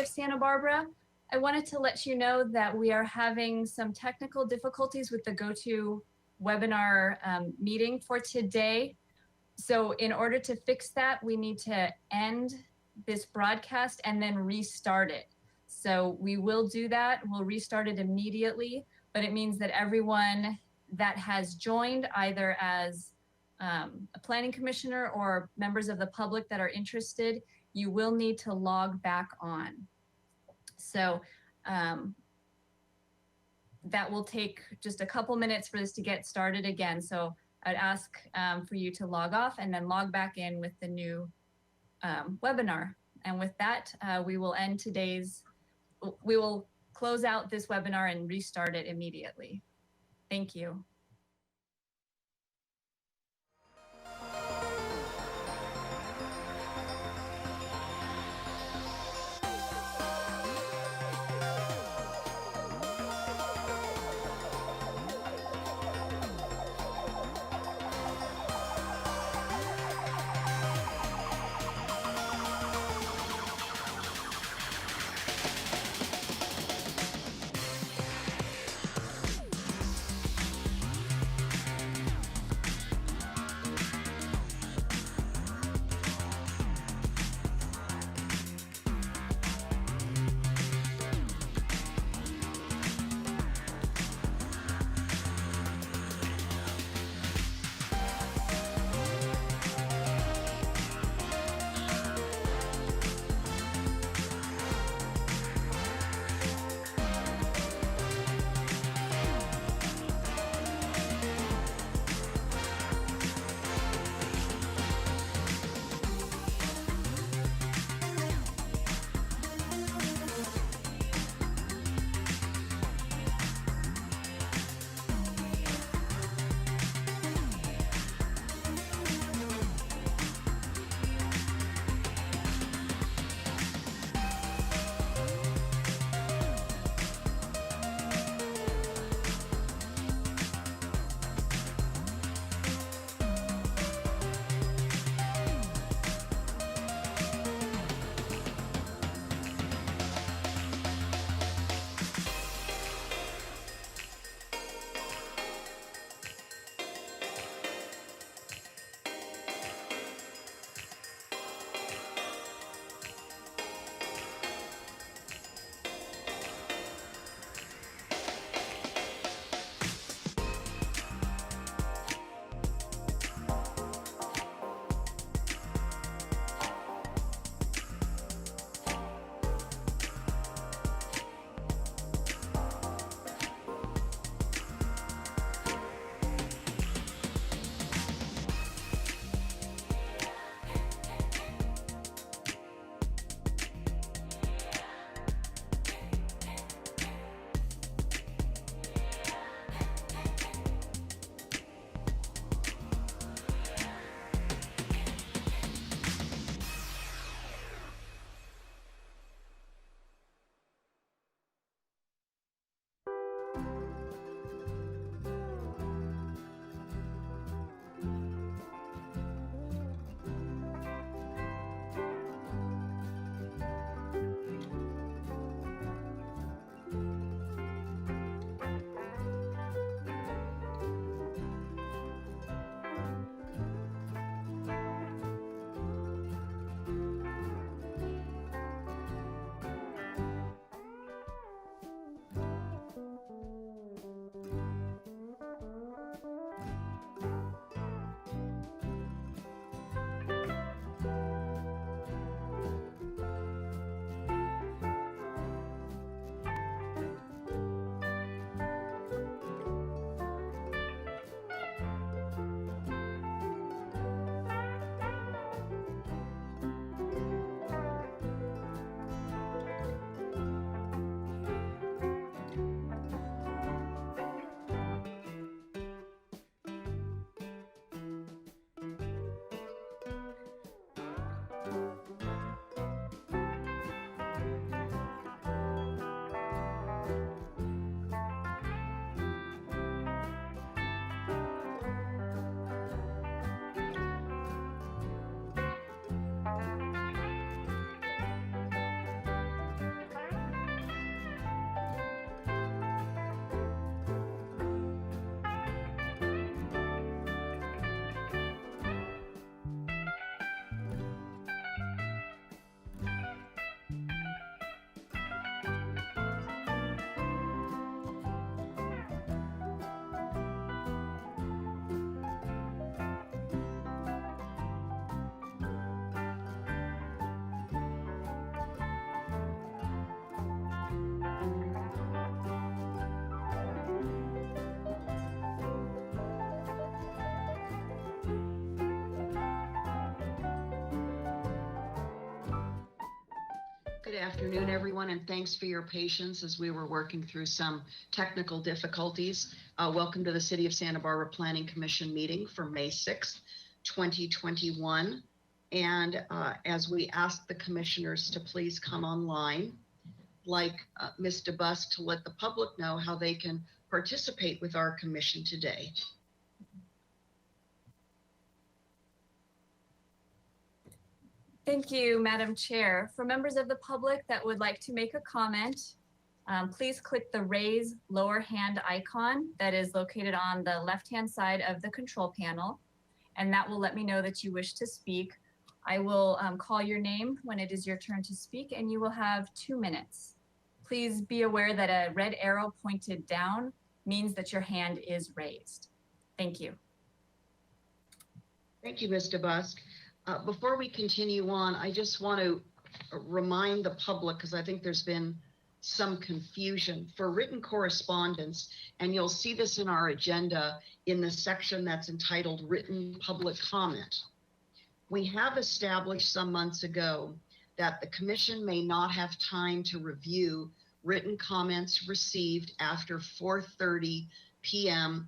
of Santa Barbara. I wanted to let you know that we are having some technical difficulties with the GoToWebinar meeting for today. So in order to fix that, we need to end this broadcast and then restart it. So we will do that. We'll restart it immediately, but it means that everyone that has joined, either as a planning commissioner or members of the public that are interested, you will need to log back on. So that will take just a couple minutes for this to get started again. So I'd ask for you to log off and then log back in with the new webinar. And with that, we will close out this webinar and restart it immediately. Thank you. afternoon, everyone, and thanks for your patience as we were working through some technical difficulties. Welcome to the City of Santa Barbara Planning Commission meeting for May 6th, 2021. And as we ask the commissioners to please come online, like Ms. DeBusk, to let the public know how they can participate with our commission today. Thank you, Madam Chair. For members of the public that would like to make a comment, please click the raise lower hand icon that is located on the left-hand side of the control panel, and that will let me know that you wish to speak. I will call your name when it is your turn to speak, and you will have 2 minutes. Please be aware that a red arrow pointed down means that your hand is raised. Thank you. Thank you, Ms. DeBusk. Before we continue on, I just want to remind the public, because I think there's been some confusion, for written correspondence, and you'll see this in our agenda in the section that's entitled written public comment. We have established some months ago that the commission may not have time to review written comments received after 4:30 p.m.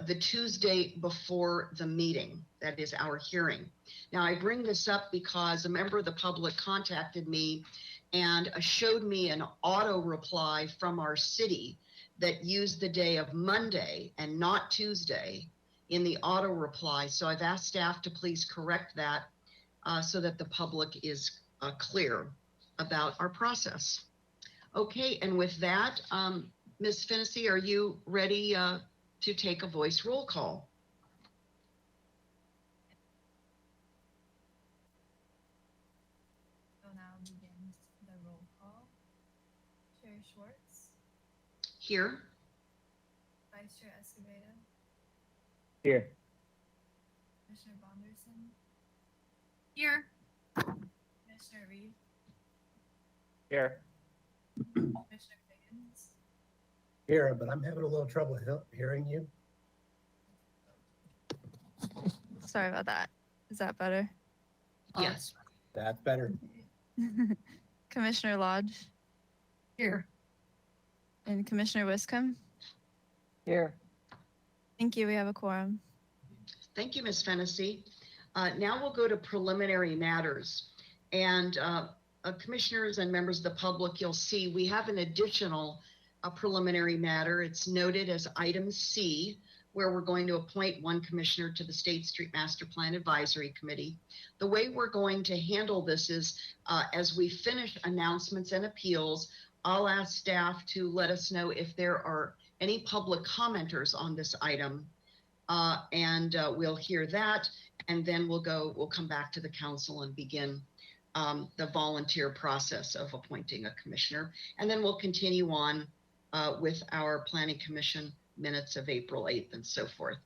The Tuesday before the meeting, that is our hearing. Now, I bring this up because a member of the public contacted me and showed me an auto reply from our city that used the day of Monday and not Tuesday in the auto reply. So I've asked staff to please correct that so that the public is clear about our process. Okay, and with that, Ms. Fennessy, are you ready to take a voice roll call? So now begins the roll call. Chair Schwartz, Here. Vice Chair Escobedo, Here. Commissioner Bonderson, Here. Commissioner Reed, Here. Commissioner Pickens, Here, but I'm having a little trouble hearing you. Sorry about that. Is that better? Yes. That's better. Commissioner Lodge Here. and Commissioner Wiscombe. Here. Thank you. We have a quorum. Thank you, Ms. Fennessy. Now we'll go to preliminary matters. And commissioners and members of the public, you'll see we have an additional preliminary matter. It's noted as item C, where we're going to appoint one commissioner to the State Street Master Plan Advisory Committee. The way we're going to handle this is as we finish announcements and appeals, I'll ask staff to let us know if there are any public commenters on this item. We'll hear that, and then we'll come back to the council and begin the volunteer process of appointing a commissioner. And then we'll continue on with our Planning Commission minutes of April 8th and so forth.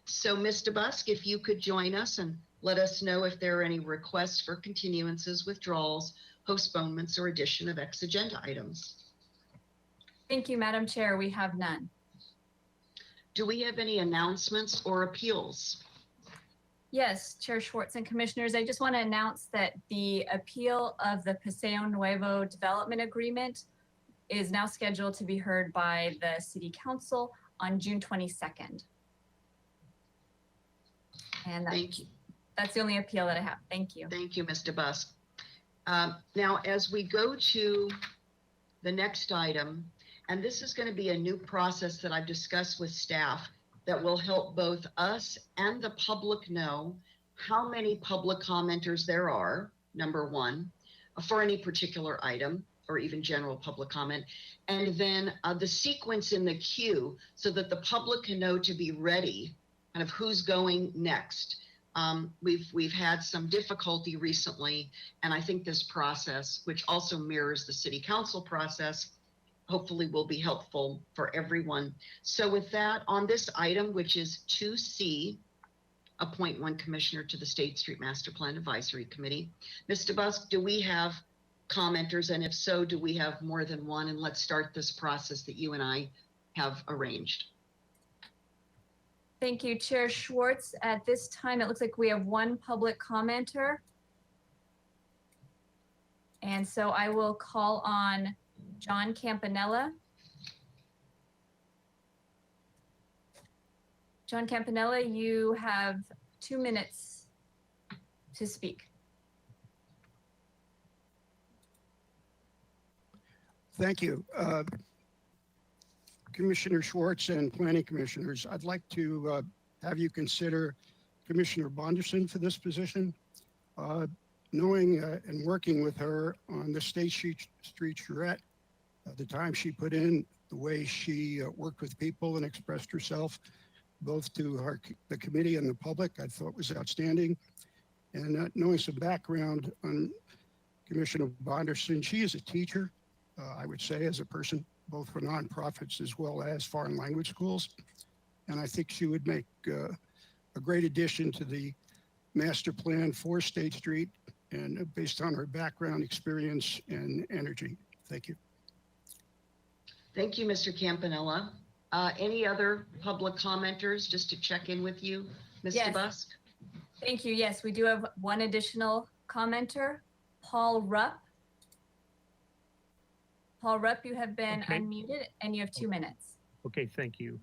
So Ms. DeBusk, if you could join us and let us know if there are any requests for continuances, withdrawals, postponements, or addition of X agenda items. Thank you, Madam Chair. We have none. Do we have any announcements or appeals? Yes, Chair Schwartz and Commissioners, I just want to announce that the appeal of the Paseo Nuevo Development Agreement is now scheduled to be heard by the City Council on June 22nd. And Thank you. that's the only appeal that I have. Thank you. Thank you, Ms. DeBusk. Now, as we go to the next item, and this is going to be a new process that I've discussed with staff that will help both us and the public know how many public commenters there are, number one, for any particular item or even general public comment, and then the sequence in the queue so that the public can know to be ready, kind of who's going next. We've had some difficulty recently, and I think this process, which also mirrors the City Council process, hopefully will be helpful for everyone. So with that, on this item, which is 2C, appoint one commissioner to the State Street Master Plan Advisory Committee. Ms. DeBusk, do we have commenters? And if so, do we have more than one? And let's start this process that you and I have arranged. Thank you, Chair Schwartz. At this time, it looks like we have one public commenter. And so I will call on John Campanella. John Campanella, you have 2 minutes to speak. Thank you. Commissioner Schwartz and planning commissioners, I'd like to have you consider Commissioner Bonderson for this position. Knowing and working with her on the State Street charrette, the time she put in, the way she worked with people and expressed herself, both to the committee and the public, I thought was outstanding. And knowing some background on Commissioner Bonderson, she is a teacher, I would say, as a person, both for nonprofits as well as foreign language schools. And I think she would make a great addition to the master plan for State Street, and based on her background, experience, and energy. Thank you. Thank you, Mr. Campanella. Any other public commenters, just to check in with you, Ms. Yes. DeBusk? Thank you. Yes, we do have one additional commenter, Paul Rupp. Paul Rupp, you have been Okay. unmuted and you have 2 minutes. Okay, thank you.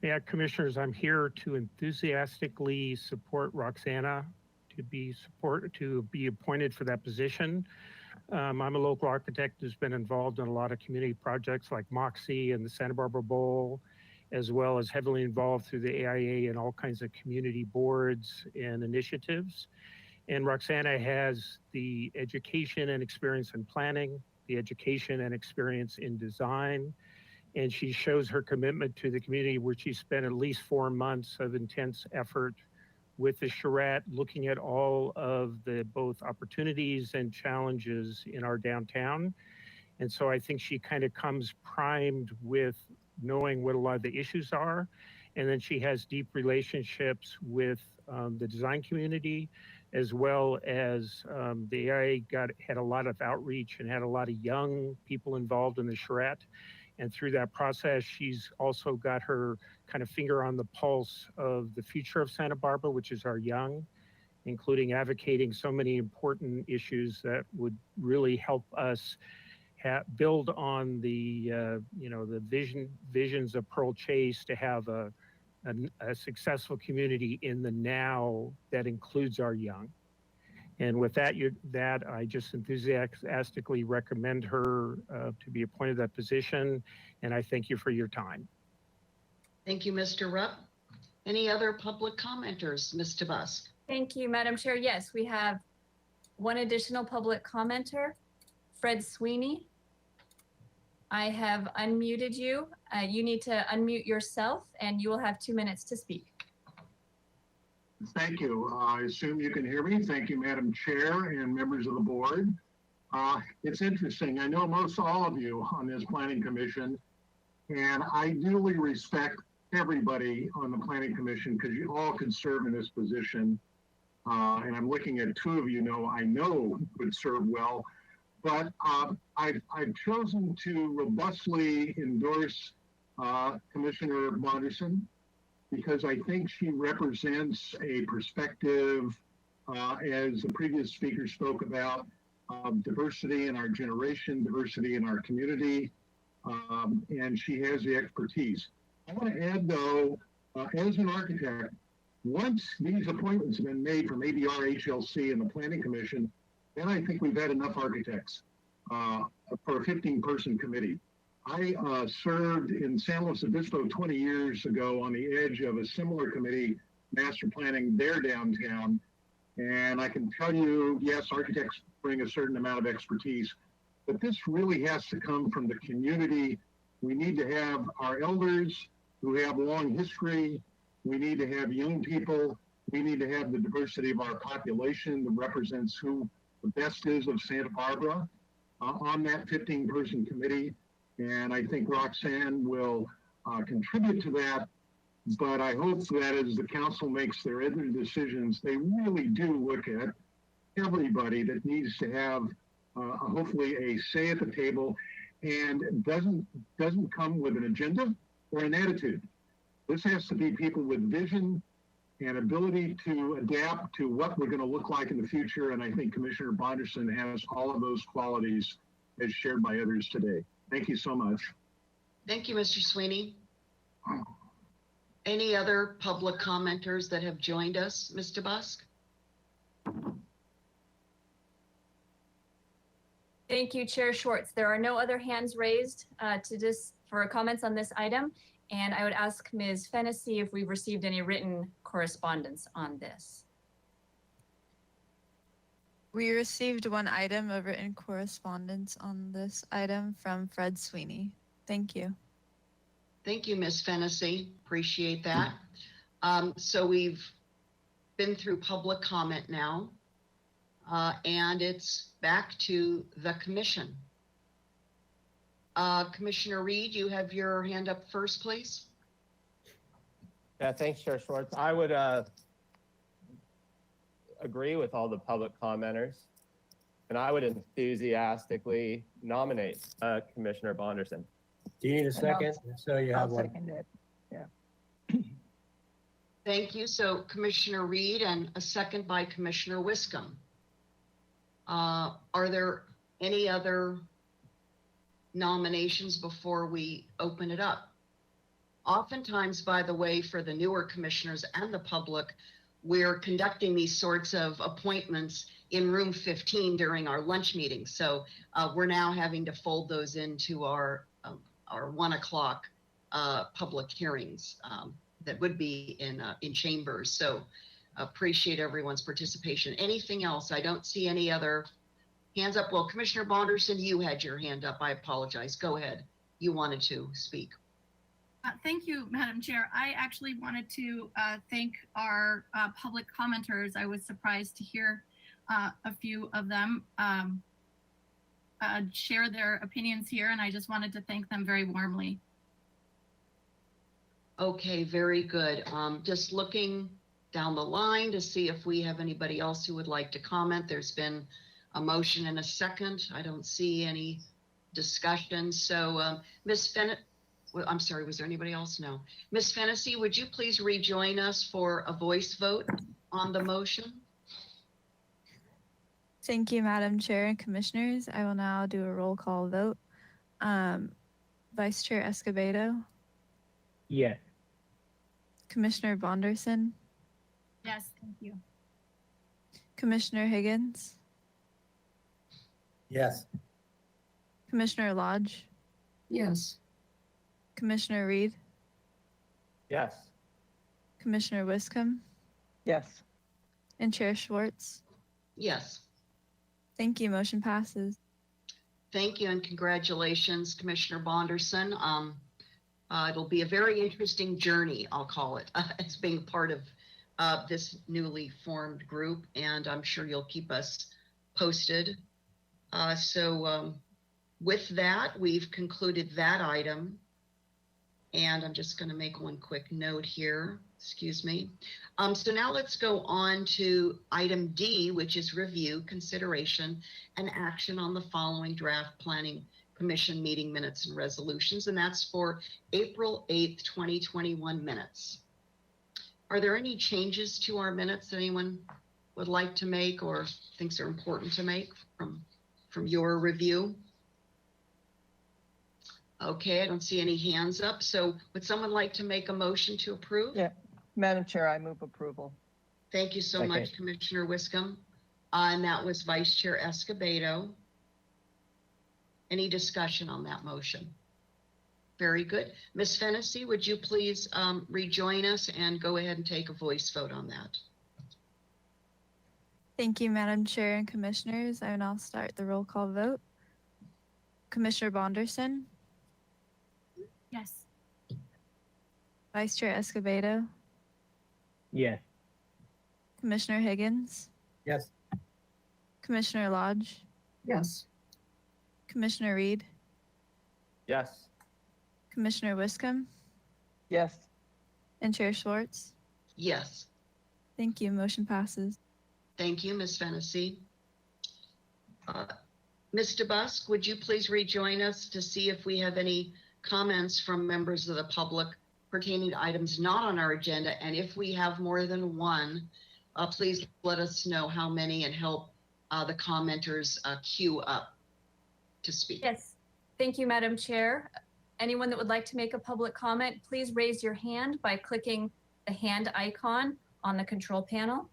Yeah, commissioners, I'm here to enthusiastically support Roxana to be appointed for that position. I'm a local architect who's been involved in a lot of community projects like Moxie and the Santa Barbara Bowl, as well as heavily involved through the AIA and all kinds of community boards and initiatives. And Roxana has the education and experience in planning, the education and experience in design, and she shows her commitment to the community, where she spent at least 4 months of intense effort with the charrette, looking at all of the both opportunities and challenges in our downtown. And so I think she kind of comes primed with knowing what a lot of the issues are. And then she has deep relationships with the design community, as well as the AIA had a lot of outreach and had a lot of young people involved in the charrette. And through that process, she's also got her kind of finger on the pulse of the future of Santa Barbara, which is our young, including advocating so many important issues that would really help us build on the, the visions of Pearl Chase to have a successful community in the now that includes our young. And with that, I just enthusiastically recommend her to be appointed to that position. And I thank you for your time. Thank you, Mr. Rupp. Any other public commenters, Ms. DeBusk? Thank you, Madam Chair. Yes, we have one additional public commenter, Fred Sweeney. I have unmuted you. You need to unmute yourself and you will have 2 minutes to speak. Thank you. I assume you can hear me. Thank you, Madam Chair and members of the board. It's interesting. I know most all of you on this planning commission, and I duly respect everybody on the planning commission because you all can serve in this position. And I'm looking at 2 of you I know would serve well. But I've chosen to robustly endorse Commissioner Bonderson, because I think she represents a perspective, as the previous speaker spoke about, diversity in our generation, diversity in our community, and she has the expertise. I want to add, though, as an architect, once these appointments have been made from ABR, HLC, and the Planning Commission, then I think we've had enough architects for a 15-person committee. I served in San Luis Obispo 20 years ago on the edge of a similar committee, master planning their downtown. And I can tell you, yes, architects bring a certain amount of expertise, but this really has to come from the community. We need to have our elders who have long history. We need to have young people. We need to have the diversity of our population that represents who the best is of Santa Barbara on that 15-person committee. And I think Roxanne will contribute to that. But I hope that as the council makes their other decisions, they really do look at everybody that needs to have hopefully a say at the table, and doesn't come with an agenda or an attitude. This has to be people with vision and ability to adapt to what we're going to look like in the future. And I think Commissioner Bonderson has all of those qualities as shared by others today. Thank you so much. Thank you, Mr. Sweeney. Any other public commenters that have joined us, Mr. Busk? Thank you, Chair Schwartz. There are no other hands raised for comments on this item. And I would ask Ms. Fennessy if we've received any written correspondence on this. We received one item of written correspondence on this item from Fred Sweeney. Thank you. Thank you, Ms. Fennessy. Appreciate that. So we've been through public comment now, and it's back to the commission. Commissioner Reed, you have your hand up first, please. Yeah, thanks, Chair Schwartz. I would agree with all the public commenters, and I would enthusiastically nominate Commissioner Bonderson. Do you need a second? So you have I'll one. second it. Thank you. So Commissioner Reed and a second by Commissioner Wiscombe. Are there any other nominations before we open it up? Oftentimes, by the way, for the newer commissioners and the public, we're conducting these sorts of appointments in room 15 during our lunch meeting. So we're now having to fold those into our 1 o'clock public hearings that would be in chambers. So appreciate everyone's participation. Anything else? I don't see any other hands up. Well, Commissioner Bonderson, you had your hand up. I apologize. Go ahead. You wanted to speak. Thank you, Madam Chair. I actually wanted to thank our public commenters. I was surprised to hear a few of them share their opinions here, and I just wanted to thank them very warmly. Okay, very good. Just looking down the line to see if we have anybody else who would like to comment. There's been a motion and a second. I don't see any discussion. So Ms. Fennessy, well, I'm sorry, was there anybody else? No. Ms. Fennessy, would you please rejoin us for a voice vote on the motion? Thank you, Madam Chair and Commissioners. I will now do a roll call vote. Vice Chair Escobedo, Yes. Commissioner Bonderson, Yes, thank you. Commissioner Higgins, Yes. Commissioner Lodge, Yes. Commissioner Reed, Yes. Commissioner Wiscombe, Yes. and Chair Schwartz. Yes. Thank you. Motion passes. Thank you and congratulations, Commissioner Bonderson. It'll be a very interesting journey, I'll call it, as being part of this newly formed group, and I'm sure you'll keep us posted. So with that, we've concluded that item. And I'm just going to make one quick note here. Excuse me. So now let's go on to item D, which is review, consideration, and action on the following draft planning commission meeting minutes and resolutions. And that's for April 8th, 2021 minutes. Are there any changes to our minutes that anyone would like to make or thinks are important to make from your review? Okay, I don't see any hands up. So would someone like to make a motion to approve? Yeah, Madam Chair, I move approval. Thank you so much, Commissioner Wiscombe. And that was Vice Chair Escobedo. Any discussion on that motion? Very good. Ms. Fennessy, would you please rejoin us and go ahead and take a voice vote on that? Thank you, Madam Chair and Commissioners. I will now start the roll call vote. Commissioner Bonderson, Yes. Vice Chair Escobedo, Yes. Commissioner Higgins, Yes. Commissioner Lodge, Yes. Commissioner Reed, Yes. Commissioner Wiscombe, Yes, and Chair Schwartz. Yes. Thank you. Motion passes. Thank you, Ms. Fennessy. Mr. Busk, would you please rejoin us to see if we have any comments from members of the public pertaining to items not on our agenda. And if we have more than one, please let us know how many and help the commenters queue up to speak. Yes, thank you, Madam Chair. Anyone that would like to make a public comment, please raise your hand by clicking the hand icon on the control panel,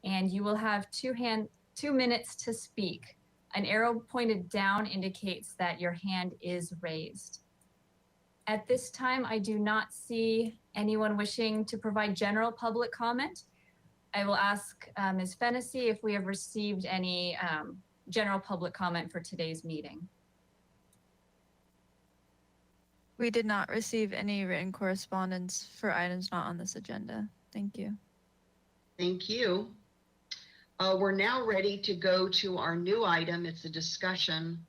and you will have 2 minutes to speak. An arrow pointed down indicates that your hand is raised. At this time, I do not see anyone wishing to provide general public comment. I will ask Ms. Fennessy if we have received any general public comment for today's meeting. We did not receive any written correspondence for items not on this agenda. Thank you. Thank you. We're now ready to go to our new item. It's a discussion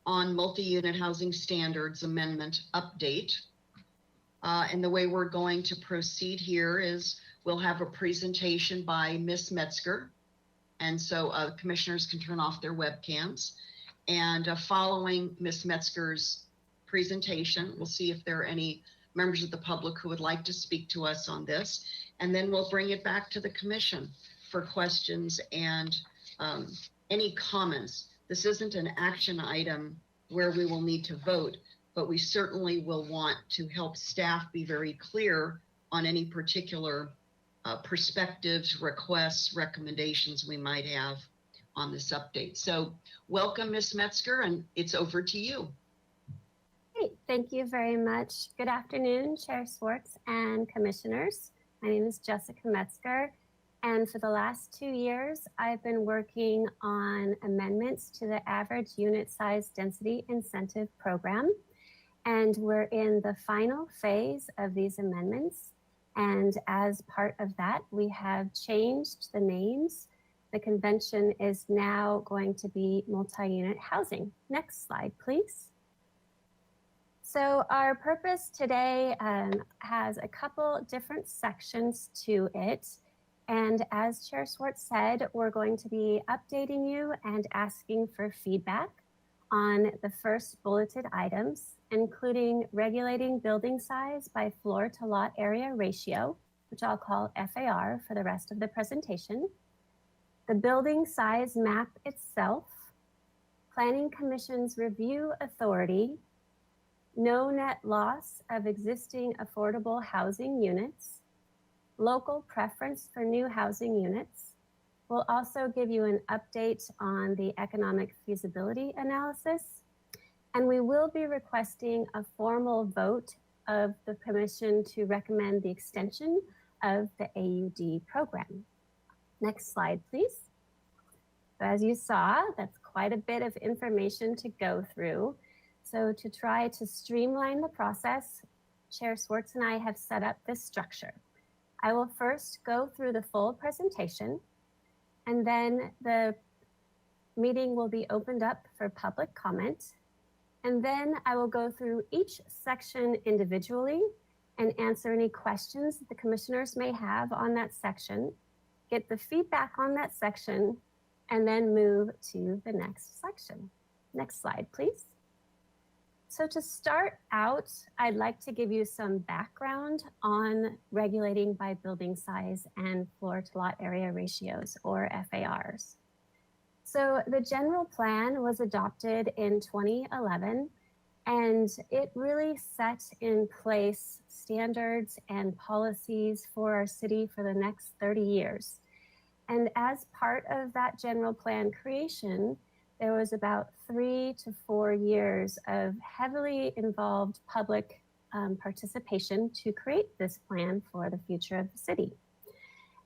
on multi-unit housing standards amendment update. And the way we're going to proceed here is we'll have a presentation by Ms. Metzger. And so commissioners can turn off their webcams. And following Ms. Metzger's presentation, we'll see if there are any members of the public who would like to speak to us on this. And then we'll bring it back to the commission for questions and any comments. This isn't an action item where we will need to vote, but we certainly will want to help staff be very clear on any particular perspectives, requests, recommendations we might have on this update. So welcome, Ms. Metzger, and it's over to you. Great. Thank you very much. Good afternoon, Chair Swartz and commissioners. My name is Jessica Metzger, and for the last 2 years, I've been working on amendments to the average unit size density incentive program. And we're in the final phase of these amendments. And as part of that, we have changed the names. The convention is now going to be multi-unit housing. Next slide, please. So our purpose today has a couple different sections to it. And as Chair Swartz said, we're going to be updating you and asking for feedback on the first bulleted items, including regulating building size by floor to lot area ratio, which I'll call FAR for the rest of the presentation, the building size map itself, Planning Commission's review authority, no net loss of existing affordable housing units, local preference for new housing units. We'll also give you an update on the economic feasibility analysis, and we will be requesting a formal vote of the commission to recommend the extension of the AUD program. Next slide, please. So as you saw, that's quite a bit of information to go through. So to try to streamline the process, Chair Swartz and I have set up this structure. I will first go through the full presentation, and then the meeting will be opened up for public comment. And then I will go through each section individually and answer any questions that the commissioners may have on that section, get the feedback on that section, and then move to the next section. Next slide, please. So to start out, I'd like to give you some background on regulating by building size and floor to lot area ratios, or FARs. So the general plan was adopted in 2011, and it really set in place standards and policies for our city for the next 30 years. And as part of that general plan creation, there was about 3 to 4 years of heavily involved public participation to create this plan for the future of the city.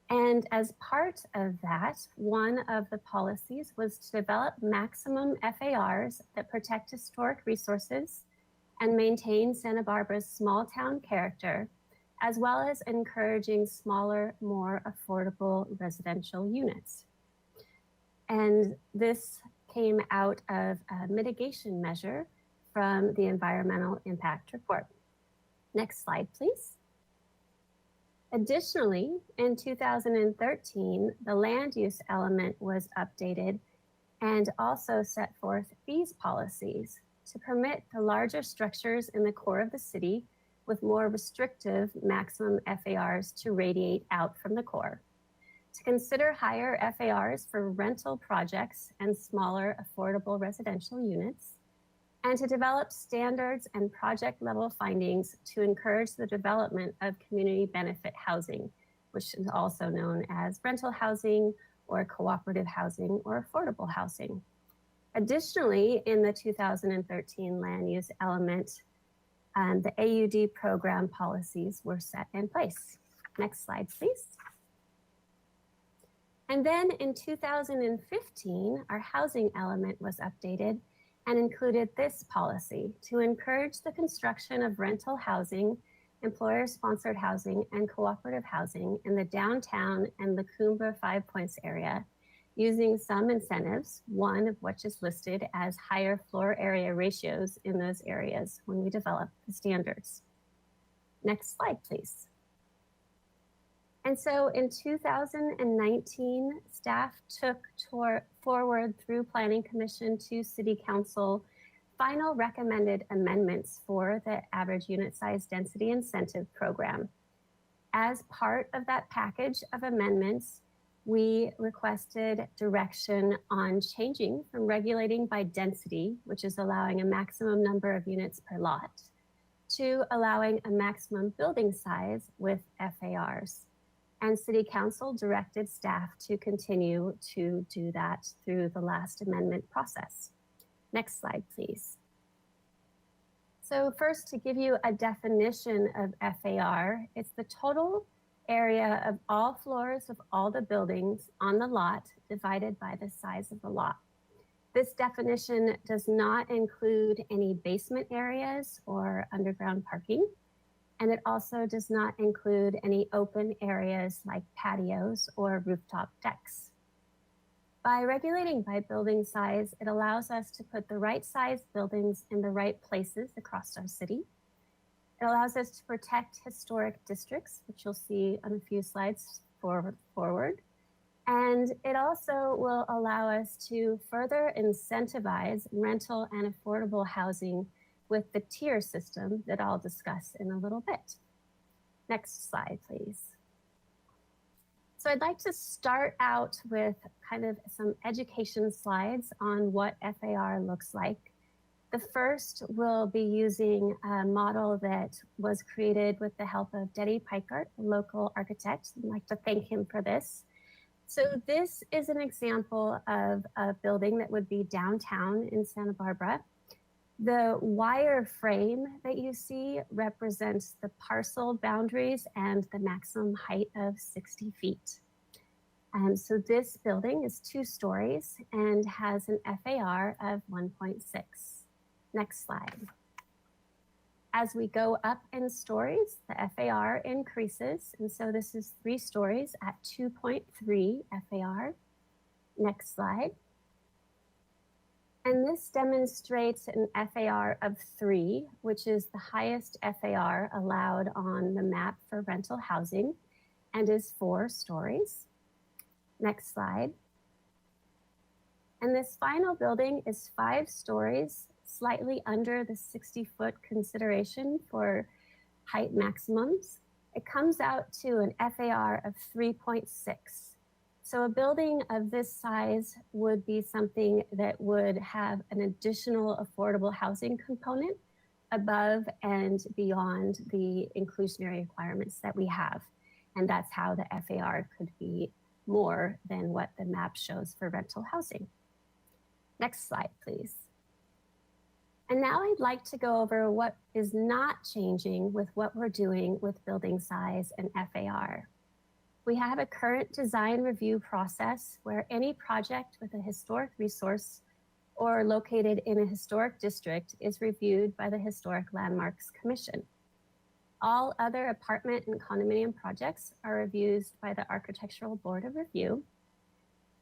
And as part of that, one of the policies was to develop maximum FARs that protect historic resources and maintain Santa Barbara's small town character, as well as encouraging smaller, more affordable residential units. And this came out of a mitigation measure from the Environmental Impact Report. Next slide, please. Additionally, in 2013, the land use element was updated and also set forth these policies to permit the larger structures in the core of the city with more restrictive maximum FARs to radiate out from the core, to consider higher FARs for rental projects and smaller affordable residential units, and to develop standards and project level findings to encourage the development of community benefit housing, which is also known as rental housing or cooperative housing or affordable housing. Additionally, in the 2013 land use element, the AUD program policies were set in place. Next slide, please. And then in 2015, our housing element was updated and included this policy to encourage the construction of rental housing, employer-sponsored housing, and cooperative housing in the downtown and the Coomba 5 Points area, using some incentives, one of which is listed as higher floor area ratios in those areas when we develop the standards. Next slide, please. And so in 2019, staff took forward through Planning Commission to City Council final recommended amendments for the average unit size density incentive program. As part of that package of amendments, we requested direction on changing from regulating by density, which is allowing a maximum number of units per lot, to allowing a maximum building size with FARs. And City Council directed staff to continue to do that through the last amendment process. Next slide, please. So first, to give you a definition of FAR, it's the total area of all floors of all the buildings on the lot divided by the size of the lot. This definition does not include any basement areas or underground parking, and it also does not include any open areas like patios or rooftop decks. By regulating by building size, it allows us to put the right size buildings in the right places across our city. It allows us to protect historic districts, which you'll see on a few slides forward. And it also will allow us to further incentivize rental and affordable housing with the tier system that I'll discuss in a little bit. Next slide, please. So I'd like to start out with kind of some education slides on what FAR looks like. The first will be using a model that was created with the help of Denny Pikart, a local architect. I'd like to thank him for this. So this is an example of a building that would be downtown in Santa Barbara. The wire frame that you see represents the parcel boundaries and the maximum height of 60 feet. And so this building is 2 stories and has an FAR of 1.6. Next slide. As we go up in stories, the FAR increases. And so this is 3 stories at 2.3 FAR. Next slide. And this demonstrates an FAR of 3, which is the highest FAR allowed on the map for rental housing and is 4 stories. Next slide. And this final building is 5 stories, slightly under the 60-foot consideration for height maximums. It comes out to an FAR of 3.6. So a building of this size would be something that would have an additional affordable housing component above and beyond the inclusionary requirements that we have. And that's how the FAR could be more than what the map shows for rental housing. Next slide, please. And now I'd like to go over what is not changing with what we're doing with building size and FAR. We have a current design review process where any project with a historic resource or located in a historic district is reviewed by the Historic Landmarks Commission. All other apartment and condominium projects are reviewed by the Architectural Board of Review.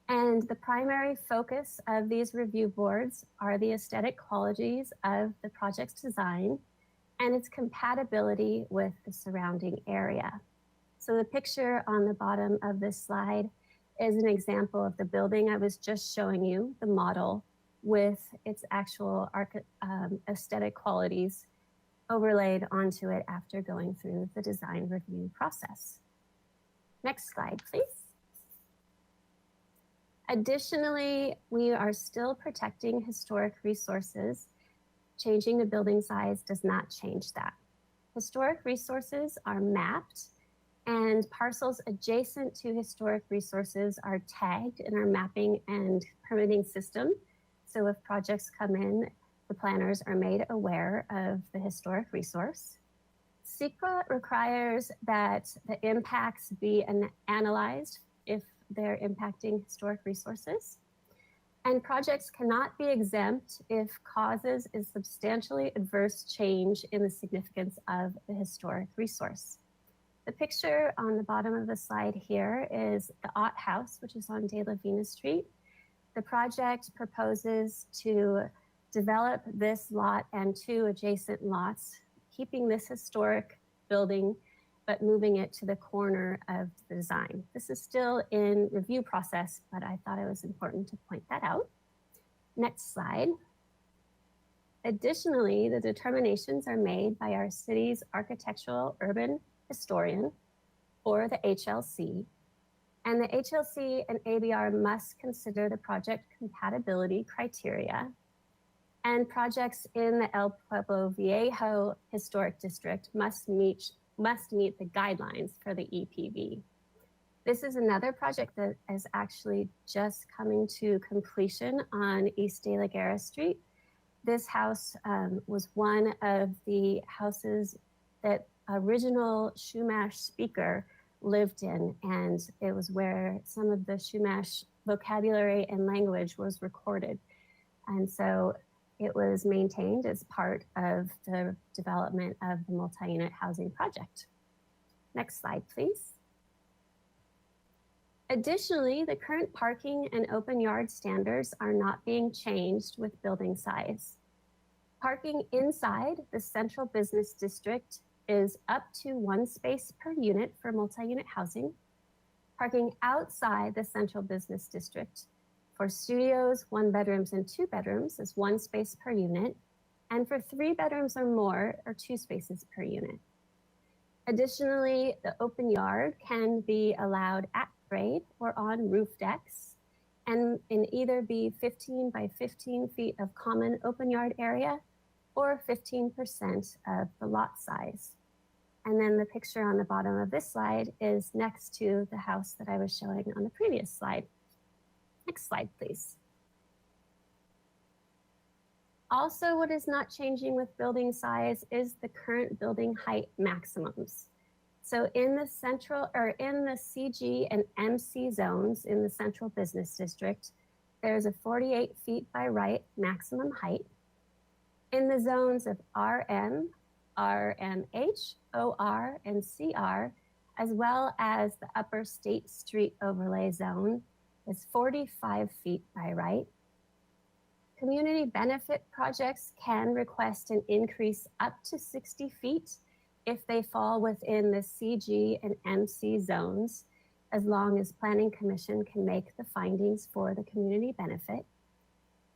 And the primary focus of these review boards are the aesthetic qualities of the project's design and its compatibility with the surrounding area. So the picture on the bottom of this slide is an example of the building I was just showing you, the model, with its actual aesthetic qualities overlaid onto it after going through the design review process. Next slide, please. Additionally, we are still protecting historic resources. Changing the building size does not change that. Historic resources are mapped, and parcels adjacent to historic resources are tagged in our mapping and permitting system. So if projects come in, the planners are made aware of the historic resource. SEQA requires that the impacts be analyzed if they're impacting historic resources. And projects cannot be exempt if causes a substantially adverse change in the significance of the historic resource. The picture on the bottom of the slide here is the Ott House, which is on De La Vina Street. The project proposes to develop this lot and 2 adjacent lots, keeping this historic building, but moving it to the corner of the design. This is still in review process, but I thought it was important to point that out. Next slide. Additionally, the determinations are made by our city's architectural urban historian, or the HLC, and the HLC and ABR must consider the project compatibility criteria, and projects in the El Pueblo Viejo Historic District must meet the guidelines for the EPV. This is another project that is actually just coming to completion on East De La Guerra Street. This house was one of the houses that original Chumash speaker lived in, and it was where some of the Chumash vocabulary and language was recorded. And so it was maintained as part of the development of the multi-unit housing project. Next slide, please. Additionally, the current parking and open yard standards are not being changed with building size. Parking inside the central business district is up to 1 space per unit for multi-unit housing. Parking outside the central business district for studios, 1 bedrooms and 2 bedrooms is 1 space per unit. And for 3 bedrooms or more are 2 spaces per unit. Additionally, the open yard can be allowed at grade or on roof decks, and in either be 15 by 15 feet of common open yard area or 15% of the lot size. And then the picture on the bottom of this slide is next to the house that I was showing on the previous slide. Next slide, please. Also, what is not changing with building size is the current building height maximums. So in the central, or in the CG and MC zones in the central business district, there's a 48 feet by right maximum height. In the zones of RM, RMH, OR, and CR, as well as the upper State Street overlay zone, is 45 feet by right. Community benefit projects can request an increase up to 60 feet if they fall within the CG and MC zones, as long as Planning Commission can make the findings for the community benefit.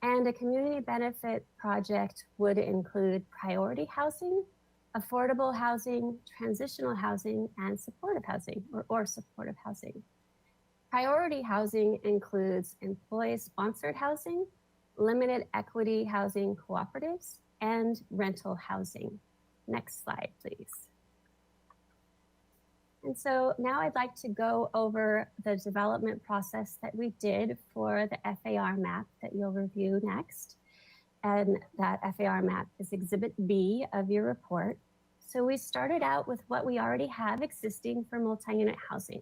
And a community benefit project would include priority housing, affordable housing, transitional housing, and supportive housing, or supportive housing. Priority housing includes employee-sponsored housing, limited equity housing cooperatives, and rental housing. Next slide, please. And so now I'd like to go over the development process that we did for the FAR map that you'll review next. And that FAR map is Exhibit B of your report. So we started out with what we already have existing for multi-unit housing.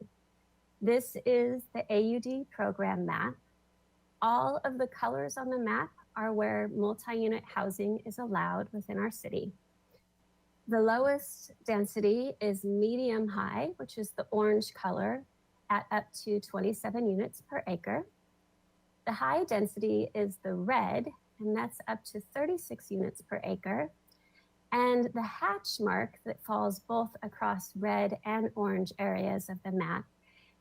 This is the AUD program map. All of the colors on the map are where multi-unit housing is allowed within our city. The lowest density is medium high, which is the orange color, at up to 27 units per acre. The high density is the red, and that's up to 36 units per acre. And the hatch mark that falls both across red and orange areas of the map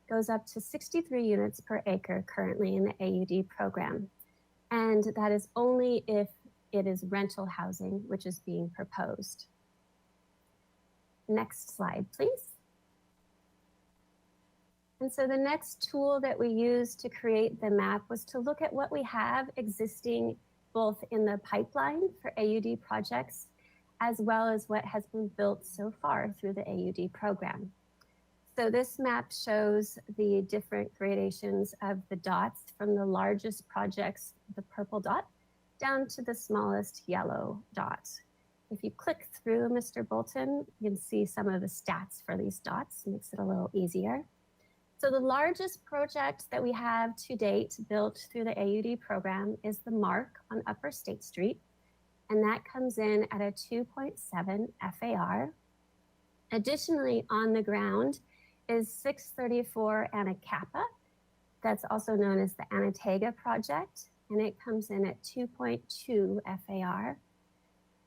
goes up to 63 units per acre currently in the AUD program. And that is only if it is rental housing, which is being proposed. Next slide, please. And so the next tool that we used to create the map was to look at what we have existing both in the pipeline for AUD projects, as well as what has been built so far through the AUD program. So this map shows the different gradations of the dots from the largest projects, the purple dot, down to the smallest yellow dot. If you click through, Mr. Bolton, you can see some of the stats for these dots, makes it a little easier. So the largest project that we have to date built through the AUD program is the MARC on Upper State Street, and that comes in at a 2.7 FAR. Additionally, on the ground is 634 Anacapa. That's also known as the Anatega project, and it comes in at 2.2 FAR.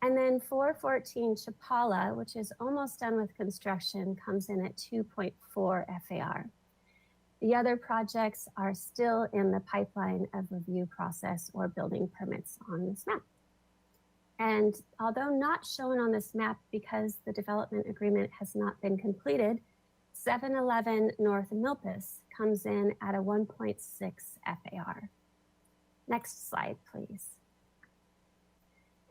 And then 414 Chapala, which is almost done with construction, comes in at 2.4 FAR. The other projects are still in the pipeline of review process or building permits on this map. And although not shown on this map because the development agreement has not been completed, 711 North Milpas comes in at a 1.6 FAR. Next slide, please.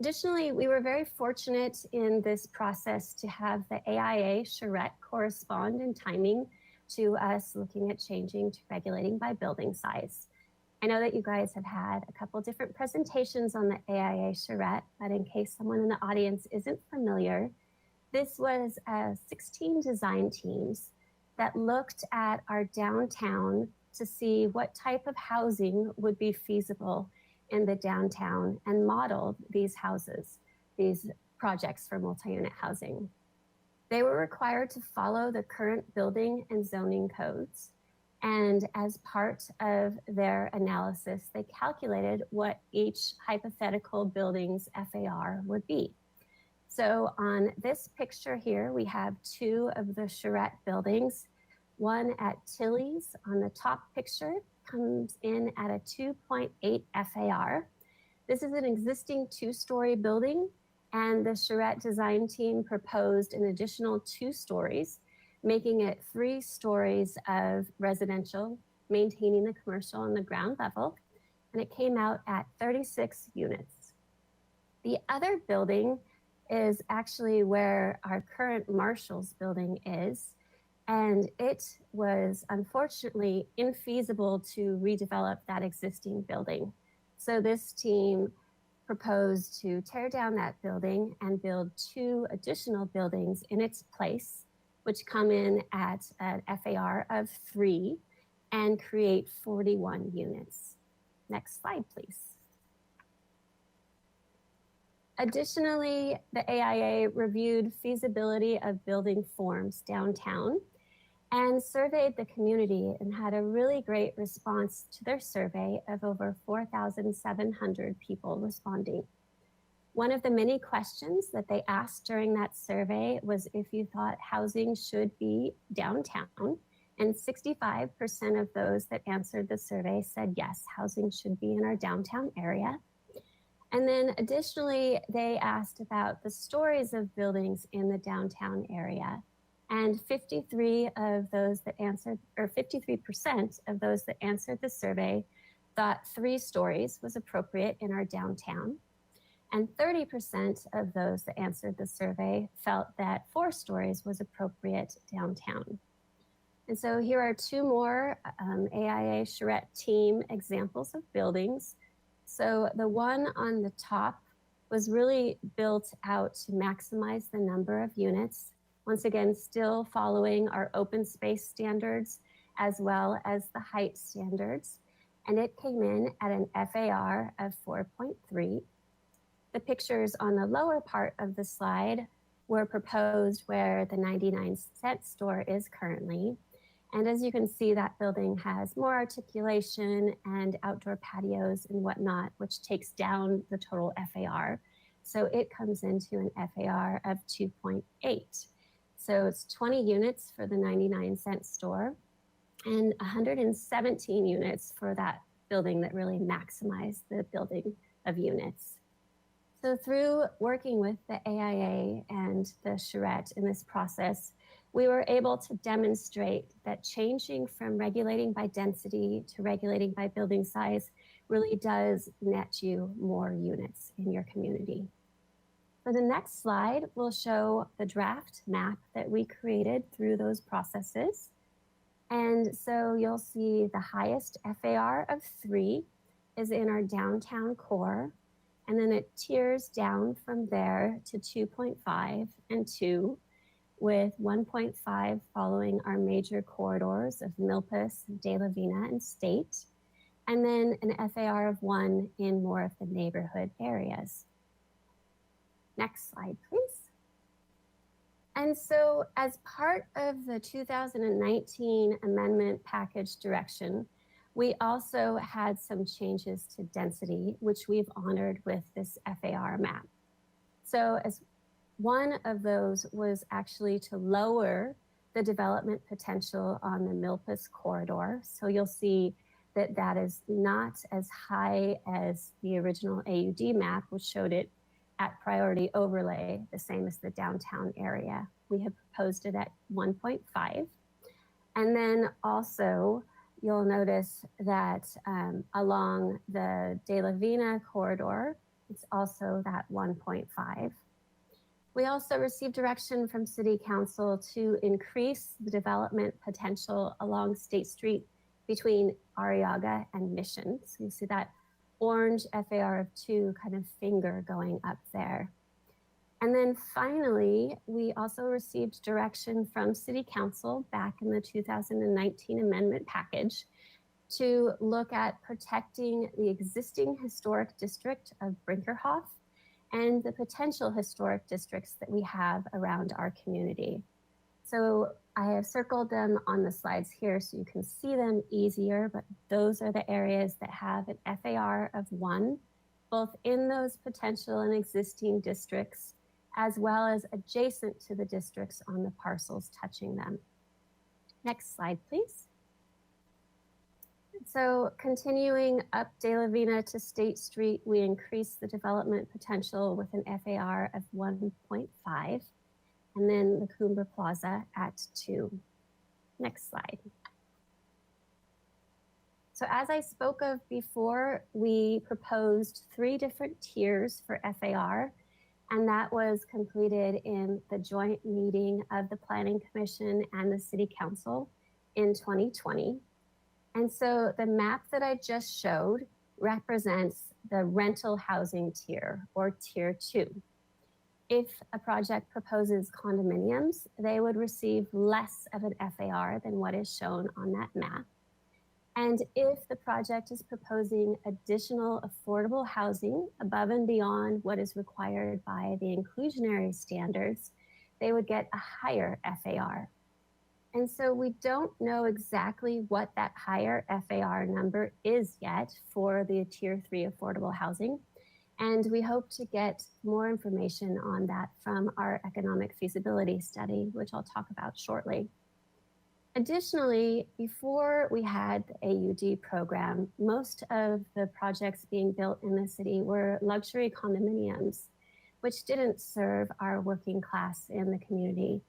Additionally, we were very fortunate in this process to have the AIA charrette correspond in timing to us looking at changing to regulating by building size. I know that you guys have had a couple different presentations on the AIA charrette, but in case someone in the audience isn't familiar, this was 16 design teams that looked at our downtown to see what type of housing would be feasible in the downtown and modeled these houses, these projects for multi-unit housing. They were required to follow the current building and zoning codes. And as part of their analysis, they calculated what each hypothetical building's FAR would be. So on this picture here, we have two of the charrette buildings. One at Tilly's on the top picture comes in at a 2.8 FAR. This is an existing two-story building, and the charrette design team proposed an additional 2 stories, making it 3 stories of residential, maintaining the commercial on the ground level, and it came out at 36 units. The other building is actually where our current Marshall's building is, and it was unfortunately infeasible to redevelop that existing building. So this team proposed to tear down that building and build 2 additional buildings in its place, which come in at an FAR of 3 and create 41 units. Next slide, please. Additionally, the AIA reviewed feasibility of building forms downtown and surveyed the community and had a really great response to their survey of over 4,700 people responding. One of the many questions that they asked during that survey was if you thought housing should be downtown, and 65% of those that answered the survey said yes, housing should be in our downtown area. And then additionally, they asked about the stories of buildings in the downtown area. And 53% of those that answered the survey thought 3 stories was appropriate in our downtown. And 30% of those that answered the survey felt that 4 stories was appropriate downtown. And so here are 2 more AIA charrette team examples of buildings. So the one on the top was really built out to maximize the number of units. Once again, still following our open space standards as well as the height standards. And it came in at an FAR of 4.3. The pictures on the lower part of the slide were proposed where the 99-cent store is currently. And as you can see, that building has more articulation and outdoor patios and whatnot, which takes down the total FAR. So it comes into an FAR of 2.8. So it's 20 units for the 99-cent store and 117 units for that building that really maximized the building of units. So through working with the AIA and the charrette in this process, we were able to demonstrate that changing from regulating by density to regulating by building size really does net you more units in your community. For the next slide, we'll show the draft map that we created through those processes. And so you'll see the highest FAR of 3 is in our downtown core. And then it tiers down from there to 2.5 and 2, with 1.5 following our major corridors of Milpas, De La Vina, and State, and then an FAR of 1 in more of the neighborhood areas. Next slide, please. And so as part of the 2019 amendment package direction, we also had some changes to density, which we've honored with this FAR map. So as one of those was actually to lower the development potential on the Milpas corridor. So you'll see that that is not as high as the original AUD map, which showed it at priority overlay, the same as the downtown area. We have proposed it at 1.5. And then also, you'll notice that along the De La Vina corridor, it's also that 1.5. We also received direction from City Council to increase the development potential along State Street between Arriaga and Mission. So you see that orange FAR of 2 kind of finger going up there. And then finally, we also received direction from City Council back in the 2019 amendment package to look at protecting the existing historic district of Brinkerhoff and the potential historic districts that we have around our community. So I have circled them on the slides here so you can see them easier, but those are the areas that have an FAR of 1, both in those potential and existing districts, as well as adjacent to the districts on the parcels touching them. Next slide, please. So continuing up De La Vina to State Street, we increased the development potential with an FAR of 1.5, and then the Cumber Plaza at 2. Next slide. So as I spoke of before, we proposed 3 different tiers for FAR, and that was completed in the joint meeting of the Planning Commission and the City Council in 2020. And so the map that I just showed represents the rental housing tier, or tier 2. If a project proposes condominiums, they would receive less of an FAR than what is shown on that map. And if the project is proposing additional affordable housing above and beyond what is required by the inclusionary standards, they would get a higher FAR. And so we don't know exactly what that higher FAR number is yet for the tier 3 affordable housing. And we hope to get more information on that from our economic feasibility study, which I'll talk about shortly. Additionally, before we had the AUD program, most of the projects being built in the city were luxury condominiums, which didn't serve our working class in the community.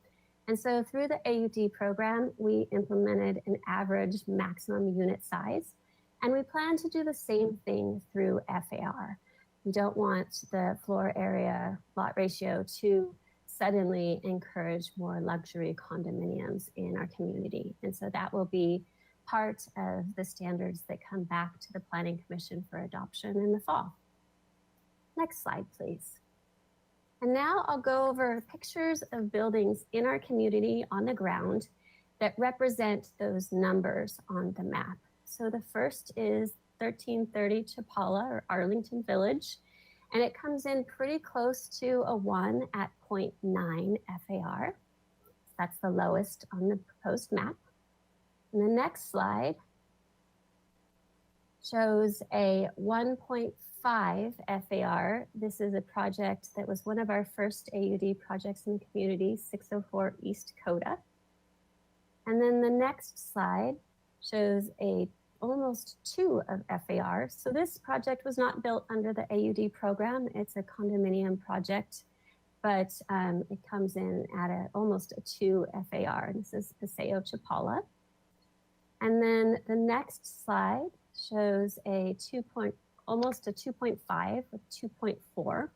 And so through the AUD program, we implemented an average maximum unit size, and we plan to do the same thing through FAR. We don't want the floor area lot ratio to suddenly encourage more luxury condominiums in our community. And so that will be part of the standards that come back to the Planning Commission for adoption in the fall. Next slide, please. And now I'll go over pictures of buildings in our community on the ground that represent those numbers on the map. So the first is 1330 Chapala, or Arlington Village, and it comes in pretty close to a 1 at 0.9 FAR. That's the lowest on the proposed map. And the next slide shows a 1.5 FAR. This is a project that was one of our first AUD projects in the community, 604 East Coda. And then the next slide shows a almost 2 of FAR. So this project was not built under the AUD program. It's a condominium project, but it comes in at almost a 2 FAR. This is Paseo Chapala. And then the next slide shows almost a 2.5 with 2.4.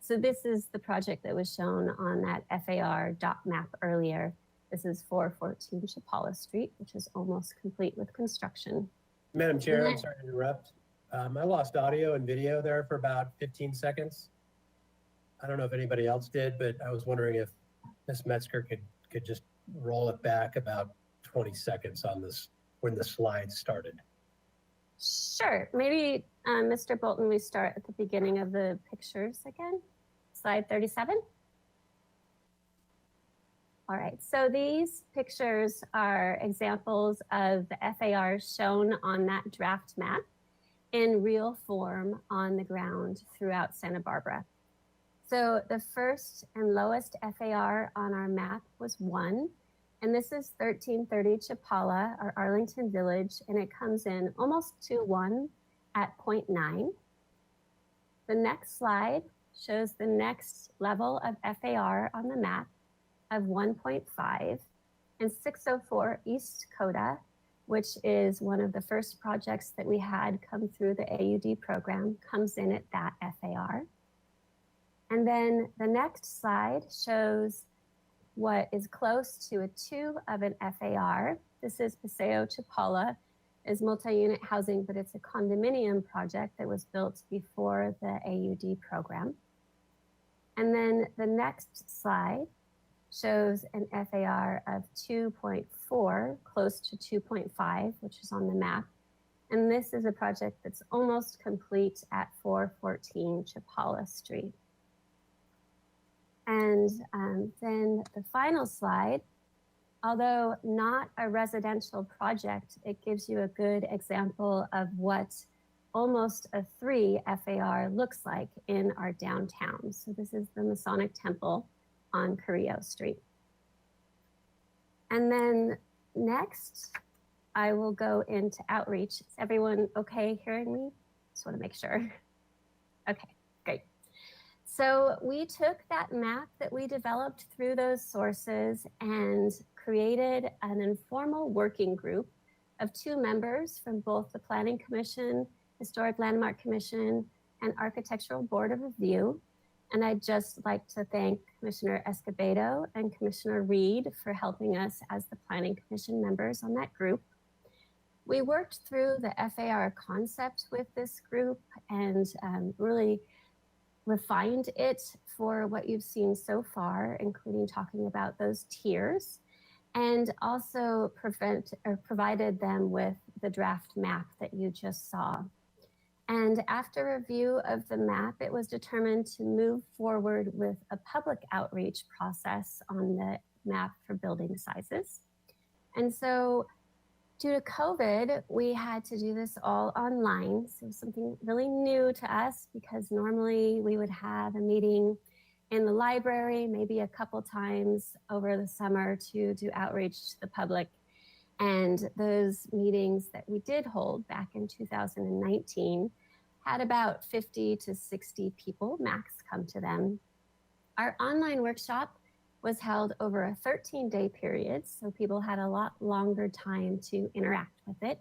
So this is the project that was shown on that FAR dot map earlier. This is 414 Chapala Street, which is almost complete with construction. Madam Chair, I'm sorry to interrupt. I lost audio and video there for about 15 seconds. I don't know if anybody else did, but I was wondering if Ms. Metzger could just roll it back about 20 seconds on this when the slides started. Sure. Maybe, Mr. Bolton, we start at the beginning of the pictures again. Slide 37. All right, so these pictures are examples of the FAR shown on that draft map in real form on the ground throughout Santa Barbara. So the first and lowest FAR on our map was 1, and this is 1330 Chapala, or Arlington Village, and it comes in almost to 1 at 0.9. The next slide shows the next level of FAR on the map of 1.5, and 604 East Coda, which is one of the first projects that we had come through the AUD program, comes in at that FAR. And then the next slide shows what is close to a 2 of an FAR. This is Paseo Chapala, is multi-unit housing, but it's a condominium project that was built before the AUD program. And then the next slide shows an FAR of 2.4, close to 2.5, which is on the map. And this is a project that's almost complete at 414 Chapala Street. And then the final slide, although not a residential project, it gives you a good example of what almost a 3 FAR looks like in our downtown. So this is the Masonic Temple on Carrillo Street. And then next, I will go into outreach. Is everyone okay hearing me? Just want to make sure. Okay, great. So we took that map that we developed through those sources and created an informal working group of 2 members from both the Planning Commission, Historic Landmark Commission, and Architectural Board of Review. And I'd just like to thank Commissioner Escobedo and Commissioner Reed for helping us as the Planning Commission members on that group. We worked through the FAR concept with this group and really refined it for what you've seen so far, including talking about those tiers, and also provided them with the draft map that you just saw. And after review of the map, it was determined to move forward with a public outreach process on the map for building sizes. And so due to COVID, we had to do this all online. So something really new to us, because normally we would have a meeting in the library, maybe a couple times over the summer to do outreach to the public. And those meetings that we did hold back in 2019 had about 50 to 60 people max come to them. Our online workshop was held over a 13-day period, so people had a lot longer time to interact with it.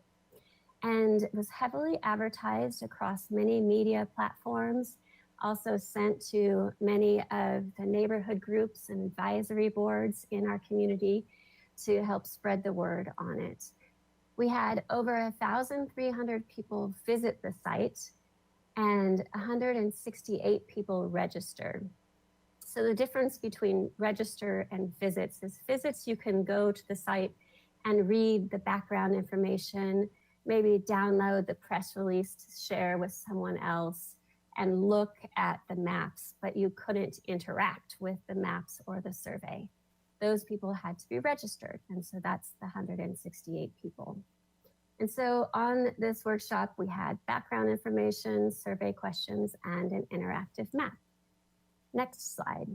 And it was heavily advertised across many media platforms, also sent to many of the neighborhood groups and advisory boards in our community to help spread the word on it. We had over 1,300 people visit the site and 168 people registered. So the difference between register and visits is visits, you can go to the site and read the background information, maybe download the press release to share with someone else and look at the maps, but you couldn't interact with the maps or the survey. Those people had to be registered. And so that's the 168 people. And so on this workshop, we had background information, survey questions, and an interactive map. Next slide.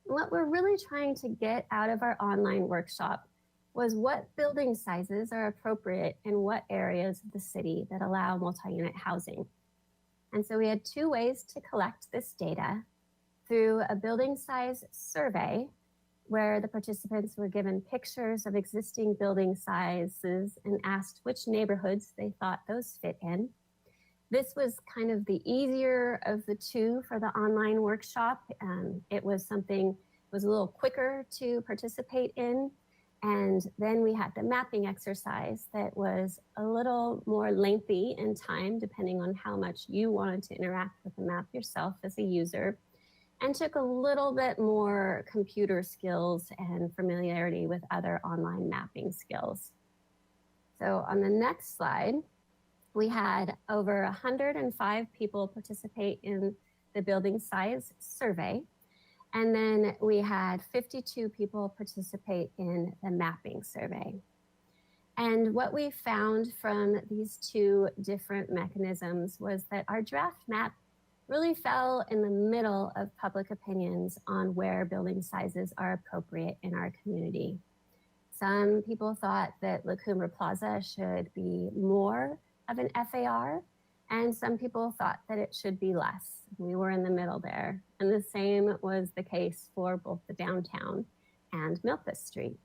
What we're really trying to get out of our online workshop was what building sizes are appropriate in what areas of the city that allow multi-unit housing. And so we had two ways to collect this data: through a building size survey, where the participants were given pictures of existing building sizes and asked which neighborhoods they thought those fit in. This was kind of the easier of the two for the online workshop. It was something was a little quicker to participate in. And then we had the mapping exercise that was a little more lengthy in time, depending on how much you wanted to interact with the map yourself as a user, and took a little bit more computer skills and familiarity with other online mapping skills. So on the next slide, we had over 105 people participate in the building size survey. And then we had 52 people participate in the mapping survey. And what we found from these two different mechanisms was that our draft map really fell in the middle of public opinions on where building sizes are appropriate in our community. Some people thought that La Cumbre Plaza should be more of an FAR, and some people thought that it should be less. We were in the middle there. And the same was the case for both the downtown and Milpas Street.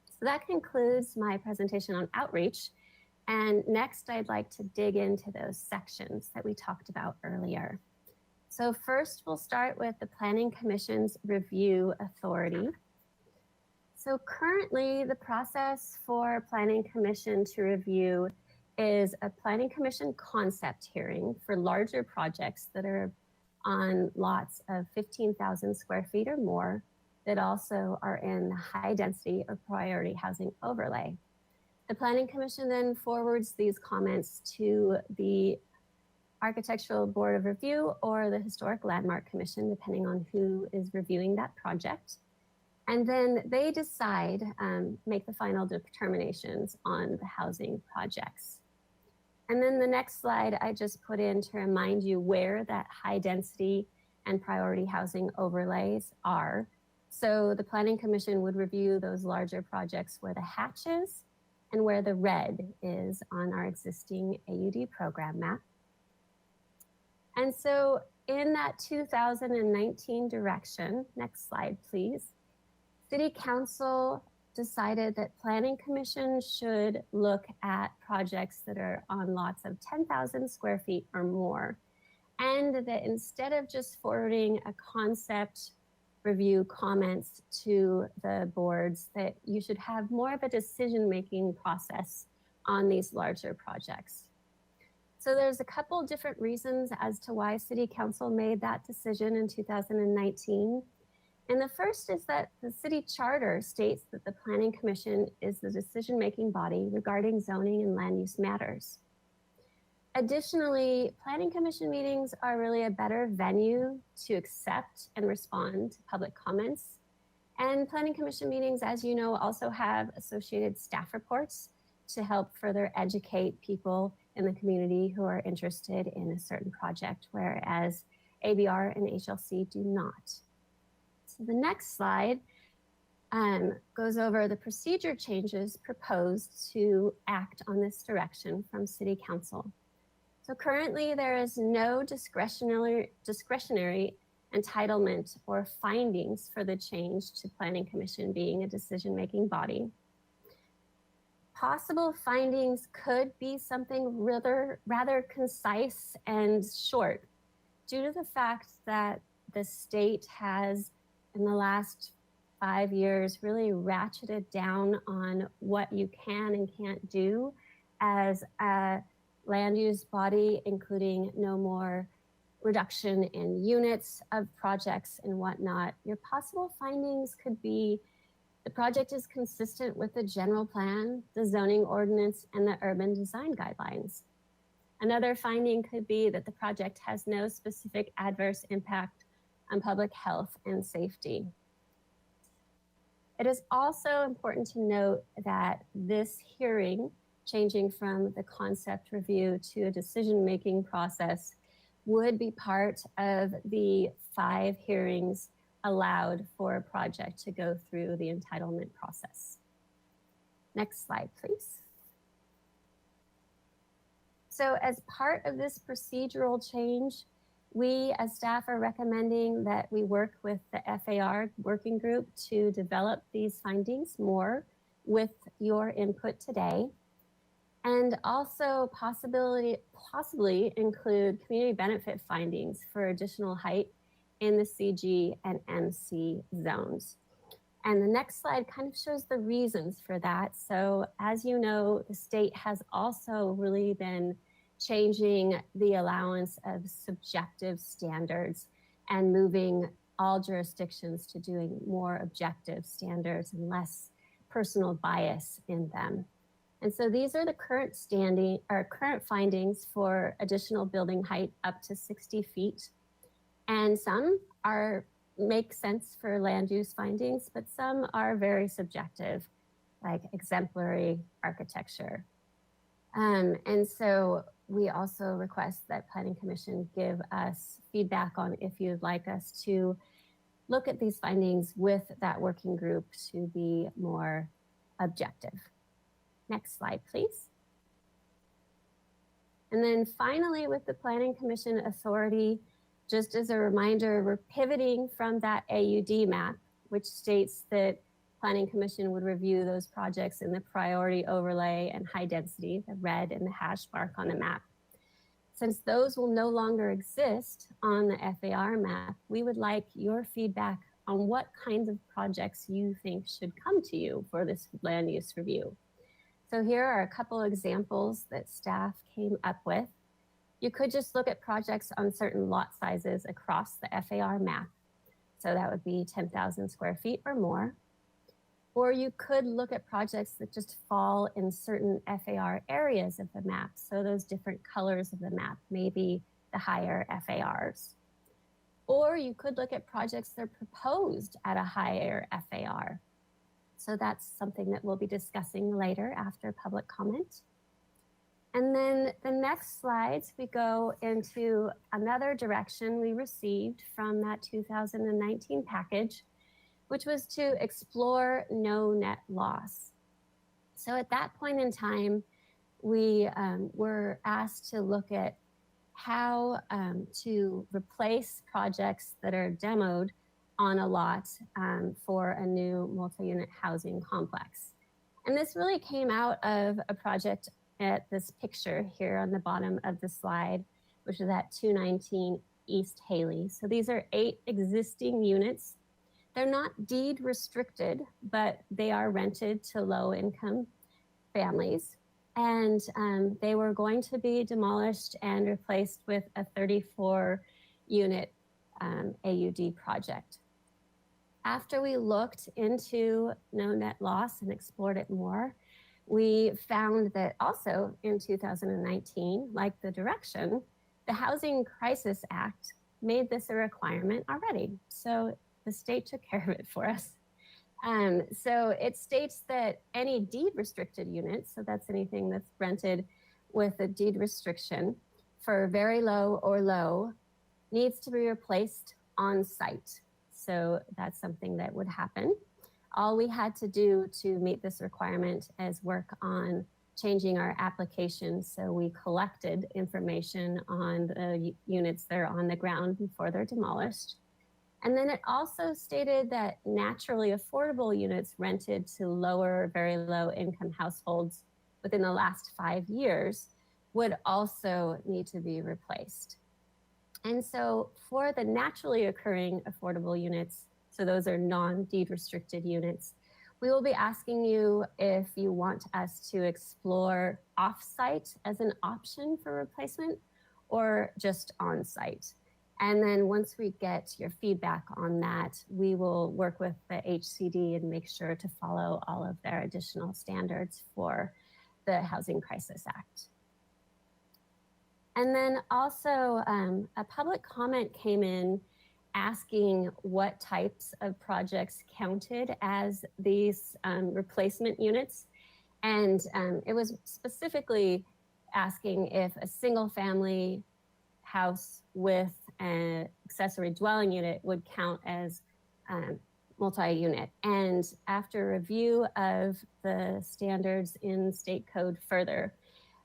So that concludes my presentation on outreach. And next, I'd like to dig into those sections that we talked about earlier. So first, we'll start with the Planning Commission's review authority. So currently, the process for Planning Commission to review is a Planning Commission concept hearing for larger projects that are on lots of 15,000 square feet or more that also are in the high density or priority housing overlay. The Planning Commission then forwards these comments to the Architectural Board of Review or the Historic Landmark Commission, depending on who is reviewing that project. And then they decide, make the final determinations on the housing projects. And then the next slide I just put in to remind you where that high density and priority housing overlays are. So the Planning Commission would review those larger projects where the hatch is and where the red is on our existing AUD program map. And so in that 2019 direction, next slide, please, City Council decided that Planning Commission should look at projects that are on lots of 10,000 square feet or more. And that instead of just forwarding a concept review comments to the boards, that you should have more of a decision-making process on these larger projects. So there's a couple different reasons as to why City Council made that decision in 2019. And the first is that the city charter states that the Planning Commission is the decision-making body regarding zoning and land use matters. Additionally, Planning Commission meetings are really a better venue to accept and respond to public comments. And Planning Commission meetings, as you know, also have associated staff reports to help further educate people in the community who are interested in a certain project, whereas ABR and HLC do not. So the next slide goes over the procedure changes proposed to act on this direction from City Council. So currently there is no discretionary entitlement or findings for the change to Planning Commission being a decision-making body. Possible findings could be something rather concise and short due to the fact that the state has in the last 5 years really ratcheted down on what you can and can't do as a land use body, including no more reduction in units of projects and whatnot. Your possible findings could be the project is consistent with the general plan, the zoning ordinance, and the urban design guidelines. Another finding could be that the project has no specific adverse impact on public health and safety. It is also important to note that this hearing, changing from the concept review to a decision-making process, would be part of the 5 hearings allowed for a project to go through the entitlement process. Next slide, please. So as part of this procedural change, we as staff are recommending that we work with the FAR working group to develop these findings more with your input today. And also possibly include community benefit findings for additional height in the CG and MC zones. And the next slide kind of shows the reasons for that. So as you know, the state has also really been changing the allowance of subjective standards and moving all jurisdictions to doing more objective standards and less personal bias in them. And so these are the current findings for additional building height up to 60 feet. And some make sense for land use findings, but some are very subjective, like exemplary architecture. And so we also request that Planning Commission give us feedback on if you'd like us to look at these findings with that working group to be more objective. Next slide, please. And then finally, with the Planning Commission authority, just as a reminder, we're pivoting from that AUD map, which states that Planning Commission would review those projects in the priority overlay and high density, the red and the hash mark on the map. Since those will no longer exist on the FAR map, we would like your feedback on what kinds of projects you think should come to you for this land use review. So here are a couple examples that staff came up with. You could just look at projects on certain lot sizes across the FAR map. So that would be 10,000 square feet or more. Or you could look at projects that just fall in certain FAR areas of the map. So those different colors of the map, maybe the higher FARs. Or you could look at projects that are proposed at a higher FAR. So that's something that we'll be discussing later after public comment. And then the next slides, we go into another direction we received from that 2019 package, which was to explore no net loss. So at that point in time, we were asked to look at how to replace projects that are demoed on a lot for a new multi-unit housing complex. And this really came out of a project at this picture here on the bottom of the slide, which is at 219 East Haley. So these are 8 existing units. They're not deed restricted, but they are rented to low income families. And they were going to be demolished and replaced with a 34 unit AUD project. After we looked into no net loss and explored it more, we found that also in 2019, like the direction, the Housing Crisis Act made this a requirement already. So the state took care of it for us. So it states that any deed restricted units, so that's anything that's rented with a deed restriction for very low or low, needs to be replaced on site. So that's something that would happen. All we had to do to meet this requirement is work on changing our application. So we collected information on the units that are on the ground before they're demolished. And then it also stated that naturally affordable units rented to lower, very low income households within the last 5 years would also need to be replaced. And so for the naturally occurring affordable units, so those are non-deed restricted units, we will be asking you if you want us to explore off-site as an option for replacement or just on-site. And then once we get your feedback on that, we will work with the HCD and make sure to follow all of their additional standards for the Housing Crisis Act. And then also a public comment came in asking what types of projects counted as these replacement units. And it was specifically asking if a single family house with an accessory dwelling unit would count as multi-unit. And after review of the standards in state code further,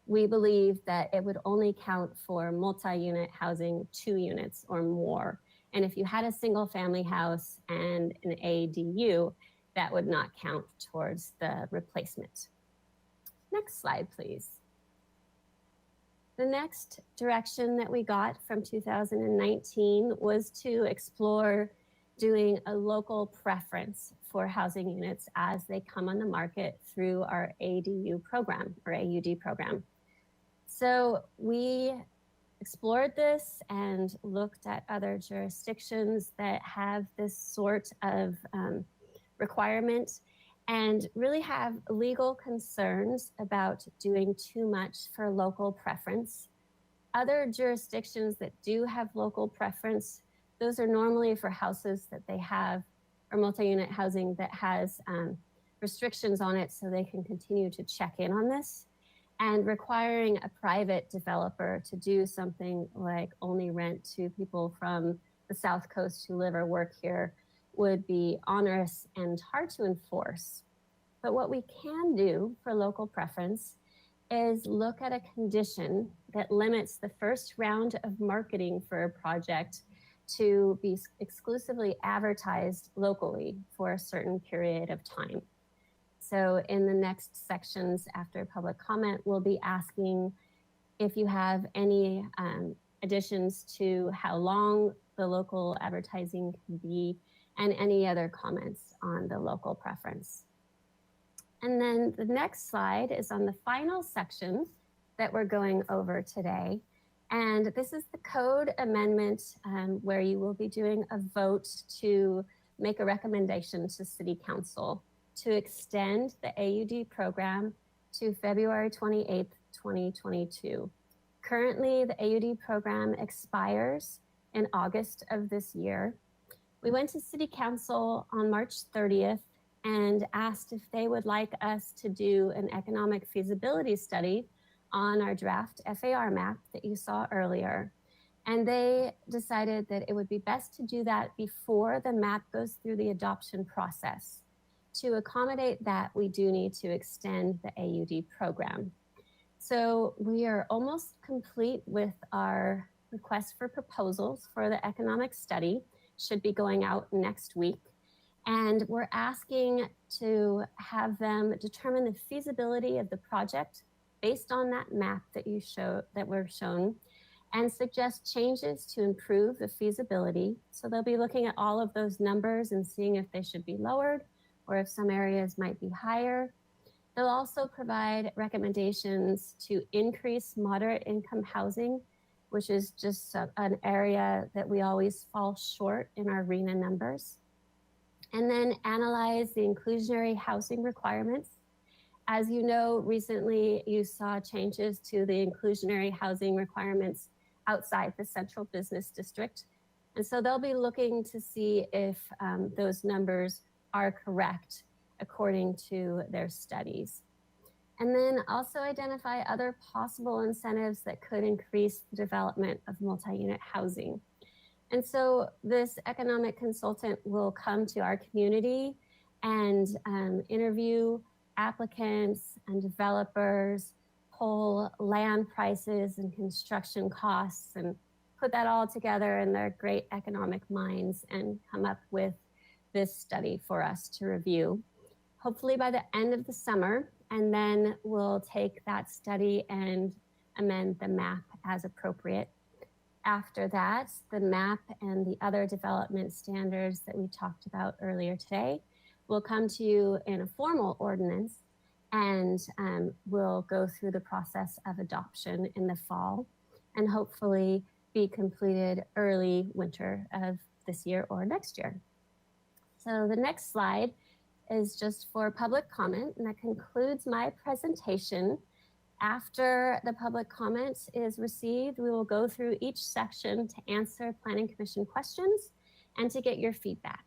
we believe that it would only count for multi-unit housing 2 units or more. And if you had a single family house and an ADU, that would not count towards the replacement. Next slide, please. The next direction that we got from 2019 was to explore doing a local preference for housing units as they come on the market through our ADU program or AUD program. So we explored this and looked at other jurisdictions that have this sort of requirement and really have legal concerns about doing too much for local preference. Other jurisdictions that do have local preference, those are normally for houses that they have or multi-unit housing that has restrictions on it so they can continue to check in on this. And requiring a private developer to do something like only rent to people from the South Coast who live or work here would be onerous and hard to enforce. But what we can do for local preference is look at a condition that limits the first round of marketing for a project to be exclusively advertised locally for a certain period of time. So in the next sections after public comment, we'll be asking if you have any additions to how long the local advertising can be and any other comments on the local preference. And then the next slide is on the final section that we're going over today. And this is the code amendment where you will be doing a vote to make a recommendation to City Council to extend the AUD program to February 28th, 2022. Currently, the AUD program expires in August of this year. We went to City Council on March 30th and asked if they would like us to do an economic feasibility study on our draft FAR map that you saw earlier. And they decided that it would be best to do that before the map goes through the adoption process. To accommodate that, we do need to extend the AUD program. So we are almost complete with our request for proposals for the economic study, should be going out next week. And we're asking to have them determine the feasibility of the project based on that map that were shown and suggest changes to improve the feasibility. So they'll be looking at all of those numbers and seeing if they should be lowered or if some areas might be higher. They'll also provide recommendations to increase moderate income housing, which is just an area that we always fall short in our RHNA numbers. And then analyze the inclusionary housing requirements. As you know, recently you saw changes to the inclusionary housing requirements outside the central business district. And so they'll be looking to see if those numbers are correct according to their studies. And then also identify other possible incentives that could increase the development of multi-unit housing. And so this economic consultant will come to our community and interview applicants and developers, poll land prices and construction costs, and put that all together in their great economic minds and come up with this study for us to review, hopefully by the end of the summer. And then we'll take that study and amend the map as appropriate. After that, the map and the other development standards that we talked about earlier today will come to you in a formal ordinance, and we'll go through the process of adoption in the fall and hopefully be completed early winter of this year or next year. So the next slide is just for public comment, and that concludes my presentation. After the public comment is received, we will go through each section to answer Planning Commission questions and to get your feedback.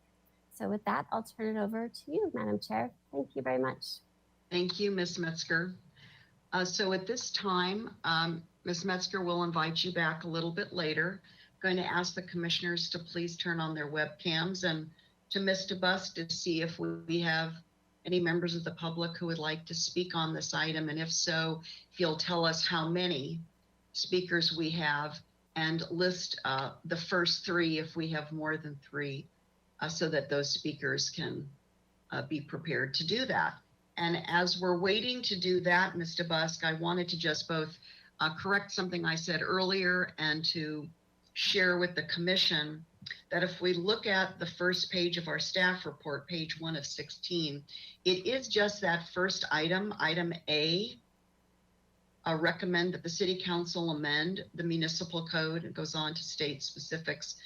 So with that, I'll turn it over to you, Madam Chair. Thank you very much. Thank you, Ms. Metzger. So at this time, Ms. Metzger will invite you back a little bit later. I'm going to ask the commissioners to please turn on their webcams and to Mr. Bus to see if we have any members of the public who would like to speak on this item, and if so, if you'll tell us how many speakers we have and list the first three if we have more than three, so that those speakers can be prepared to do that. And as we're waiting to do that, Mr. Busk, I wanted to just both correct something I said earlier and to share with the commission that if we look at the first page of our staff report, page 1 of 16, it is just that first item, item A, recommend that the city council amend the municipal code. It goes on to state specifics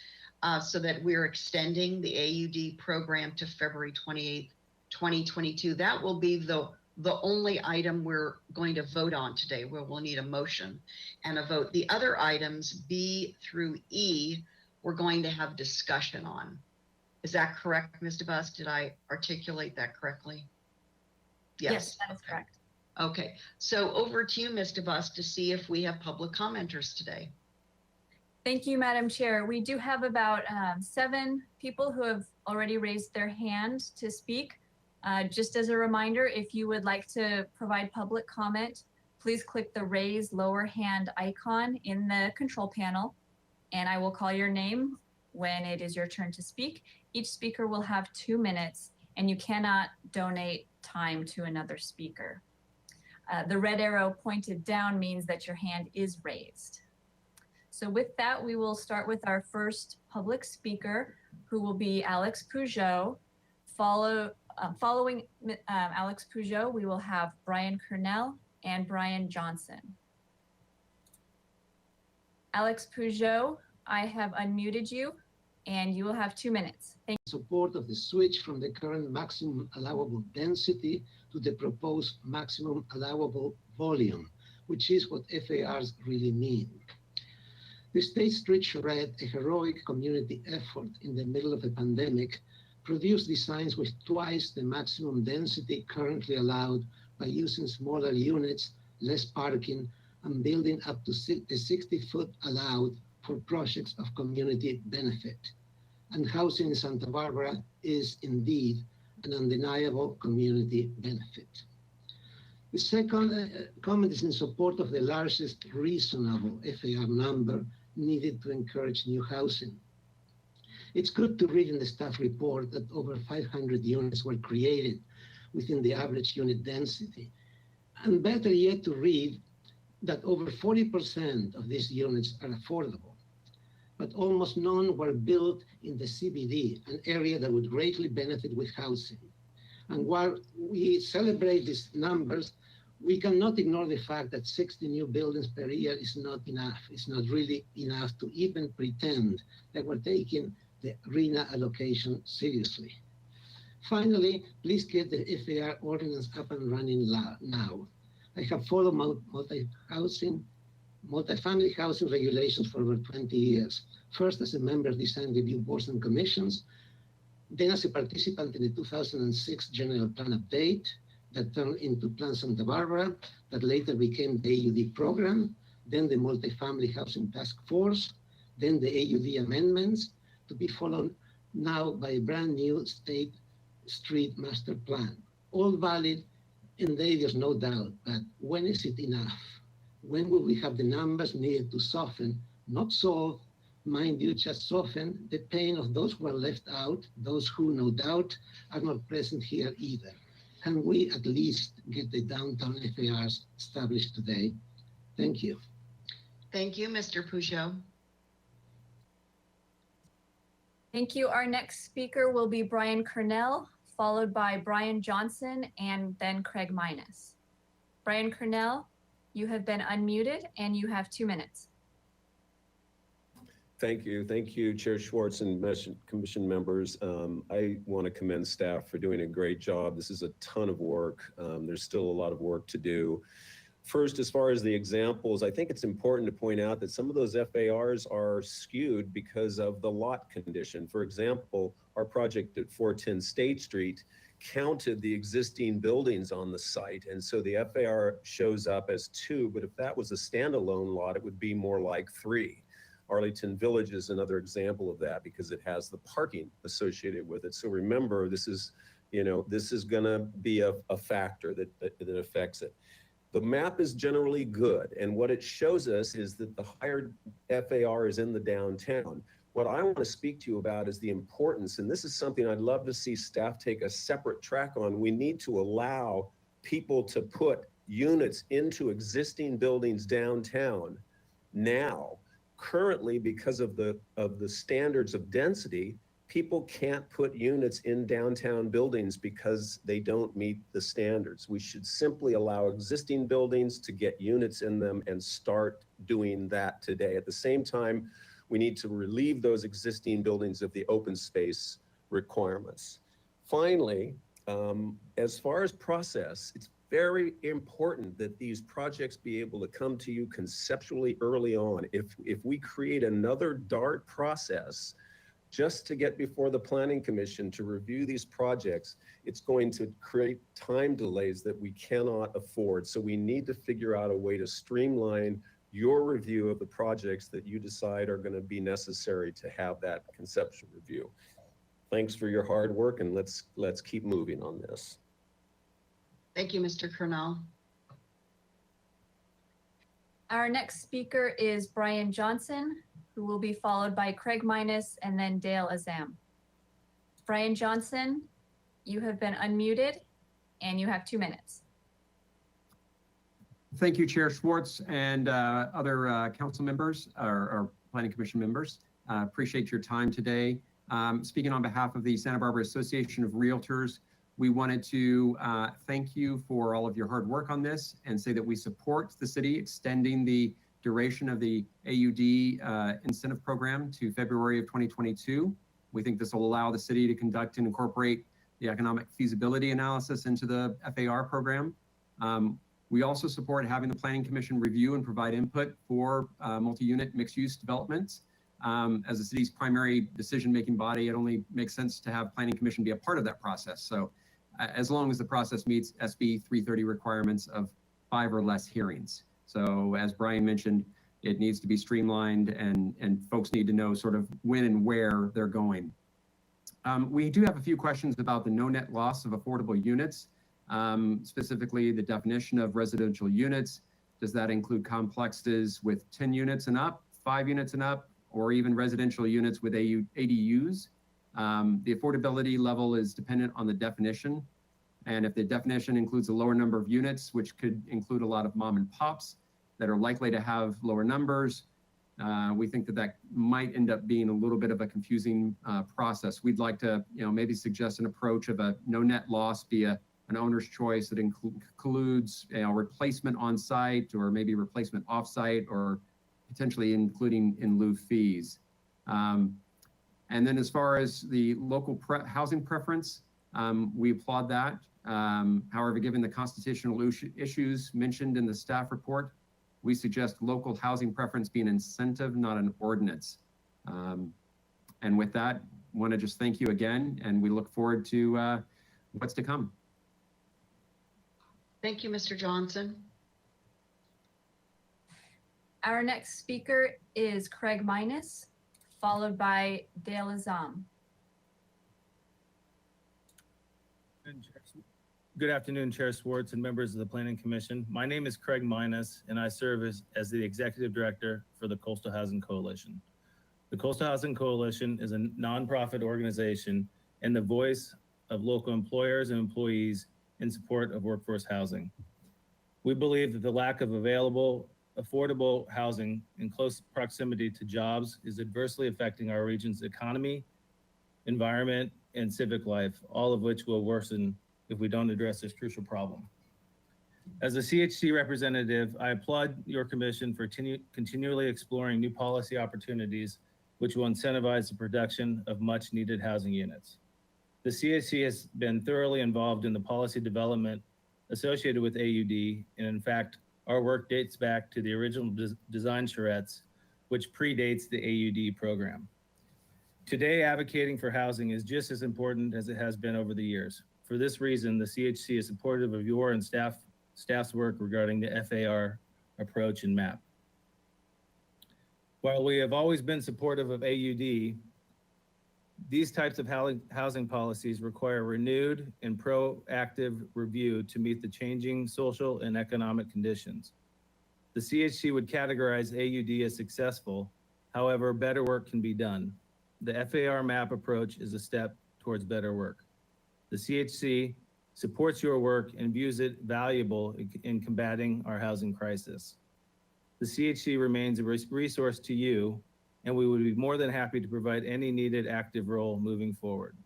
so that we're extending the AUD program to February 28th, 2022. That will be the only item we're going to vote on today, where we'll need a motion and a vote. The other items, B through E, we're going to have discussion on. Is that correct, Mr. Buss? Did I articulate that correctly? Yes, that is correct. Okay, so over to you, Mr. Buss, to see if we have public commenters today. Thank you, Madam Chair. We do have about 7 people who have already raised their hand to speak. Just as a reminder, if you would like to provide public comment, please click the raise lower hand icon in the control panel, and I will call your name when it is your turn to speak. Each speaker will have 2 minutes, and you cannot donate time to another speaker. The red arrow pointed down means that your hand is raised. So with that, we will start with our first public speaker, who will be Alex Peugeot. Following Alex Peugeot, we will have Brian Kernell and Brian Johnson. Alex Peugeot, I have unmuted you, and you will have 2 minutes. Support of the switch from the current maximum allowable density to the proposed maximum allowable volume, which is what FARs really mean. The State Street Charrette, a heroic community effort in the middle of a pandemic, produced designs with twice the maximum density currently allowed by using smaller units, less parking, and building up to the 60-foot allowed for projects of community benefit. And housing in Santa Barbara is indeed an undeniable community benefit. The second comment is in support of the largest reasonable FAR number needed to encourage new housing. It's good to read in the staff report that over 500 units were created within the average unit density. And better yet to read that over 40% of these units are affordable, but almost none were built in the CBD, an area that would greatly benefit with housing. And while we celebrate these numbers, we cannot ignore the fact that 60 new buildings per year is not enough. It's not really enough to even pretend that we're taking the RHNA allocation seriously. Finally, please get the FAR ordinance up and running now. I have followed multifamily housing regulations for over 20 years. First as a member of design review boards and commissions, then as a participant in the 2006 General Plan Update that turned into Plan Santa Barbara, that later became the AUD program, then the Multifamily Housing Task Force, then the AUD amendments, to be followed now by a brand new State Street Master Plan. All valid, and there's no doubt, but when is it enough? When will we have the numbers needed to soften, not solve, mind you, just soften the pain of those who are left out, those who no doubt are not present here either? Can we at least get the downtown FARs established today? Thank you. Thank you, Mr. Peugeot. Thank you. Our next speaker will be Brian Kernell, followed by Brian Johnson, and then Craig Minus. Brian Kernell, you have been unmuted and you have 2 minutes. Thank you. Thank you, Chair Schwartz and commission members. I want to commend staff for doing a great job. This is a ton of work. There's still a lot of work to do. First, as far as the examples, I think it's important to point out that some of those FARs are skewed because of the lot condition. For example, our project at 410 State Street counted the existing buildings on the site. And so the FAR shows up as 2, but if that was a standalone lot, it would be more like 3. Arlington Village is another example of that because it has the parking associated with it. So remember, this is going to be a factor that affects it. The map is generally good, and what it shows us is that the higher FAR is in the downtown. What I want to speak to you about is the importance, and this is something I'd love to see staff take a separate track on. We need to allow people to put units into existing buildings downtown now. Currently, because of the standards of density, people can't put units in downtown buildings because they don't meet the standards. We should simply allow existing buildings to get units in them and start doing that today. At the same time, we need to relieve those existing buildings of the open space requirements. Finally, as far as process, it's very important that these projects be able to come to you conceptually early on. If we create another DART process just to get before the Planning Commission to review these projects, it's going to create time delays that we cannot afford. So we need to figure out a way to streamline your review of the projects that you decide are going to be necessary to have that conceptual review. Thanks for your hard work, and let's keep moving on this. Thank you, Mr. Kernell. Our next speaker is Brian Johnson, who will be followed by Craig Minus and then Dale Azam. Brian Johnson, you have been unmuted and you have 2 minutes. Thank you, Chair Schwartz and other council members or Planning Commission members. Appreciate your time today. Speaking on behalf of the Santa Barbara Association of Realtors, we wanted to thank you for all of your hard work on this and say that we support the city extending the duration of the AUD incentive program to February of 2022. We think this will allow the city to conduct and incorporate the economic feasibility analysis into the FAR program. We also support having the Planning Commission review and provide input for multi-unit mixed-use developments. As the city's primary decision-making body, it only makes sense to have Planning Commission be a part of that process. So as long as the process meets SB 330 requirements of 5 or less hearings. So as Brian mentioned, it needs to be streamlined and folks need to know sort of when and where they're going. We do have a few questions about the no net loss of affordable units, specifically the definition of residential units. Does that include complexes with 10 units and up, 5 units and up, or even residential units with ADUs? The affordability level is dependent on the definition. And if the definition includes a lower number of units, which could include a lot of mom and pops that are likely to have lower numbers, we think that that might end up being a little bit of a confusing process. We'd like to, maybe suggest an approach of a no net loss be an owner's choice that includes replacement on site or maybe replacement off site or potentially including in lieu fees. And then as far as the local housing preference, we applaud that. However, given the constitutional issues mentioned in the staff report, we suggest local housing preference be an incentive, not an ordinance. And with that, want to just thank you again, and we look forward to what's to come. Thank you, Mr. Johnson. Our next speaker is Craig Minus, followed by Dale Azam. Good afternoon, Chair Schwartz and members of the Planning Commission. My name is Craig Minus, and I serve as the Executive Director for the Coastal Housing Coalition. The Coastal Housing Coalition is a nonprofit organization and the voice of local employers and employees in support of workforce housing. We believe that the lack of available, affordable housing in close proximity to jobs is adversely affecting our region's economy, environment, and civic life, all of which will worsen if we don't address this crucial problem. As a CHC representative, I applaud your commission for continually exploring new policy opportunities which will incentivize the production of much needed housing units. The CHC has been thoroughly involved in the policy development associated with AUD, and in fact, our work dates back to the original design charrettes, which predates the AUD program. Today, advocating for housing is just as important as it has been over the years. For this reason, the CHC is supportive of your and staff's work regarding the FAR approach and map. While we have always been supportive of AUD, these types of housing policies require renewed and proactive review to meet the changing social and economic conditions. The CHC would categorize AUD as successful. However, better work can be done. The FAR map approach is a step towards better work. The CHC supports your work and views it valuable in combating our housing crisis. The CHC remains a resource to you, and we would be more than happy to provide any needed active role moving forward.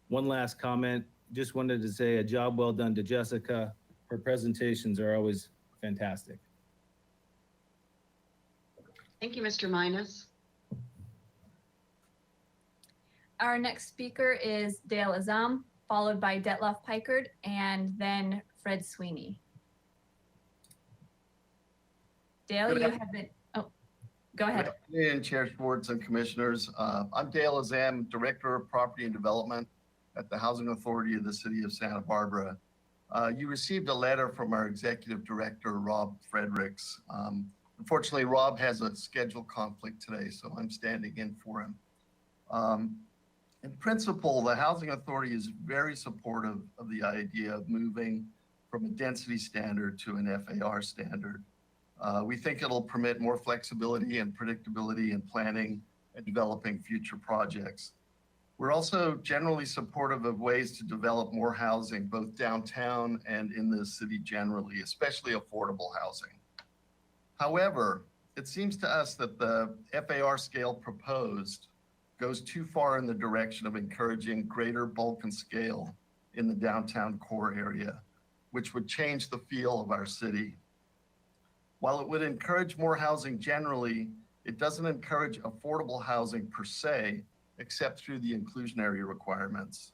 One last comment, just wanted to say a job well done to Jessica. Her presentations are always fantastic. Thank you, Mr. Minus. Our next speaker is Dale Azam, followed by Detloff Pikert, and then Fred Sweeney. Dale, you have been, oh, go ahead. Good afternoon, Chair Schwartz and Commissioners. I'm Dale Azam, Director of Property and Development at the Housing Authority of the City of Santa Barbara. You received a letter from our Executive Director, Rob Fredericks. Unfortunately, Rob has a schedule conflict today, so I'm standing in for him. In principle, the Housing Authority is very supportive of the idea of moving from a density standard to an FAR standard. We think it'll permit more flexibility and predictability in planning and developing future projects. We're also generally supportive of ways to develop more housing, both downtown and in the city generally, especially affordable housing. However, it seems to us that the FAR scale proposed goes too far in the direction of encouraging greater bulk and scale in the downtown core area, which would change the feel of our city. While it would encourage more housing generally, it doesn't encourage affordable housing per se, except through the inclusionary requirements.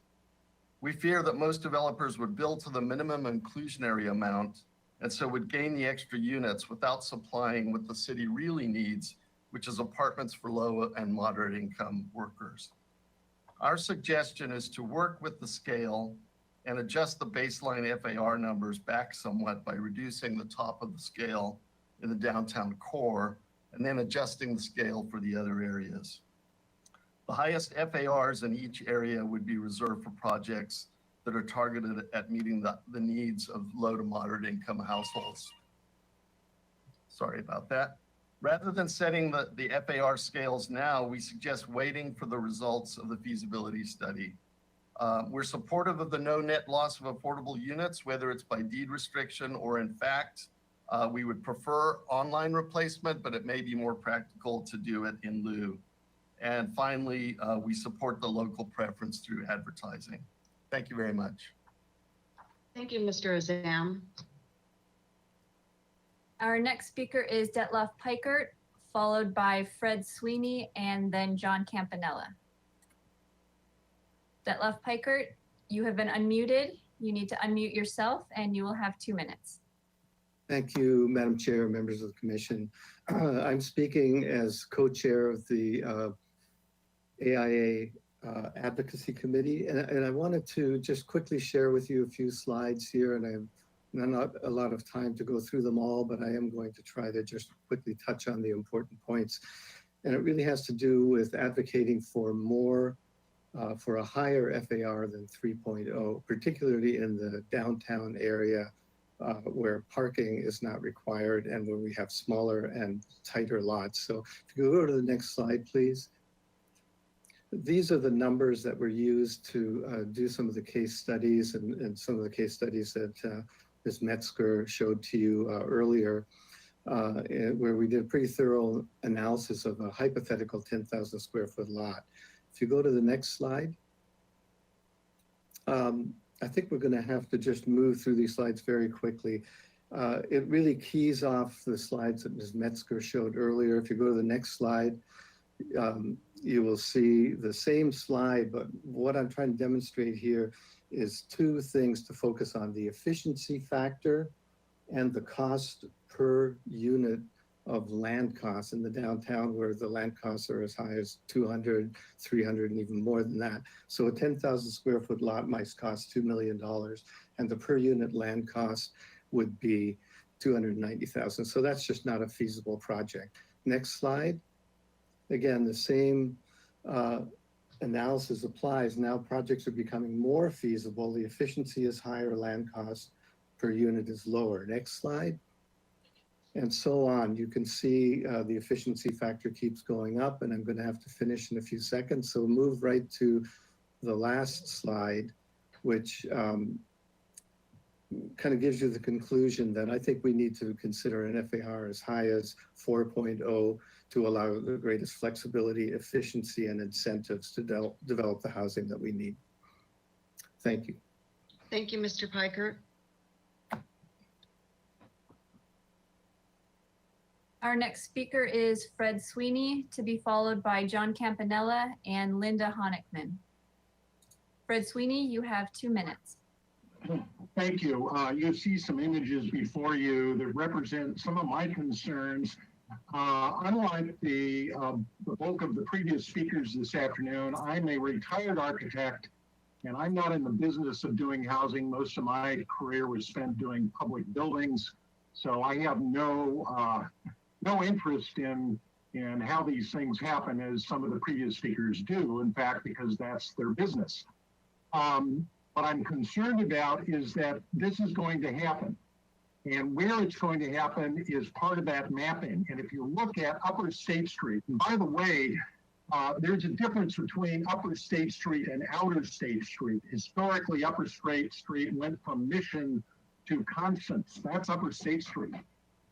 We fear that most developers would build to the minimum inclusionary amount and so would gain the extra units without supplying what the city really needs, which is apartments for low and moderate income workers. Our suggestion is to work with the scale and adjust the baseline FAR numbers back somewhat by reducing the top of the scale in the downtown core and then adjusting the scale for the other areas. The highest FARs in each area would be reserved for projects that are targeted at meeting the needs of low to moderate income households. Sorry about that. Rather than setting the FAR scales now, we suggest waiting for the results of the feasibility study. We're supportive of the no net loss of affordable units, whether it's by deed restriction or in fact. We would prefer online replacement, but it may be more practical to do it in lieu. And finally, we support the local preference through advertising. Thank you very much. Thank you, Mr. Azam. Our next speaker is Detloff Pikert, followed by Fred Sweeney and then John Campanella. Detloff Pikert, you have been unmuted. You need to unmute yourself and you will have 2 minutes. Thank you, Madam Chair, members of the Commission. I'm speaking as co-chair of the AIA Advocacy Committee, and I wanted to just quickly share with you a few slides here, and I have not a lot of time to go through them all, but I am going to try to just quickly touch on the important points. And it really has to do with advocating for more, for a higher FAR than 3.0, particularly in the downtown area where parking is not required and where we have smaller and tighter lots. So if you go to the next slide, please. These are the numbers that were used to do some of the case studies and some of the case studies that Ms. Metzger showed to you earlier, where we did a pretty thorough analysis of a hypothetical 10,000 square foot lot. If you go to the next slide, I think we're going to have to just move through these slides very quickly. It really keys off the slides that Ms. Metzger showed earlier. If you go to the next slide, you will see the same slide, but what I'm trying to demonstrate here is 2 things to focus on: the efficiency factor and the cost per unit of land costs in the downtown, where the land costs are as high as 200, 300, and even more than that. So a 10,000 square foot lot might cost $2 million, and the per unit land cost would be $290,000. So that's just not a feasible project. Next slide. again, the same analysis applies. Now projects are becoming more feasible. The efficiency is higher, land cost per unit is lower. Next slide. And so on. You can see the efficiency factor keeps going up, and I'm going to have to finish in a few seconds. So move right to the last slide, which kind of gives you the conclusion that I think we need to consider an FAR as high as 4.0 to allow the greatest flexibility, efficiency, and incentives to develop the housing that we need. Thank you. Thank you, Mr. Piker. Our next speaker is Fred Sweeney, to be followed by John Campanella and Linda Honickman. Fred Sweeney, you have 2 minutes. Thank you. You see some images before you that represent some of my concerns. Unlike the bulk of the previous speakers this afternoon, I'm a retired architect, and I'm not in the business of doing housing. Most of my career was spent doing public buildings, so I have no interest in how these things happen as some of the previous speakers do, in fact, because that's their business. What I'm concerned about is that this is going to happen. And where it's going to happen is part of that mapping. And if you look at Upper State Street, and by the way, there's a difference between Upper State Street and Outer State Street. Historically, Upper State Street went from Mission to Constance. That's Upper State Street.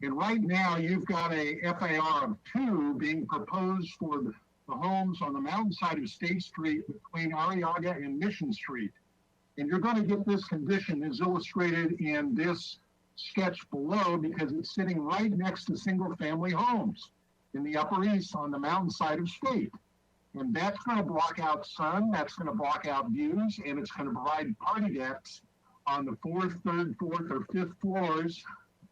And right now, you've got a FAR of 2 being proposed for the homes on the mountainside of State Street between Arriaga and Mission Street. And you're going to get this condition as illustrated in this sketch below because it's sitting right next to single-family homes in the Upper East on the mountainside of State. And that's going to block out sun, that's going to block out views, and it's going to provide party decks on the 4th, 3rd, 4th, or 5th floors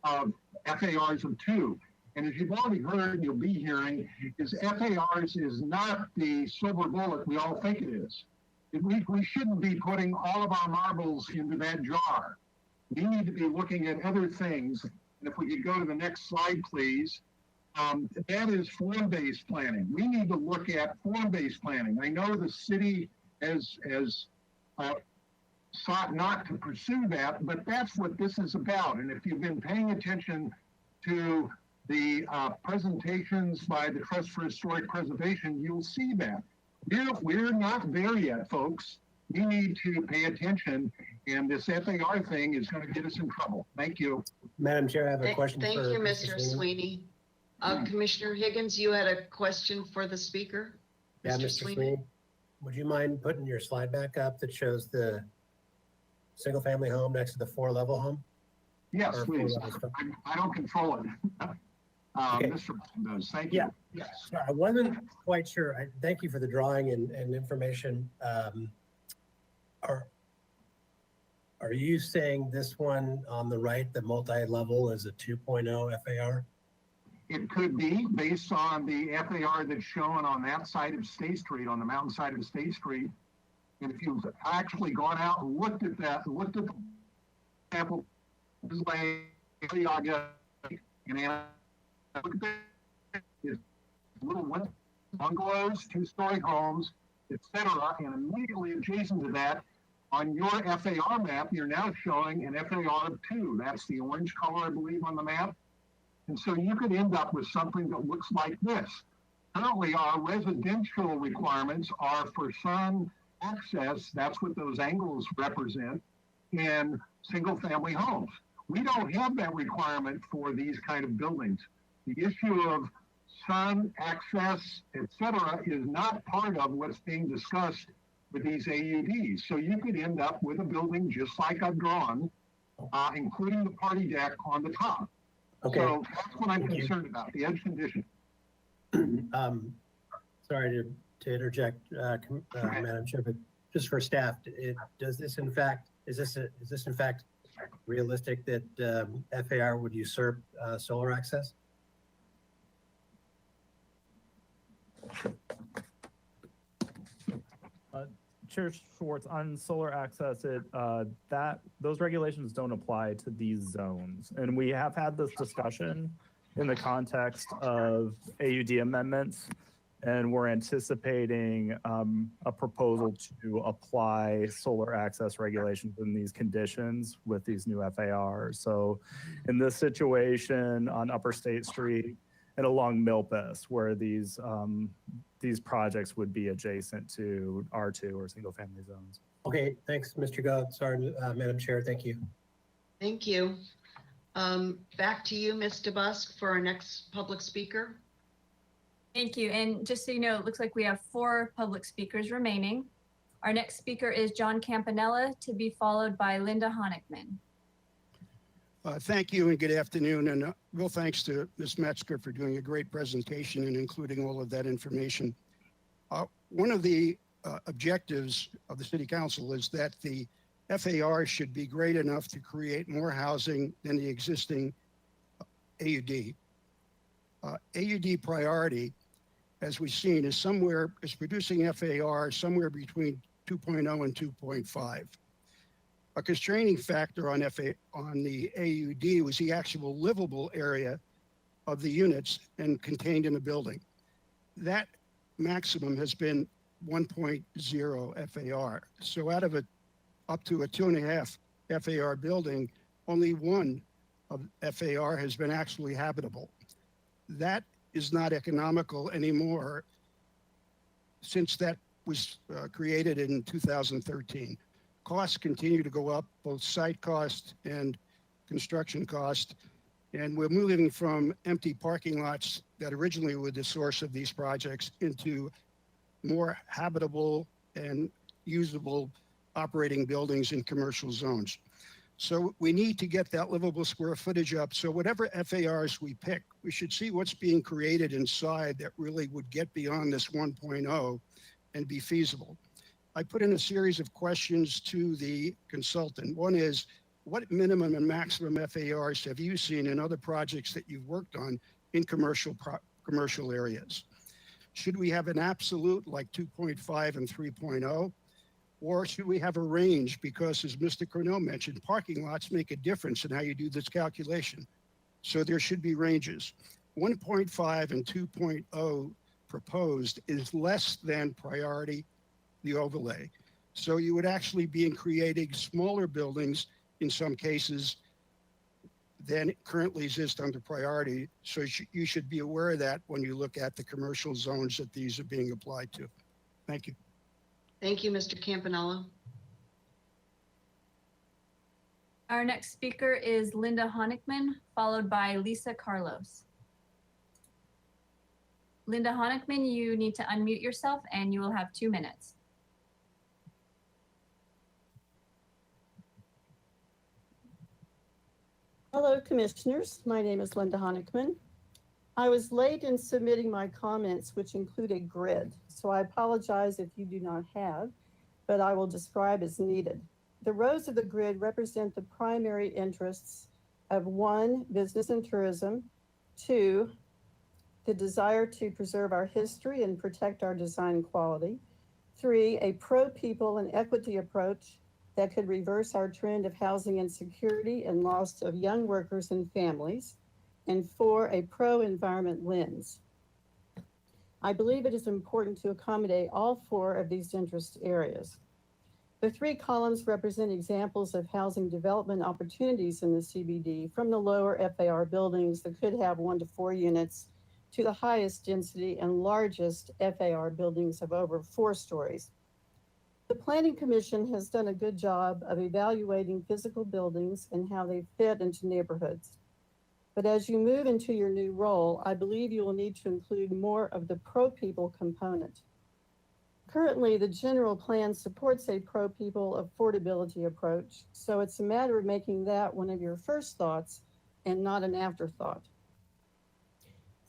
of FARs of 2. And as you've already heard, and you'll be hearing, is FARs is not the silver bullet we all think it is. We shouldn't be putting all of our marbles into that jar. We need to be looking at other things. And if we could go to the next slide, please. That is form-based planning. We need to look at form-based planning. I know the city has sought not to pursue that, but that's what this is about. And if you've been paying attention to the presentations by the Trust for Historic Preservation, you'll see that. We're not there yet, folks. We need to pay attention, and this FAR thing is going to get us in trouble. Thank you. Madam Chair, I have a question. Thank you, Mr. Sweeney. Commissioner Higgins, you had a question for the speaker? Yeah, Mr. Sweeney, would you mind putting your slide back up that shows the single-family home next to the 4-level home? Yes, please. I don't control it. Okay. Mr. does. Thank you. Yeah. I wasn't quite sure. Thank you for the drawing and information. Are you saying this one on the right, the multi-level, is a 2.0 FAR? It could be based on the FAR that's shown on that side of State Street, on the mountain side of State Street. And if you've actually gone out and looked at that, looked at the example, little bungalows, 2-story homes, etc. And immediately adjacent to that, on your FAR map, you're now showing an FAR of 2. That's the orange color, I believe, on the map. And so you could end up with something that looks like this. Currently, our residential requirements are for sun access, that's what those angles represent, in single-family homes. We don't have that requirement for these kind of buildings. The issue of sun access, etc., is not part of what's being discussed with these AUDs. So you could end up with a building just like I've drawn, including the party deck on the top. Okay. So that's what I'm concerned about, the edge condition. Sorry to interject, Madam Chair, but just for staff, is this in fact realistic that FAR would usurp solar access? Chair Schwartz, on solar access, those regulations don't apply to these zones. And we have had this discussion in the context of AUD amendments and we're anticipating a proposal to apply solar access regulations in these conditions with these new FARs. So in this situation on Upper State Street and along Milpas, where these projects would be adjacent to R2 or single family zones. Okay, thanks, Mr. Goh. Sorry, Madam Chair, thank you. Thank you. Back to you, Ms. DeBusk, for our next public speaker. Thank you. And just so you know, it looks like we have 4 public speakers remaining. Our next speaker is John Campanella, to be followed by Linda Honigman. Thank you and good afternoon. And real thanks to Ms. Metzger for doing a great presentation and including all of that information. One of the objectives of the City Council is that the FAR should be great enough to create more housing than the existing AUD. AUD priority, as we've seen, is producing FAR somewhere between 2.0 and 2.5. A constraining factor on the AUD was the actual livable area of the units and contained in the building. That maximum has been 1.0 FAR. So out of up to a 2.5 FAR building, only 1 of FAR has been actually habitable. That is not economical anymore since that was created in 2013. Costs continue to go up, both site cost and construction cost. And we're moving from empty parking lots that originally were the source of these projects into more habitable and usable operating buildings in commercial zones. So we need to get that livable square footage up. So whatever FARs we pick, we should see what's being created inside that really would get beyond this 1.0 and be feasible. I put in a series of questions to the consultant. One is, what minimum and maximum FARs have you seen in other projects that you've worked on in commercial areas? Should we have an absolute like 2.5 and 3.0? Or should we have a range? Because as Mr. Cornell mentioned, parking lots make a difference in how you do this calculation. So there should be ranges. 1.5 and 2.0 proposed is less than priority, the overlay. So you would actually be creating smaller buildings in some cases than currently exist under priority. So you should be aware of that when you look at the commercial zones that these are being applied to. Thank you. Thank you, Mr. Campanella. Our next speaker is Linda Honigman, followed by Lisa Carlos. Linda Honigman, you need to unmute yourself and you will have 2 minutes. Hello, Commissioners. My name is Linda Honigman. I was late in submitting my comments, which include a grid, so I apologize if you do not have, but I will describe as needed. The rows of the grid represent the primary interests of 1, business and tourism, 2, the desire to preserve our history and protect our design quality, 3, a pro-people and equity approach that could reverse our trend of housing insecurity and loss of young workers and families, and 4, a pro-environment lens. I believe it is important to accommodate all 4 of these interest areas. The 3 columns represent examples of housing development opportunities in the CBD, from the lower FAR buildings that could have 1 to 4 units to the highest density and largest FAR buildings of over 4 stories. The Planning Commission has done a good job of evaluating physical buildings and how they fit into neighborhoods. But as you move into your new role, I believe you will need to include more of the pro-people component. Currently, the general plan supports a pro-people affordability approach, so it's a matter of making that one of your first thoughts and not an afterthought.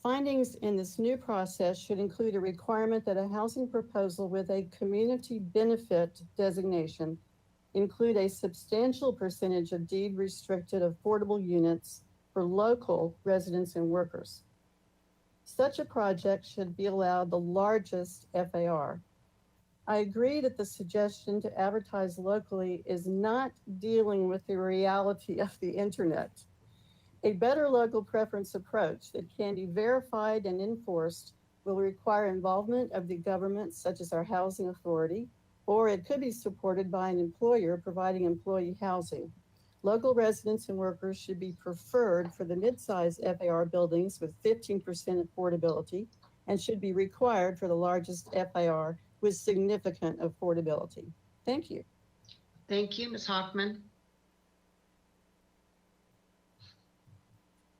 Findings in this new process should include a requirement that a housing proposal with a community benefit designation include a substantial percentage of deed-restricted affordable units for local residents and workers. Such a project should be allowed the largest FAR. I agree that the suggestion to advertise locally is not dealing with the reality of the internet. A better local preference approach that can be verified and enforced will require involvement of the government, such as our housing authority, or it could be supported by an employer providing employee housing. Local residents and workers should be preferred for the mid-size FAR buildings with 15% affordability and should be required for the largest FAR with significant affordability. Thank you. Thank you, Ms. Hoffman.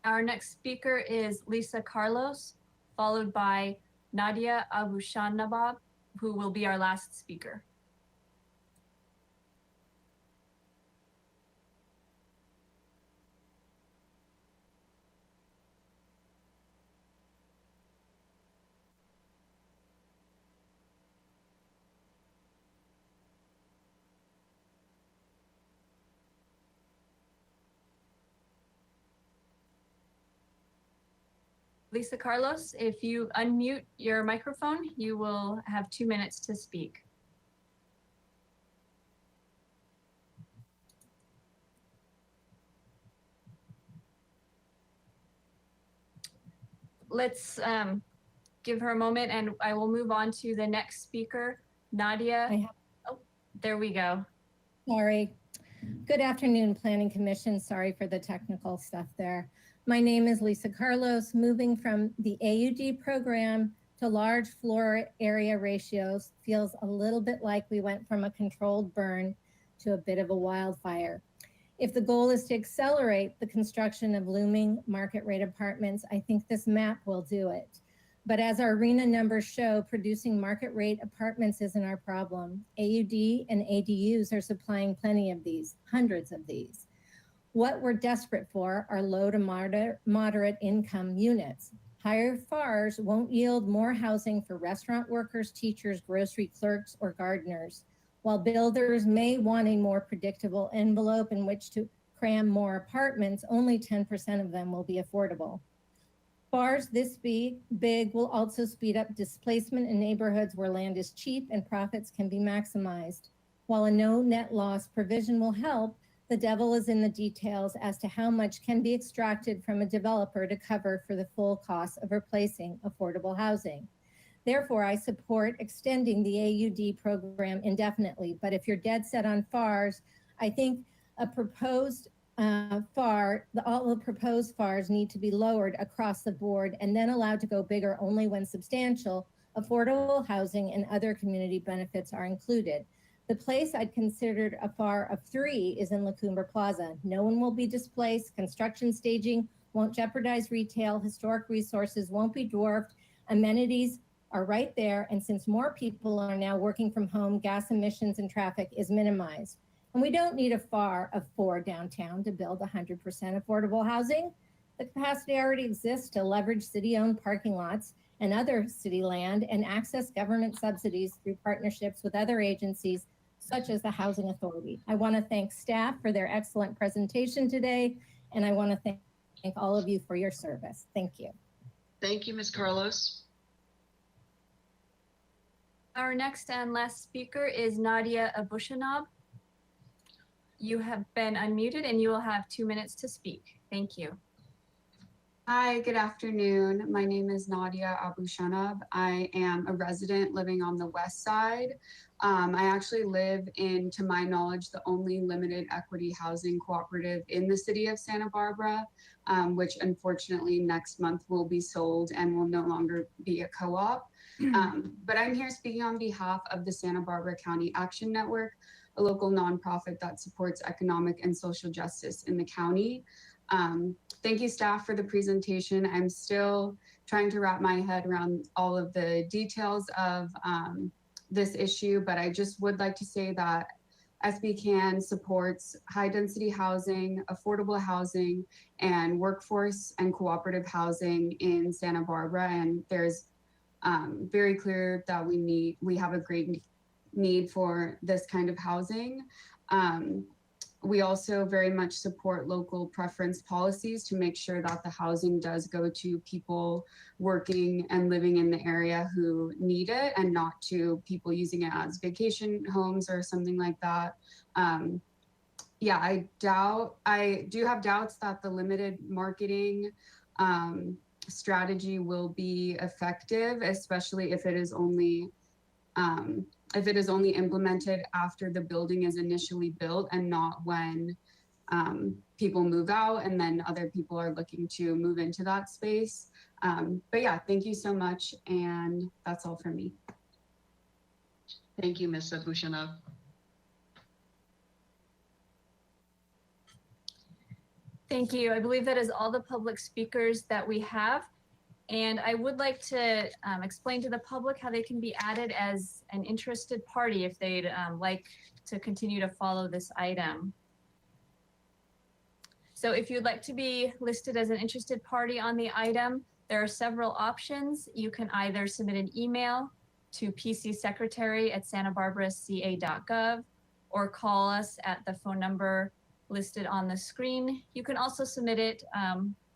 Our next speaker is Lisa Carlos, followed by Nadia Abushanabab, who will be our last speaker. Lisa Carlos, if you unmute your microphone, you will have 2 minutes to speak. Let's give her a moment and I will move on to the next speaker, Nadia. Oh, there we go. Sorry. Good afternoon, Planning Commission. Sorry for the technical stuff there. My name is Lisa Carlos. Moving from the AUD program to large floor area ratios feels a little bit like we went from a controlled burn to a bit of a wildfire. If the goal is to accelerate the construction of looming market rate apartments, I think this map will do it. But as our RENA numbers show, producing market rate apartments isn't our problem. AUD and ADUs are supplying plenty of these, hundreds of these. What we're desperate for are low to moderate income units. Higher FARs won't yield more housing for restaurant workers, teachers, grocery clerks, or gardeners. While builders may want a more predictable envelope in which to cram more apartments, only 10% of them will be affordable. FARs this big will also speed up displacement in neighborhoods where land is cheap and profits can be maximized. While a no net loss provision will help, the devil is in the details as to how much can be extracted from a developer to cover for the full cost of replacing affordable housing. Therefore, I support extending the AUD program indefinitely, but if you're dead set on FARs, I think a proposed all the proposed FARs need to be lowered across the board and then allowed to go bigger only when substantial affordable housing and other community benefits are included. The place I'd considered a FAR of 3 is in La Cumbre Plaza. No one will be displaced, construction staging won't jeopardize retail, historic resources won't be dwarfed, amenities are right there, and since more people are now working from home, gas emissions and traffic is minimized. And we don't need a FAR of 4 downtown to build 100% affordable housing. The capacity already exists to leverage city-owned parking lots and other city land and access government subsidies through partnerships with other agencies such as the Housing Authority. I want to thank staff for their excellent presentation today, and I want to thank all of you for your service. Thank you. Thank you, Ms. Carlos. Our next and last speaker is Nadia Abushanab. You have been unmuted and you will have 2 minutes to speak. Thank you. Hi, good afternoon. My name is Nadia Abushanab. I am a resident living on the west side. I actually live in, to my knowledge, the only limited equity housing cooperative in the city of Santa Barbara, which unfortunately next month will be sold and will no longer be a co-op. But I'm here speaking on behalf of the Santa Barbara County Action Network, a local nonprofit that supports economic and social justice in the county. Thank you, staff, for the presentation. I'm still trying to wrap my head around all of the details of this issue, but I just would like to say that SBCAN supports high-density housing, affordable housing, and workforce and cooperative housing in Santa Barbara. And there's very clear that we have a great need for this kind of housing. We also very much support local preference policies to make sure that the housing does go to people working and living in the area who need it and not to people using it as vacation homes or something like that. Yeah, I do have doubts that the limited marketing strategy will be effective, especially if it is only implemented after the building is initially built and not when people move out and then other people are looking to move into that space. But yeah, thank you so much. And that's all for me. Thank you, Ms. Abushanov. Thank you. I believe that is all the public speakers that we have. And I would like to explain to the public how they can be added as an interested party if they'd like to continue to follow this item. So if you'd like to be listed as an interested party on the item, there are several options. You can either submit an email to pcsecretary@santabarbaraca.gov or call us at the phone number listed on the screen. You can also submit it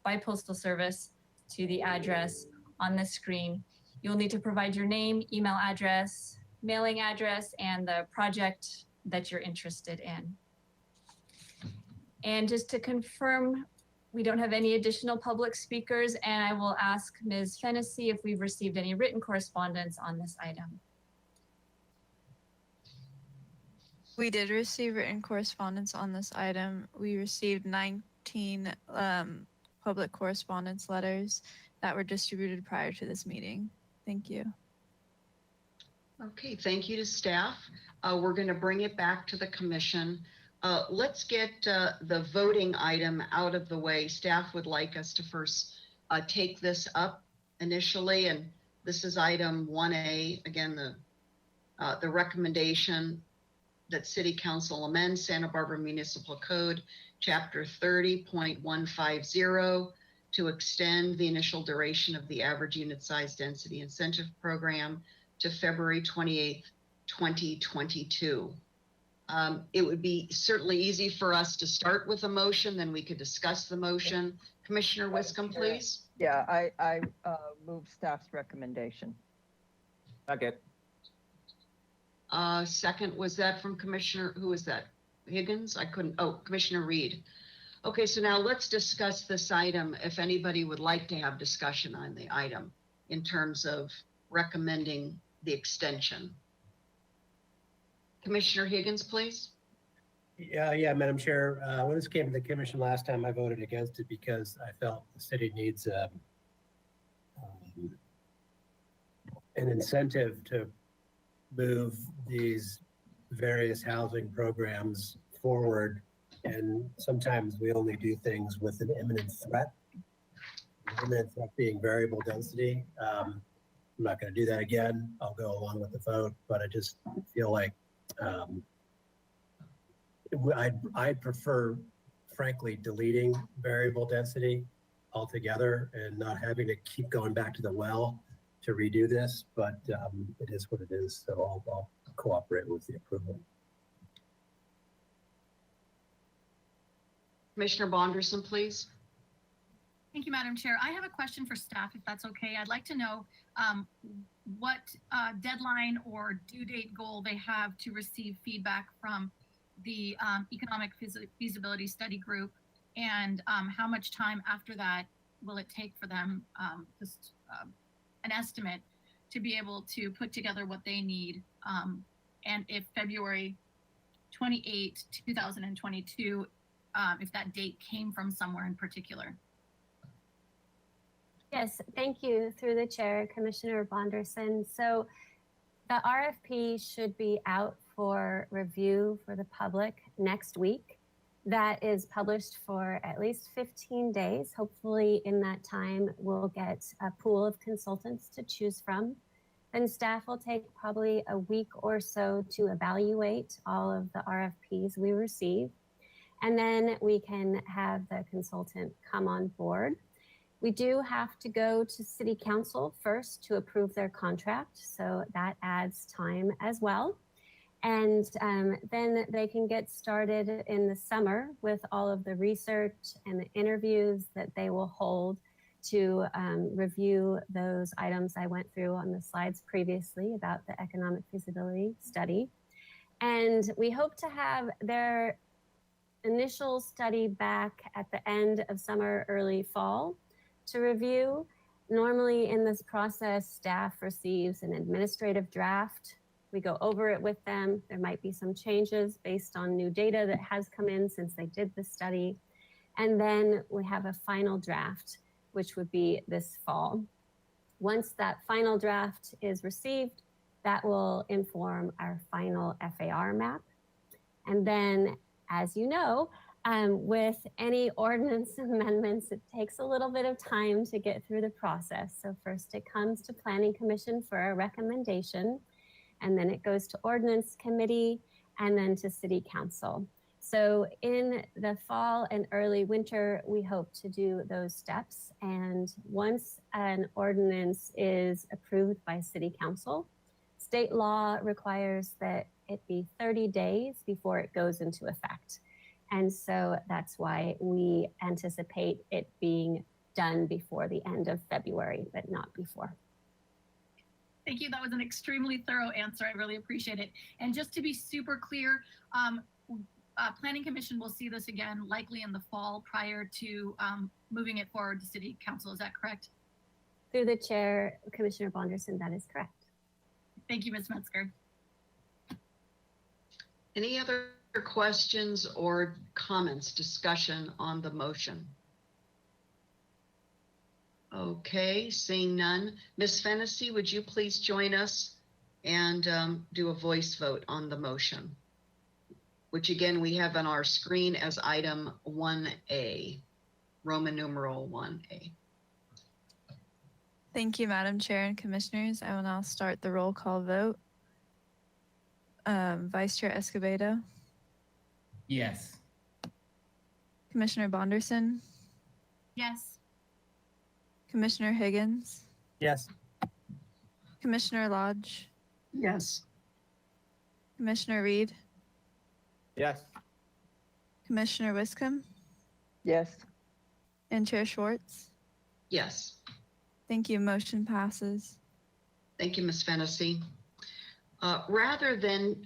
by postal service to the address on the screen. You'll need to provide your name, email address, mailing address, and the project that you're interested in. And just to confirm, we don't have any additional public speakers, and I will ask Ms. Fennessy if we've received any written correspondence on this item. We did receive written correspondence on this item. We received 19 public correspondence letters that were distributed prior to this meeting. Thank you. Okay, thank you to staff. We're going to bring it back to the commission. Let's get the voting item out of the way. Staff would like us to first take this up initially, and this is item 1A. Again, the recommendation that City Council amend Santa Barbara Municipal Code, Chapter 30.150 to extend the initial duration of the average unit size density incentive program to February 28th, 2022. It would be certainly easy for us to start with a motion, then we could discuss the motion. Commissioner Wiscombe, please. Yeah, I move staff's recommendation. Second. Second, was that from Commissioner, who was that? Higgins? Commissioner Reed. Okay, so now let's discuss this item. If anybody would like to have discussion on the item in terms of recommending the extension. Commissioner Higgins, please. Yeah, Madam Chair. When this came to the commission last time, I voted against it because I felt the city needs an incentive to move these various housing programs forward. And sometimes we only do things with an imminent threat. Imminent threat being variable density. I'm not going to do that again. I'll go along with the vote, but I just feel like I'd prefer, frankly, deleting variable density altogether and not having to keep going back to the well to redo this, but it is what it is, so I'll cooperate with the approval. Commissioner Bonderson, please. Thank you, Madam Chair. I have a question for staff, if that's okay. I'd like to know what deadline or due date goal they have to receive feedback from the Economic Feasibility Study Group, and how much time after that will it take for them, just an estimate, to be able to put together what they need, and if February 28, 2022, if that date came from somewhere in particular. Yes, thank you. Through the chair, Commissioner Bonderson. So the RFP should be out for review for the public next week. That is published for at least 15 days. Hopefully in that time, we'll get a pool of consultants to choose from. Then staff will take probably a week or so to evaluate all of the RFPs we receive. And then we can have the consultant come on board. We do have to go to City Council first to approve their contract, so that adds time as well. And then they can get started in the summer with all of the research and the interviews that they will hold to review those items I went through on the slides previously about the economic feasibility study. And we hope to have their initial study back at the end of summer, early fall to review. Normally in this process, staff receives an administrative draft. We go over it with them. There might be some changes based on new data that has come in since they did the study. And then we have a final draft, which would be this fall. Once that final draft is received, that will inform our final FAR map. And then, as you know, with any ordinance amendments, it takes a little bit of time to get through the process. So first it comes to Planning Commission for a recommendation, and then it goes to Ordinance Committee, and then to City Council. So in the fall and early winter, we hope to do those steps. And once an ordinance is approved by City Council, state law requires that it be 30 days before it goes into effect. And so that's why we anticipate it being done before the end of February, but not before. Thank you. That was an extremely thorough answer. I really appreciate it. And just to be super clear, Planning Commission will see this again, likely in the fall, prior to moving it forward to City Council. Is that correct? Through the chair, Commissioner Bonderson, that is correct. Thank you, Ms. Metzger. Any other questions or comments, discussion on the motion? Okay, seeing none. Ms. Fennessy, would you please join us and do a voice vote on the motion, which again we have on our screen as item 1A, Roman numeral 1A. Thank you, Madam Chair and Commissioners. I will now start the roll call vote. Vice Chair Escobedo, Yes. Commissioner Bonderson, Yes. Commissioner Higgins, Yes. Commissioner Lodge, Yes. Commissioner Reed, Yes. Commissioner Wiscombe, Yes. and Chair Schwartz. Yes. Thank you. Motion passes. Thank you, Ms. Fennessy. Rather than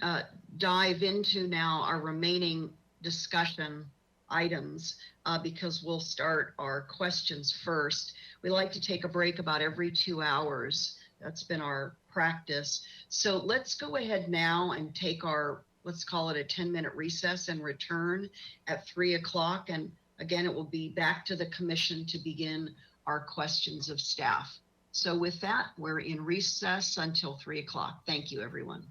dive into now our remaining discussion items, because we'll start our questions first, we like to take a break about every 2 hours. That's been our practice. So let's go ahead now and take our, let's call it a 10-minute recess, and return at 3 o'clock. And again, it will be back to the commission to begin our questions of staff. So with that, we're in recess until 3 o'clock. Thank you, everyone.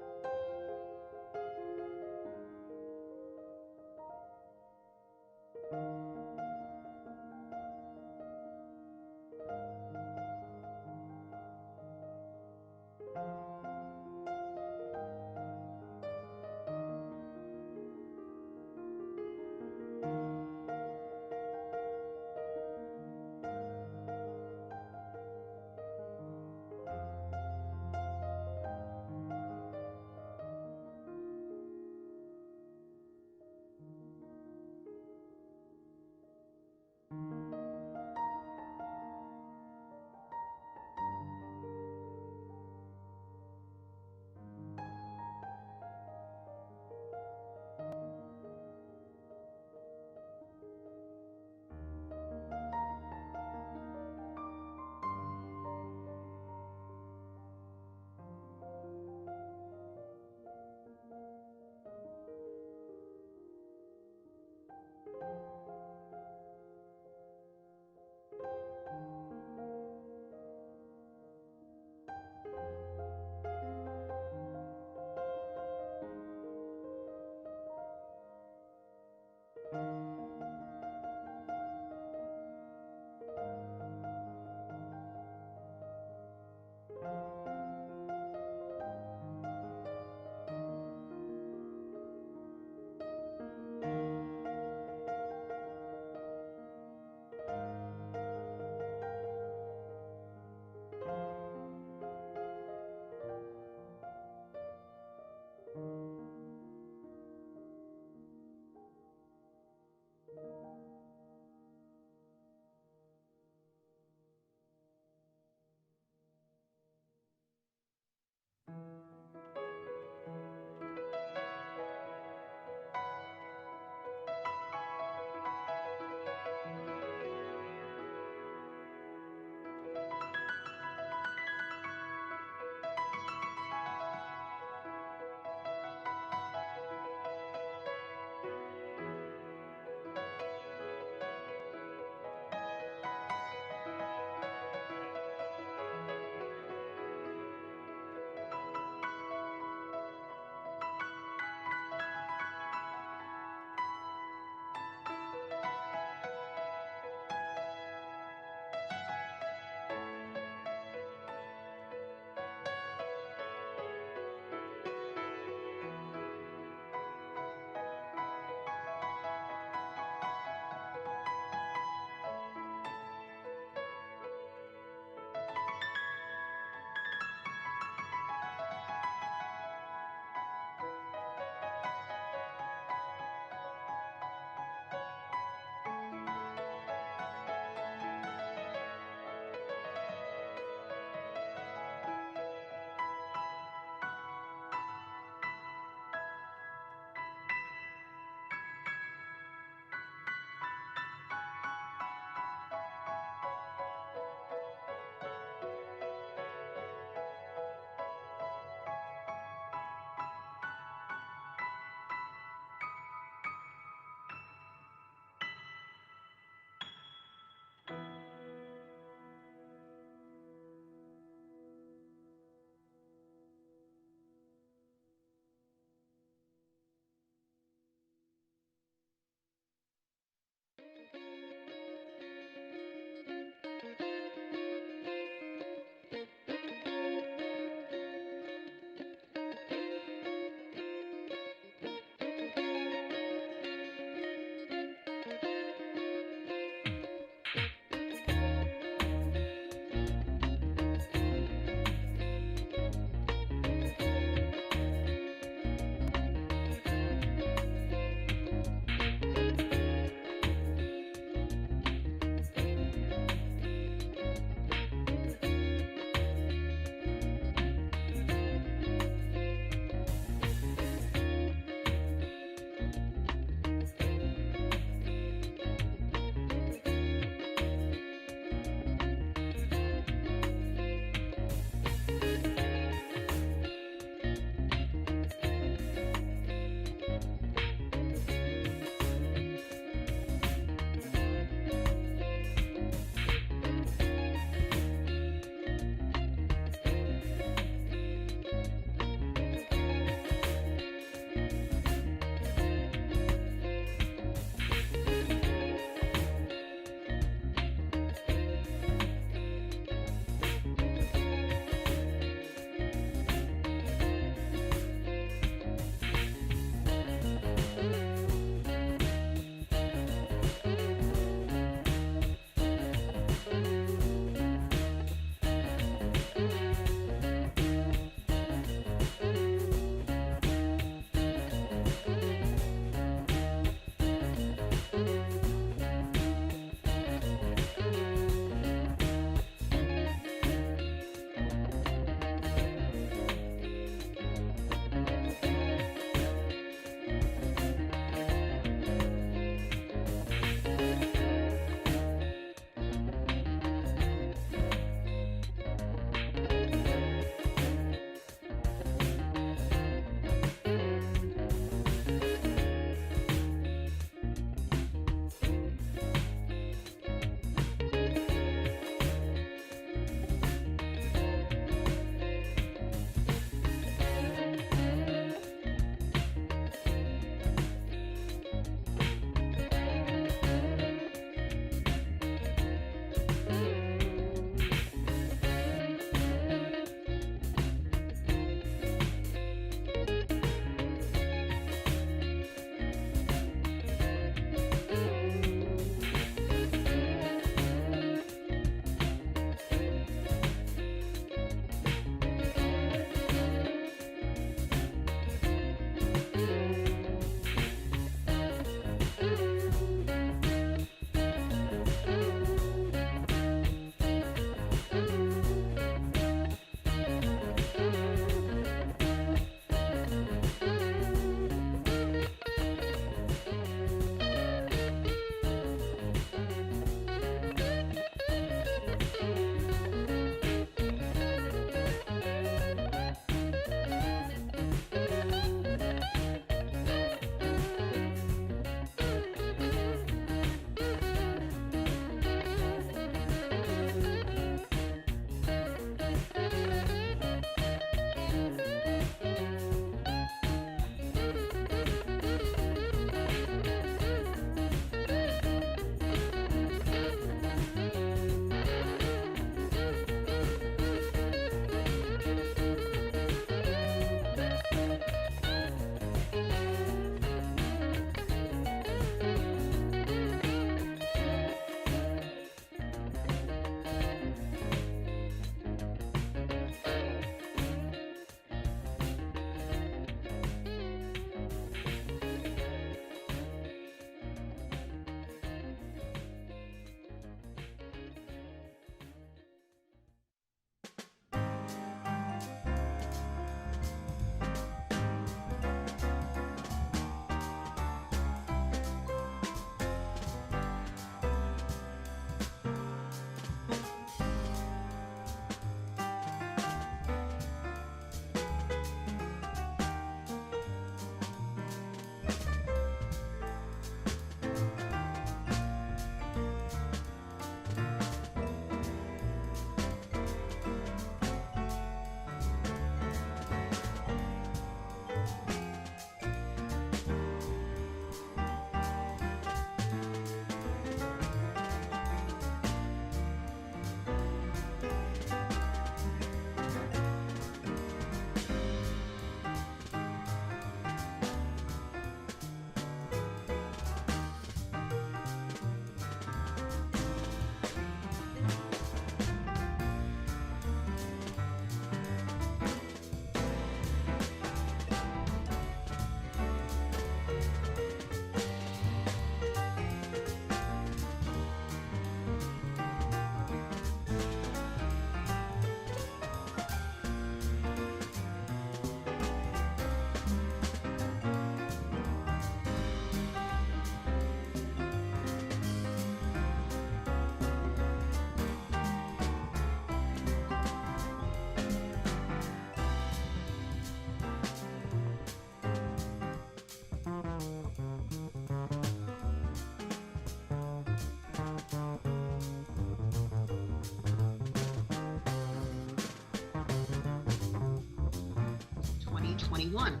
2021.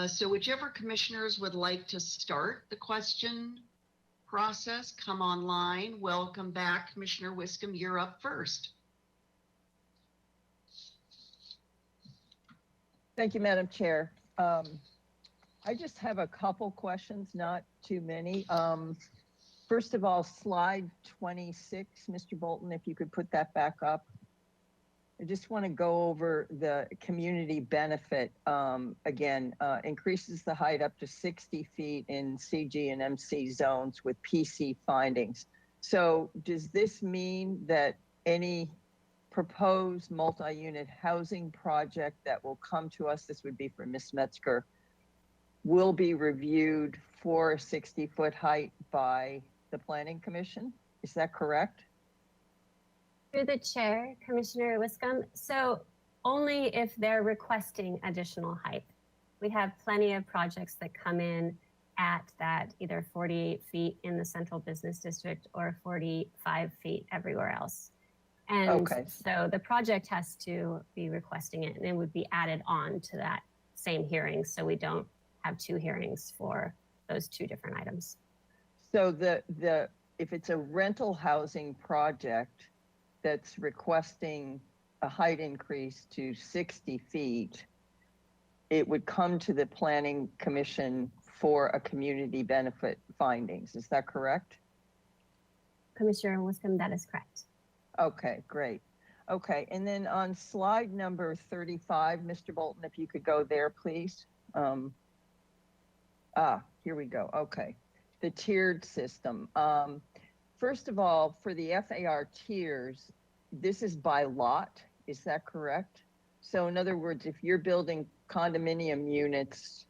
So whichever commissioners would like to start the question process, come online. Welcome back, Commissioner Wiscombe, you're up first. Thank you, Madam Chair. I just have a couple questions, not too many. First of all, slide 26, Mr. Bolton, if you could put that back up. I just want to go over the community benefit again. Increases the height up to 60 feet in CG and MC zones with PC findings. So does this mean that any proposed multi-unit housing project that will come to us, this would be for Ms. Metzger, will be reviewed for a 60-foot height by the Planning Commission? Is that correct? Through the chair, Commissioner Wiscombe. So only if they're requesting additional height. We have plenty of projects that come in at that either 48 feet in the central business district or 45 feet everywhere else. And Okay. so the project has to be requesting it and it would be added on to that same hearing. So we don't have two hearings for those two different items. So if it's a rental housing project that's requesting a height increase to 60 feet, it would come to the Planning Commission for a community benefit findings. Is that correct? Commissioner Wiscombe, that is correct. Okay, great. Okay, and then on slide number 35, Mr. Bolton, if you could go there, please. Here we go. Okay, the tiered system. First of all, for the FAR tiers, this is by lot. Is that correct? So in other words, if you're building condominium units,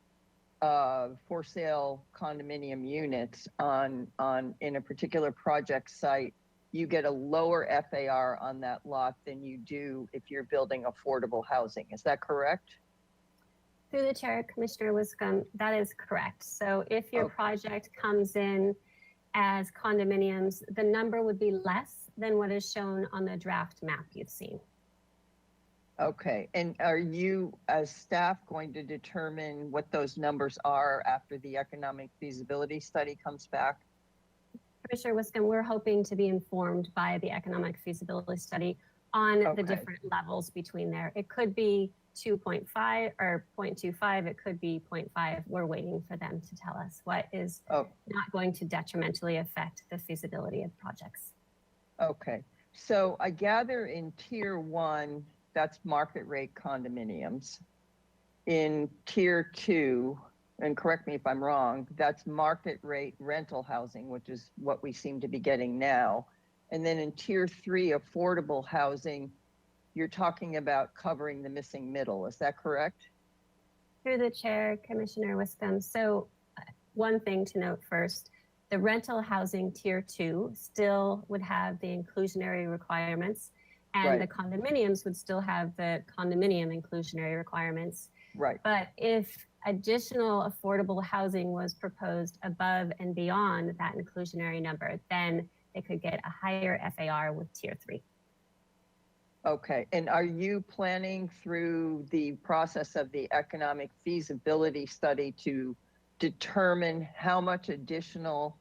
for sale condominium units in a particular project site, you get a lower FAR on that lot than you do if you're building affordable housing. Is that correct? Through the chair, Commissioner Wiscombe, that is correct. So if your project comes in as condominiums, the number would be less than what is shown on the draft map you've seen. Okay, and are you as staff going to determine what those numbers are after the economic feasibility study comes back? Commissioner Wiscombe, we're hoping to be informed by the economic feasibility study on Okay. the different levels between there. It could be 2.5 or 0.25, it could be 0.5. We're waiting for them to tell us what is not going to detrimentally affect the feasibility of projects. Okay, so I gather in tier 1, that's market rate condominiums. In tier 2, and correct me if I'm wrong, that's market rate rental housing, which is what we seem to be getting now. And then in tier 3, affordable housing, you're talking about covering the missing middle. Is that correct? Through the chair, Commissioner Wiscombe. So one thing to note first, the rental housing tier 2 still would have the inclusionary requirements, and the condominiums would still have the condominium inclusionary requirements. Right. But if additional affordable housing was proposed above and beyond that inclusionary number, then they could get a higher FAR with tier 3. Okay, and are you planning through the process of the economic feasibility study to determine how much additional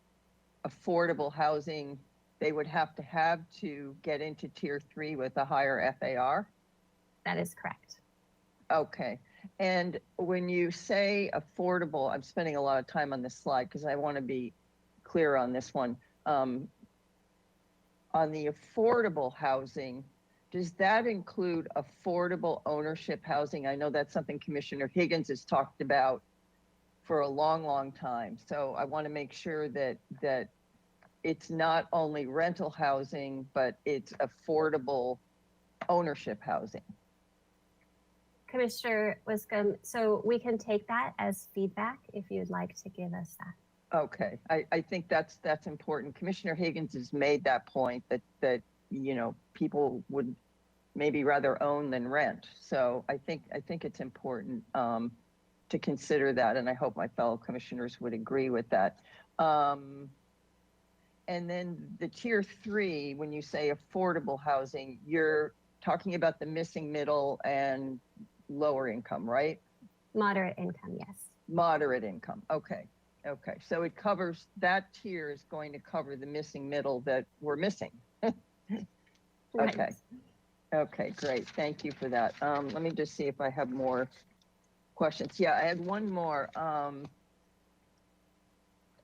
affordable housing they would have to get into tier 3 with a higher FAR? That is correct. Okay, and when you say affordable, I'm spending a lot of time on this slide because I want to be clear on this one. On the affordable housing, does that include affordable ownership housing? I know that's something Commissioner Higgins has talked about for a long, long time. So I want to make sure that it's not only rental housing, but it's affordable ownership housing. Commissioner Wiscombe, so we can take that as feedback if you'd like to give us that. Okay, I think that's important. Commissioner Higgins has made that point that you know, people would maybe rather own than rent. So I think it's important to consider that, and I hope my fellow commissioners would agree with that. And then the tier 3, when you say affordable housing, you're talking about the missing middle and lower income, right? Moderate income, yes. Moderate income, okay. Okay, so it covers, that tier is going to cover the missing middle that we're missing. Right. Okay. Okay, great. Thank you for that. Let me just see if I have more questions. Yeah, I had one more.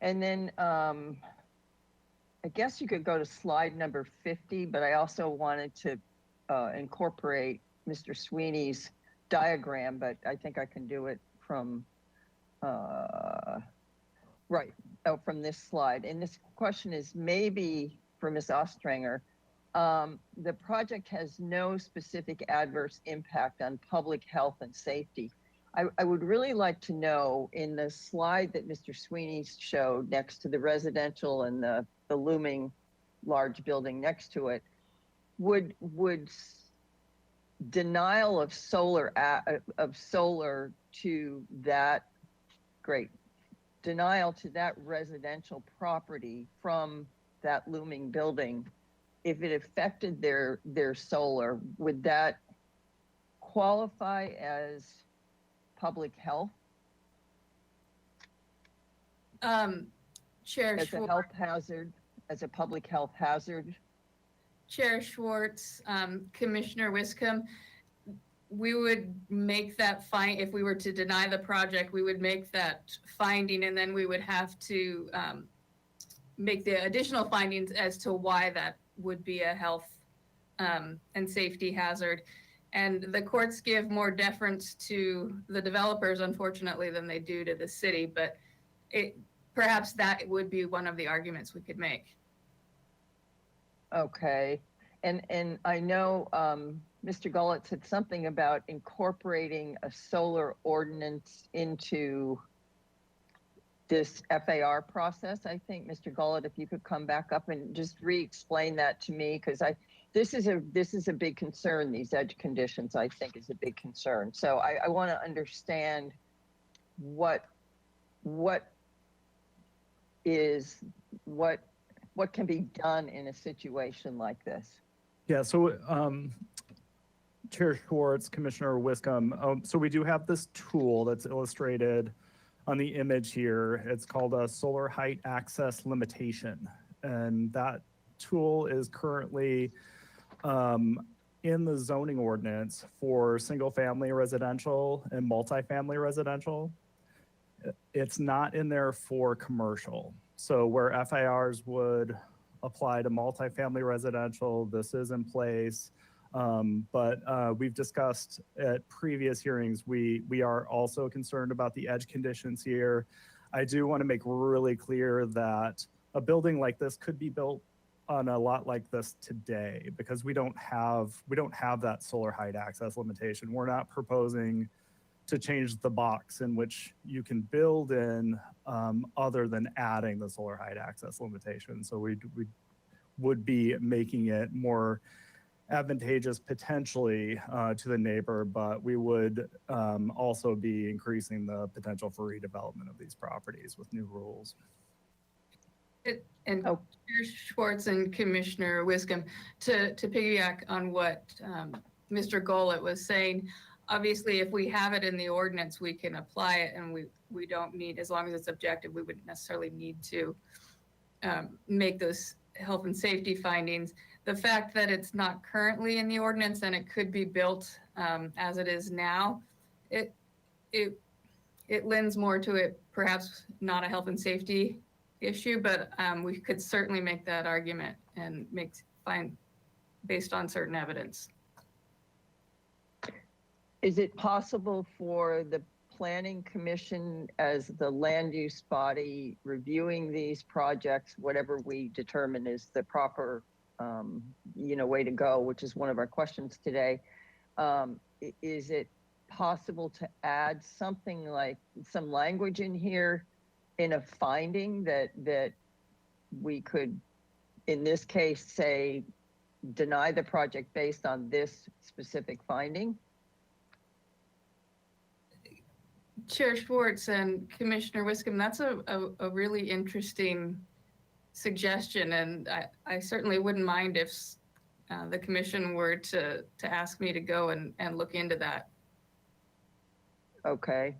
And then I guess you could go to slide number 50, but I also wanted to incorporate Mr. Sweeney's diagram, but I think I can do it from, right, from this slide. And this question is maybe for Ms. Ostranger. The project has no specific adverse impact on public health and safety. I would really like to know, in the slide that Mr. Sweeney showed next to the residential and the looming large building next to it, would denial of solar to that, great, denial to that residential property from that looming building, if it affected their solar, would that qualify as public health? Chair As a Schwartz, health hazard, as a public health hazard? Chair Schwartz, Commissioner Wiscombe, we would make that if we were to deny the project, we would make that finding, and then we would have to make the additional findings as to why that would be a health and safety hazard. And the courts give more deference to the developers, unfortunately, than they do to the city, but perhaps that would be one of the arguments we could make. Okay, and I know Mr. Gullett said something about incorporating a solar ordinance into this FAR process. I think, Mr. Gullett, if you could come back up and just re-explain that to me, because this is a big concern. These edge conditions, I think, is a big concern. So I want to understand what can be done in a situation like this. Yeah, so Chair Schwartz, Commissioner Wiscombe, so we do have this tool that's illustrated on the image here. It's called a solar height access limitation. And that tool is currently in the zoning ordinance for single family residential and multifamily residential. It's not in there for commercial. So where FARs would apply to multifamily residential, this is in place. But we've discussed at previous hearings, we are also concerned about the edge conditions here. I do want to make really clear that a building like this could be built on a lot like this today, because we don't have that solar height access limitation. We're not proposing to change the box in which you can build in other than adding the solar height access limitation. So we would be making it more advantageous potentially to the neighbor, but we would also be increasing the potential for redevelopment of these properties with new rules. And Chair Schwartz and Commissioner Wiscombe, to piggyback on what Mr. Gullett was saying, obviously, if we have it in the ordinance, we can apply it, and we don't need, as long as it's objective, we wouldn't necessarily need to make those health and safety findings. The fact that it's not currently in the ordinance and it could be built as it is now, it lends more to it, perhaps not a health and safety issue, but we could certainly make that argument and find based on certain evidence. Is it possible for the Planning Commission, as the land use body reviewing these projects, whatever we determine is the proper way to go, which is one of our questions today, is it possible to add something like some language in here in a finding that we could, in this case, say, deny the project based on this specific finding? Chair Schwartz and Commissioner Wiscombe, that's a really interesting suggestion, and I certainly wouldn't mind if the commission were to ask me to go and look into that. Okay.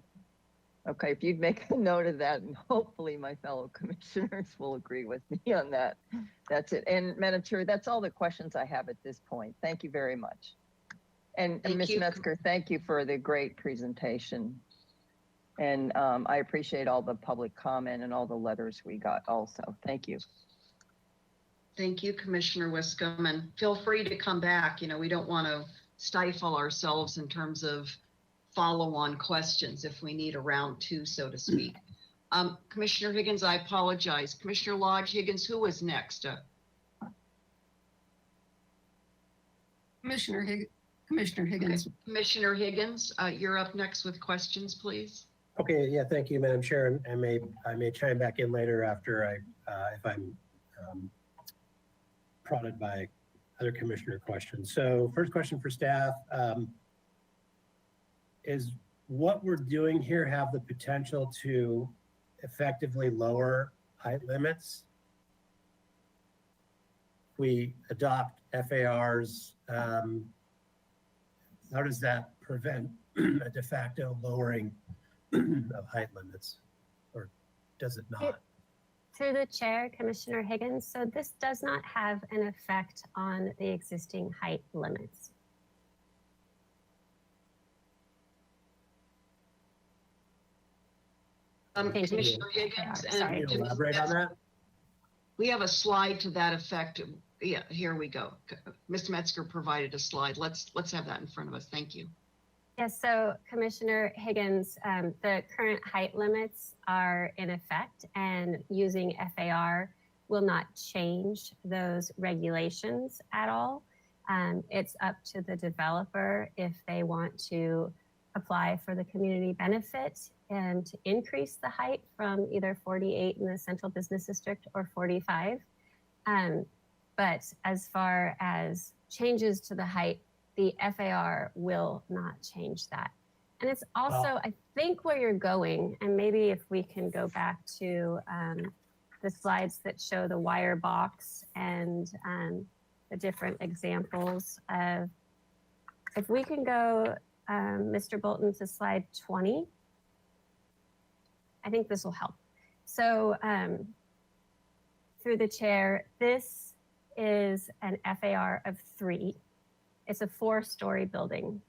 Okay, if you'd make a note of that, and hopefully my fellow commissioners will agree with me on that. That's it. And Madam Chair, that's all the questions I have at this point. Thank you very much. And Thank Ms. you. Metzger, thank you for the great presentation. And I appreciate all the public comment and all the letters we got also. Thank you. Thank you, Commissioner Wiscombe, and feel free to come back. You know, we don't want to stifle ourselves in terms of follow-on questions if we need a round two, so to speak. Commissioner Higgins, I apologize. Commissioner Lodge Higgins, who was next? Commissioner Higgins. Okay. Commissioner Higgins, you're up next with questions, please. Okay, yeah, thank you, Madam Chair. And I may chime back in later after if I'm prodded by other commissioner questions. So first question for staff, is what we're doing here have the potential to effectively lower height limits? If we adopt FARs, how does that prevent a de facto lowering of height limits, or does it not? Through the chair, Commissioner Higgins, so this does not have an effect on the existing height limits. Commissioner Higgins, Can you elaborate on that? we have a slide to that effect. Yeah, here we go. Mr. Metzger provided a slide. Let's have that in front of us. Thank you. Yes, so Commissioner Higgins, the current height limits are in effect, and using FAR will not change those regulations at all. It's up to the developer if they want to apply for the community benefit and to increase the height from either 48 in the central business district or 45. But as far as changes to the height, the FAR will not change that. And it's also, I think where you're going, and maybe if we can go back to the slides that show the wire box and the different examples of, if we can go, Mr. Bolton, to slide 20, I think this will help. So through the chair, this is an FAR of 3. It's a 4-story building.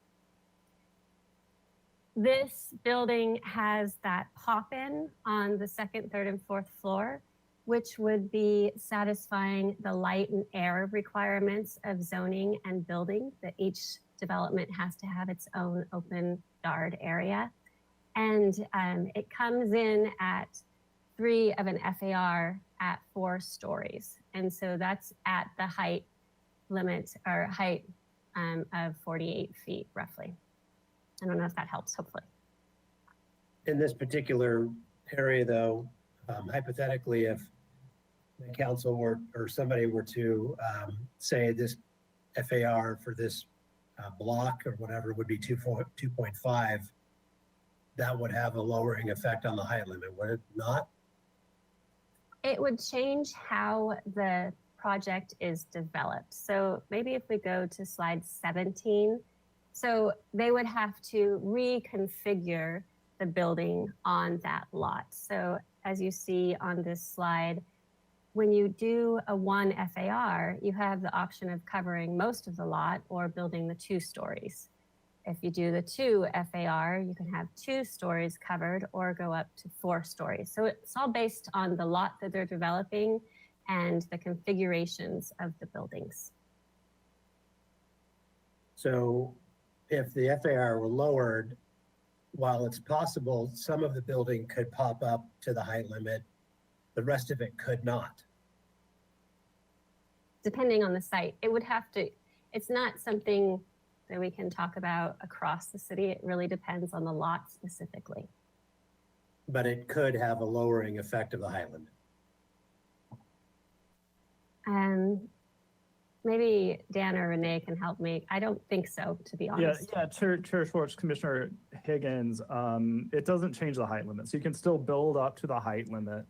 This building has that pop-in on the 2nd, 3rd, and 4th floor, which would be satisfying the light and air requirements of zoning and building, that each development has to have its own open yard area. And it comes in at 3 of an FAR at 4 stories. And so that's at the height limit or height of 48 feet roughly. I don't know if that helps, hopefully. In this particular area though, hypothetically, if the council were, or somebody were to say this FAR for this block or whatever would be 2.5, that would have a lowering effect on the height limit, would it not? It would change how the project is developed. So maybe if we go to slide 17, so they would have to reconfigure the building on that lot. So as you see on this slide, when you do a 1 FAR, you have the option of covering most of the lot or building the 2 stories. If you do the 2 FAR, you can have 2 stories covered or go up to 4 stories. So it's all based on the lot that they're developing and the configurations of the buildings. So if the FAR were lowered, while it's possible some of the building could pop up to the height limit, the rest of it could not. Depending on the site, it would have to, it's not something that we can talk about across the city. It really depends on the lot specifically. But it could have a lowering effect of the height limit. Maybe Dan or Renee can help me. I don't think so, to be honest. Yeah, Chair Schwartz, Commissioner Higgins, it doesn't change the height limit. So you can still build up to the height limit.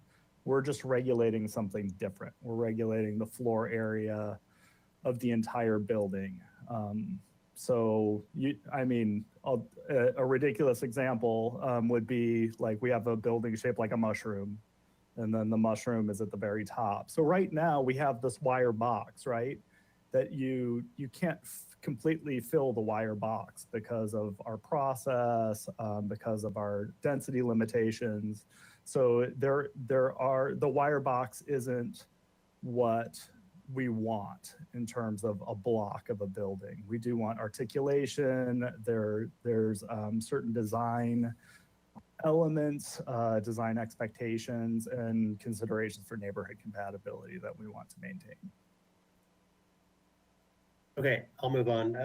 We're just regulating something different. We're regulating the floor area of the entire building. So a ridiculous example would be like we have a building shaped like a mushroom, and then the mushroom is at the very top. So right now we have this wire box, right? That you can't completely fill the wire box because of our process, because of our density limitations. So the wire box isn't what we want in terms of a block of a building. We do want articulation. There's certain design elements, design expectations, and considerations for neighborhood compatibility that we want to maintain. Okay, I'll move on.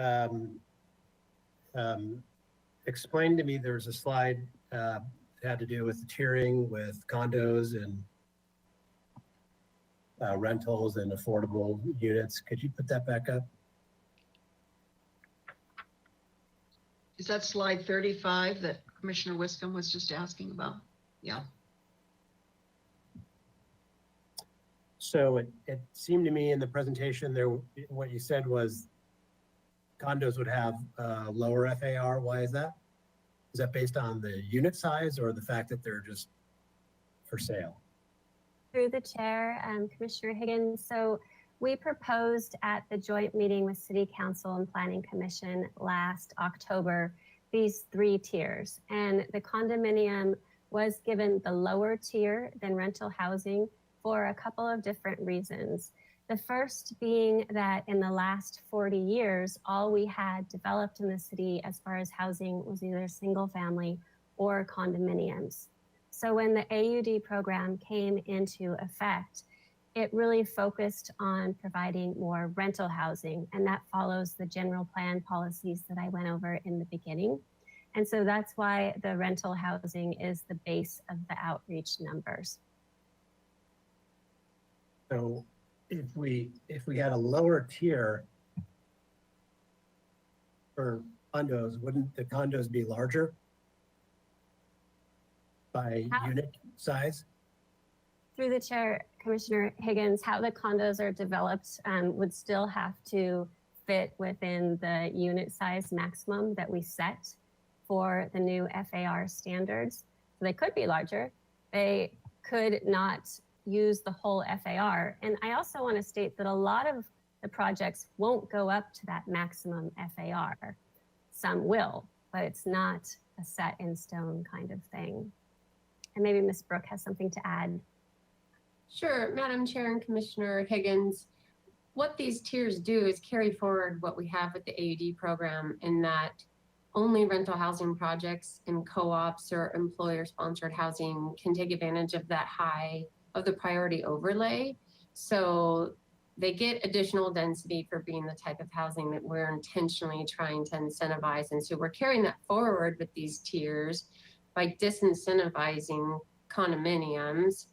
Explain to me, there's a slide that had to do with the tiering with condos and rentals and affordable units. Could you put that back up? Is that slide 35 that Commissioner Wiscombe was just asking about? Yeah. So it seemed to me in the presentation there, what you said was condos would have lower FAR. Why is that? Is that based on the unit size or the fact that they're just for sale? Through the chair, Commissioner Higgins. So we proposed at the joint meeting with City Council and Planning Commission last October these 3 tiers, and the condominium was given the lower tier than rental housing for a couple of different reasons. The first being that in the last 40 years, all we had developed in the city as far as housing was either single family or condominiums. So when the AUD program came into effect, it really focused on providing more rental housing, and that follows the general plan policies that I went over in the beginning. And so that's why the rental housing is the base of the outreach numbers. So if we had a lower tier for condos, wouldn't the condos be larger by unit size? Through the chair, Commissioner Higgins, how the condos are developed would still have to fit within the unit size maximum that we set for the new FAR standards. So they could be larger. They could not use the whole FAR. And I also want to state that a lot of the projects won't go up to that maximum FAR. Some will, but it's not a set in stone kind of thing. And maybe Ms. Brooke has something to add. Sure, Madam Chair and Commissioner Higgins, what these tiers do is carry forward what we have with the AUD program, in that only rental housing projects and co-ops or employer-sponsored housing can take advantage of that high of the priority overlay. So they get additional density for being the type of housing that we're intentionally trying to incentivize. And so we're carrying that forward with these tiers by disincentivizing condominiums.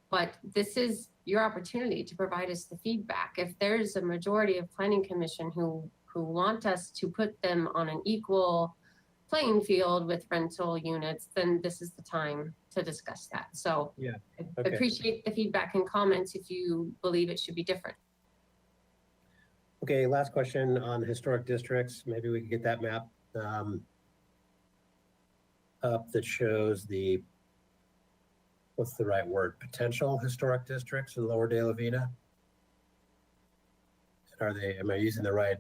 But this is your opportunity to provide us the feedback. If there's a majority of Planning Commission who want us to put them on an equal playing field with rental units, then this is the time to discuss that. So yeah, I appreciate the feedback and comments if you believe it should be different. Okay, last question on historic districts. Maybe we could get that map up that shows the, what's the right word, potential historic districts in Lower De La Vina. Am I using the right?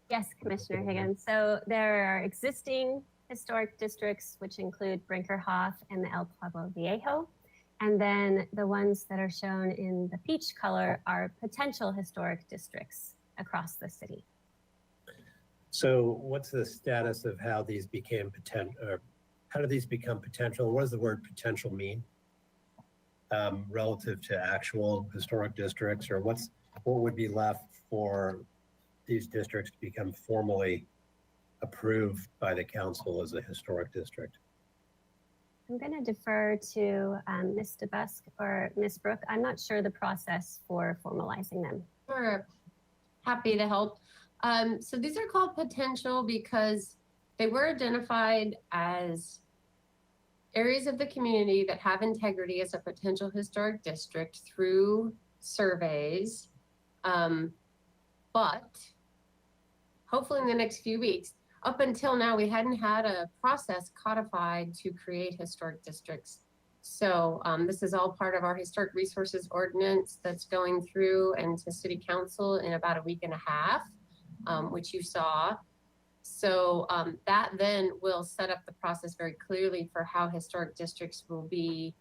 Yes, Commissioner Higgins. So there are existing historic districts, which include Brinkerhoff and the El Pueblo Viejo. And then the ones that are shown in the peach color are potential historic districts across the city. So what's the status of how these became potential, or how do these become potential? What does the word potential mean relative to actual historic districts, or what would be left for these districts to become formally approved by the council as a historic district? I'm going to defer to Ms. DeBusk or Ms. Brooke. I'm not sure the process for formalizing them. Sure, happy to help. So these are called potential because they were identified as areas of the community that have integrity as a potential historic district through surveys. But hopefully in the next few weeks. Up until now, we hadn't had a process codified to create historic districts. So this is all part of our historic resources ordinance that's going through and to city council in about a week and a half, which you saw. So that then will set up the process very clearly for how historic districts will be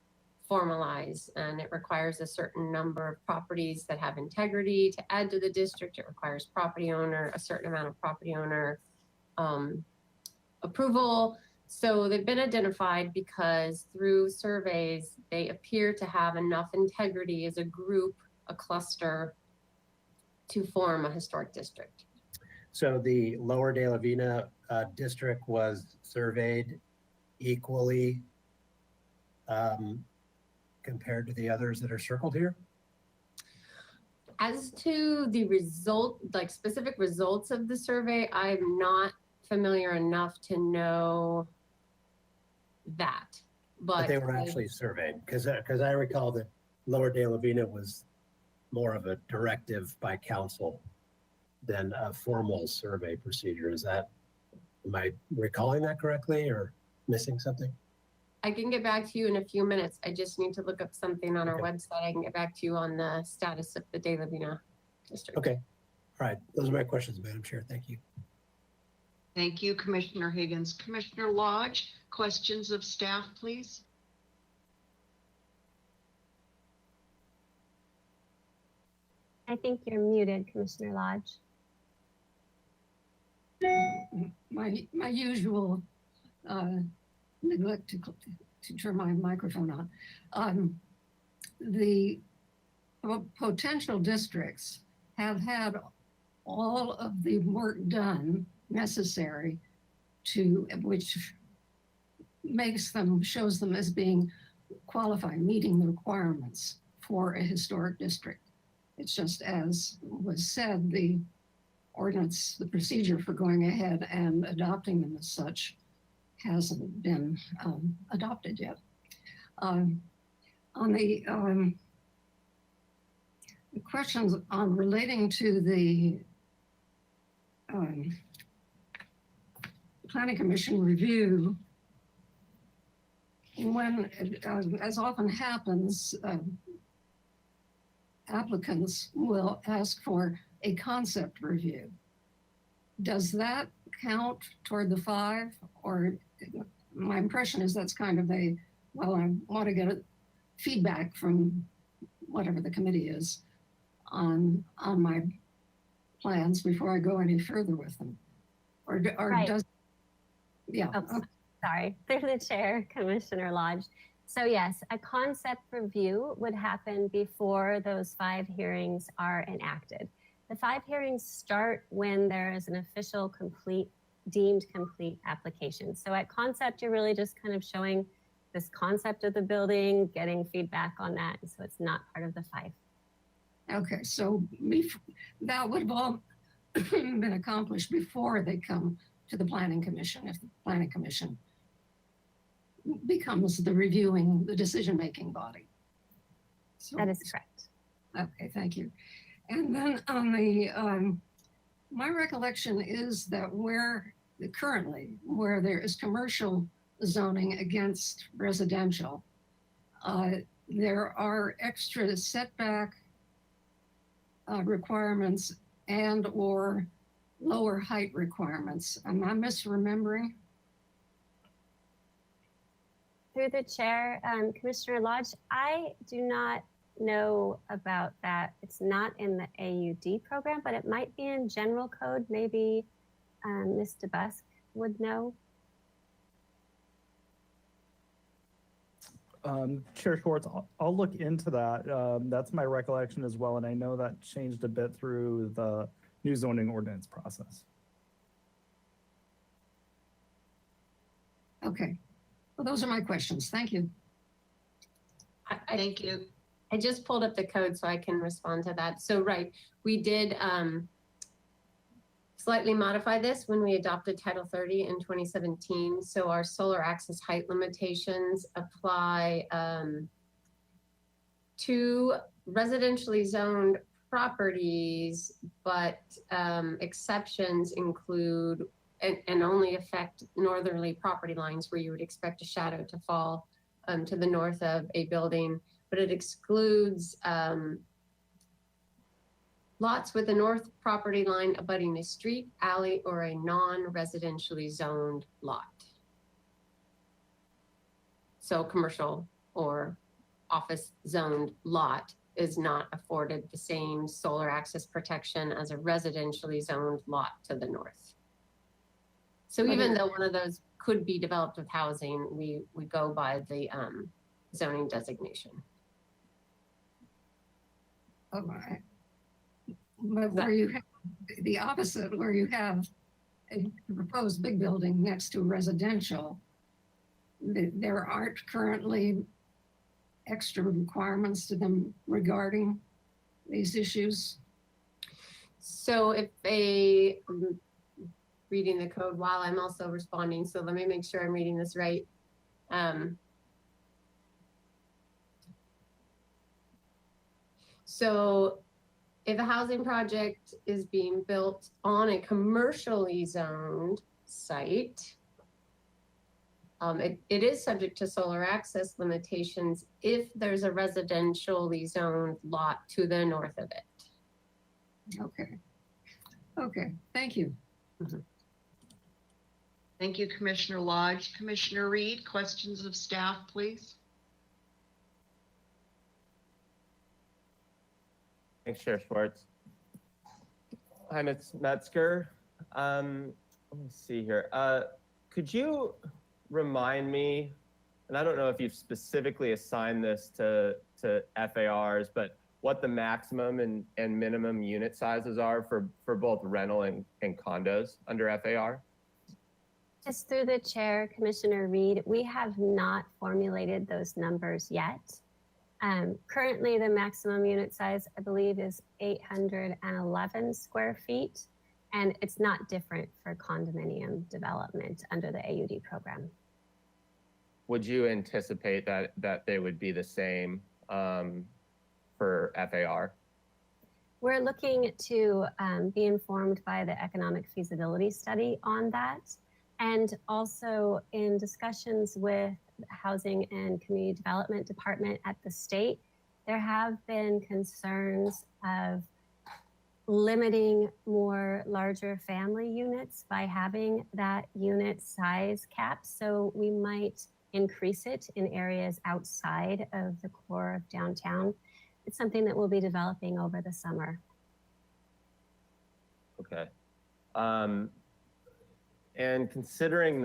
formalized. And it requires a certain number of properties that have integrity to add to the district. It requires a certain amount of property owner approval. So they've been identified because through surveys, they appear to have enough integrity as a group, a cluster, to form a historic district. So the Lower De La Vina district was surveyed equally compared to the others that are circled here? As to the result, like specific results of the survey, I'm not familiar enough to know that. But they were actually surveyed, because I recall that Lower De La Vina was more of a directive by council than a formal survey procedure. Am I recalling that correctly or missing something? I can get back to you in a few minutes. I just need to look up something on our website. I can get back to you on the status of the De La Vina district. Okay. All right. Those are my questions, Madam Chair. Thank you. Thank you, Commissioner Higgins. Commissioner Lodge, questions of staff, please. I think you're muted, Commissioner Lodge. My usual neglect to turn my microphone on. The potential districts have had all of the work done necessary which shows them as being qualified, meeting the requirements for a historic district. It's just as was said, the ordinance, the procedure for going ahead and adopting them as such hasn't been adopted yet. On the questions on relating to the Planning Commission review, when, as often happens, applicants will ask for a concept review. Does that count toward the 5? Or my impression is that's kind of I want to get feedback from whatever the committee is on my plans before I go any further with them. Or Right. does, yeah. Oh, sorry, through the chair, Commissioner Lodge. So yes, a concept review would happen before those 5 hearings are enacted. The 5 hearings start when there is an official deemed complete application. So at concept, you're really just kind of showing this concept of the building, getting feedback on that. So it's not part of the 5. Okay, so that would have all been accomplished before they come to the Planning Commission, if the Planning Commission becomes the decision-making body. So, that is correct. Okay, thank you. And then on the, my recollection is that currently where there is commercial zoning against residential, there are extra setback requirements and or lower height requirements. Am I misremembering? Through the chair, Commissioner Lodge, I do not know about that. It's not in the AUD program, but it might be in general code. Maybe Ms. DeBusk would know. Chair Schwartz, I'll look into that. That's my recollection as well, and I know that changed a bit through the new zoning ordinance process. Okay, well, those are my questions. Thank you. Thank you. I just pulled up the code so I can respond to that. So right, we did slightly modify this when we adopted Title 30 in 2017. So our solar access height limitations apply to residentially zoned properties, but exceptions include and only affect northerly property lines where you would expect a shadow to fall to the north of a building, but it excludes lots with a north property line abutting a street, alley, or a non-residentially zoned lot. So commercial or office zoned lot is not afforded the same solar access protection as a residentially zoned lot to the north. So even though one of those could be developed with housing, we go by the zoning designation. All right. But where you have the opposite, where you have a proposed big building next to residential, there aren't currently extra requirements to them regarding these issues? So if reading the code while I'm also responding, so let me make sure I'm reading this right. So if a housing project is being built on a commercially zoned site, it is subject to solar access limitations if there's a residentially zoned lot to the north of it. Okay. Okay, thank you. Thank you, Commissioner Lodge. Commissioner Reed, questions of staff, please. Thanks, Chair Schwartz. Hi, Ms. Metzger. Let me see here. Could you remind me, and I don't know if you've specifically assigned this to FARs, but what the maximum and minimum unit sizes are for both rental and condos under FAR? Just through the chair, Commissioner Reed, we have not formulated those numbers yet. Currently, the maximum unit size, I believe, is 811 square feet, and it's not different for condominium development under the AUD program. Would you anticipate that they would be the same for FAR? We're looking to be informed by the economic feasibility study on that. And also in discussions with the Housing and Community Development Department at the state, there have been concerns of limiting more larger family units by having that unit size cap. So we might increase it in areas outside of the core of downtown. It's something that we'll be developing over the summer. Okay. And considering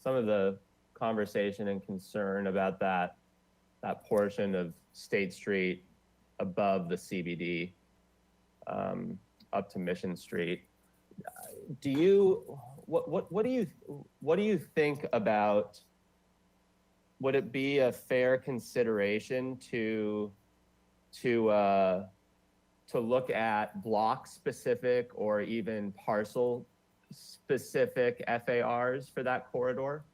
some of the conversation and concern about that portion of State Street above the CBD up to Mission Street, what do you think about? Would it be a fair consideration to look at block specific or even parcel specific FARs for that corridor?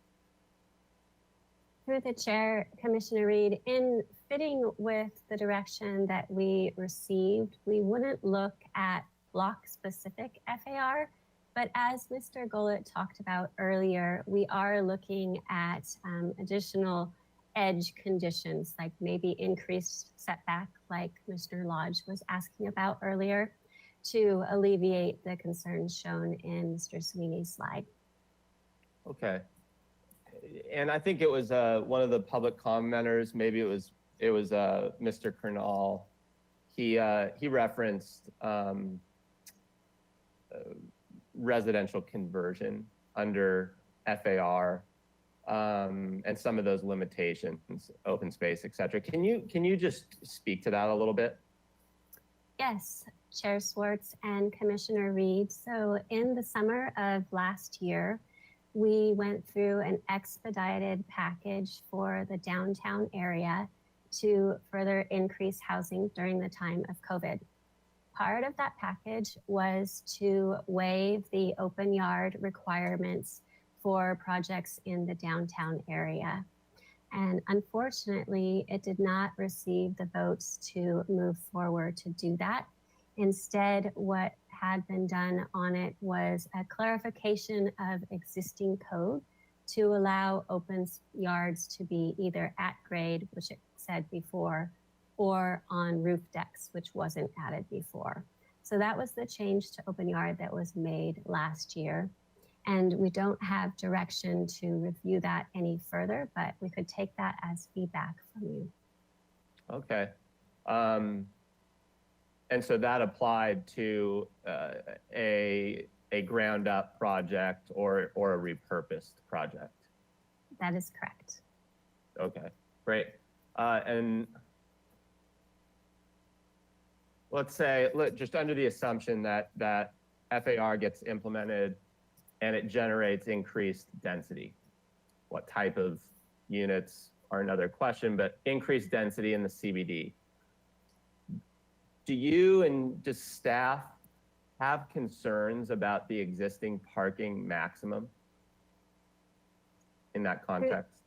Through the chair, Commissioner Reed, in fitting with the direction that we received, we wouldn't look at block specific FAR, but as Mr. Golett talked about earlier, we are looking at additional edge conditions, like maybe increased setback, like Mr. Lodge was asking about earlier, to alleviate the concerns shown in Mr. Sweeney's slide. Okay. And I think it was one of the public commenters, maybe it was Mr. Kernal. He referenced residential conversion under FAR and some of those limitations, open space, et cetera. Can you just speak to that a little bit? Yes, Chair Swartz and Commissioner Reed. So in the summer of last year, we went through an expedited package for the downtown area to further increase housing during the time of COVID. Part of that package was to waive the open yard requirements for projects in the downtown area. And unfortunately, it did not receive the votes to move forward to do that. Instead, what had been done on it was a clarification of existing code to allow open yards to be either at grade, which it said before, or on roof decks, which wasn't added before. So that was the change to open yard that was made last year. And we don't have direction to review that any further, but we could take that as feedback from you. Okay. And so that applied to a ground up project or a repurposed project. That is correct. Okay, great. And let's say, just under the assumption that FAR gets implemented and it generates increased density. What type of units are another question, but increased density in the CBD. Do you and does staff have concerns about the existing parking maximum in that context?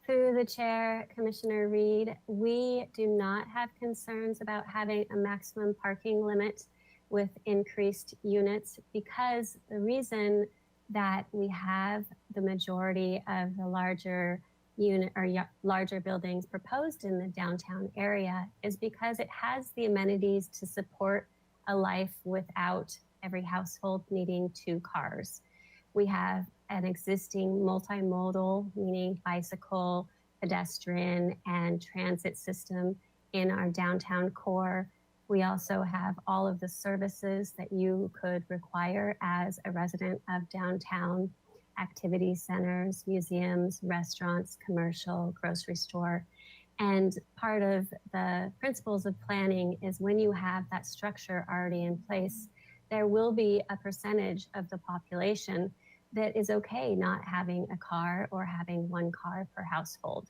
Through the chair, Commissioner Reed, we do not have concerns about having a maximum parking limit with increased units, because the reason that we have the majority of the larger unit or larger buildings proposed in the downtown area is because it has the amenities to support a life without every household needing 2 cars. We have an existing multimodal, meaning bicycle, pedestrian, and transit system in our downtown core. We also have all of the services that you could require as a resident of downtown: activity centers, museums, restaurants, commercial, grocery store. And part of the principles of planning is when you have that structure already in place, there will be a percentage of the population that is okay not having a car or having 1 car per household.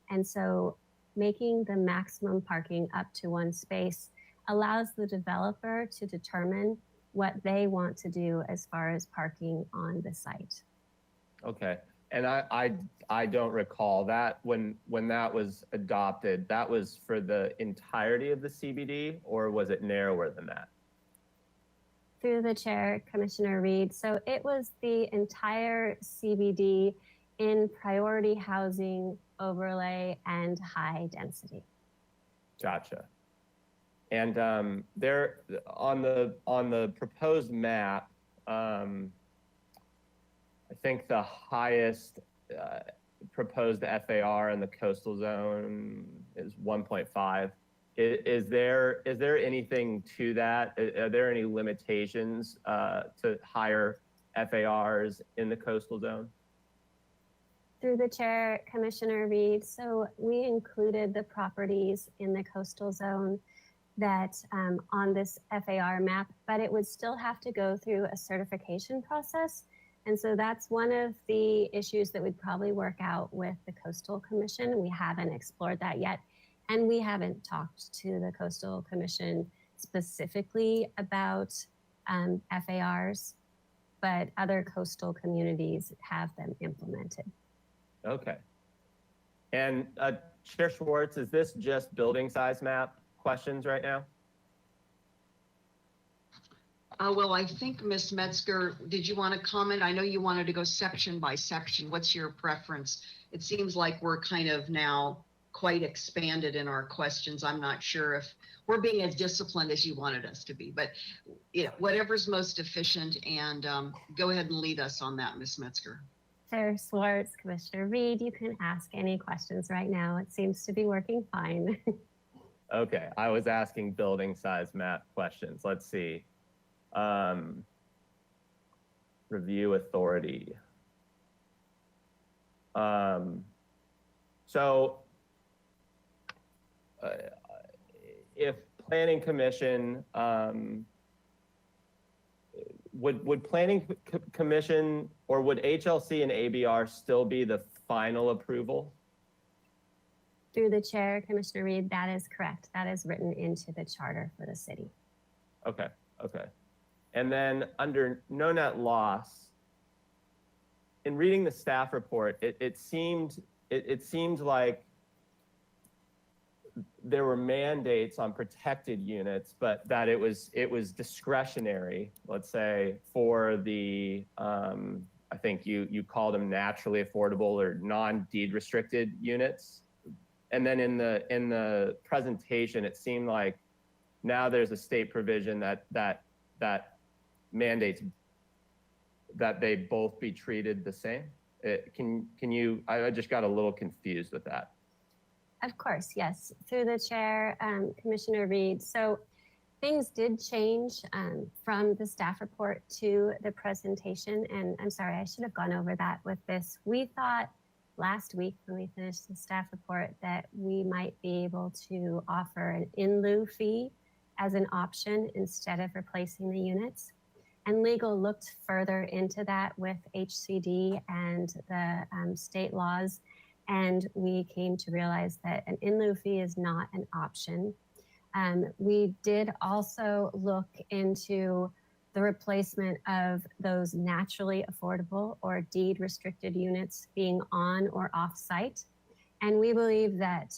And so making the maximum parking up to 1 space allows the developer to determine what they want to do as far as parking on the site. Okay, and I don't recall that when that was adopted, that was for the entirety of the CBD, or was it narrower than that? Through the chair, Commissioner Reed. So it was the entire CBD in priority housing, overlay, and high density. Gotcha. And there on the proposed map, I think the highest proposed FAR in the coastal zone is 1.5. Is there anything to that? Are there any limitations to higher FARs in the coastal zone? Through the chair, Commissioner Reed. So we included the properties in the coastal zone that on this FAR map, but it would still have to go through a certification process. And so that's one of the issues that we'd probably work out with the Coastal Commission. We haven't explored that yet. And we haven't talked to the Coastal Commission specifically about FARs, but other coastal communities have them implemented. Okay. And Chair Schwartz, is this just building size map questions right now? Well, I think Ms. Metzger, did you want to comment? I know you wanted to go section by section. What's your preference? It seems like we're kind of now quite expanded in our questions. I'm not sure if we're being as disciplined as you wanted us to be, but whatever's most efficient, and go ahead and lead us on that, Ms. Metzger. Chair Schwartz, Commissioner Reed, you can ask any questions right now. It seems to be working fine. Okay, I was asking building size map questions. Let's see. Review authority. So if Planning Commission, would Planning Commission or would HLC and ABR still be the final approval? Through the chair, Commissioner Reed, that is correct. That is written into the charter for the city. Okay, okay. And then under no net loss, in reading the staff report, it seemed it seemed like there were mandates on protected units, but that it was discretionary, let's say, for the I think you called them naturally affordable or non-deed restricted units. And then in the presentation, it seemed like now there's a state provision that mandates that they both be treated the same. Can you? I just got a little confused with that. Of course, yes. Through the chair, Commissioner Reed. So things did change from the staff report to the presentation. And I'm sorry, I should have gone over that with this. We thought last week when we finished the staff report that we might be able to offer an in lieu fee as an option instead of replacing the units. And legal looked further into that with HCD and the state laws. And we came to realize that an in lieu fee is not an option. We did also look into the replacement of those naturally affordable or deed restricted units being on or off site. And we believe that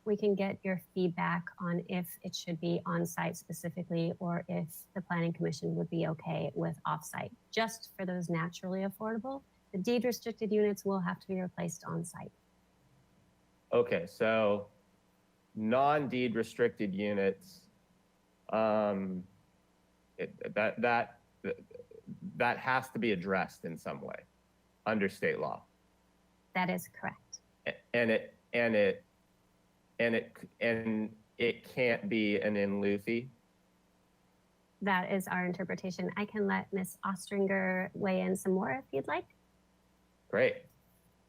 we can get your feedback on if it should be on site specifically, or if the Planning Commission would be okay with off site. Just for those naturally affordable, the deed restricted units will have to be replaced on site. Okay, so non-deed restricted units, that has to be addressed in some way under state law. That is correct. And it can't be an in lieu fee. That is our interpretation. I can let Ms. Ostringer weigh in some more if you'd like. Great.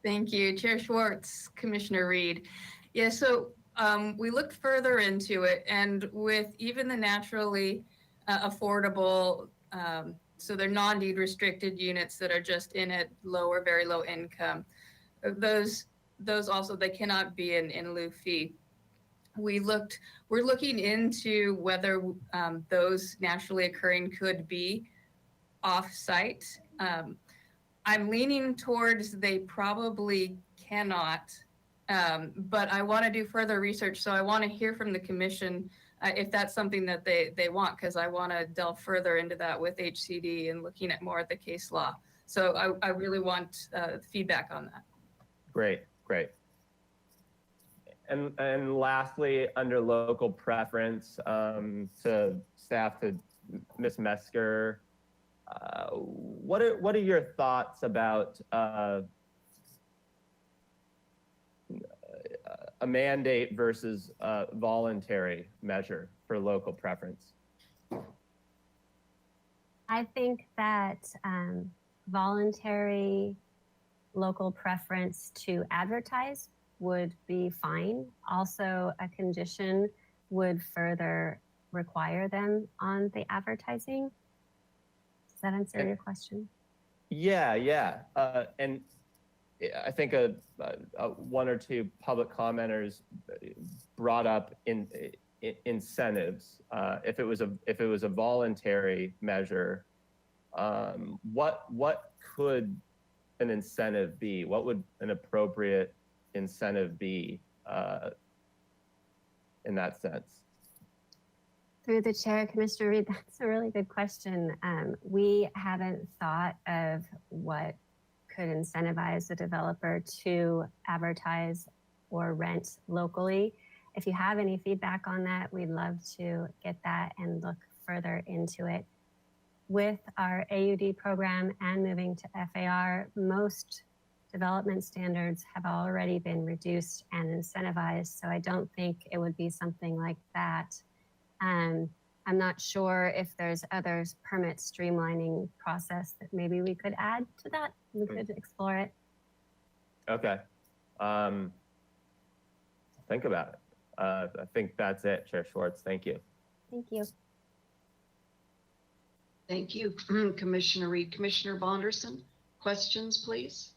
Thank you, Chair Schwartz, Commissioner Reed. Yeah, so we looked further into it, and with even the naturally affordable, so they're non-deed restricted units that are just in at low or very low income, those also, they cannot be an in lieu fee. We're looking into whether those naturally occurring could be off-site. I'm leaning towards they probably cannot, but I want to do further research. So I want to hear from the commission if that's something that they want, because I want to delve further into that with HCD and looking at more of the case law. So I really want feedback on that. Great. And lastly, under local preference, to staff, to Ms. Metzger, what are your thoughts about a mandate versus a voluntary measure for local preference? I think that voluntary local preference to advertise would be fine. Also, a condition would further require them on the advertising. Does that answer your question? Yeah. And I think one or two public commenters brought up incentives. If it was a voluntary measure, what could an incentive be? What would an appropriate incentive be in that sense? Through the chair, Commissioner Reed, that's a really good question. We haven't thought of what could incentivize a developer to advertise or rent locally. If you have any feedback on that, we'd love to get that and look further into it. With our AUD program and moving to FAR, most development standards have already been reduced and incentivized, so I don't think it would be something like that. I'm not sure if there's other permit streamlining process that maybe we could add to that. We could explore it. Okay. Think about it. I think that's it, Chair Schwartz. Thank you. Thank you. Thank you, Commissioner Reed. Commissioner Bonderson, questions, please.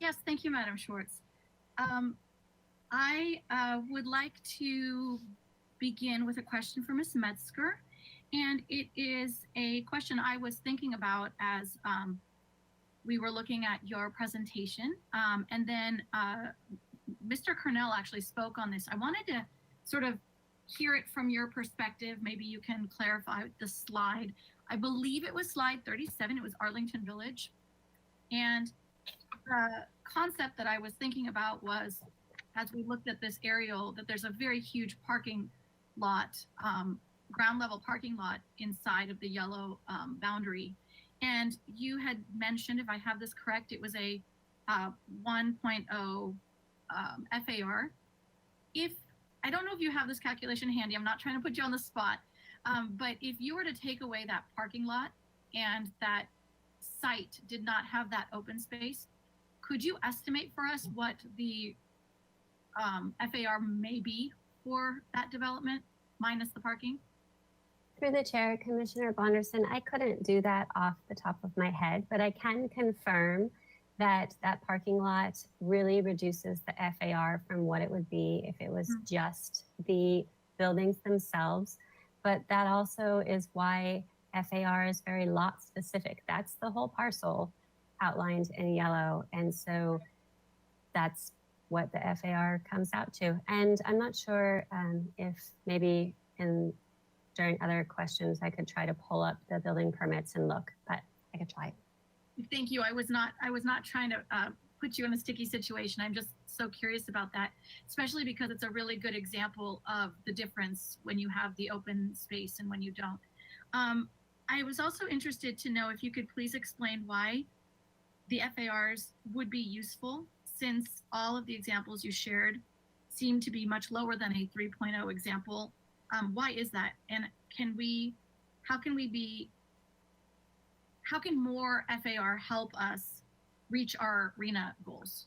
Yes, thank you, Madam Schwartz. I would like to begin with a question for Ms. Metzger, and it is a question I was thinking about as we were looking at your presentation, and then Mr. Cornell actually spoke on this. I wanted to sort of hear it from your perspective. Maybe you can clarify the slide. I believe it was slide 37. It was Arlington Village. And the concept that I was thinking about was, as we looked at this aerial, that there's a very huge parking lot, ground level parking lot inside of the yellow boundary. And you had mentioned, if I have this correct, it was a 1.0 FAR. If I don't know if you have this calculation handy, I'm not trying to put you on the spot, but if you were to take away that parking lot and that site did not have that open space, could you estimate for us what the FAR may be for that development minus the parking? Through the chair, Commissioner Bonderson, I couldn't do that off the top of my head, but I can confirm that that parking lot really reduces the FAR from what it would be if it was just the buildings themselves. But that also is why FAR is very lot specific. That's the whole parcel outlined in yellow. And so that's what the FAR comes out to. And I'm not sure if maybe during other questions, I could try to pull up the building permits and look, but I could try. Thank you. I was not trying to put you in a sticky situation. I'm just so curious about that, especially because it's a really good example of the difference when you have the open space and when you don't. I was also interested to know if you could please explain why the FARs would be useful, since all of the examples you shared seem to be much lower than a 3.0 example. Why is that? And how can more FAR help us reach our RHNA goals?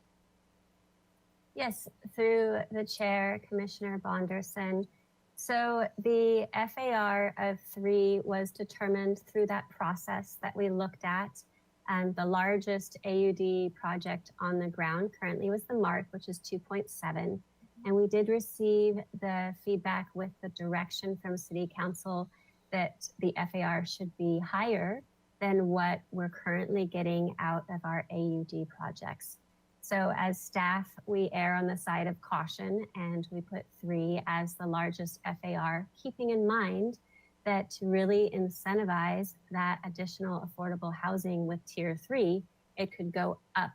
Yes, through the chair, Commissioner Bonderson. So the FAR of 3 was determined through that process that we looked at. The largest AUD project on the ground currently was the MARC, which is 2.7. And we did receive the feedback with the direction from City Council that the FAR should be higher than what we're currently getting out of our AUD projects. So as staff, we err on the side of caution and we put 3 as the largest FAR, keeping in mind that to really incentivize that additional affordable housing with tier 3, it could go up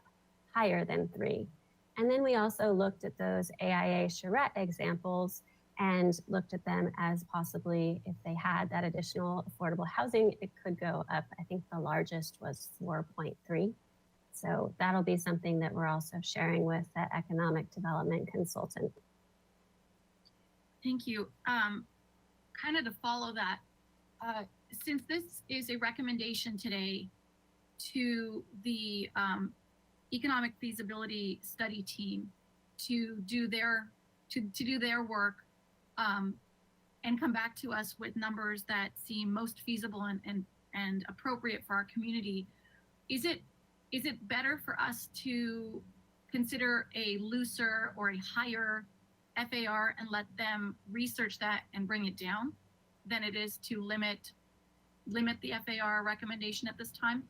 higher than 3. And then we also looked at those AIA charrette examples and looked at them as possibly, if they had that additional affordable housing, it could go up. I think the largest was 4.3. So that'll be something that we're also sharing with the economic development consultant. Thank you. Kind of to follow that, since this is a recommendation today to the economic feasibility study team to do their work and come back to us with numbers that seem most feasible and appropriate for our community, is it better for us to consider a looser or a higher FAR and let them research that and bring it down than it is to limit the FAR recommendation at this time?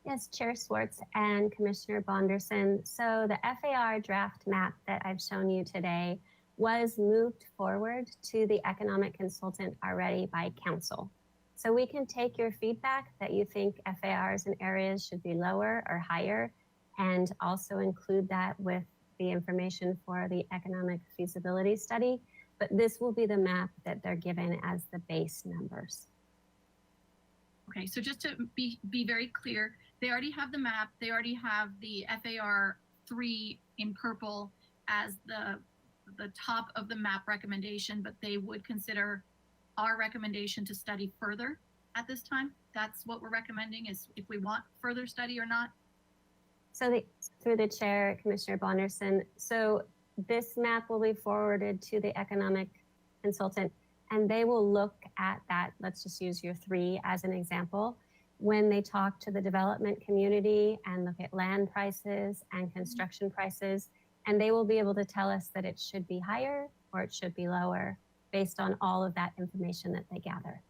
Yes, Chair Swartz and Commissioner Bonderson. So the FAR draft map that I've shown you today was moved forward to the economic consultant already by council. So we can take your feedback that you think FARs in areas should be lower or higher, and also include that with the information for the economic feasibility study. But this will be the map that they're given as the base numbers. Okay, so just to be very clear, they already have the map. They already have the FAR 3 in purple as the top of the map recommendation, but they would consider our recommendation to study further at this time. That's what we're recommending, is if we want further study or not. So through the chair, Commissioner Bonderson, so this map will be forwarded to the economic consultant and they will look at that. Let's just use your 3 as an example. When they talk to the development community and look at land prices and construction prices, and they will be able to tell us that it should be higher or it should be lower based on all of that information that they gather.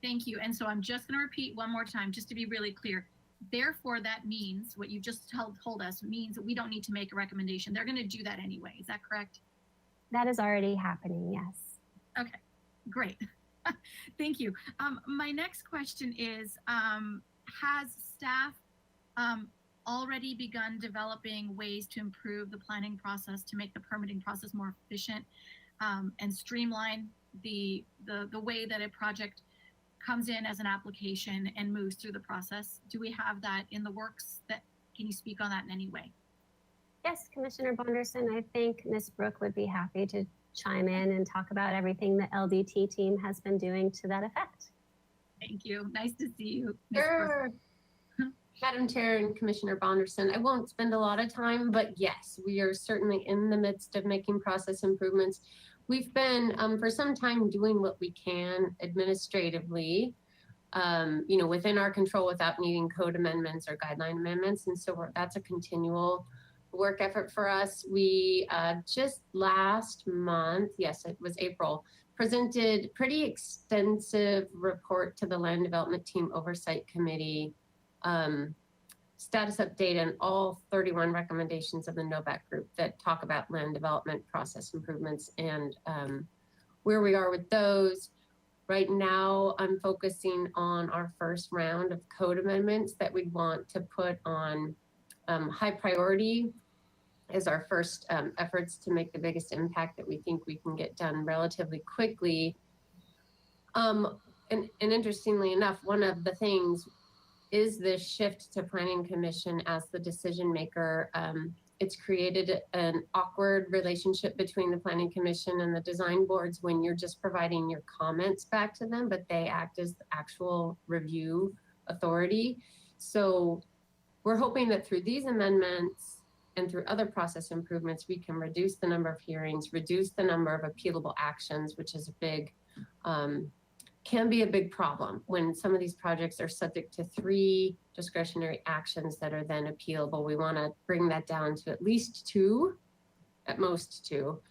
Thank you. And so I'm just going to repeat one more time, just to be really clear. Therefore, that means what you just told us means that we don't need to make a recommendation. They're going to do that anyway. Is that correct? That is already happening, yes. Okay, great. Thank you. My next question is, has staff already begun developing ways to improve the planning process to make the permitting process more efficient and streamline the way that a project comes in as an application and moves through the process? Do we have that in the works? Can you speak on that in any way? Yes, Commissioner Bonderson, I think Ms. Brooke would be happy to chime in and talk about everything the LDT team has been doing to that effect. Thank you. Nice to see you, Ms. Brooke. Sure. Madam Chair and Commissioner Bonderson, I won't spend a lot of time, but yes, we are certainly in the midst of making process improvements. We've been for some time doing what we can administratively, within our control without needing code amendments or guideline amendments. And so that's a continual work effort for us. We just last month, yes, it was April, presented pretty extensive report to the Land Development Team Oversight Committee, status update on all 31 recommendations of the NOVAC group that talk about land development process improvements and where we are with those. Right now, I'm focusing on our first round of code amendments that we'd want to put on high priority as our first efforts to make the biggest impact that we think we can get done relatively quickly. And interestingly enough, one of the things is this shift to Planning Commission as the decision maker. It's created an awkward relationship between the Planning Commission and the design boards when you're just providing your comments back to them, but they act as the actual review authority. So we're hoping that through these amendments and through other process improvements, we can reduce the number of hearings, reduce the number of appealable actions, which is a big, can be a big problem when some of these projects are subject to 3 discretionary actions that are then appealable. We want to bring that down to at least 2, at most 2.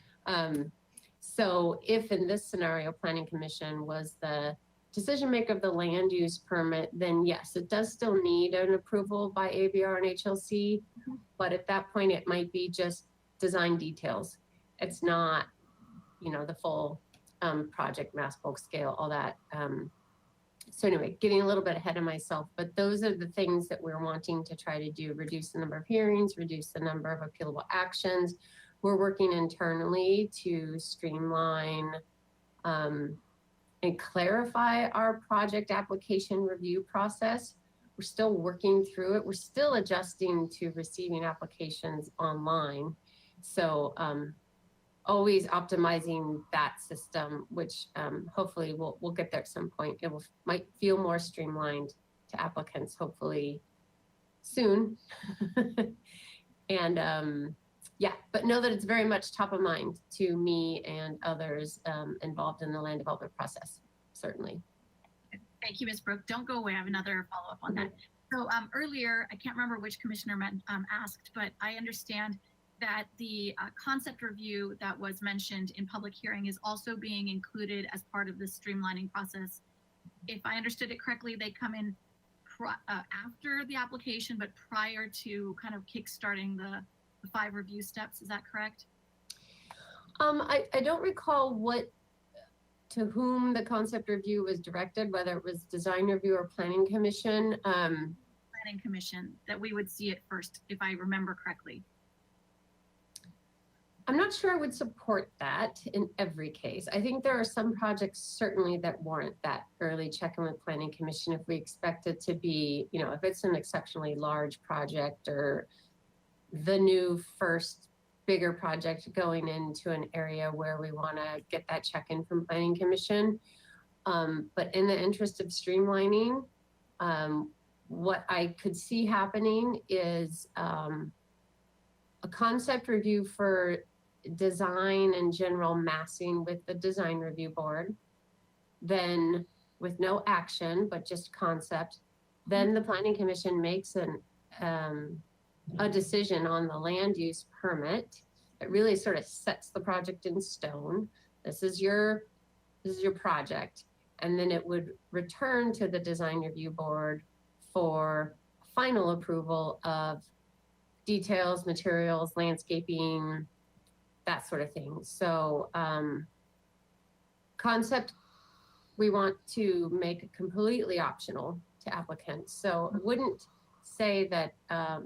So if in this scenario, Planning Commission was the decision maker of the land use permit, then yes, it does still need an approval by ABR and HLC, but at that point it might be just design details. It's not, the full project, mass bulk scale, all that. So anyway, getting a little bit ahead of myself, but those are the things that we're wanting to try to do: reduce the number of hearings, reduce the number of appealable actions. We're working internally to streamline and clarify our project application review process. We're still working through it. We're still adjusting to receiving applications online. So always optimizing that system, which hopefully we'll get there at some point. It might feel more streamlined to applicants, hopefully soon. And yeah, but know that it's very much top of mind to me and others involved in the land development process, certainly. Thank you, Ms. Brooke. Don't go away. I have another follow-up on that. So earlier, I can't remember which commissioner asked, but I understand that the concept review that was mentioned in public hearing is also being included as part of the streamlining process. If I understood it correctly, they come in after the application, but prior to kind of kickstarting the 5 review steps. Is that correct? I don't recall to whom the concept review was directed, whether it was design review or planning commission. Planning commission, that we would see it first, if I remember correctly. I'm not sure I would support that in every case. I think there are some projects certainly that warrant that early check-in with Planning Commission if we expect it to be, if it's an exceptionally large project or the new first bigger project going into an area where we want to get that check-in from Planning Commission. But in the interest of streamlining, what I could see happening is a concept review for design and general massing with the design review board, then with no action, but just concept, then the Planning Commission makes a decision on the land use permit. It really sort of sets the project in stone. This is your project. And then it would return to the design review board for final approval of details, materials, landscaping, that sort of thing. So concept, we want to make completely optional to applicants. So I wouldn't say that, I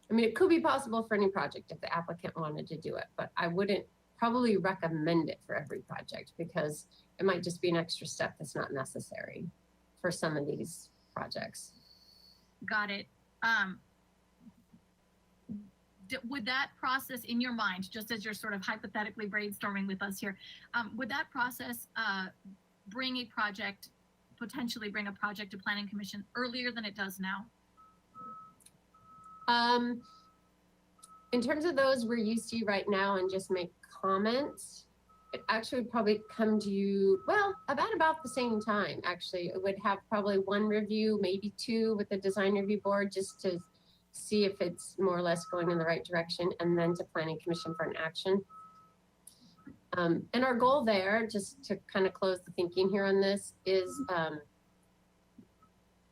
mean, it could be possible for any project if the applicant wanted to do it, but I wouldn't probably recommend it for every project because it might just be an extra step that's not necessary for some of these projects. Got it. Would that process in your mind, just as you're sort of hypothetically brainstorming with us here, would that process potentially bring a project to Planning Commission earlier than it does now? In terms of those we're used to right now and just make comments, it actually would probably come to you, well, about the same time, actually. It would have probably one review, maybe two with the design review board just to see if it's more or less going in the right direction, and then to Planning Commission for an action. And our goal there, just to kind of close the thinking here on this, is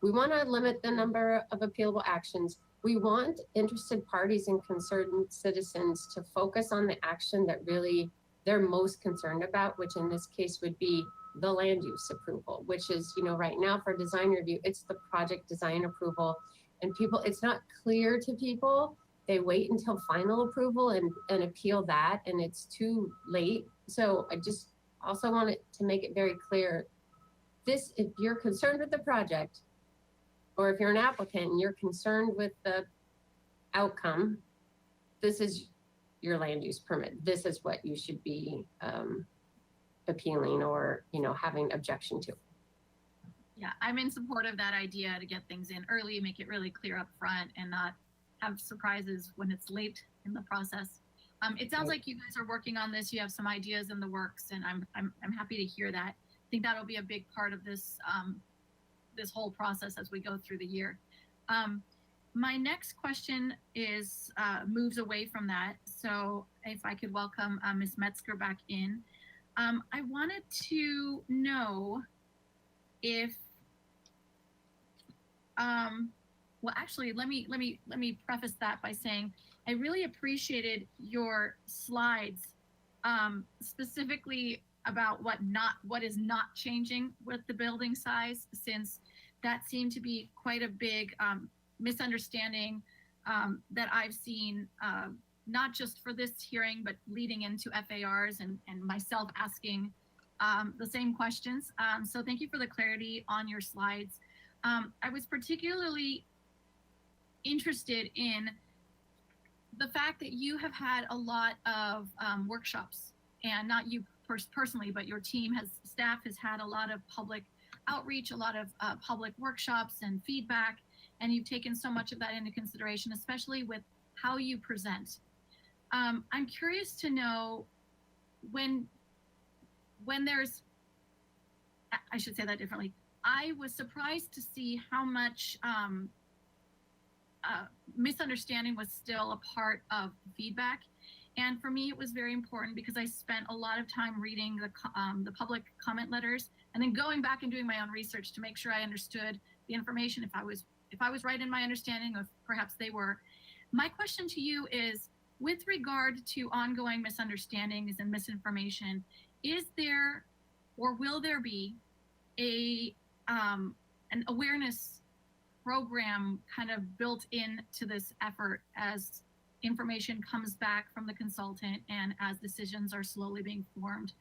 we want to limit the number of appealable actions. We want interested parties and concerned citizens to focus on the action that really they're most concerned about, which in this case would be the land use approval, which is, you know, right now for design review, it's the project design approval. And people, it's not clear to people. They wait until final approval and appeal that, and it's too late. So I just also wanted to make it very clear, this, if you're concerned with the project, or if you're an applicant and you're concerned with the outcome, this is your land use permit. This is what you should be appealing or, you know, having objection to. Yeah, I'm in support of that idea to get things in early, make it really clear up front and not have surprises when it's late in the process. It sounds like you guys are working on this. You have some ideas in the works, and I'm happy to hear that. I think that'll be a big part of this this whole process as we go through the year. My next question is moves away from that. So if I could welcome Ms. Metzger back in. I wanted to know if well, actually, let me preface that by saying I really appreciated your slides, specifically about what is not changing with the building size, since that seemed to be quite a big misunderstanding that I've seen, not just for this hearing, but leading into FARs and myself asking the same questions. So thank you for the clarity on your slides. I was particularly interested in the fact that you have had a lot of workshops, and not you personally, but your staff has had a lot of public outreach, a lot of public workshops and feedback, and you've taken so much of that into consideration, especially with how you present. I'm curious to know when there's, I should say that differently. I was surprised to see how much misunderstanding was still a part of feedback. And for me, it was very important because I spent a lot of time reading the public comment letters and then going back and doing my own research to make sure I understood the information, if I was right in my understanding, or if perhaps they were. My question to you is, with regard to ongoing misunderstandings and misinformation, is there or will there be an awareness program kind of built into this effort as information comes back from the consultant and as decisions are slowly being formed?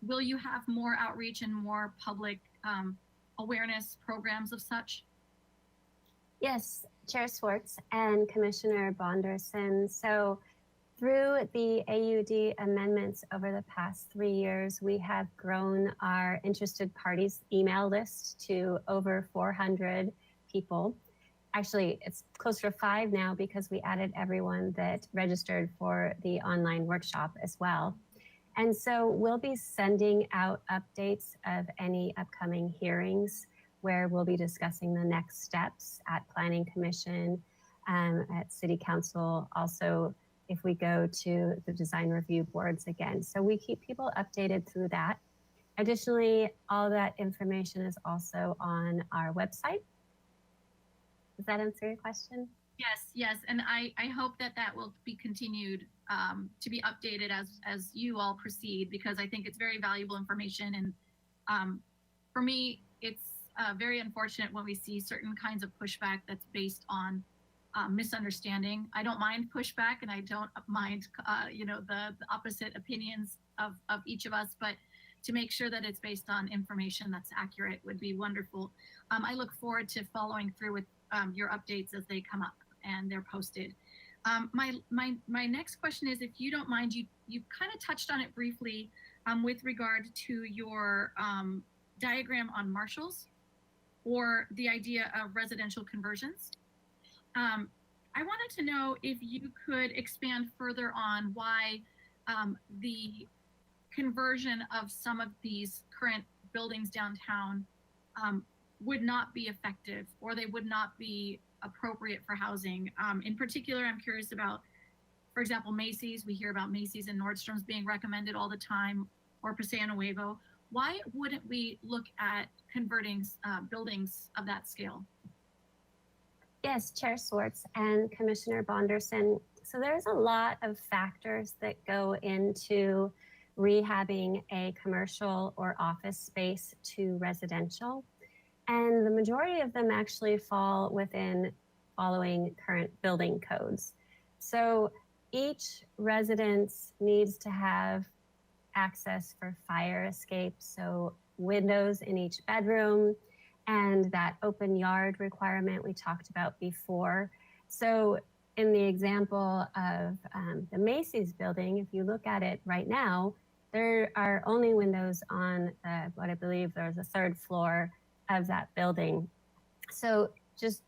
Will you have more outreach and more public awareness programs of such? Yes, Chair Swartz and Commissioner Bonderson. So through the AUD amendments over the past 3 years, we have grown our interested parties email list to over 400 people. Actually, it's closer to 5 now because we added everyone that registered for the online workshop as well. And so we'll be sending out updates of any upcoming hearings where we'll be discussing the next steps at Planning Commission, at City Council, also if we go to the design review boards again. So we keep people updated through that. Additionally, all that information is also on our website. Does that answer your question? Yes, yes, and I hope that that will be continued to be updated as you all proceed, because I think it's very valuable information. And for me, it's very unfortunate when we see certain kinds of pushback that's based on misunderstanding. I don't mind pushback, and I don't mind the opposite opinions of each of us, but to make sure that it's based on information that's accurate would be wonderful. I look forward to following through with your updates as they come up and they're posted. My next question is, if you don't mind, you kind of touched on it briefly with regard to your diagram on Marshalls, or the idea of residential conversions. I wanted to know if you could expand further on why the conversion of some of these current buildings downtown would not be effective, or they would not be appropriate for housing. In particular, I'm curious about, for example, Macy's. We hear about Macy's and Nordstrom's being recommended all the time, or Paseo Nuevo. Why wouldn't we look at converting buildings of that scale? Yes, Chair Swartz and Commissioner Bonderson. So there's a lot of factors that go into rehabbing a commercial or office space to residential. And the majority of them actually fall within following current building codes. So each residence needs to have access for fire escape, so windows in each bedroom, and that open yard requirement we talked about before. So in the example of the Macy's building, if you look at it right now, there are only windows on what I believe there's a third floor of that building. So just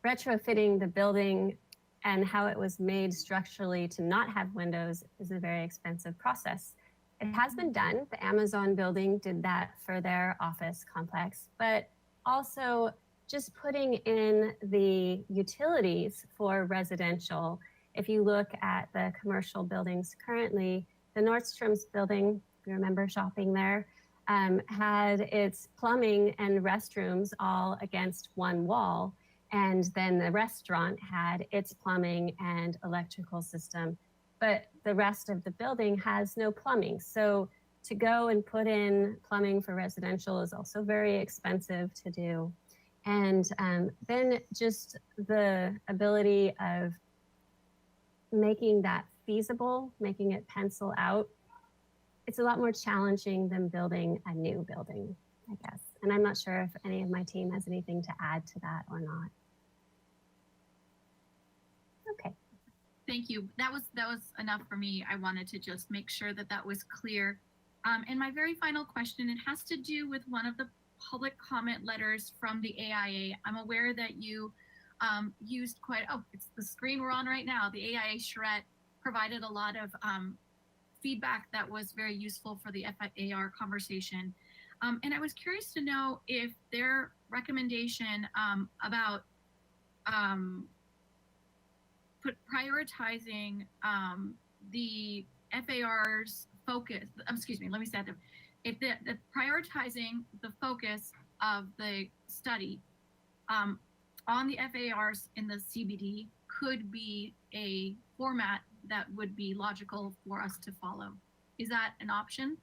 retrofitting the building and how it was made structurally to not have windows is a very expensive process. It has been done. The Amazon building did that for their office complex, but also just putting in the utilities for residential. If you look at the commercial buildings currently, the Nordstrom's building, if you remember shopping there, had its plumbing and restrooms all against one wall. And then the restaurant had its plumbing and electrical system, but the rest of the building has no plumbing. So to go and put in plumbing for residential is also very expensive to do. And then just the ability of making that feasible, making it pencil out, it's a lot more challenging than building a new building, I guess. And I'm not sure if any of my team has anything to add to that or not. Okay. Thank you. That was enough for me. I wanted to just make sure that that was clear. And my very final question, it has to do with one of the public comment letters from the AIA. I'm aware that you used it's the screen we're on right now. The AIA charrette provided a lot of feedback that was very useful for the FAR conversation. And I was curious to know if their recommendation about prioritizing the FAR's focus, excuse me, let me say that. If the prioritizing the focus of the study on the FARs in the CBD could be a format that would be logical for us to follow. Is that an option,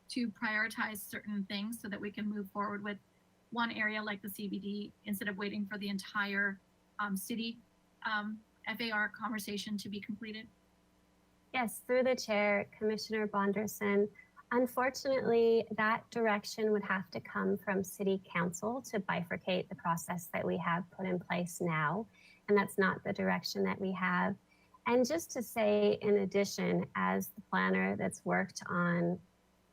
to prioritize certain things so that we can move forward with one area like the CBD instead of waiting for the entire city FAR conversation to be completed? Yes, through the chair, Commissioner Bonderson. Unfortunately, that direction would have to come from City Council to bifurcate the process that we have put in place now. And that's not the direction that we have. And just to say, in addition, as the planner that's worked on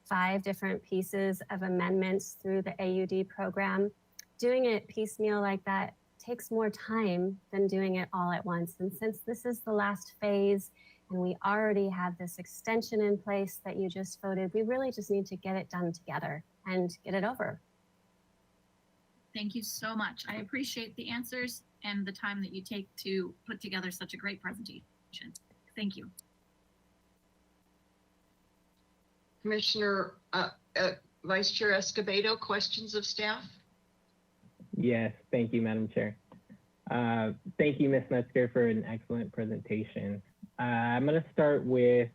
5 different pieces of amendments through the AUD program, doing it piecemeal like that takes more time than doing it all at once. And since this is the last phase, and we already have this extension in place that you just voted, we really just need to get it done together and get it over. Thank you so much. I appreciate the answers and the time that you take to put together such a great presentation. Thank you. Commissioner, Vice Chair Escobedo, questions of staff? Yes, thank you, Madam Chair. Thank you, Ms. Metzger, for an excellent presentation. I'm going to start with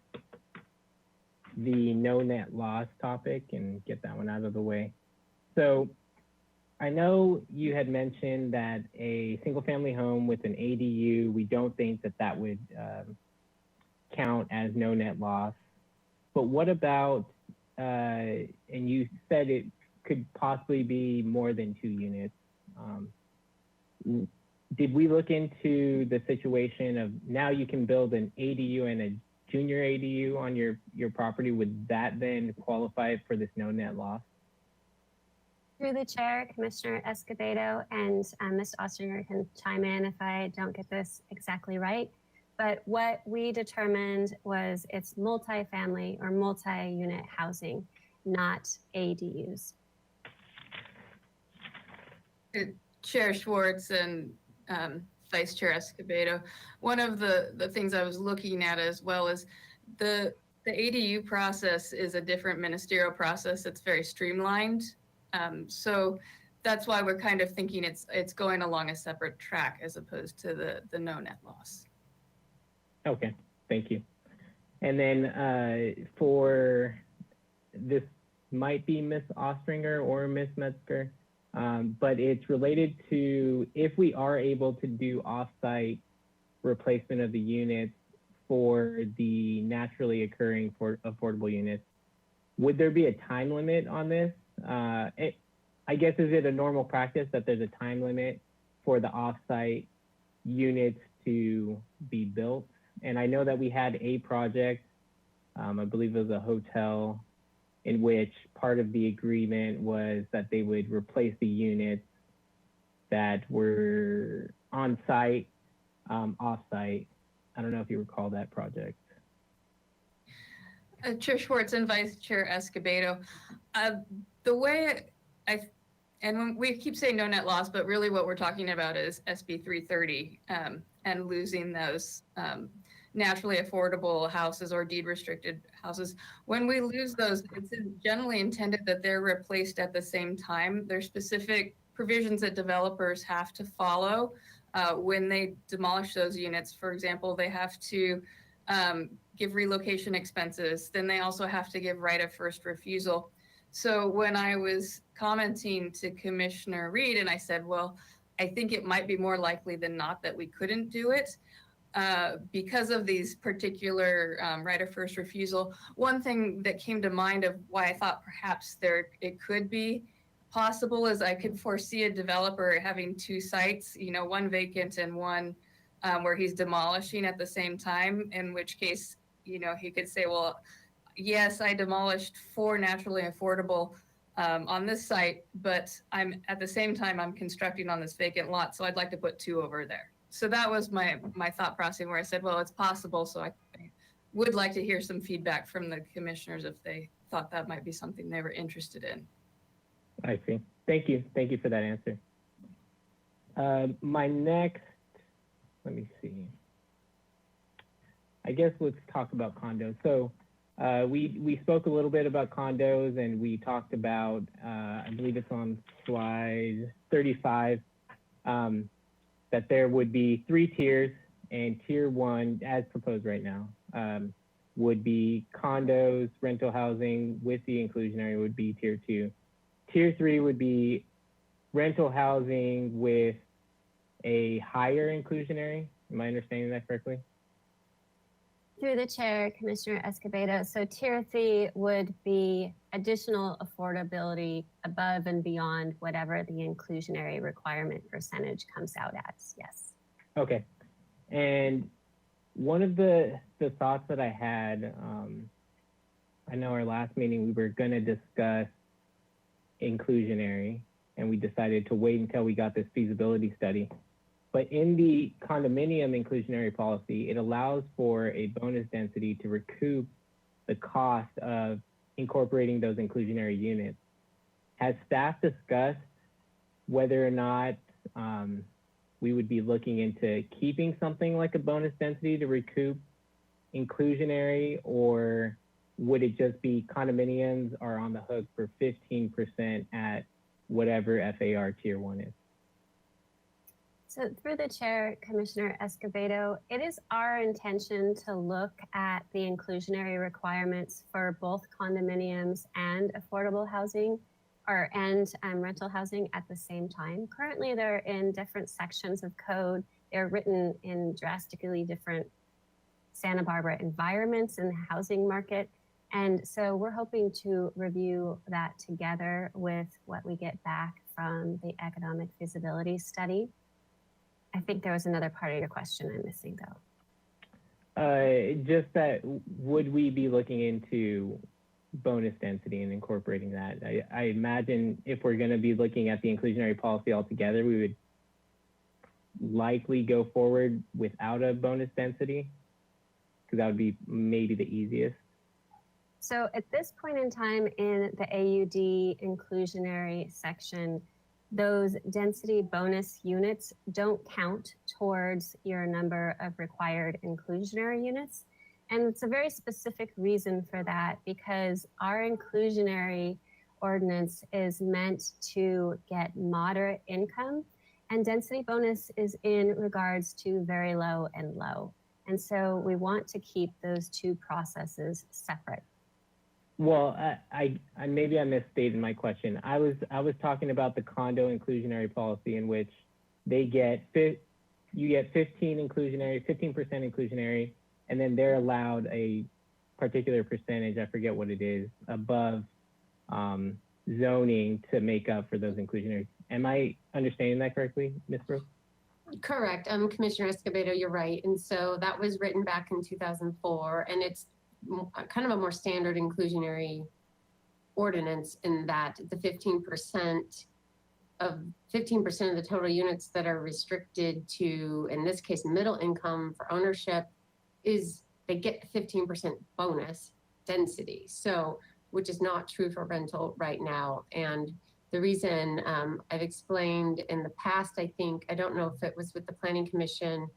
the no net loss topic and get that one out of the way. So I know you had mentioned that a single family home with an ADU, we don't think that that would count as no net loss. But what about, and you said it could possibly be more than 2 units. Did we look into the situation of now you can build an ADU and a junior ADU on your property? Would that then qualify for this no net loss? Through the chair, Commissioner Escobedo, and Ms. Ostringer can chime in if I don't get this exactly right. But what we determined was it's multifamily or multi-unit housing, not ADUs. Chair Schwartz and Vice Chair Escobedo, one of the things I was looking at as well is the ADU process is a different ministerial process. It's very streamlined. So that's why we're kind of thinking it's going along a separate track as opposed to the no net loss. Okay, thank you. And then for this might be Ms. Ostringer or Ms. Metzger, but it's related to if we are able to do offsite replacement of the units for the naturally occurring affordable units, would there be a time limit on this? I guess, is it a normal practice that there's a time limit for the offsite units to be built? And I know that we had a project, I believe it was a hotel, in which part of the agreement was that they would replace the units that were on site, off site. I don't know if you recall that project. Chair Schwartz and Vice Chair Escobedo, the way and when we keep saying no net loss, but really what we're talking about is SB 330 and losing those naturally affordable houses or deed restricted houses. When we lose those, it's generally intended that they're replaced at the same time. There's specific provisions that developers have to follow when they demolish those units. For example, they have to give relocation expenses. Then they also have to give right of first refusal. So when I was commenting to Commissioner Reed and I said, well, I think it might be more likely than not that we couldn't do it because of these particular right of first refusal. One thing that came to mind of why I thought perhaps it could be possible is I could foresee a developer having 2 sites, one vacant and one where he's demolishing at the same time, in which case, he could say, well, yes, I demolished 4 naturally affordable on this site, but at the same time, I'm constructing on this vacant lot, so I'd like to put 2 over there. So that was my thought process where I said, well, it's possible. So I would like to hear some feedback from the commissioners if they thought that might be something they were interested in. I see. Thank you. Thank you for that answer. My next, let me see. I guess let's talk about condos. So we spoke a little bit about condos and we talked about, I believe it's on slide 35, that there would be 3 tiers, and tier 1, as proposed right now, would be condos, rental housing with the inclusionary would be tier 2. Tier 3 would be rental housing with a higher inclusionary. Am I understanding that correctly? Through the chair, Commissioner Escobedo. So tier 3 would be additional affordability above and beyond whatever the inclusionary requirement percentage comes out as, yes. Okay. And one of the thoughts that I had, I know our last meeting, we were gonna discuss inclusionary and we decided to wait until we got this feasibility study. But in the condominium inclusionary policy, it allows for a bonus density to recoup the cost of incorporating those inclusionary units. Has staff discussed whether or not we would be looking into keeping something like a bonus density to recoup inclusionary, or would it just be condominiums are on the hook for 15% at whatever FAR tier 1 is? So through the chair, Commissioner Escobedo, it is our intention to look at the inclusionary requirements for both condominiums and affordable housing and rental housing at the same time. Currently, they're in different sections of code. They're written in drastically different Santa Barbara environments in the housing market. And so we're hoping to review that together with what we get back from the economic feasibility study. I think there was another part of your question I'm missing though. Just that, would we be looking into bonus density and incorporating that? I imagine if we're going to be looking at the inclusionary policy altogether, we would likely go forward without a bonus density, because that would be maybe the easiest. So at this point in time in the AUD inclusionary section, those density bonus units don't count towards your number of required inclusionary units. And it's a very specific reason for that, because our inclusionary ordinance is meant to get moderate income, and density bonus is in regards to very low and low. And so we want to keep those two processes separate. Well, I maybe I misstated my question. I was talking about the condo inclusionary policy, in which they get you get 15% inclusionary, and then they're allowed a particular percentage, I forget what it is, above zoning to make up for those inclusionary. Am I understanding that correctly, Ms. Brooks? Correct. Commissioner Escobedo, you're right. And so that was written back in 2004, and it's kind of a more standard inclusionary ordinance in that the 15% of the total units that are restricted to, in this case, middle income for ownership, is they get 15% bonus density. So, which is not true for rental right now. And the reason I've explained in the past, I don't know if it was with the Planning Commission,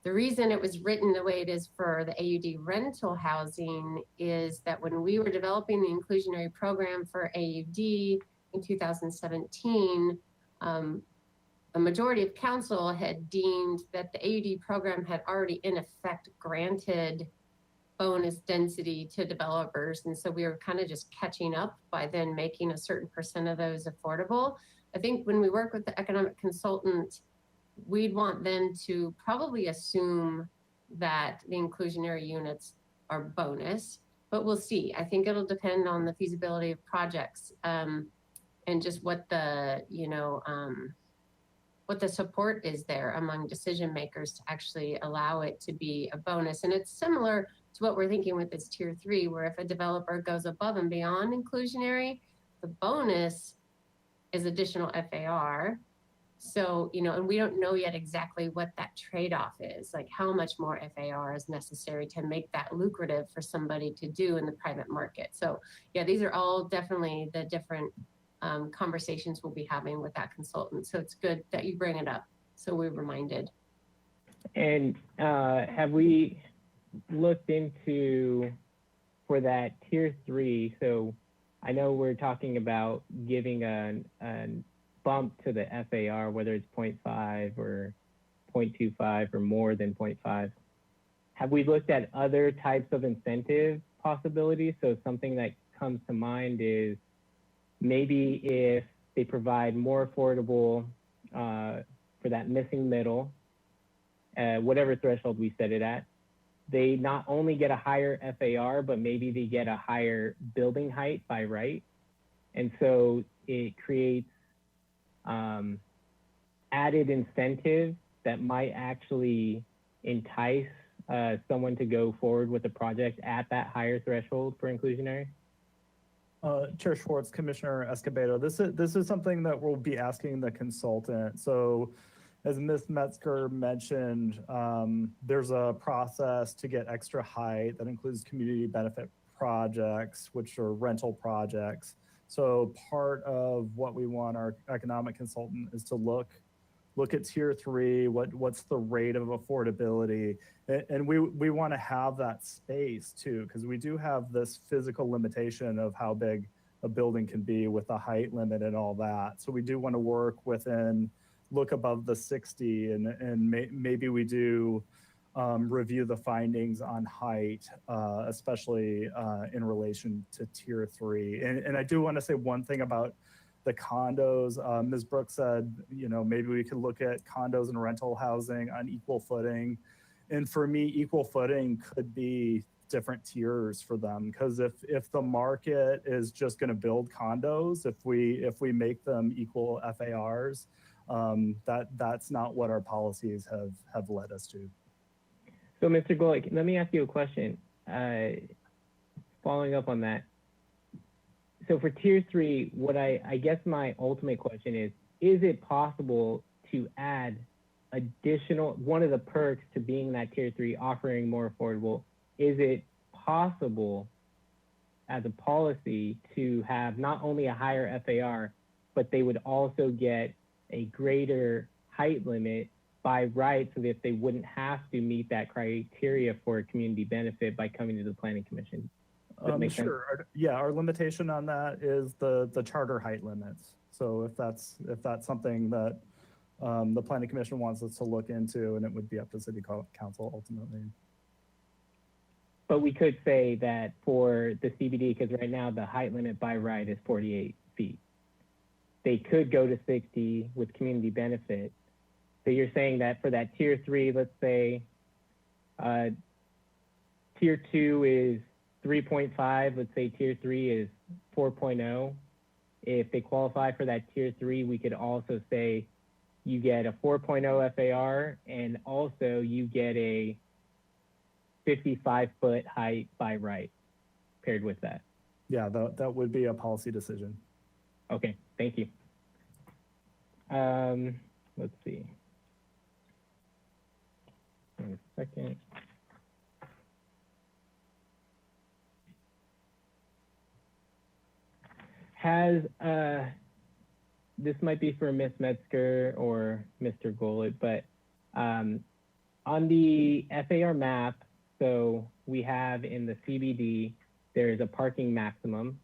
the reason it was written the way it is for the AUD rental housing is that when we were developing the inclusionary program for AUD in 2017, a majority of council had deemed that the AUD program had already in effect granted bonus density to developers. And so we were kind of just catching up by then making a certain percent of those affordable. I think when we work with the economic consultant, we'd want them to probably assume that the inclusionary units are bonus, but we'll see. I think it'll depend on the feasibility of projects and just what the, what the support is there among decision makers to actually allow it to be a bonus. And it's similar to what we're thinking with this tier 3, where if a developer goes above and beyond inclusionary, the bonus is additional FAR. So, and we don't know yet exactly what that trade-off is, like how much more FAR is necessary to make that lucrative for somebody to do in the private market. So yeah, these are all definitely the different conversations we'll be having with that consultant. So it's good that you bring it up, so we're reminded. And have we looked into, for that tier 3, so I know we're talking about giving a bump to the FAR, whether it's 0.5 or 0.25 or more than 0.5. Have we looked at other types of incentive possibilities? So something that comes to mind is maybe if they provide more affordable for that missing middle, whatever threshold we set it at, they not only get a higher FAR, but maybe they get a higher building height by right. And so it creates added incentive that might actually entice someone to go forward with a project at that higher threshold for inclusionary? Chair Schwartz, Commissioner Escobedo, this is something that we'll be asking the consultant. So as Ms. Metzger mentioned, there's a process to get extra height that includes community benefit projects, which are rental projects. So part of what we want our economic consultant is to look at tier 3, what's the rate of affordability, and we want to have that space too, because we do have this physical limitation of how big a building can be with the height limit and all that. So we do want to work within look above the 60 and maybe we do review the findings on height, especially in relation to tier 3. And I do want to say one thing about the condos. Ms. Brooks said, you know, maybe we could look at condos and rental housing on equal footing. And for me, equal footing could be different tiers for them, because if the market is just going to build condos, if we make them equal FARs, that's not what our policies have led us to. So, Mr. Golick, let me ask you a question. Following up on that. So for tier 3, what I guess my ultimate question is it possible to add additional, one of the perks to being that tier 3 offering more affordable, is it possible as a policy to have not only a higher FAR, but they would also get a greater height limit by right, so that they wouldn't have to meet that criteria for a community benefit by coming to the Planning Commission? Sure. Yeah, our limitation on that is the charter height limits. So if that's something that the Planning Commission wants us to look into, and it would be up to City Council ultimately. But we could say that for the CBD, because right now the height limit by right is 48 feet. They could go to 60 with community benefit. So you're saying that for that tier 3, let's say tier 2 is 3.5, let's say tier 3 is 4.0. If they qualify for that tier 3, we could also say you get a 4.0 FAR, and also you get a 55-foot height by right paired with that. Yeah, that would be a policy decision. Okay, thank you. Let's see. One second. Has, this might be for Ms. Metzger or Mr. Golick, but on the FAR map, so we have in the CBD, there's a parking maximum.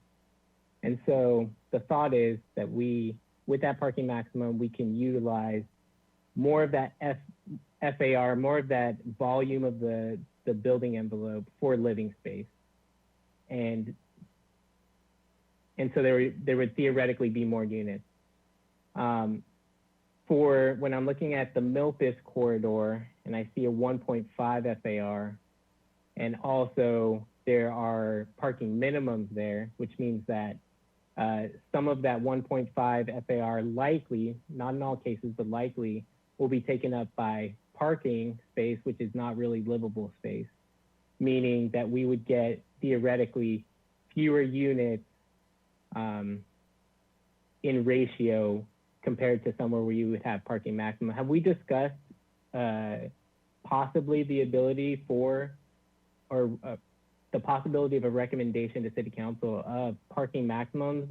And so the thought is that with that parking maximum, we can utilize more of that FAR, more of that volume of the building envelope for living space. And so there would theoretically be more units. For when I'm looking at the Milpas corridor and I see a 1.5 FAR, and also there are parking minimums there, which means that some of that 1.5 FAR likely, not in all cases, but likely will be taken up by parking space, which is not really livable space, meaning that we would get theoretically fewer units in ratio compared to somewhere where you would have parking maximum. Have we discussed possibly the ability for, or the possibility of a recommendation to City Council of parking maximums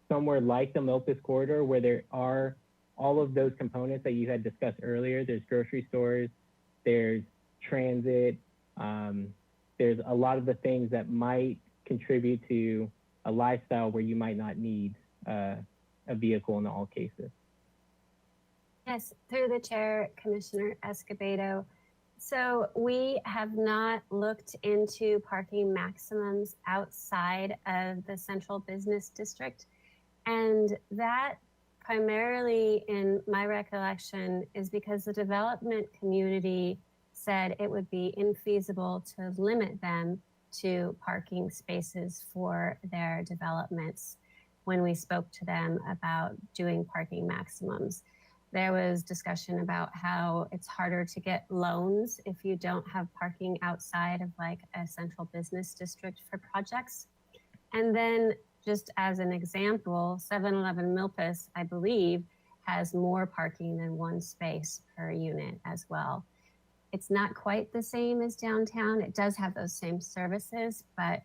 somewhere like the Milpas corridor, where there are all of those components that you had discussed earlier? There's grocery stores, there's transit, there's a lot of the things that might contribute to a lifestyle where you might not need a vehicle in all cases. Yes, through the chair, Commissioner Escobedo. So we have not looked into parking maximums outside of the central business district. And that primarily, in my recollection, is because the development community said it would be infeasible to limit them to parking spaces for their developments when we spoke to them about doing parking maximums. There was discussion about how it's harder to get loans if you don't have parking outside of like a central business district for projects. And then just as an example, 7-Eleven Milpas, I believe, has more parking than one space per unit as well. It's not quite the same as downtown. It does have those same services, but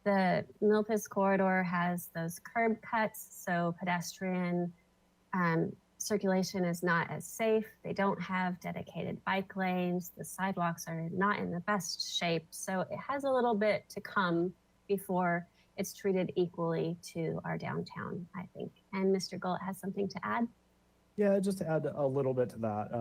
the Milpas corridor has those curb cuts, so pedestrian circulation is not as safe. They don't have dedicated bike lanes. The sidewalks are not in the best shape. So it has a little bit to come before it's treated equally to our downtown, I think. And Mr. Gullett has something to add. Yeah, just to add a little bit to that.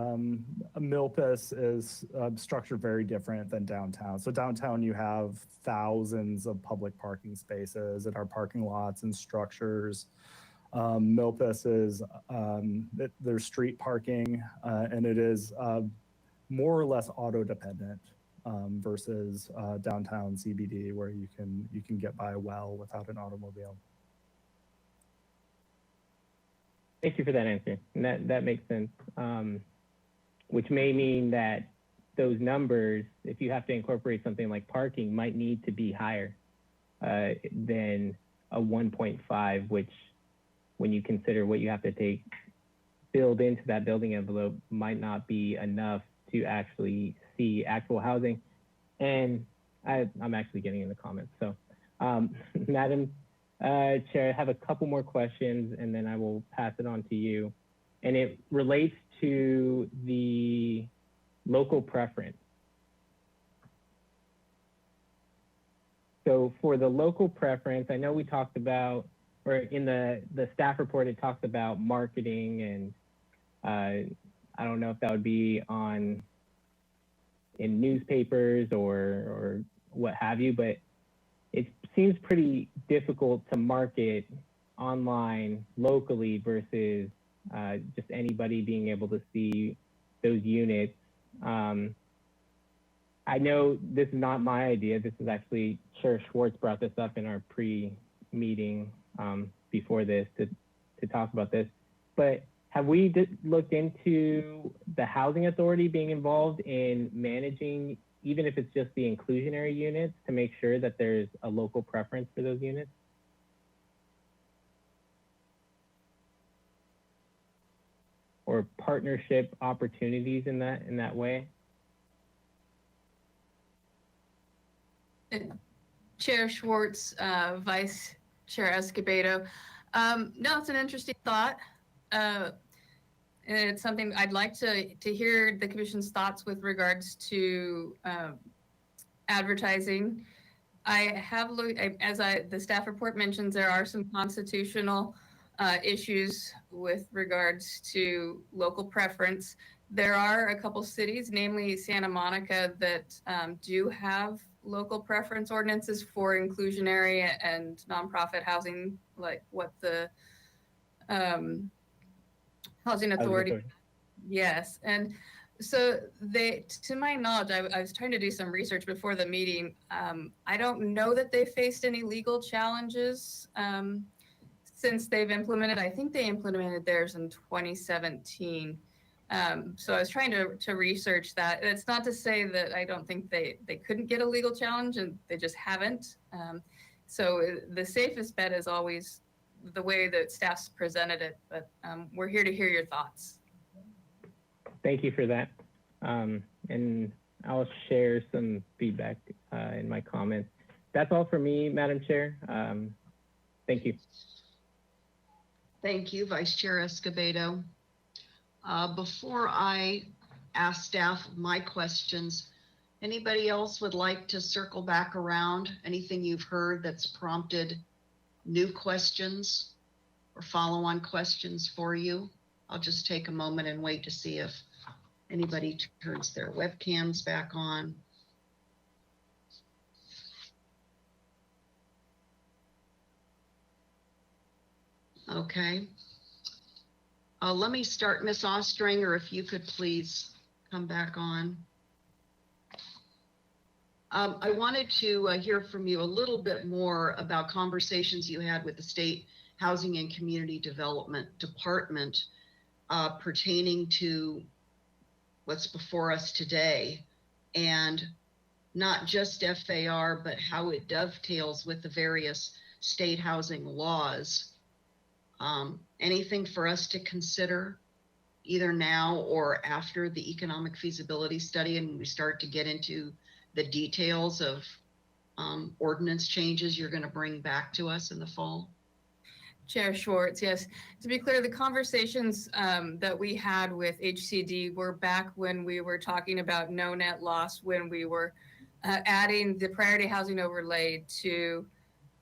Milpas is structured very different than downtown. So downtown, you have thousands of public parking spaces at our parking lots and structures. Milpas is there's street parking, and it is more or less auto dependent versus downtown CBD, where you can get by well without an automobile. Thank you for that answer. And that makes sense. Which may mean that those numbers, if you have to incorporate something like parking, might need to be higher than a 1.5, which when you consider what you have to build into that building envelope might not be enough to actually see actual housing. And I'm actually getting in the comments. So Madam Chair, I have a couple more questions and then I will pass it on to you. And it relates to the local preference. So for the local preference, I know we talked about, or in the staff report, it talks about marketing, and I don't know if that would be in newspapers or what have you, but it seems pretty difficult to market online locally versus just anybody being able to see those units. I know this is not my idea. This is actually Chair Schwartz brought this up in our pre-meeting before this to talk about this. But have we looked into the Housing Authority being involved in managing, even if it's just the inclusionary units, to make sure that there's a local preference for those units? Or partnership opportunities in that way? Chair Schwartz, Vice Chair Escobedo. No, it's an interesting thought. It's something I'd like to hear the commission's thoughts with regards to advertising. I have looked, the staff report mentions, there are some constitutional issues with regards to local preference. There are a couple cities, namely Santa Monica, that do have local preference ordinances for inclusionary and nonprofit housing, like what the Housing Authority. Yes, and so they, to my knowledge, I was trying to do some research before the meeting. I don't know that they faced any legal challenges since they've implemented. I think they implemented theirs in 2017. So I was trying to research that. It's not to say that I don't think they couldn't get a legal challenge, and they just haven't. So the safest bet is always the way that staff's presented it, but we're here to hear your thoughts. Thank you for that. And I'll share some feedback in my comments. That's all for me, Madam Chair. Thank you. Thank you, Vice Chair Escobedo. Before I ask staff my questions, anybody else would like to circle back around? Anything you've heard that's prompted new questions or follow-on questions for you? I'll just take a moment and wait to see if anybody turns their webcams back on. Okay. Let me start, Ms. Ostringer, if you could please come back on. I wanted to hear from you a little bit more about conversations you had with the State Housing and Community Development Department pertaining to what's before us today, and not just FAR, but how it dovetails with the various state housing laws. Anything for us to consider either now or after the economic feasibility study and we start to get into the details of ordinance changes you're going to bring back to us in the fall? Chair Schwartz, yes. To be clear, the conversations that we had with HCD were back when we were talking about no net loss, when we were adding the priority housing overlay to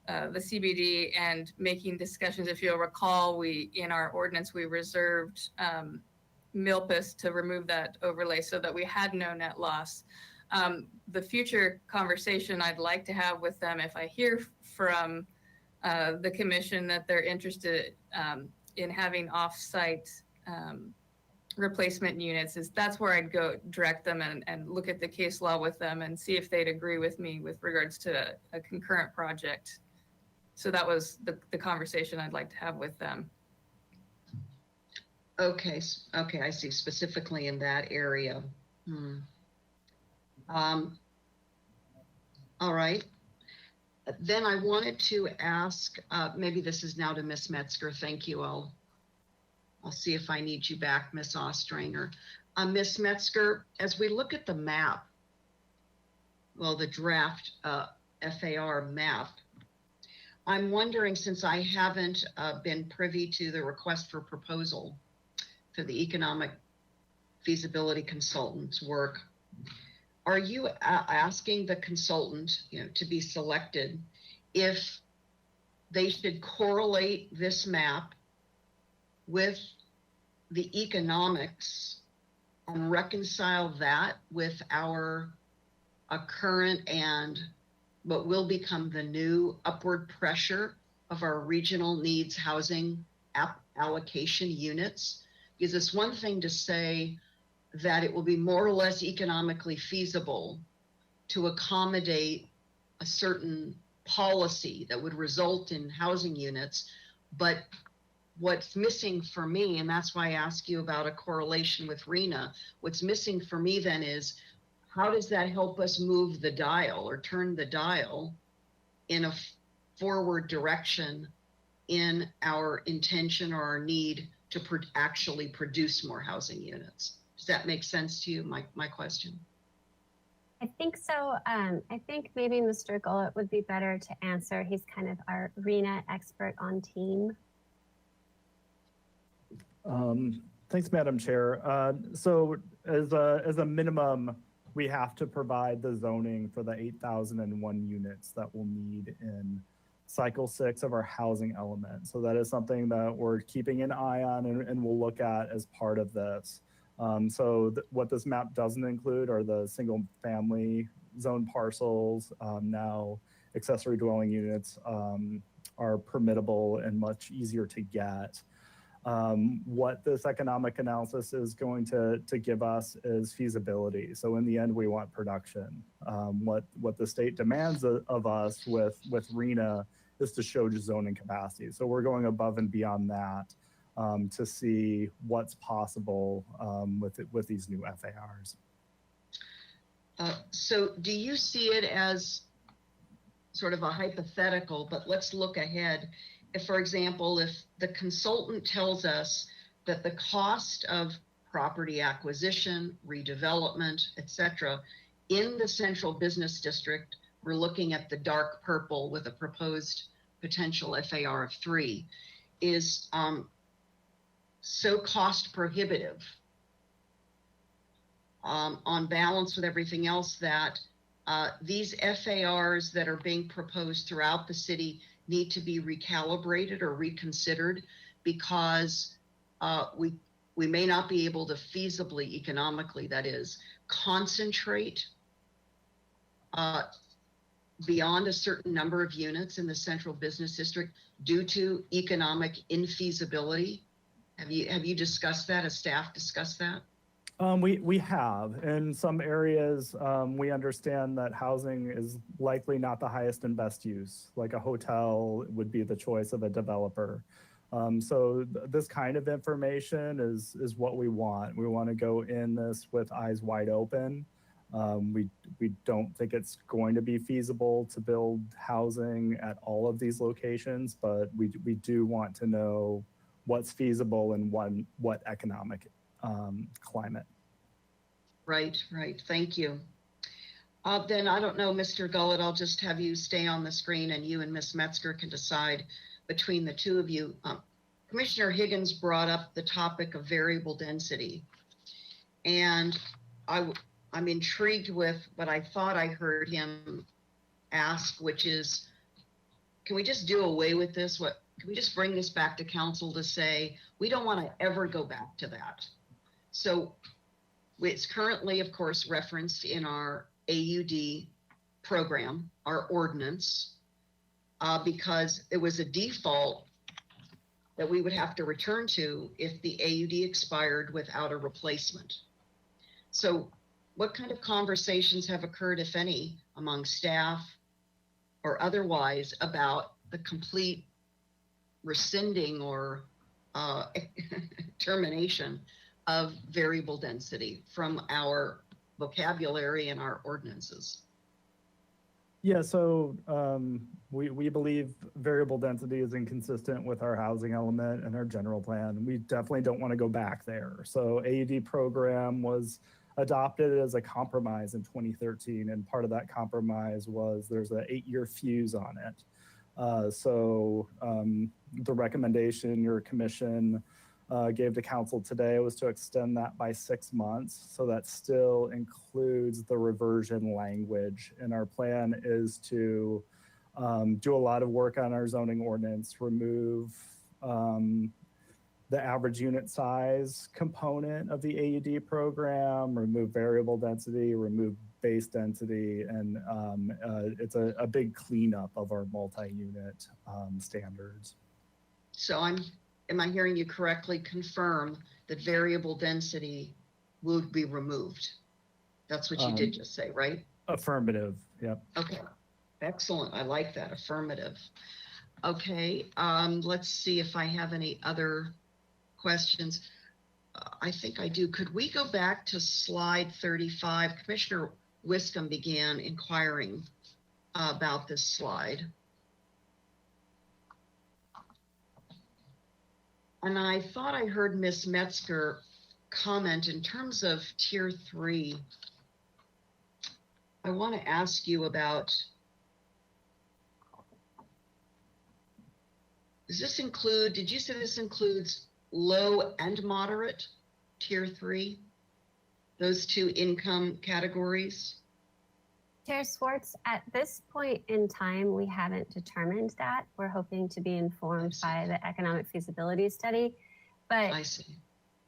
the CBD and making discussions. If you'll recall, in our ordinance, we reserved Milpas to remove that overlay so that we had no net loss. The future conversation I'd like to have with them, if I hear from the commission that they're interested in having off-site replacement units, that's where I'd go direct them and look at the case law with them and see if they'd agree with me with regards to a concurrent project. So that was the conversation I'd like to have with them. Okay, okay, I see, specifically in that area. All right. Then I wanted to ask, maybe this is now to Ms. Metzger. Thank you. I'll see if I need you back, Ms. Ostringer. Ms. Metzger, as we look at the map, well, the draft FAR map, I'm wondering, since I haven't been privy to the request for proposal for the economic feasibility consultant's work, are you asking the consultant, to be selected if they should correlate this map with the economics and reconcile that with our current and what will become the new upward pressure of our regional needs housing allocation units? Because it's one thing to say that it will be more or less economically feasible to accommodate a certain policy that would result in housing units. But what's missing for me, and that's why I ask you about a correlation with RHNA, what's missing for me then is, how does that help us move the dial or turn the dial in a forward direction in our intention or our need to actually produce more housing units? Does that make sense to you, my question? I think so. I think maybe Mr. Gullett would be better to answer. He's kind of our RHNA expert on team. Thanks, Madam Chair. So as a minimum, we have to provide the zoning for the 8,001 units that we'll need in cycle 6 of our housing element. So that is something that we're keeping an eye on and we'll look at as part of this. What this map doesn't include are the single family zone parcels. Now accessory dwelling units are permittable and much easier to get. What this economic analysis is going to give us is feasibility. So in the end, we want production. What the state demands of us with RHNA is to show zoning capacity. So we're going above and beyond that to see what's possible with these new FARs. So do you see it as sort of a hypothetical, but let's look ahead. If, for example, if the consultant tells us that the cost of property acquisition, redevelopment, et cetera, in the central business district, we're looking at the dark purple with a proposed potential FAR of 3, is so cost prohibitive on balance with everything else that these FARs that are being proposed throughout the city need to be recalibrated or reconsidered, because we may not be able to feasibly, economically, that is, concentrate beyond a certain number of units in the central business district due to economic infeasibility. Have you discussed that? Has staff discussed that? We have. In some areas, we understand that housing is likely not the highest and best use, like a hotel would be the choice of a developer. So this kind of information is what we want. We want to go in this with eyes wide open. We don't think it's going to be feasible to build housing at all of these locations, but we do want to know what's feasible in what economic climate. Right. Thank you. Then I don't know, Mr. Gullett, I'll just have you stay on the screen and you and Ms. Metzger can decide between the two of you. Commissioner Higgins brought up the topic of variable density. And I'm intrigued with what I thought I heard him ask, which is, can we just do away with this? Can we just bring this back to council to say, we don't want to ever go back to that? So it's currently, of course, referenced in our AUD program, our ordinance, because it was a default that we would have to return to if the AUD expired without a replacement. So what kind of conversations have occurred, if any, among staff or otherwise about the complete rescinding or termination of variable density from our vocabulary and our ordinances? Yeah, so we believe variable density is inconsistent with our housing element and our general plan. We definitely don't want to go back there. So AUD program was adopted as a compromise in 2013, and part of that compromise was there's an 8-year fuse on it. So the recommendation your commission gave to council today was to extend that by 6 months. So that still includes the reversion language. And our plan is to do a lot of work on our zoning ordinance, remove the average unit size component of the AUD program, remove variable density, remove base density, and it's a big cleanup of our multi-unit standards. So am I hearing you correctly confirm that variable density would be removed? That's what you did just say, right? Affirmative, yep. Okay, excellent. I like that, affirmative. Okay, let's see if I have any other questions. I think I do. Could we go back to slide 35? Commissioner Wiscombe began inquiring about this slide. And I thought I heard Ms. Metzger comment in terms of tier 3. I want to ask you about, does this include, did you say this includes low and moderate tier 3? Those two income categories? Chair Swartz, at this point in time, we haven't determined that. We're hoping to be informed by the economic feasibility study. But I see.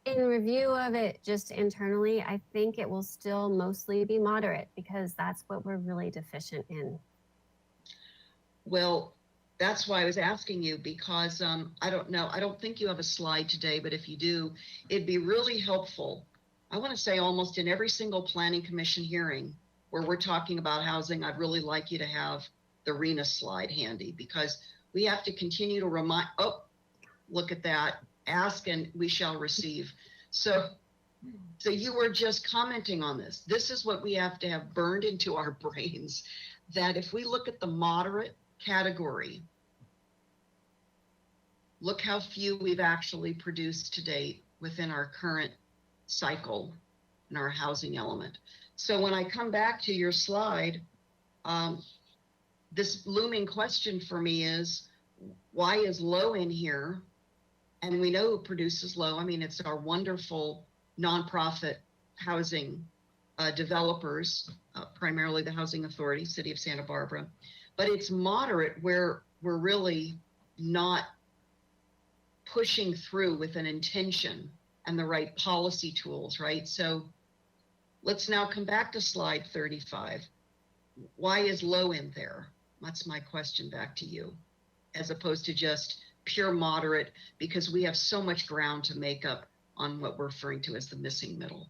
In review of it just internally, I think it will still mostly be moderate because that's what we're really deficient in. Well, that's why I was asking you, because I don't know, I don't think you have a slide today, but if you do, it'd be really helpful. I want to say almost in every single planning commission hearing where we're talking about housing, I'd really like you to have the RENA slide handy, because we have to continue to remind, oh, look at that, ask and we shall receive. So you were just commenting on this. This is what we have to have burned into our brains, that if we look at the moderate category, look how few we've actually produced to date within our current cycle in our housing element. So when I come back to your slide, this looming question for me is, why is low in here? And we know who produces low. I mean, it's our wonderful nonprofit housing developers, primarily the Housing Authority, City of Santa Barbara. But it's moderate where we're really not pushing through with an intention and the right policy tools, right? So let's now come back to slide 35. Why is low in there? That's my question back to you, as opposed to just pure moderate, because we have so much ground to make up on what we're referring to as the missing middle.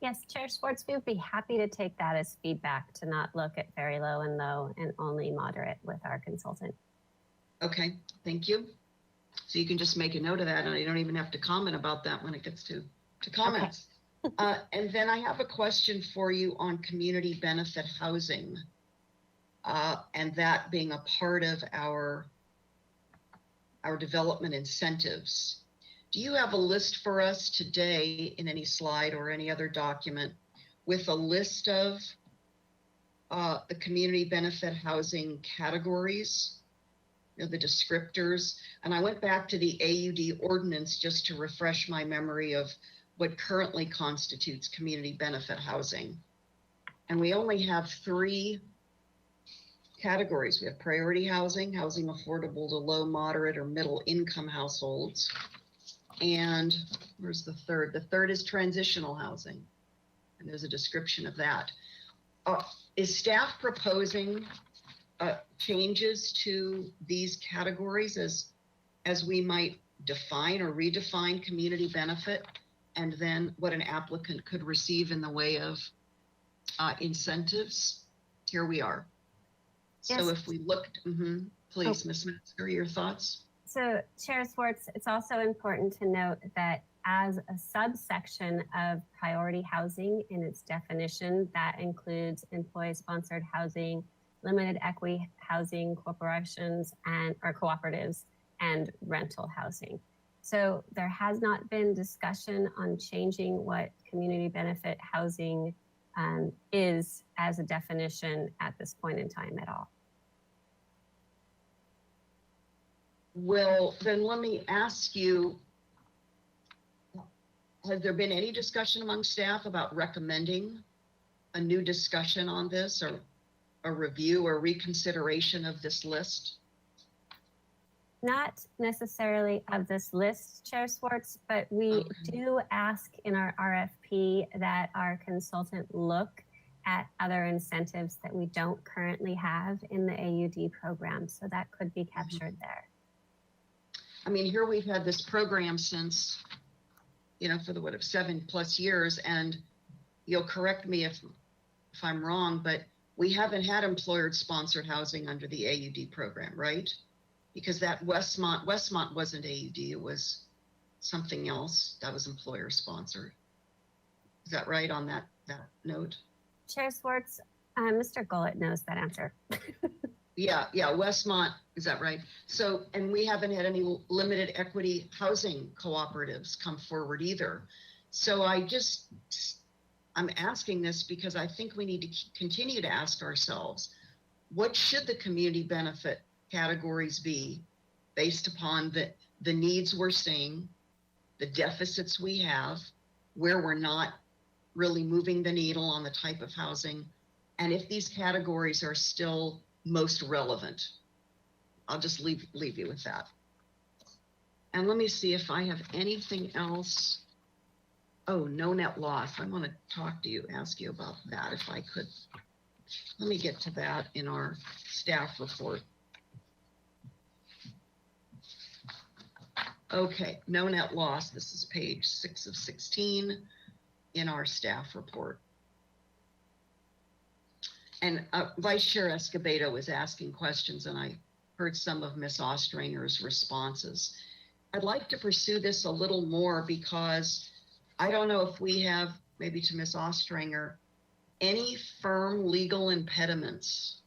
Yes, Chair Swartz, we would be happy to take that as feedback to not look at very low and low and only moderate with our consultant. Okay, thank you. So you can just make a note of that, and you don't even have to comment about that when it gets to comments. Okay. And then I have a question for you on community benefit housing, and that being a part of our development incentives. Do you have a list for us today in any slide or any other document with a list of the community benefit housing categories, you know, the descriptors? And I went back to the AUD ordinance just to refresh my memory of what currently constitutes community benefit housing. And we only have 3 categories. We have priority housing, housing affordable to low, moderate, or middle income households. And where's the third? The third is transitional housing. And there's a description of that. Is staff proposing changes to these categories as we might define or redefine community benefit, and then what an applicant could receive in the way of incentives? Here we are. So Yes. if we looked, please, Ms. Metzger, your thoughts? So Chair Swartz, it's also important to note that as a subsection of priority housing in its definition, that includes employee-sponsored housing, limited equity housing, corporations or cooperatives, and rental housing. So there has not been discussion on changing what community benefit housing is as a definition at this point in time at all. Well, then let me ask you, has there been any discussion among staff about recommending a new discussion on this, or a review or reconsideration of this list? Not necessarily of this list, Chair Swartz, but we do ask in our RFP that our consultant look at other incentives that we don't currently have in the AUD program. So that could be captured there. I mean, here we've had this program since, for the 7+ years, and you'll correct me if I'm wrong, but we haven't had employer-sponsored housing under the AUD program, right? Because that Westmont wasn't AUD, it was something else that was employer-sponsored. Is that right on that note? Chair Swartz, Mr. Gullett knows that answer. Yeah, Westmont, is that right? So, and we haven't had any limited equity housing cooperatives come forward either. So I'm asking this because I think we need to continue to ask ourselves, what should the community benefit categories be based upon the needs we're seeing, the deficits we have, where we're not really moving the needle on the type of housing, and if these categories are still most relevant. I'll just leave you with that. And let me see if I have anything else. Oh, no net loss. I want to ask you about that if I could. Let me get to that in our staff report. Okay, no net loss. This is page 6 of 16 in our staff report. And Vice Chair Escobedo was asking questions, and I heard some of Ms. Ostringer's responses. I'd like to pursue this a little more because I don't know if we have, maybe to Ms. Ostringer, any firm legal impediments.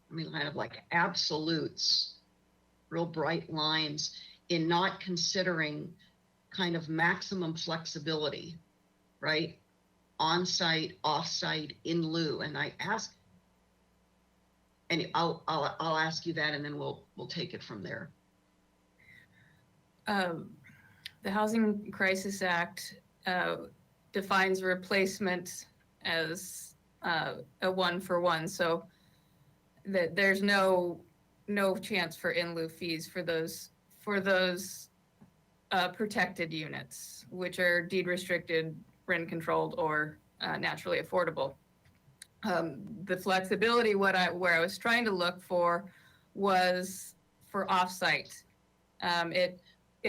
I mean, kind of like absolutes, real bright lines in not considering kind of maximum flexibility, right? On-site, off-site, in lieu. And I ask, and I'll ask you that, and then we'll take it from there. The Housing Crisis Act defines replacement as a one-for-one, so that there's no chance for in lieu fees for those protected units, which are deed restricted, rent controlled, or naturally affordable. The flexibility, where I was trying to look for was for offsite. It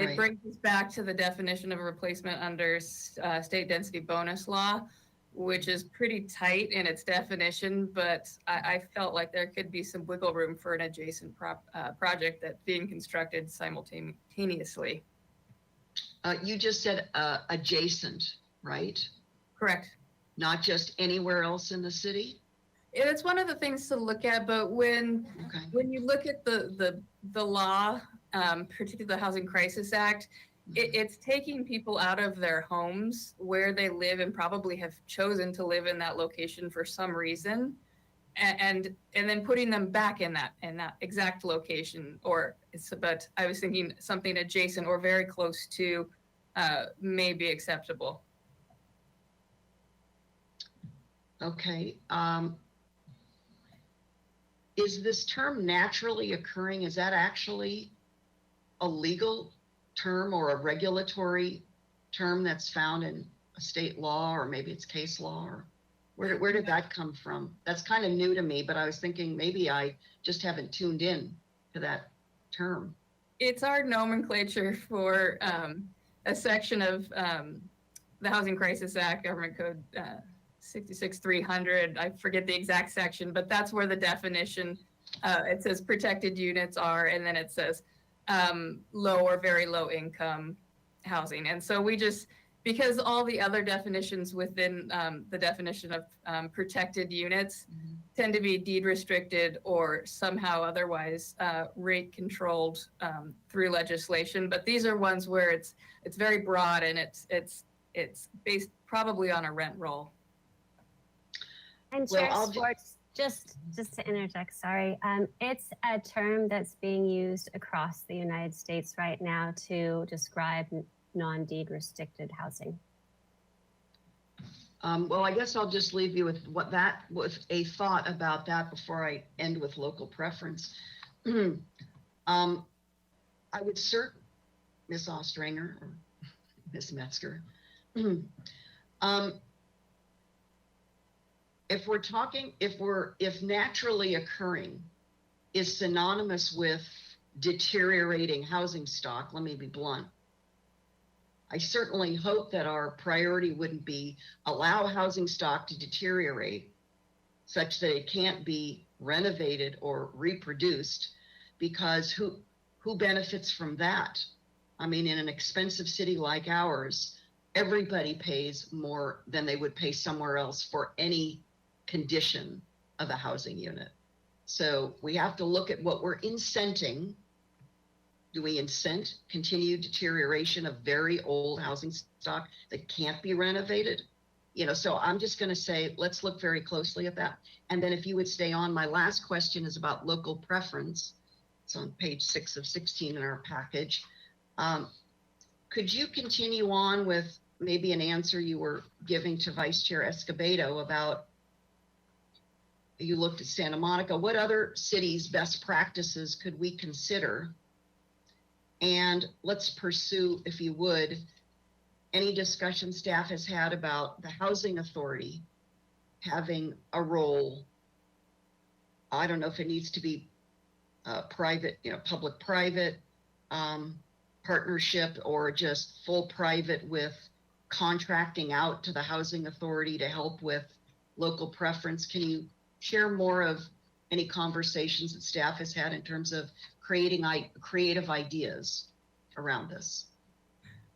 Right. brings us back to the definition of a replacement under state density bonus law, which is pretty tight in its definition, but I felt like there could be some wiggle room for an adjacent project that's being constructed simultaneously. You just said adjacent, right? Correct. Not just anywhere else in the city? It's one of the things to look at, but when you look at the law, particularly the Housing Crisis Act, it's taking people out of their homes where they live and probably have chosen to live in that location for some reason, and then putting them back in that exact location. But I was thinking something adjacent or very close to may be acceptable. Okay. is this term naturally occurring? Is that actually a legal term or a regulatory term that's found in a state law, or maybe it's case law, or where did that come from? That's kind of new to me, but I was thinking maybe I just haven't tuned in to that term. It's our nomenclature for a section of the Housing Crisis Act, Government Code 66300. I forget the exact section, but that's where the definition, it says protected units are, and then it says low or very low income housing. And so we just, because all the other definitions within the definition of protected units tend to be deed restricted or somehow otherwise rate controlled through legislation. But these are ones where it's very broad, and it's based probably on a rent roll. And Well, Chair I'll Schwartz, just to interject, sorry, it's a term that's being used across the United States right now to describe non-deed restricted housing. Well, I guess I'll just leave you with a thought about that before I end with local preference. I would Ms. Ostringer or Ms. Metzger, if naturally occurring is synonymous with deteriorating housing stock, let me be blunt. I certainly hope that our priority wouldn't be allow housing stock to deteriorate such that it can't be renovated or reproduced, because who benefits from that? I mean, in an expensive city like ours, everybody pays more than they would pay somewhere else for any condition of a housing unit. So we have to look at what we're incenting. Do we incent continued deterioration of very old housing stock that can't be renovated? So I'm just going to say, let's look very closely at that. And then if you would stay on, my last question is about local preference. It's on page 6 of 16 in our package. Could you continue on with maybe an answer you were giving to Vice Chair Escobedo about, you looked at Santa Monica, what other cities' best practices could we consider? And let's pursue, if you would, any discussion staff has had about the Housing Authority having a role. I don't know if it needs to be private, public-private partnership, or just full private with contracting out to the Housing Authority to help with local preference. Can you share more of any conversations that staff has had in terms of creating creative ideas around this?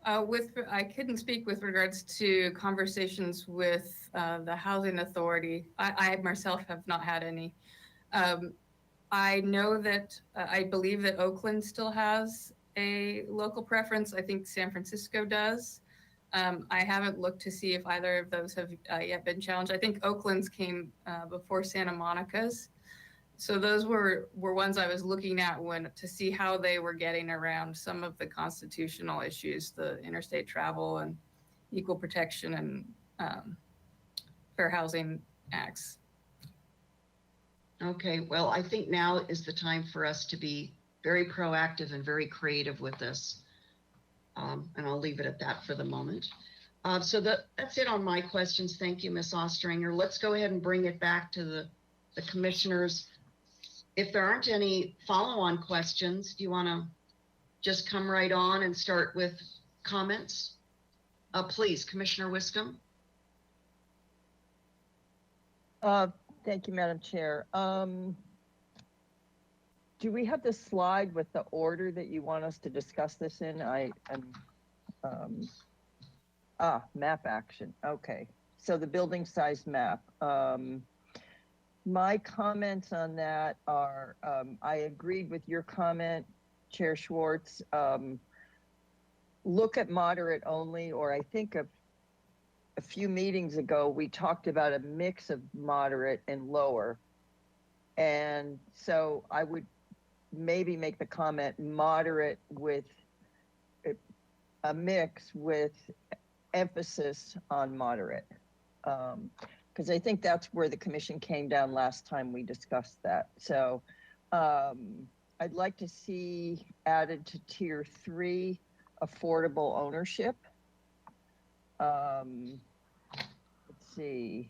I couldn't speak with regards to conversations with the Housing Authority. I myself have not had any. I know that I believe that Oakland still has a local preference. I think San Francisco does. I haven't looked to see if either of those have yet been challenged. I think Oakland's came before Santa Monica's. So those were ones I was looking at to see how they were getting around some of the constitutional issues, the interstate travel and equal protection and fair housing acts. Okay, well, I think now is the time for us to be very proactive and very creative with this. And I'll leave it at that for the moment. So that's it on my questions. Thank you, Ms. Ostringer. Let's go ahead and bring it back to the commissioners. If there aren't any follow-on questions, do you want to just come right on and start with comments? Please, Commissioner Wiscombe. Thank you, Madam Chair. Do we have the slide with the order that you want us to discuss this in? Map action. Okay. So the building size map. My comments on that are, I agreed with your comment, Chair Schwartz. Look at moderate only, or I think a few meetings ago, we talked about a mix of moderate and lower. And so I would maybe make the comment moderate with a mix with emphasis on moderate. because I think that's where the commission came down last time we discussed that. So I'd like to see added to tier 3, affordable ownership. Let's see.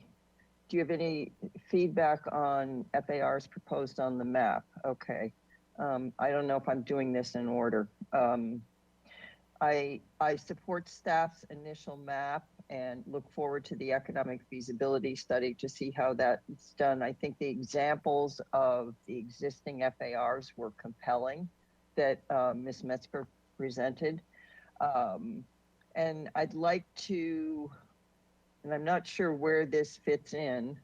Do you have any feedback on FARs proposed on the map? Okay. I don't know if I'm doing this in order. I support staff's initial map and look forward to the economic feasibility study to see how that's done. I think the examples of the existing FARs were compelling that Ms. Metzger presented. And I'd like to, and I'm not sure where this fits in.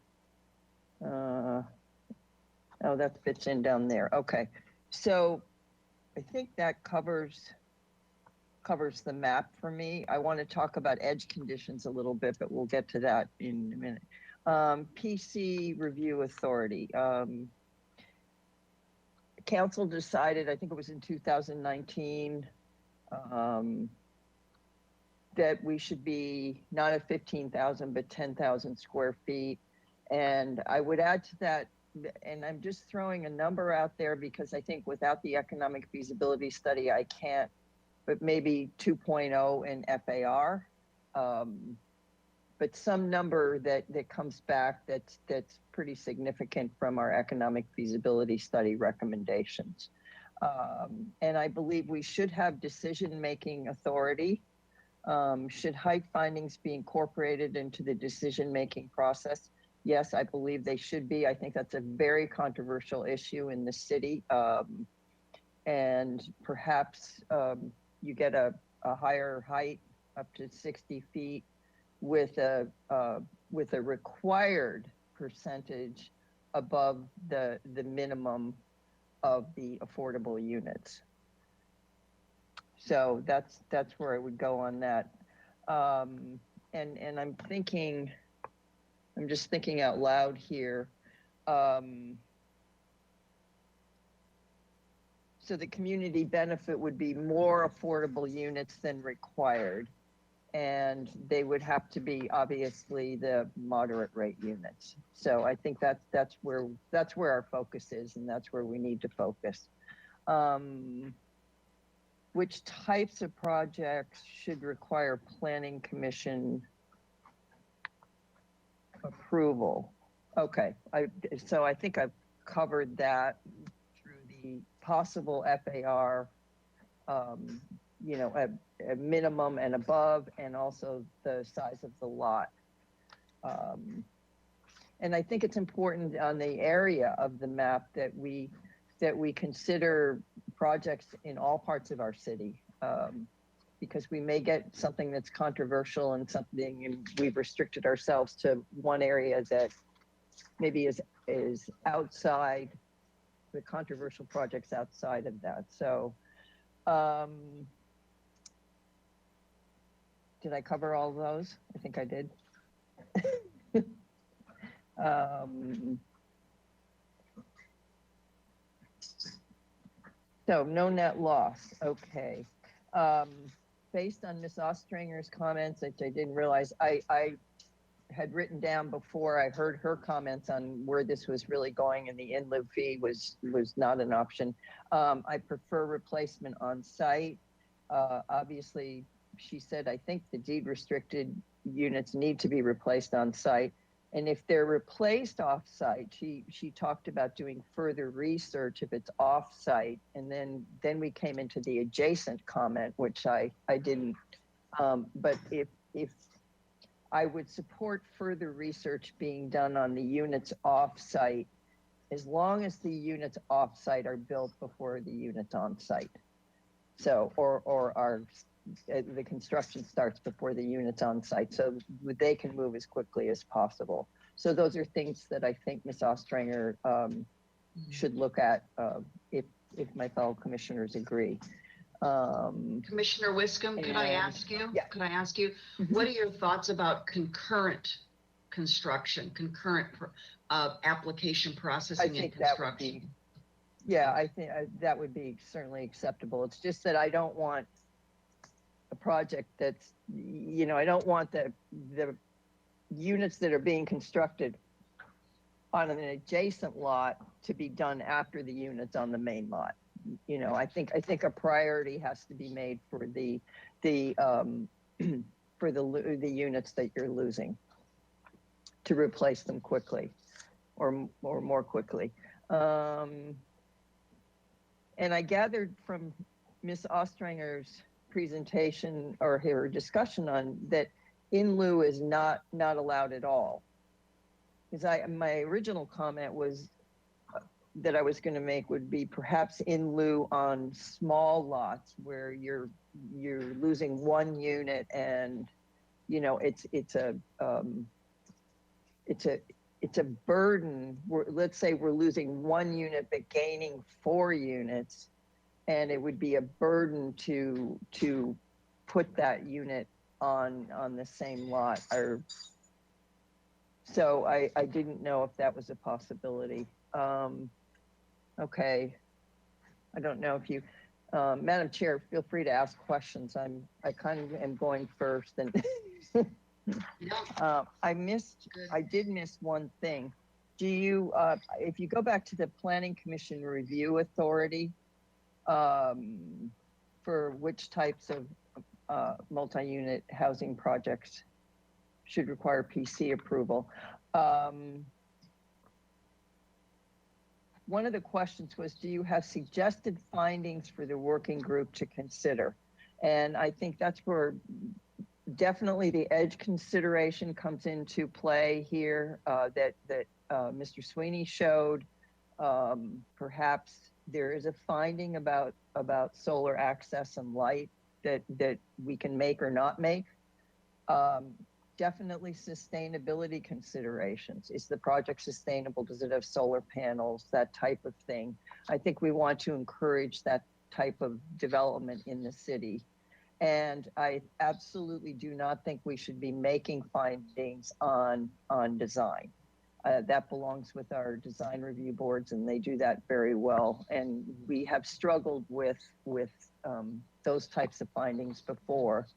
Oh, that fits in down there. Okay. So I think that covers the map for me. I want to talk about edge conditions a little bit, but we'll get to that in a minute. PC review authority. Council decided, I think it was in 2019, that we should be not at 15,000, but 10,000 square feet. And I would add to that, and I'm just throwing a number out there because I think without the economic feasibility study, I can't, but maybe 2.0 in FAR. But some number that comes back that's pretty significant from our economic feasibility study recommendations. And I believe we should have decision-making authority. Should height findings be incorporated into the decision-making process? Yes, I believe they should be. I think that's a very controversial issue in the city. And perhaps you get a higher height up to 60 feet with a required percentage above the minimum of the affordable units. So that's where I would go on that. And I'm just thinking out loud here. So the community benefit would be more affordable units than required. And they would have to be obviously the moderate rate units. So I think that's where our focus is, and that's where we need to focus. Which types of projects should require planning commission approval? Okay, so I think I've covered that through the possible FAR, you know, a minimum and above, and also the size of the lot. And I think it's important on the area of the map that we consider projects in all parts of our city, because we may get something that's controversial and we've restricted ourselves to one area that maybe is outside the controversial projects outside of that. So, did I cover all of those? I think I did. So no net loss, okay. Based on Ms. Ostringer's comments, which I didn't realize, I had written down before I heard her comments on where this was really going, and the in-lieu fee was not an option. I prefer replacement on site. Obviously, she said, I think the deed restricted units need to be replaced on site. And if they're replaced off-site, she talked about doing further research if it's off-site. And then we came into the adjacent comment, which I didn't. But if I would support further research being done on the units off-site, as long as the units off-site are built before the units on-site. So, the construction starts before the units on site, so they can move as quickly as possible. So those are things that I think Ms. Ostringer should look at if my fellow commissioners agree. Commissioner Wiscombe, could I ask you? Yeah. Could I ask you, what are your thoughts about concurrent construction, concurrent application processing and construction? I think that would be certainly acceptable. It's just that I don't want a project that's, you know, I don't want the units that are being constructed on an adjacent lot to be done after the units on the main lot. You know, I think a priority has to be made for the for the units that you're losing to replace them quickly or more quickly. And I gathered from Ms. Ostringer's presentation or her discussion on that in lieu is not allowed at all. Because my original comment was that I was going to make would be perhaps in lieu on small lots where you're losing one unit and, you know, it's a burden. Let's say we're losing one unit but gaining 4 units, and it would be a burden to put that unit on the same lot. Or so I didn't know if that was a possibility. Okay, I don't know if you, Madam Chair, feel free to ask questions. I kind of am going first, and I did miss one thing. Do you, if you go back to the Planning Commission Review Authority, for which types of multi-unit housing projects should require PC approval? One of the questions was, do you have suggested findings for the working group to consider? And I think that's where definitely the edge consideration comes into play here, that Mr. Sweeney showed. Perhaps there is a finding about solar access and light that we can make or not make. Definitely sustainability considerations. Is the project sustainable? Does it have solar panels? That type of thing. I think we want to encourage that type of development in the city. And I absolutely do not think we should be making findings on design. That belongs with our design review boards, and they do that very well. And we have struggled with those types of findings before.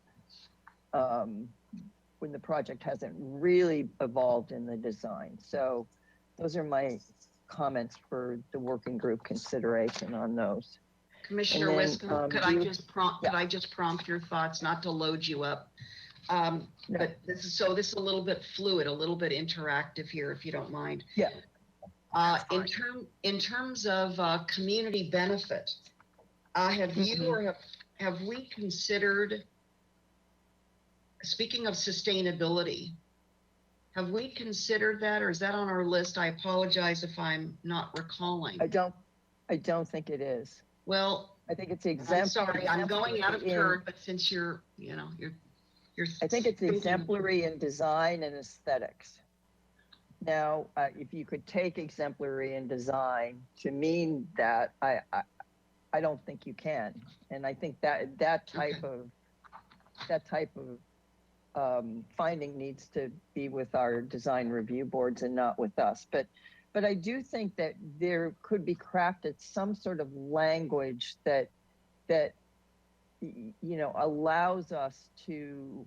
When the project hasn't really evolved in the design. So those are my comments for the working group consideration on those. Commissioner Wiscombe, could I just prompt your thoughts, not to load you up? But this is a little bit fluid, a little bit interactive here, if you don't mind. Yeah. In terms of community benefit, have you or have we considered, speaking of sustainability, have we considered that, or is that on our list? I apologize if I'm not recalling. I don't think it is. Well, I think it's exemplary. I'm sorry, I'm going out of turn, but since you're I think it's exemplary in design and aesthetics. Now, if you could take exemplary in design to mean that, I don't think you can. And I think that type of finding needs to be with our design review boards and not with us. But I do think that there could be crafted some sort of language that you know, allows us to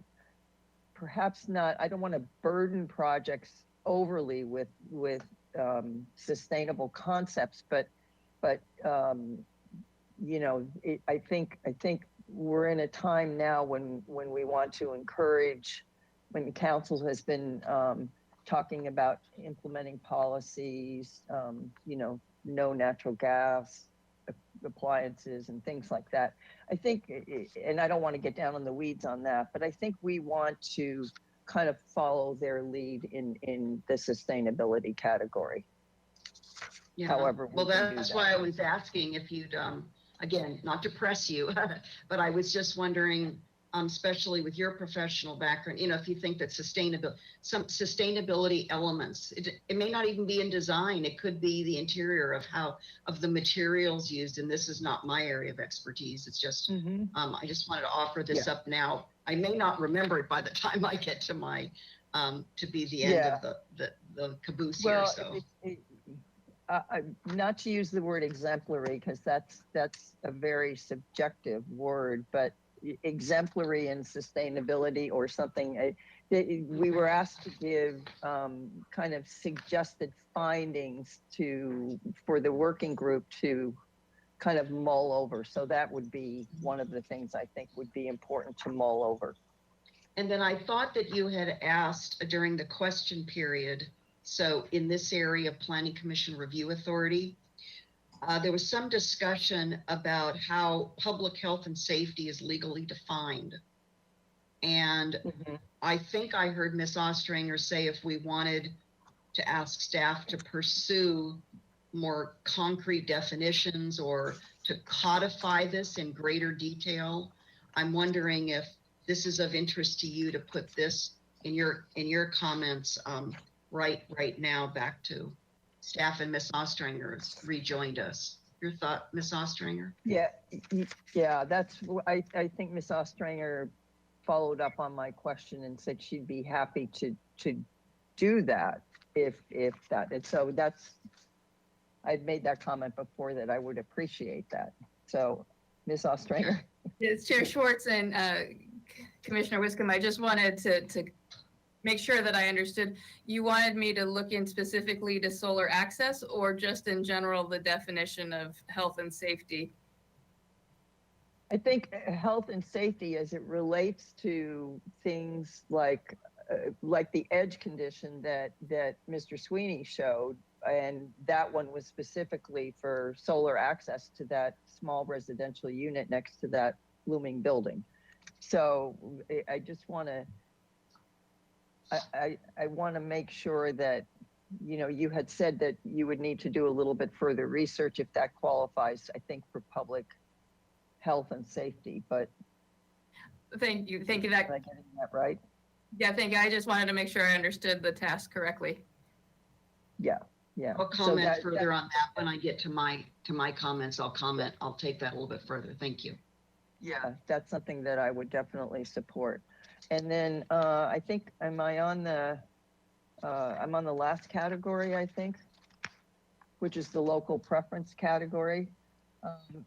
perhaps not, I don't want to burden projects overly with sustainable concepts, but you know, I think we're in a time now when we want to encourage, when the council has been talking about implementing policies, you know, no natural gas appliances and things like that. I think, and I don't want to get down in the weeds on that, but I think we want to kind of follow their lead in the sustainability category. Yeah. However, well, that's why I was asking if you'd, again, not to press you, but I was just wondering, especially with your professional background, you know, if you think that some sustainability elements, it may not even be in design. It could be the interior of the materials used. And this is not my area of expertise. It's just, I just wanted to offer this up now. I may not remember it by the time I get to my, to be the end of the caboose here. So. Not to use the word exemplary, because that's a very subjective word, but exemplary in sustainability or something, we were asked to give kind of suggested findings for the working group to kind of mull over. So that would be one of the things I think would be important to mull over. And then I thought that you had asked during the question period, so in this area of Planning Commission Review Authority, there was some discussion about how public health and safety is legally defined. And I think I heard Ms. Ostringer say if we wanted to ask staff to pursue more concrete definitions or to codify this in greater detail. I'm wondering if this is of interest to you to put this in your comments right now back to staff, and Ms. Ostringer has rejoined us. Your thought, Ms. Ostringer? Yeah, I think Ms. Ostringer followed up on my question and said she'd be happy to do that if that. And so I'd made that comment before that I would appreciate that. So Ms. Ostringer. Yes, Chair Schwartz and Commissioner Wiscombe, I just wanted to make sure that I understood. You wanted me to look in specifically to solar access or just in general the definition of health and safety? I think health and safety as it relates to things like the edge condition that Mr. Sweeney showed, and that one was specifically for solar access to that small residential unit next to that looming building. So I just want to, I want to make sure that, you know, you had said that you would need to do a little bit further research if that qualifies, I think, for public health and safety, but. Thank you. Am I getting that right? Yeah, thank you. I just wanted to make sure I understood the task correctly. Yeah. I'll comment further on that when I get to my comments. I'll take that a little bit further. Thank you. Yeah, that's something that I would definitely support. And then I think, I'm on the last category, I think, which is the local preference category.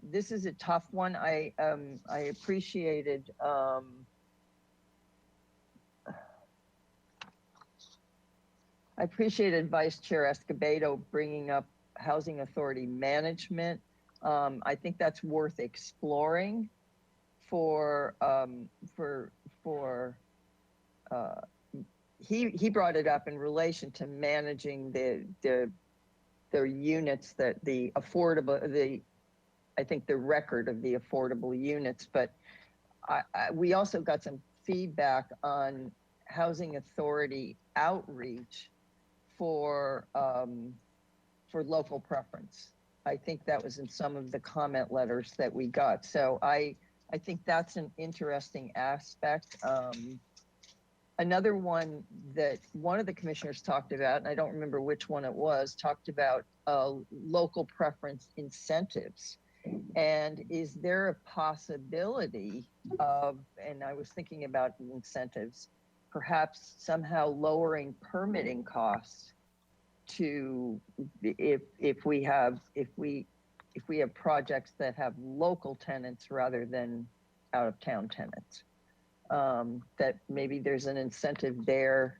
This is a tough one. I appreciated Vice Chair Escobedo bringing up Housing Authority management. I think that's worth exploring he brought it up in relation to managing their units, that I think the record of the affordable units, but we also got some feedback on Housing Authority outreach for local preference. I think that was in some of the comment letters that we got. So I think that's an interesting aspect. Another one that one of the commissioners talked about, and I don't remember which one it was, talked about local preference incentives. And is there a possibility of, and I was thinking about incentives, perhaps somehow lowering permitting costs to, if we have projects that have local tenants rather than out of town tenants, that maybe there's an incentive there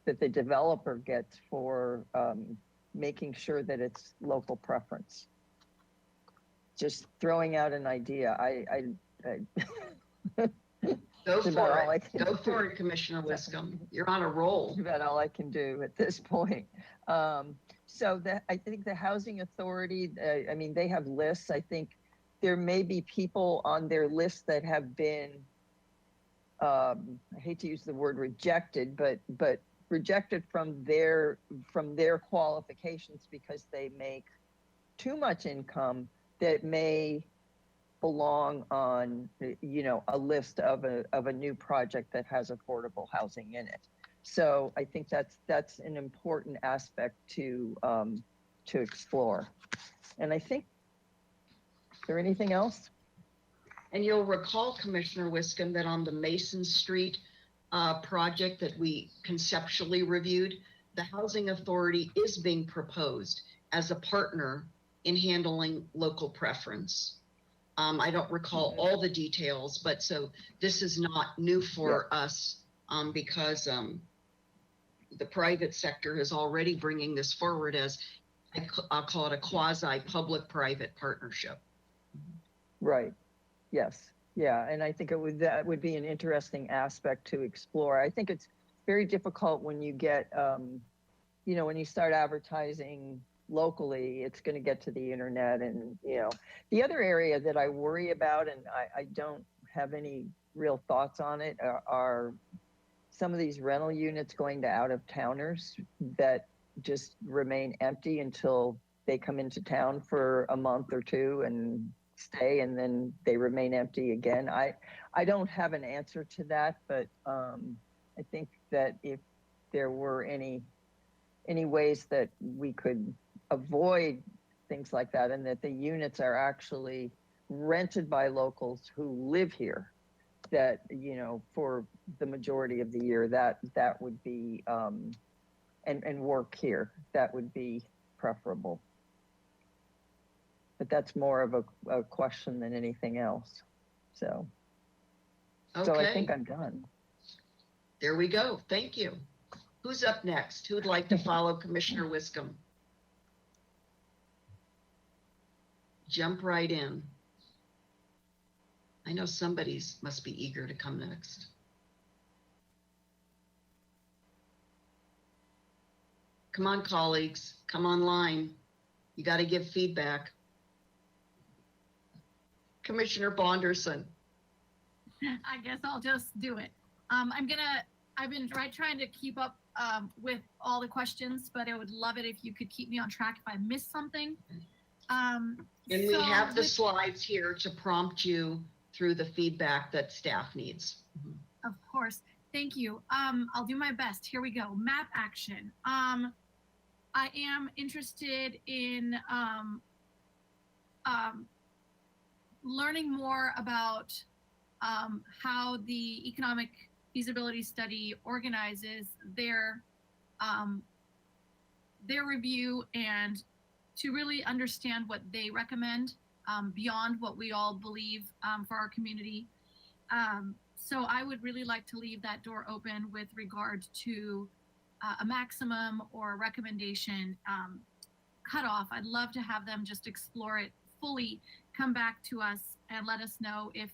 that the developer gets for making sure that it's local preference. Just throwing out an idea. Go for it. Go for it, Commissioner Wiscombe. You're on a roll. That's about all I can do at this point. So I think the Housing Authority, I mean, they have lists. I think there may be people on their list that have been, I hate to use the word rejected, but rejected from their qualifications because they make too much income that may belong on, you know, a list of a new project that has affordable housing in it. So I think that's an important aspect to explore. And I think, is there anything else? And you'll recall, Commissioner Wiscombe, that on the Mason Street project that we conceptually reviewed, the Housing Authority is being proposed as a partner in handling local preference. I don't recall all the details, but so this is not new for us. because the private sector is already bringing this forward as, I'll call it a quasi-public-private partnership. Right. Yes. Yeah. And I think that would be an interesting aspect to explore. I think it's very difficult when you get, when you start advertising locally, it's going to get to the internet. And, the other area that I worry about, and I don't have any real thoughts on it, are some of these rental units going to out-of-towners that just remain empty until they come into town for a month or two and stay, and then they remain empty again. I don't have an answer to that, but I think that if there were any ways that we could avoid things like that, and that the units are actually rented by locals who live here, that, for the majority of the year, that would be, and work here, that would be preferable. But that's more of a question than anything else. So I think I'm done. There we go. Thank you. Who's up next? Who would like to follow Commissioner Wiscombe? Jump right in. I know somebody's must be eager to come next. Come on, colleagues, come online. You got to give feedback. Commissioner Bonderson. I guess I'll just do it. I've been trying to keep up with all the questions, but I would love it if you could keep me on track if I missed something. And we have the slides here to prompt you through the feedback that staff needs. Of course. Thank you. I'll do my best. Here we go. Map action. I am interested in learning more about how the economic feasibility study organizes their review, and to really understand what they recommend beyond what we all believe for our community. So I would really like to leave that door open with regard to a maximum or a recommendation cutoff. I'd love to have them just explore it fully, come back to us and let us know if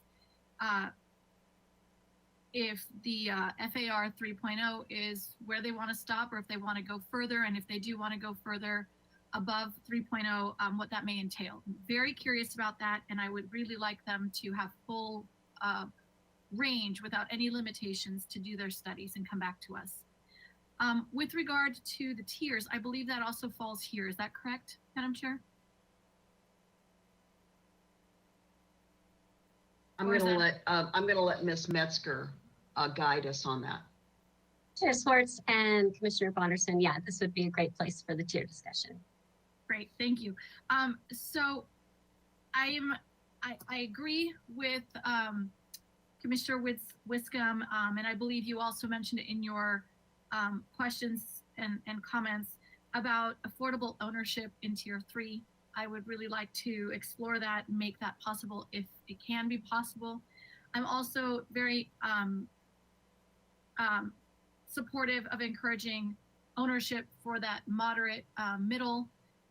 the FAR 3.0 is where they want to stop, or if they want to go further, and if they do want to go further above 3.0, what that may entail. I'm very curious about that, and I would really like them to have full range without any limitations to do their studies and come back to us. With regard to the tiers, I believe that also falls here. Is that correct, Madam Chair? I'm going to let Ms. Metzger guide us on that. Chair Swartz and Commissioner Bonderson, yeah, this would be a great place for the tier discussion. Great, thank you. So I agree with Commissioner Wiscombe, and I believe you also mentioned it in your questions and comments about affordable ownership in Tier 3. I would really like to explore that and make that possible if it can be possible. I'm also very supportive of encouraging ownership for that moderate middle,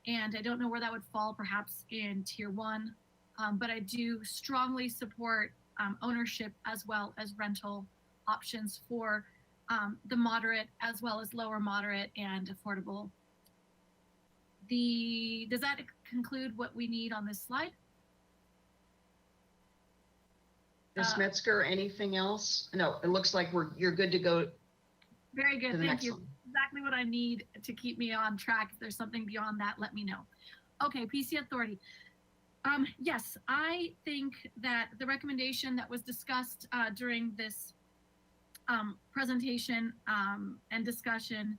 and I don't know where that would fall, perhaps in Tier 1, but I do strongly support ownership as well as rental options for the moderate as well as lower moderate and affordable. Does that conclude what we need on this slide? Ms. Metzger, anything else? No, it looks like you're good to go. Very good, to the thank next you. one. Exactly what I need to keep me on track. If there's something beyond that, let me know. Okay, PC Authority. Yes, I think that the recommendation that was discussed during this presentation and discussion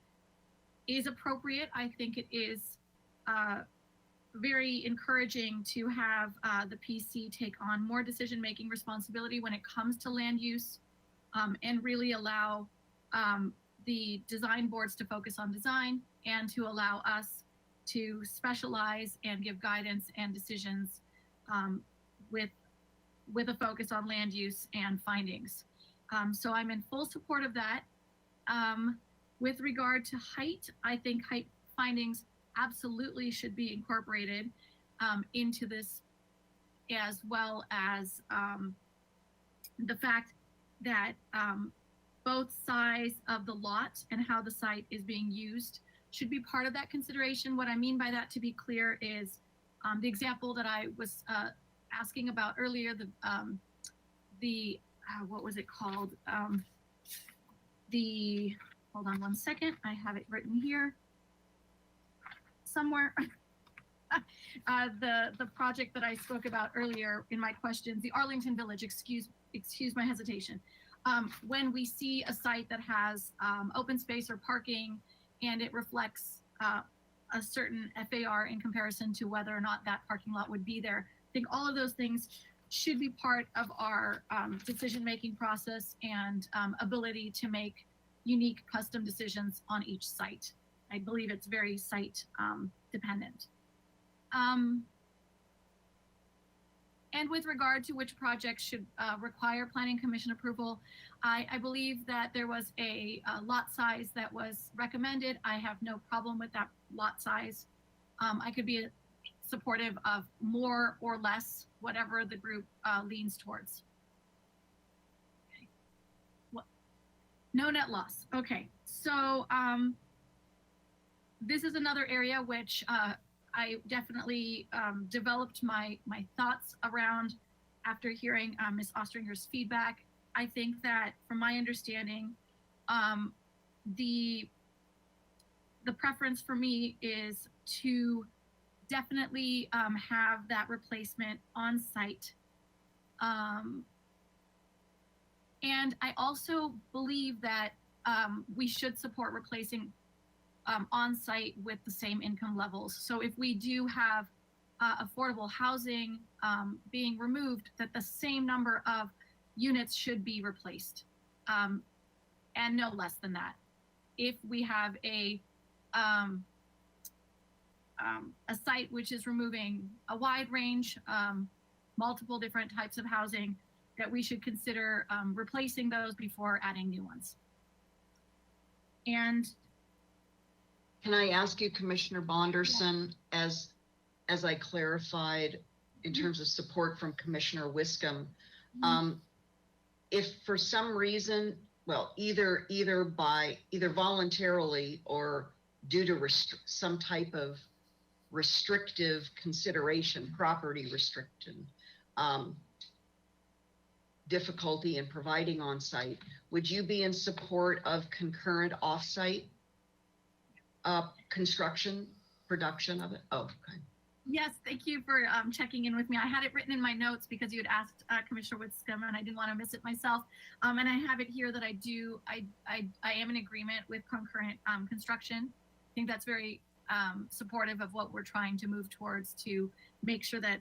is appropriate. I think it is very encouraging to have the PC take on more decision-making responsibility when it comes to land use, and really allow the design boards to focus on design, and to allow us to specialize and give guidance and decisions with a focus on land use and findings. So I'm in full support of that. With regard to height, I think height findings absolutely should be incorporated into this, as well as the fact that both size of the lot and how the site is being used should be part of that consideration. What I mean by that, to be clear, is the example that I was asking about earlier, the what was it called? Hold on one second, I have it written here somewhere. The project that I spoke about earlier in my questions, the Arlington Village, excuse my hesitation. When we see a site that has open space or parking and it reflects a certain FAR in comparison to whether or not that parking lot would be there, I think all of those things should be part of our decision-making process and ability to make unique custom decisions on each site. I believe it's very site dependent. And with regard to which projects should require Planning Commission approval, I believe that there was a lot size that was recommended. I have no problem with that lot size. I could be supportive of more or less, whatever the group leans towards. Okay. No net loss. Okay, so this is another area which I definitely developed my thoughts around after hearing Ms. Ostringer's feedback. I think that, from my understanding, the preference for me is to definitely have that replacement on site. And I also believe that we should support replacing on site with the same income levels. So if we do have affordable housing being removed, that the same number of units should be replaced, and no less than that. If we have a site which is removing a wide range, multiple different types of housing, that we should consider replacing those before adding new ones. And can I ask you, Commissioner Bonderson, as I clarified in terms of support from Commissioner Wiscombe, if for some reason, well, either voluntarily or due to some type of restrictive consideration, property restriction, difficulty in providing on-site, would you be in support of concurrent off-site construction, production of it? Oh, okay. yes, thank you for checking in with me. I had it written in my notes because you had asked Commissioner Wiscombe, and I didn't want to miss it myself. And I have it here that I am in agreement with concurrent construction. I think that's very supportive of what we're trying to move towards, to make sure that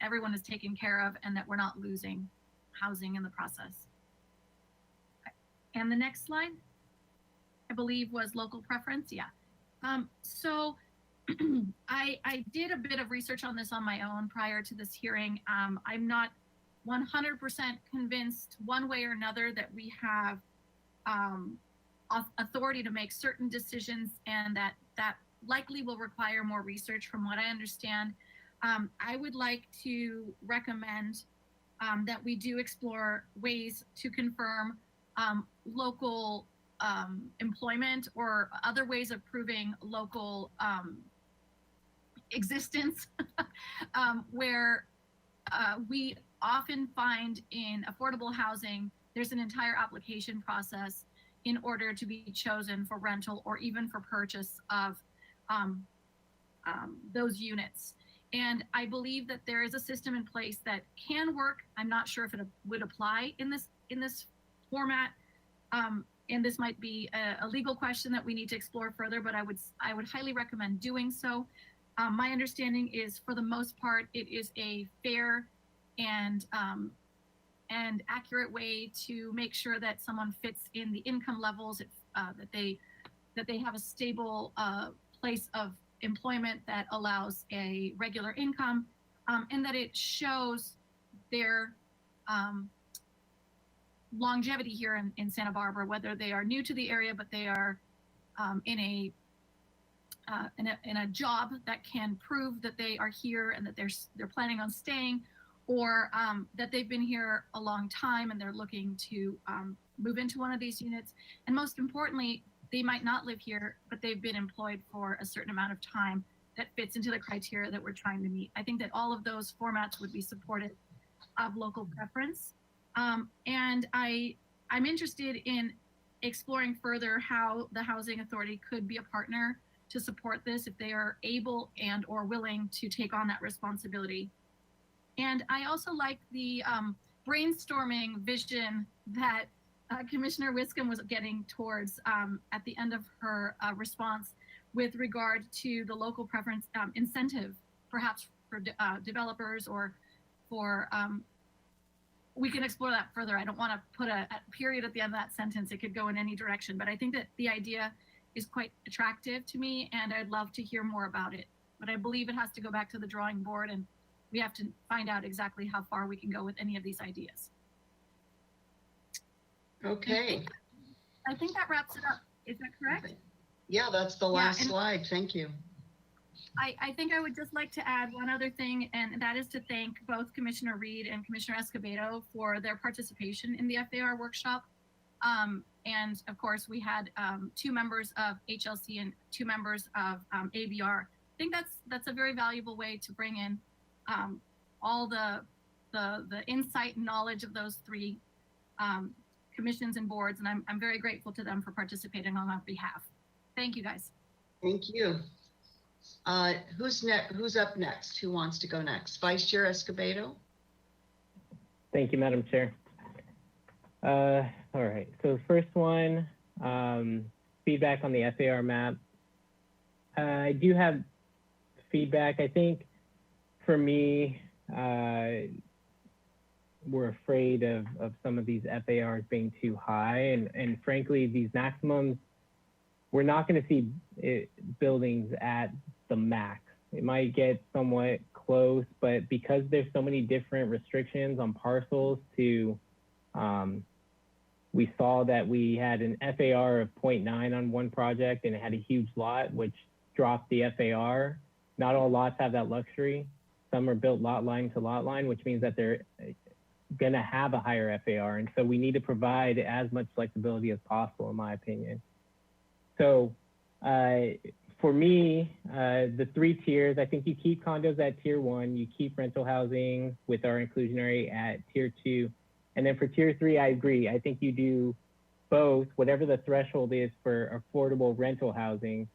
everyone is taken care of and that we're not losing housing in the process. And the next slide, I believe, was local preference. Yeah. So I did a bit of research on this on my own prior to this hearing. I'm not 100% convinced one way or another that we have authority to make certain decisions, and that likely will require more research from what I understand. I would like to recommend that we do explore ways to confirm local employment or other ways of proving local existence, where we often find in affordable housing, there's an entire application process in order to be chosen for rental or even for purchase of those units. And I believe that there is a system in place that can work. I'm not sure if it would apply in this format. And this might be a legal question that we need to explore further, but I would highly recommend doing so. My understanding is, for the most part, it is a fair and accurate way to make sure that someone fits in the income levels, that they have a stable place of employment that allows a regular income, and that it shows their longevity here in Santa Barbara, whether they are new to the area, but they are in a job that can prove that they are here and that they're planning on staying, or that they've been here a long time and they're looking to move into one of these units. And most importantly, they might not live here, but they've been employed for a certain amount of time that fits into the criteria that we're trying to meet. I think that all of those formats would be supportive of local preference. And I'm interested in exploring further how the Housing Authority could be a partner to support this if they are able and or willing to take on that responsibility. And I also like the brainstorming vision that Commissioner Wiscombe was getting towards at the end of her response with regard to the local preference incentive, perhaps for developers or for, we can explore that further. I don't want to put a period at the end of that sentence. It could go in any direction, but I think that the idea is quite attractive to me and I'd love to hear more about it. But I believe it has to go back to the drawing board and we have to find out exactly how far we can go with any of these ideas. Okay. I think that wraps it up. Is that correct? Yeah, that's the last slide. Thank you. I think I would just like to add one other thing, and that is to thank both Commissioner Reed and Commissioner Escobedo for their participation in the FAR workshop. And of course, we had 2 members of HLC and 2 members of ABR. I think that's a very valuable way to bring in all the insight and knowledge of those 3 commissions and boards, and I'm very grateful to them for participating on our behalf. Thank you, guys. Thank you. Who's up next? Who wants to go next? Vice Chair Escobedo? Thank you, Madam Chair. All right, so the first one, feedback on the FAR map. I do have feedback. I think for me, we're afraid of some of these FARs being too high. And frankly, these maximums, we're not going to see buildings at the max. It might get somewhat close, but because there's so many different restrictions on parcels to, we saw that we had an FAR of 0.9 on one project and it had a huge lot, which dropped the FAR. Not all lots have that luxury. Some are built lot line to lot line, which means that they're going to have a higher FAR. And so we need to provide as much flexibility as possible, in my opinion. So for me, the 3 tiers, I think you keep condos at tier 1, you keep rental housing with our inclusionary at tier 2. And then for tier 3, I agree. I think you do both, whatever the threshold is for affordable rental housing,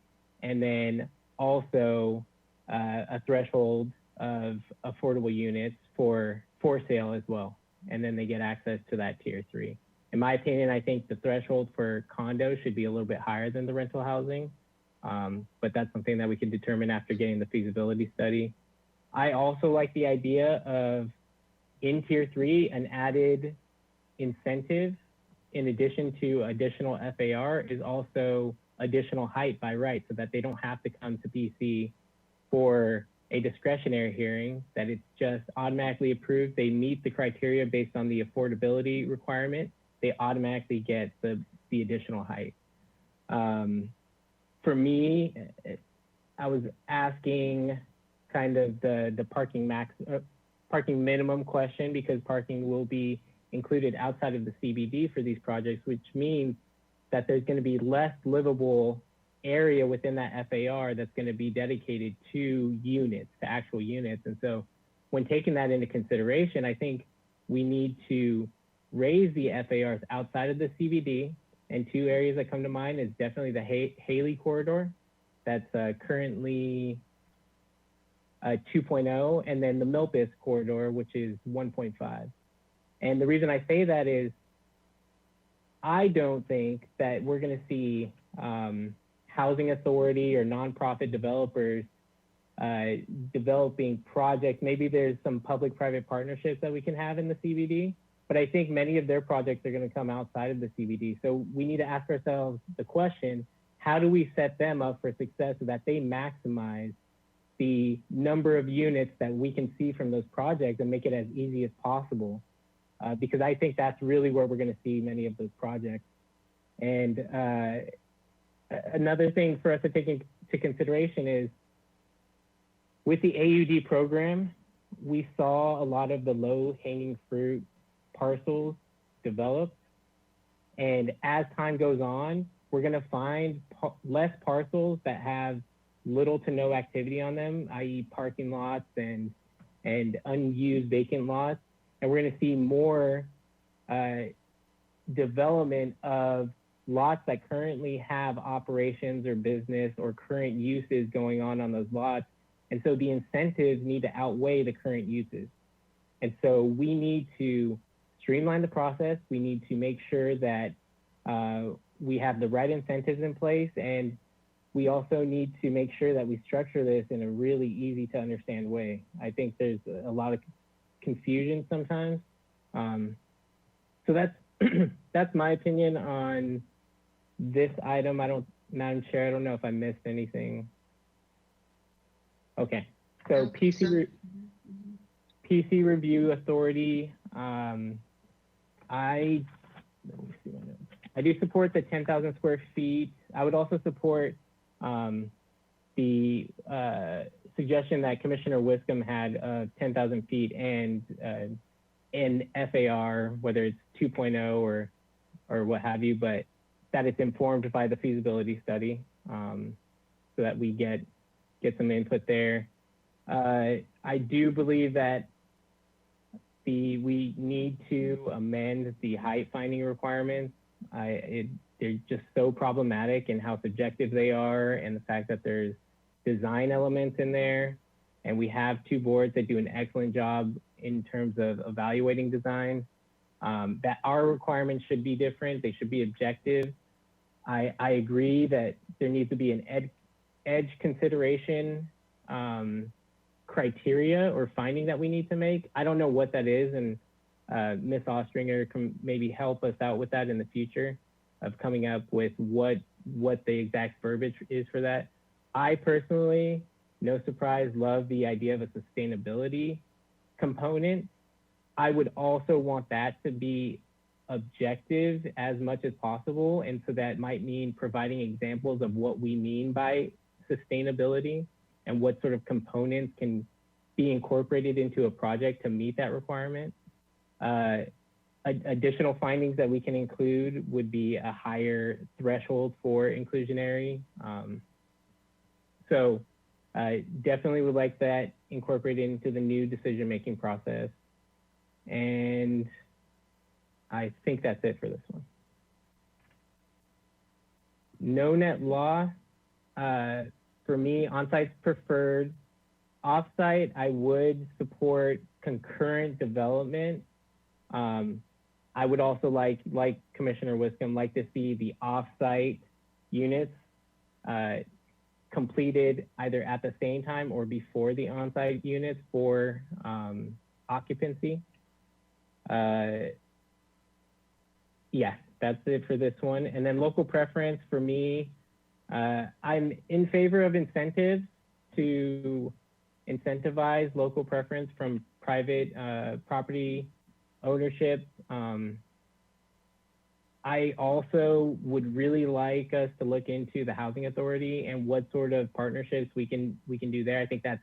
and then also a threshold of affordable units for sale as well. And then they get access to that tier 3. In my opinion, I think the threshold for condos should be a little bit higher than the rental housing, but that's something that we can determine after getting the feasibility study. I also like the idea of in tier 3, an added incentive in addition to additional FAR is also additional height by right, so that they don't have to come to PC for a discretionary hearing, that it's just automatically approved. They meet the criteria based on the affordability requirement. They automatically get the additional height. For me, I was asking kind of the parking minimum question, because parking will be included outside of the CBD for these projects, which means that there's going to be less livable area within that FAR that's going to be dedicated to units, to actual units. And so when taking that into consideration, I think we need to raise the FARs outside of the CBD. And 2 areas that come to mind is definitely the Haley corridor, that's currently 2.0, and then the Milpas corridor, which is 1.5. And the reason I say that is I don't think that we're going to see housing authority or nonprofit developers developing projects. Maybe there's some public-private partnerships that we can have in the CBD, but I think many of their projects are going to come outside of the CBD. So we need to ask ourselves the question, how do we set them up for success so that they maximize the number of units that we can see from those projects and make it as easy as possible because I think that's really where we're going to see many of those projects. And another thing for us to take into consideration is with the AUD program, we saw a lot of the low-hanging fruit parcels develop. And as time goes on, we're going to find less parcels that have little to no activity on them, i.e. parking lots and unused vacant lots. And we're going to see more development of lots that currently have operations or business or current uses going on those lots. And so the incentives need to outweigh the current uses. And so we need to streamline the process. We need to make sure that we have the right incentives in place. And we also need to make sure that we structure this in a really easy to understand way. I think there's a lot of confusion sometimes. So that's that's my opinion on this item. Madam Chair, I don't know if I missed anything. Okay, so PC Review Authority. I do support the 10,000 square feet. I would also support the suggestion that Commissioner Wiscombe had 10,000 feet and in FAR, whether it's 2.0 or what have you, but that it's informed by the feasibility study so that we get some input there. I do believe that we need to amend the height finding requirements. They're just so problematic in how subjective they are, and the fact that there's design elements in there. And we have two boards that do an excellent job in terms of evaluating design. That our requirements should be different. They should be objective. I agree that there needs to be an edge consideration criteria or finding that we need to make. I don't know what that is, and Ms. Ostringer can maybe help us out with that in the future of coming up with what the exact verbiage is for that. I personally, no surprise, love the idea of a sustainability component. I would also want that to be objective as much as possible. And so that might mean providing examples of what we mean by sustainability and what sort of components can be incorporated into a project to meet that requirement. Additional findings that we can include would be a higher threshold for inclusionary. So I definitely would like that incorporated into the new decision-making process. And I think that's it for this one. No net law, for me, on-site's preferred. Off-site, I would support concurrent development. I would also like Commissioner Wiscombe, like to see the off-site units completed either at the same time or before the on-site units for occupancy. Yeah, that's it for this one. And then local preference for me, I'm in favor of incentives to incentivize local preference from private property ownership. I also would really like us to look into the housing authority and what sort of partnerships we can do there. I think that's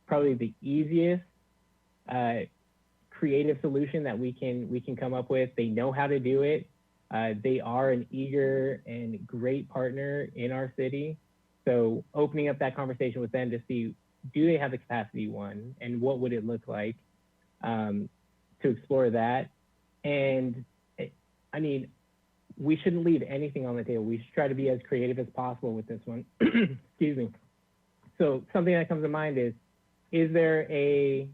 probably the easiest creative solution that we can come up with. They know how to do it. They are an eager and great partner in our city. So opening up that conversation with them to see, do they have the capacity, one, and what would it look like to explore that. And I mean, we shouldn't leave anything on the table. We should try to be as creative as possible with this one. Excuse me. So something that comes to mind is there a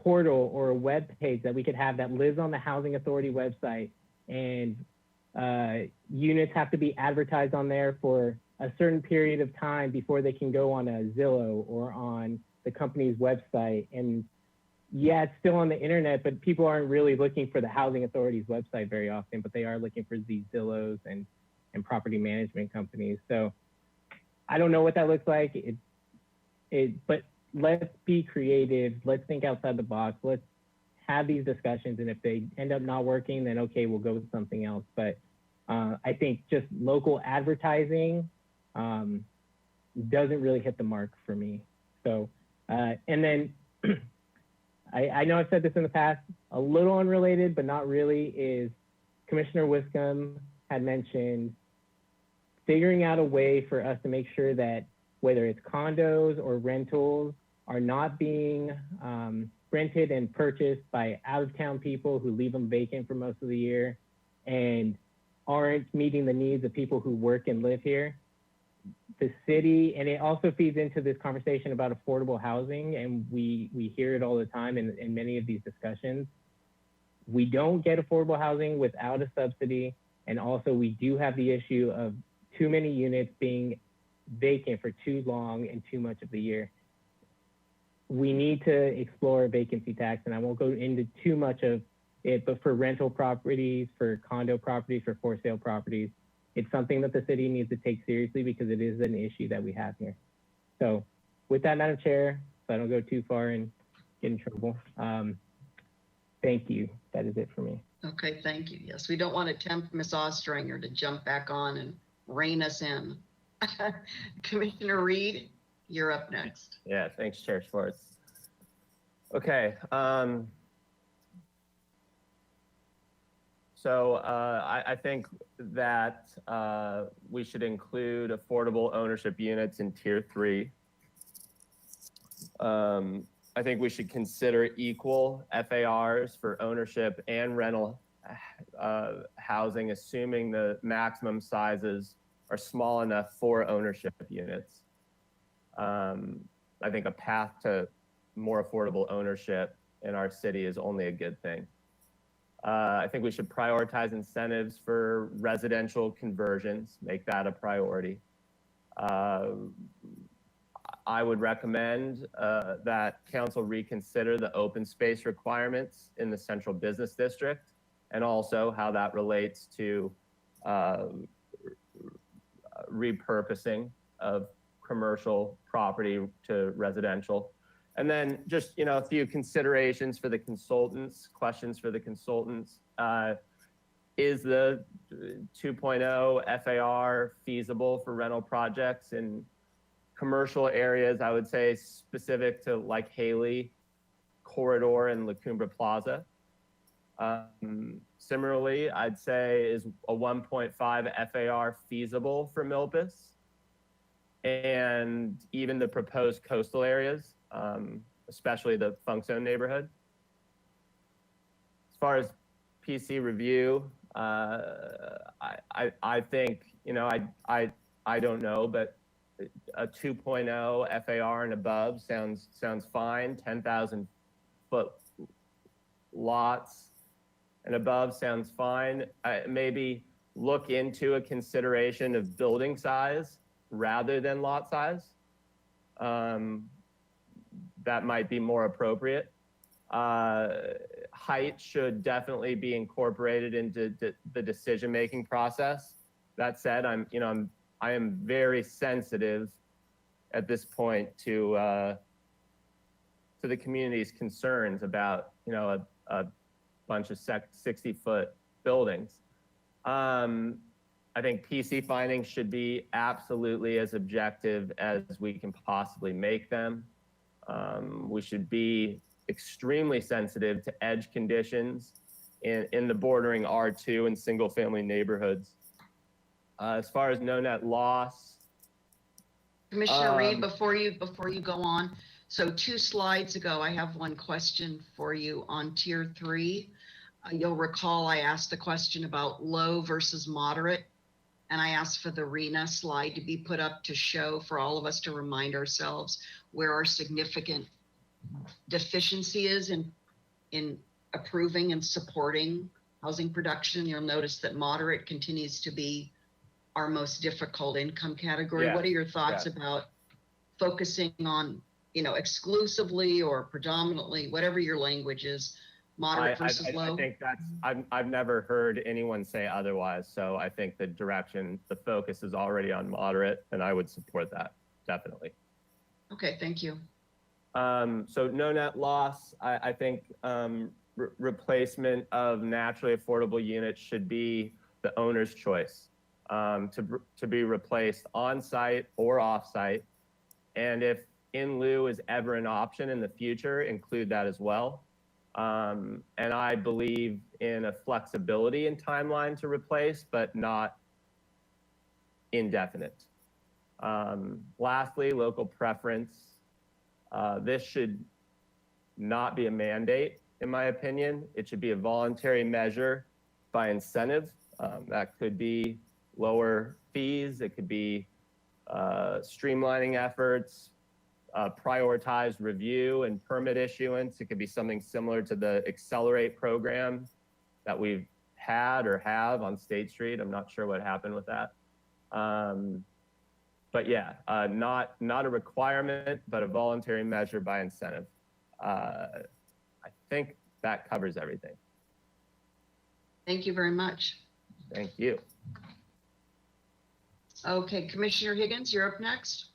portal or a web page that we could have that lives on the Housing Authority website, and units have to be advertised on there for a certain period of time before they can go on a Zillow or on the company's website? And yeah, it's still on the internet, but people aren't really looking for the Housing Authority's website very often, but they are looking for these Zillows and property management companies. So I don't know what that looks like. But let's be creative. Let's think outside the box. Let's have these discussions. And if they end up not working, then okay, we'll go with something else. But I think just local advertising doesn't really hit the mark for me. So, and then I know I've said this in the past, a little unrelated, but not really, is Commissioner Wiscombe had mentioned figuring out a way for us to make sure that whether it's condos or rentals are not being rented and purchased by out-of-town people who leave them vacant for most of the year and aren't meeting the needs of people who work and live here. The city, and it also feeds into this conversation about affordable housing, and we hear it all the time in many of these discussions. We don't get affordable housing without a subsidy, and also we do have the issue of too many units being vacant for too long and too much of the year. We need to explore a vacancy tax, and I won't go into too much of it, but for rental properties, for condo properties, for sale properties, it's something that the city needs to take seriously because it is an issue that we have here. So with that, Madam Chair, so I don't go too far and get in trouble, thank you. That is it for me. Okay, thank you. Yes, we don't want to tempt Ms. Ostringer to jump back on and rein us in. Commissioner Reed, you're up next. Yeah, thanks, Chair Schwartz. Okay. So I think that we should include affordable ownership units in Tier 3. I think we should consider equal FARs for ownership and rental housing, assuming the maximum sizes are small enough for ownership units. I think a path to more affordable ownership in our city is only a good thing. I think we should prioritize incentives for residential conversions, make that a priority. I would recommend that council reconsider the open space requirements in the central business district and also how that relates to repurposing of commercial property to residential. And then just, you know, a few considerations for the consultants, questions for the consultants. Is the 2.0 FAR feasible for rental projects in commercial areas? I would say specific to like Haley Corridor and La Cumbre Plaza. Similarly, I'd say is a 1.5 FAR feasible for Milpas and even the proposed coastal areas, especially the Funk Zone neighborhood. As far as PC review, I think, you know, I don't know, but a 2.0 FAR and above sounds fine. 10,000 foot lots and above sounds fine. Maybe look into a consideration of building size rather than lot size. That might be more appropriate. Height should definitely be incorporated into the decision-making process. That said, I am very sensitive at this point to the community's concerns about, you know, a bunch of 60-foot buildings. I think PC findings should be absolutely as objective as we can possibly make them. We should be extremely sensitive to edge conditions in the bordering R2 and single family neighborhoods. As far as no net loss. Commissioner Reed, before you go on, so 2 slides ago, I have one question for you on Tier 3. You'll recall I asked the question about low versus moderate, and I asked for the RENA slide to be put up to show for all of us to remind ourselves where our significant deficiency is in approving and supporting housing production. You'll notice that moderate continues to be our most difficult income category. Yeah. What are your thoughts about focusing on, you know, exclusively or predominantly, whatever your language is, moderate versus low? I think that's, I've never heard anyone say otherwise. So I think the direction, the focus is already on moderate, and I would support that, definitely. Okay, thank you. So no net loss. I think replacement of naturally affordable units should be the owner's choice to be replaced on site or off site. And if in lieu is ever an option in the future, include that as well. And I believe in a flexibility in timeline to replace, but not indefinite. Lastly, local preference. This should not be a mandate, in my opinion. It should be a voluntary measure by incentive. That could be lower fees. It could be streamlining efforts, prioritized review and permit issuance. It could be something similar to the Accelerate program that we've had or have on State Street. I'm not sure what happened with that. But yeah, not a requirement, but a voluntary measure by incentive. I think that covers everything. Thank you very much. Thank you. Okay, Commissioner Higgins, you're up next.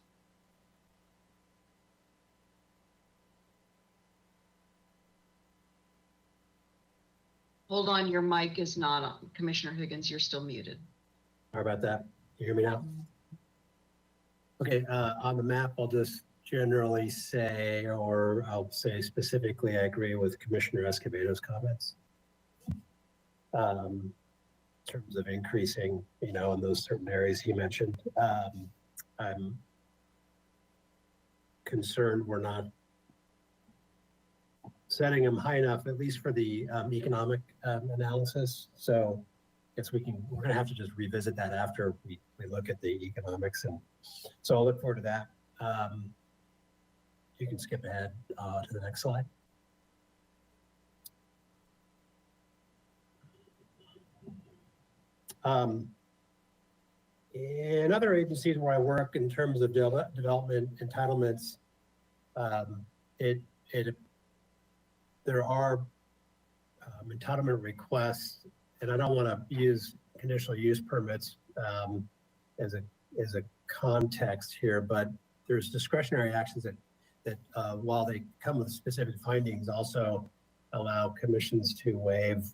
Hold on, your mic is not on. Commissioner Higgins, you're still muted. Sorry about that. You hear me now? Okay, on the map, I'll just generally say, or I'll say specifically, I agree with Commissioner Escobedo's comments. In terms of increasing, in those certain areas he mentioned. I'm concerned we're not setting them high enough, at least for the economic analysis. So I guess we're gonna have to just revisit that after we look at the economics. And so I'll look forward to that. You can skip ahead to the next slide. In other agencies where I work, in terms of development entitlements, there are entitlement requests, and I don't want to use conditional use permits as a context here, but there's discretionary actions that while they come with specific findings, also allow commissions to waive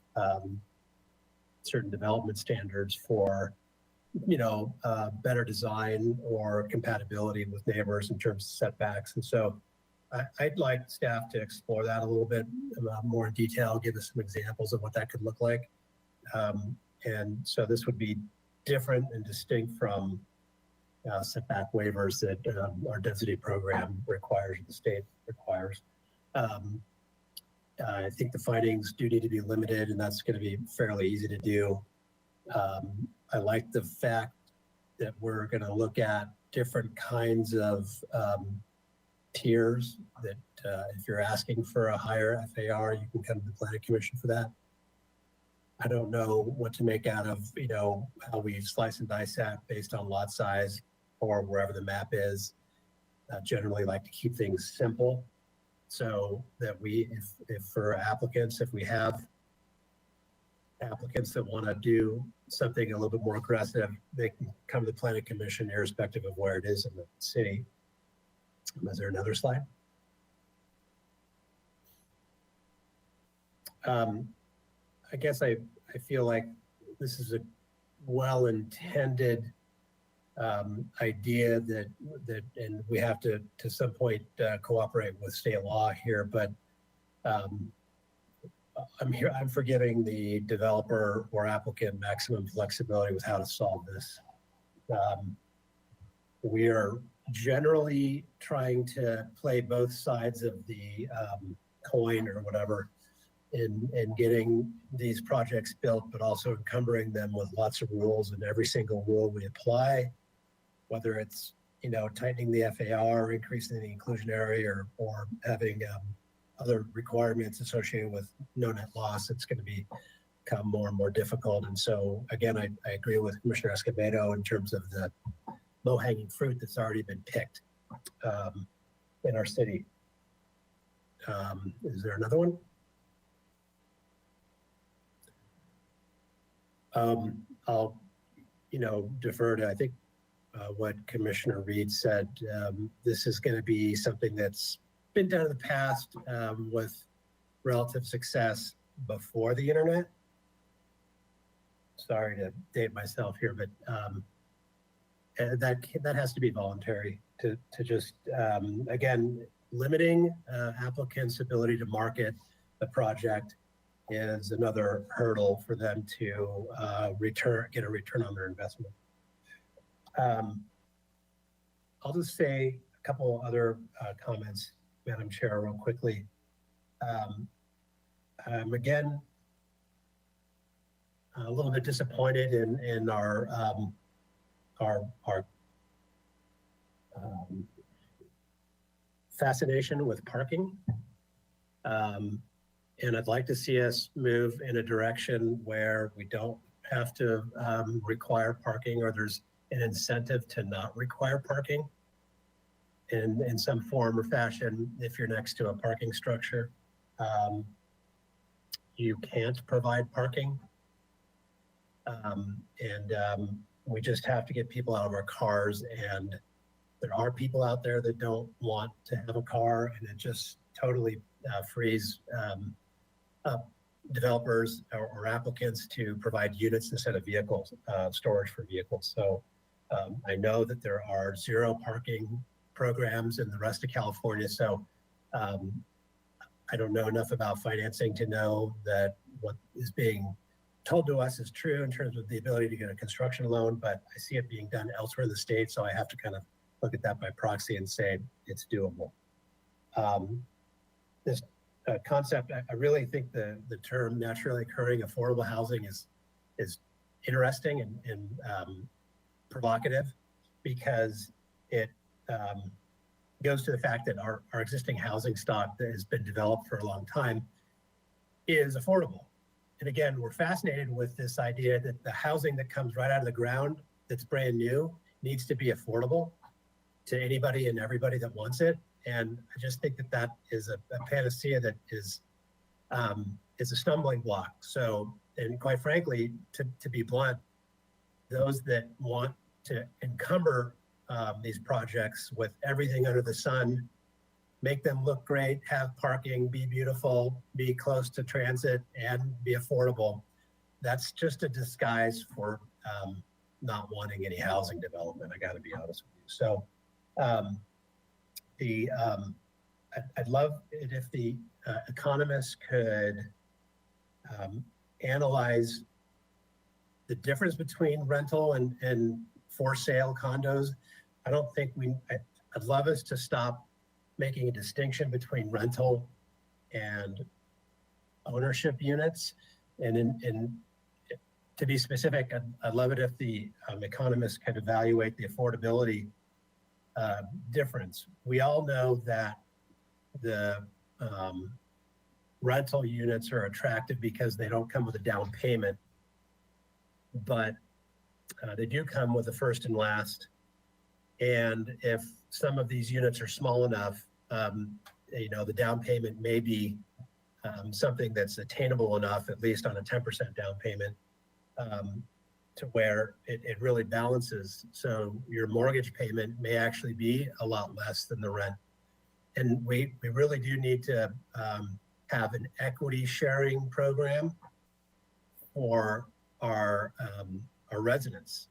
certain development standards for better design or compatibility with neighbors in terms of setbacks. And so I'd like staff to explore that a little bit more in detail, give us some examples of what that could look like. And so this would be different and distinct from setback waivers that our density program requires, the state requires. I think the findings do need to be limited, and that's going to be fairly easy to do. I like the fact that we're going to look at different kinds of tiers, that if you're asking for a higher FAR, you can come to the Planning Commission for that. I don't know what to make out of, how we slice and dice that based on lot size or wherever the map is. Generally like to keep things simple so that if for applicants, if we have applicants that want to do something a little bit more aggressive, they can come to the Planning Commission irrespective of where it is in the city. Is there another slide? I guess I feel like this is a well-intended idea that and we have to some point cooperate with state law here, but I'm forgiving the developer or applicant maximum flexibility with how to solve this. We are generally trying to play both sides of the coin or whatever in getting these projects built, but also encumbering them with lots of rules, and every single rule we apply, whether it's tightening the FAR, increasing the inclusionary, or having other requirements associated with no net loss, it's going to become more and more difficult. And so again, I agree with Commissioner Escobedo in terms of the low-hanging fruit that's already been picked in our city. Is there another one? I'll defer to, I think, what Commissioner Reed said. This is going to be something that's been done in the past with relative success before the internet. Sorry to date myself here, but that has to be voluntary to just, again, limiting applicants' ability to market the project is another hurdle for them to get a return on their investment. I'll just say a couple other comments, Madam Chair, real quickly. Again, a little bit disappointed in our fascination with parking. And I'd like to see us move in a direction where we don't have to require parking, or there's an incentive to not require parking in some form or fashion. If you're next to a parking structure, you can't provide parking. We just have to get people out of our cars, and there are people out there that don't want to have a car, and it just totally frees up developers or applicants to provide units instead of vehicles, storage for vehicles. So I know that there are zero parking programs in the rest of California. So I don't know enough about financing to know that what is being told to us is true in terms of the ability to get a construction loan, but I see it being done elsewhere in the state. So I have to kind of look at that by proxy and say it's doable. This concept, I really think the term naturally occurring affordable housing is interesting and provocative, because it goes to the fact that our existing housing stock that has been developed for a long time is affordable. And again, we're fascinated with this idea that the housing that comes right out of the ground that's brand new needs to be affordable to anybody and everybody that wants it. And I just think that that is a panacea that is a stumbling block. So, and quite frankly, to be blunt, those that want to encumber these projects with everything under the sun, make them look great, have parking, be beautiful, be close to transit, and be affordable, that's just a disguise for not wanting any housing development. I got to be honest with you. So I'd love it if the economists could analyze the difference between rental and for sale condos. I don't think I'd love us to stop making a distinction between rental and ownership units. And to be specific, I'd love it if the economists could evaluate the affordability difference. We all know that the rental units are attractive because they don't come with a down payment, but they do come with a first and last. And if some of these units are small enough, the down payment may be something that's attainable enough, at least on a 10% down payment, to where it really balances. So your mortgage payment may actually be a lot less than the rent. And we really do need to have an equity sharing program for our residents.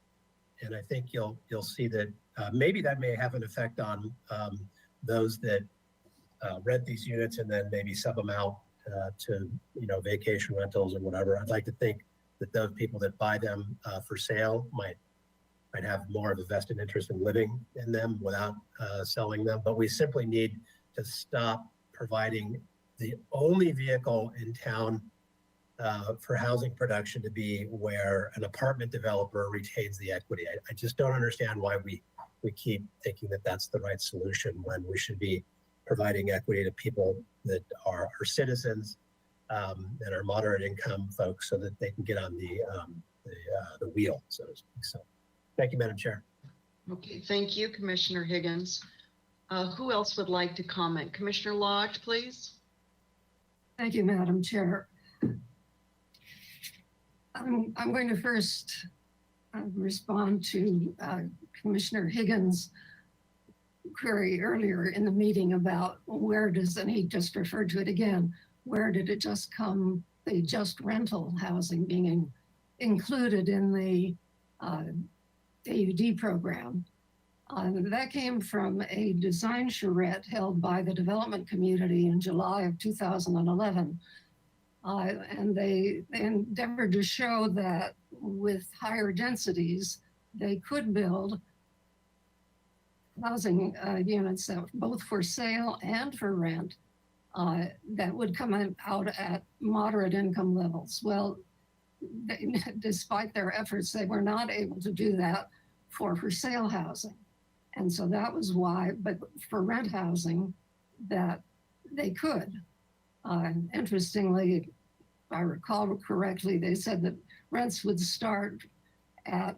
And I think you'll see that maybe that may have an effect on those that rent these units and then maybe sub them out to vacation rentals or whatever. I'd like to think that those people that buy them for sale might have more of a vested interest in living in them without selling them. But we simply need to stop providing the only vehicle in town for housing production to be where an apartment developer retains the equity. I just don't understand why we keep thinking that that's the right solution when we should be providing equity to people that are citizens and are moderate income folks, so that they can get on the wheel, so to speak. So, thank you, Madam Chair. Okay, thank you, Commissioner Higgins. Who else would like to comment? Commissioner Lodge, please. Thank you, Madam Chair. I'm going to first respond to Commissioner Higgins. query earlier in the meeting about where does, and he just referred to it again, where did it just come, the just rental housing being included in the AUD program. That came from a design charrette held by the development community in July of 2011. And they endeavored to show that with higher densities, they could build housing units that both for sale and for rent that would come out at moderate income levels. Well, despite their efforts, they were not able to do that for sale housing. And so that was why, but for rent housing, that they could. Interestingly, if I recall correctly, they said that rents would start at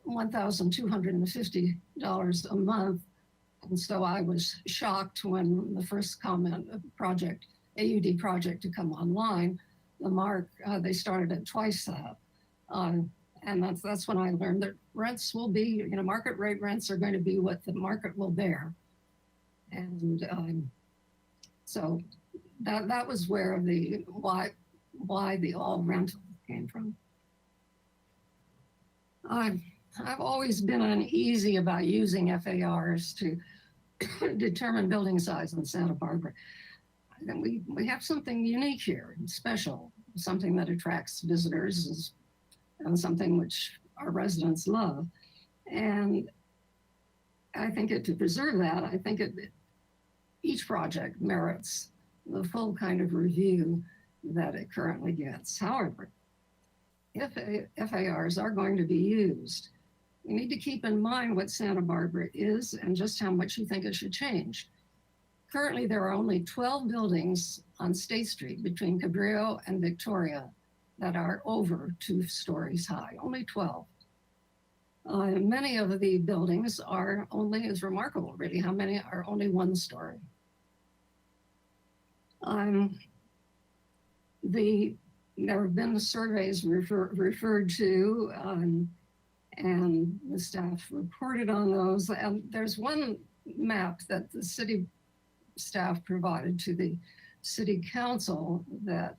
$1,250 a month. And so I was shocked when the first comment of project, AUD project to come online, they started at twice that. And that's when I learned that rents will be, market rate rents are going to be what the market will bear. And so that was where why the all rental came from. I've always been uneasy about using FARs to determine building size in Santa Barbara. And we have something unique here, special, something that attracts visitors, and something which our residents love. And I think to preserve that, I think each project merits the full kind of review that it currently gets. However, if FARs are going to be used, you need to keep in mind what Santa Barbara is and just how much you think it should change. Currently, there are only 12 buildings on State Street between Cabrillo and Victoria that are over 2 stories high, only 12. Many of the buildings are only, is remarkable really, how many are only 1 story. There have been surveys referred to, and the staff reported on those. And there's one map that the city staff provided to the city council that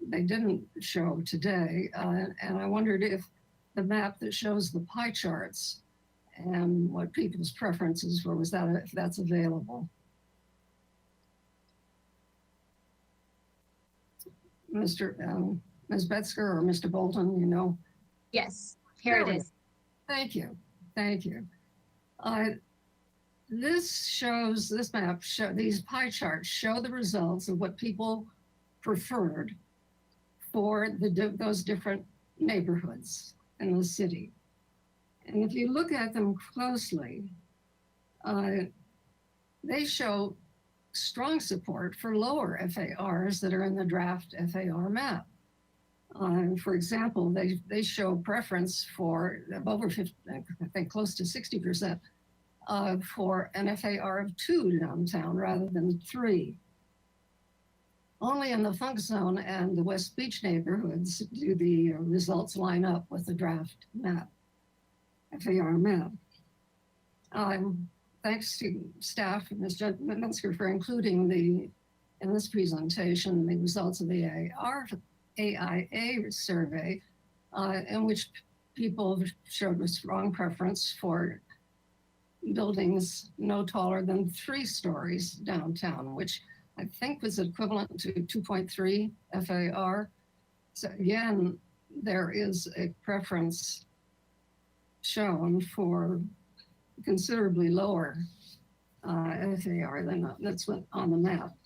they didn't show today. And I wondered if the map that shows the pie charts and what people's preferences were, if that's available. Ms. Betzger or Mr. Bolton, Yes, here it is. Thank you. This map, these pie charts show the results of what people preferred for those different neighborhoods in the city. And if you look at them closely, they show strong support for lower FARs that are in the draft FAR map. For example, they show preference for over 50, I think close to 60% for an FAR of 2 downtown rather than 3. Only in the Funk Zone and the West Beach neighborhoods do the results line up with the draft map, FAR map. Thanks to staff and Ms. Metzger for including in this presentation the results of the AIA survey, in which people showed a strong preference for buildings no taller than 3 stories downtown, which I think was equivalent to 2.3 FAR. So again, there is a preference shown for considerably lower FAR than that's what on the map.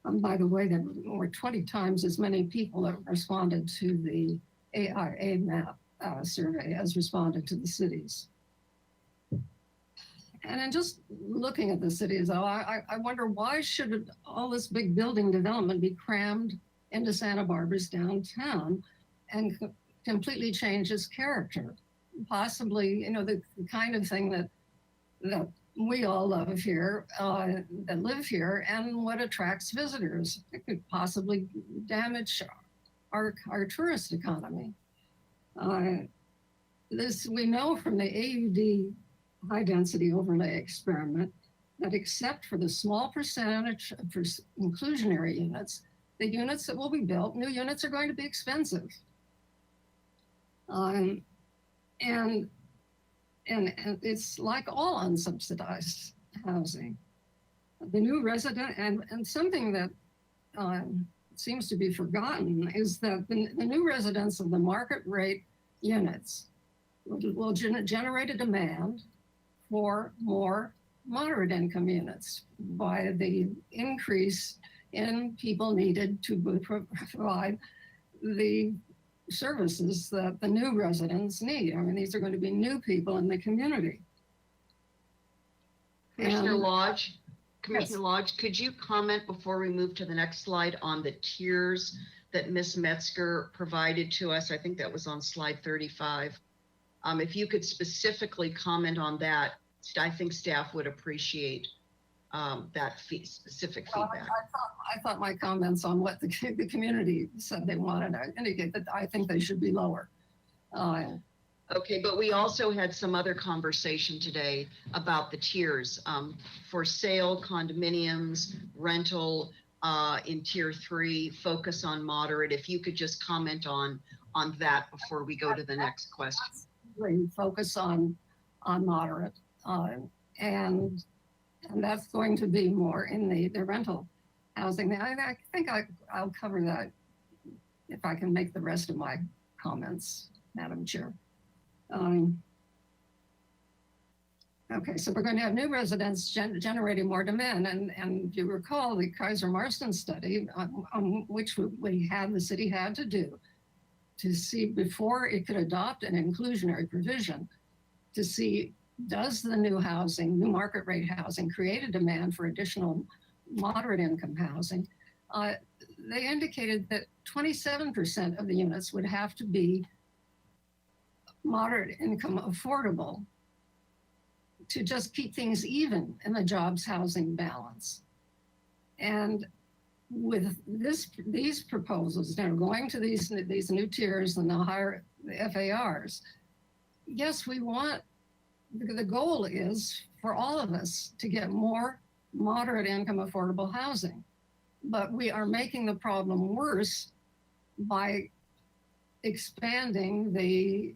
By the way, there were 20 times as many people that responded to the AIA map survey as responded to the cities. And in just looking at the cities, though, I wonder why should all this big building development be crammed into Santa Barbara's downtown and completely change its character? Possibly, the kind of thing that we all love here, that live here, and what attracts visitors. It could possibly damage our tourist economy. We know from the AUD high density overlay experiment that except for the small percentage for inclusionary units, the units that will be built, new units are going to be expensive. And it's like all unsubsidized housing. The new resident, and something that seems to be forgotten is that the new residents of the market rate units will generate a demand for more moderate income units by the increase in people needed to provide the services that the new residents need. I mean, these are going to be new people in the community. Commissioner And- Lodge, Commissioner Yes. Lodge, could you comment before we move to the next slide on the tiers that Ms. Metzger provided to us? I think that was on slide 35. If you could specifically comment on that, I think staff would appreciate that specific feedback. I thought my comments on what the community said they wanted, I indicate that I think they should be lower. Okay, but we also had some other conversation today about the tiers for sale, condominiums, rental in tier 3, focus on moderate. If you could just comment on that before we go to the next question. Really focus on moderate, and that's going to be more in the rental housing. I think I'll cover that if I can make the rest of my comments, Madam Chair. Okay, so we're going to have new residents generating more demand, and you recall the Kaiser Marston study on which the city had to do to see before it could adopt an inclusionary provision to see does the new housing, new market rate housing, create a demand for additional moderate income housing. They indicated that 27% of the units would have to be moderate income affordable to just keep things even in the jobs housing balance. And with these proposals, going to these new tiers and the higher FARs, yes, we want, the goal is for all of us to get more moderate income affordable housing, but we are making the problem worse by expanding the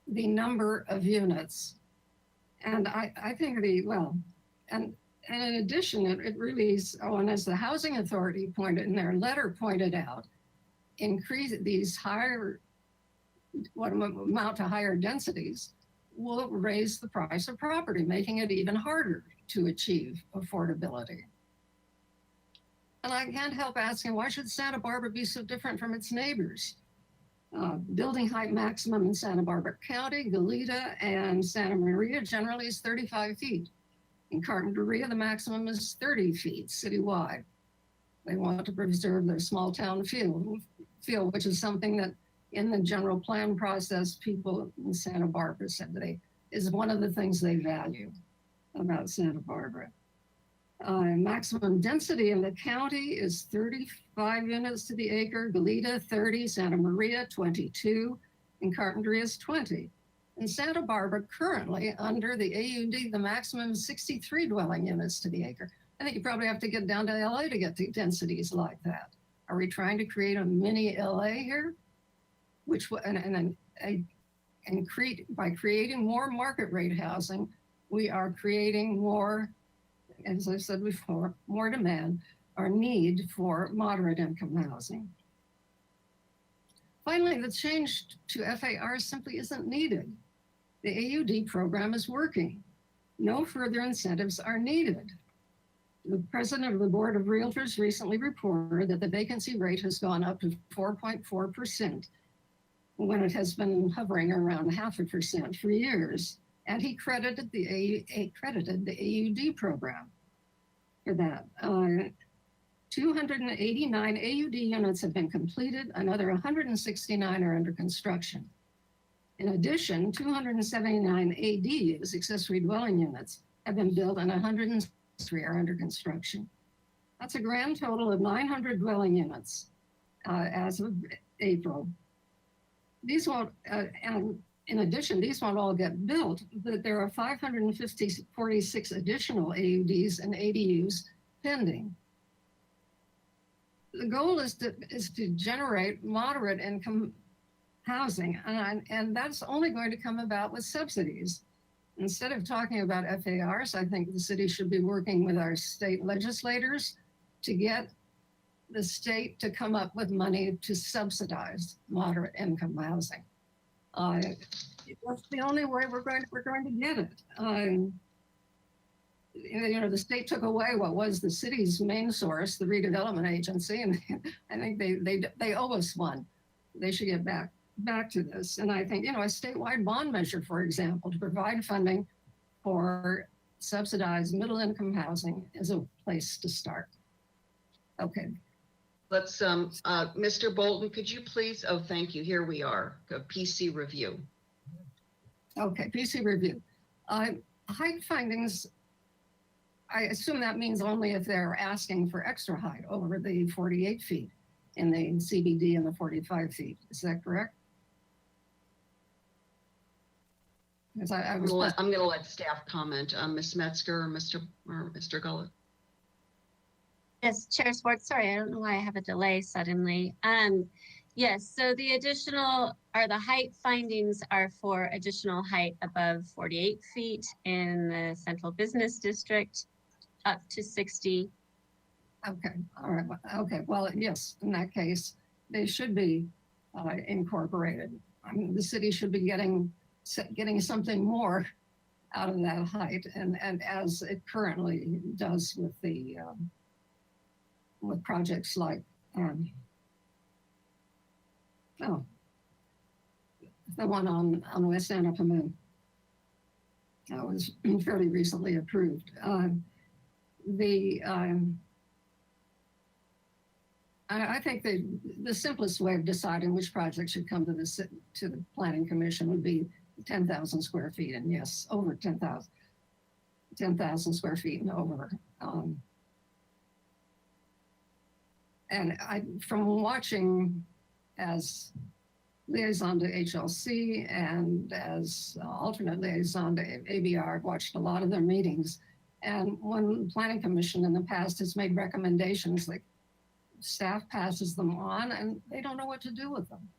number of units. And I think and in addition, it really is, and as the Housing Authority pointed in their letter pointed out, increase these higher, what amount to higher densities will raise the price of property, making it even harder to achieve affordability. And I can't help asking, why should Santa Barbara be so different from its neighbors? Building height maximum in Santa Barbara County, Goleta, and Santa Maria generally is 35 feet. In Carpinteria, the maximum is 30 feet citywide. They want to preserve their small town feel, which is something that in the general plan process, people in Santa Barbara said that is one of the things they value about Santa Barbara. Maximum density in the county is 35 units to the acre, Goleta 30, Santa Maria 22, and Carpinteria is 20. In Santa Barbara, currently under the AUD, the maximum is 63 dwelling units to the acre. I think you probably have to get down to LA to get to densities like that. Are we trying to create a mini LA here? By creating more market rate housing, we are creating more, as I said before, more demand or need for moderate income housing. Finally, the change to FAR simply isn't needed. The AUD program is working. No further incentives are needed. The president of the Board of Realtors recently reported that the vacancy rate has gone up to 4.4% when it has been hovering around 0.5% for years. And he credited the AUD program for that. 289 AUD units have been completed, another 169 are under construction. In addition, 279 ADUs, accessory dwelling units, have been built and 103 are under construction. That's a grand total of 900 dwelling units as of April. These won't, in addition, these won't all get built, but there are 546 additional AUDs and ADUs pending. The goal is to generate moderate income housing, and that's only going to come about with subsidies. Instead of talking about FARs, I think the city should be working with our state legislators to get the state to come up with money to subsidize moderate income housing. That's the only way we're going to get it. You know, the state took away what was the city's main source, the redevelopment agency, and I think they owe us one. They should get back to this. And I think, you know, a statewide bond measure, for example, to provide funding for subsidized middle income housing is a place to start. Okay. Let's, Mr. Bolton, could you please, oh, thank you, here we are, a PC review. Okay, PC review. Height findings, I assume that means only if they're asking for extra height over the 48 feet in the CBD and the 45 feet. Is that correct? Because I'm going to let staff comment. Ms. Metzger or Mr. Gullett. Yes, Chair Swartz, sorry, I don't know why I have a delay suddenly. Yes, so the additional, or the height findings are for additional height above 48 feet in the central business district, up to 60. Okay, all right, okay, well, yes, in that case, they should be incorporated. I mean, the city should be getting something more out of that height, and as it currently does with the with projects like the one on West Anapamun that was fairly recently approved. I think the simplest way of deciding which project should come to the Planning Commission would be 10,000 square feet, and yes, over 10,000 square feet and over. And from watching as liaison to HLC and as alternate liaison to ABR, I've watched a lot of their meetings. And when Planning Commission in the past has made recommendations, like staff passes them on and they don't know what to do with them.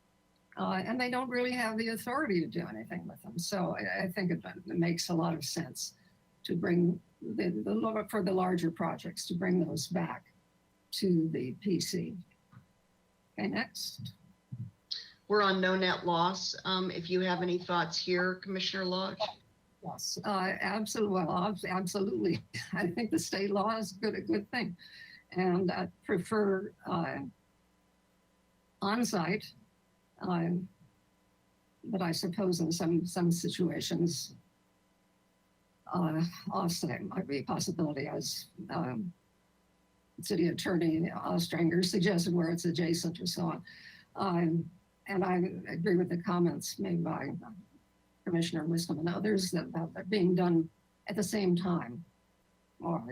And they don't really have the authority to do anything with them. So I think it makes a lot of sense to bring for the larger projects, to bring those back to the PC. Okay, next. We're on no net loss. If you have any thoughts here, Commissioner Lodge. Yes, absolutely. Well, absolutely. I think the state law is a good thing. And I prefer on-site, but I suppose in some situations, off-site might be a possibility, as City Attorney Ostrander suggested, where it's adjacent or so on. And I agree with the comments made by Commissioner Wisdom and others that they're being done at the same time, or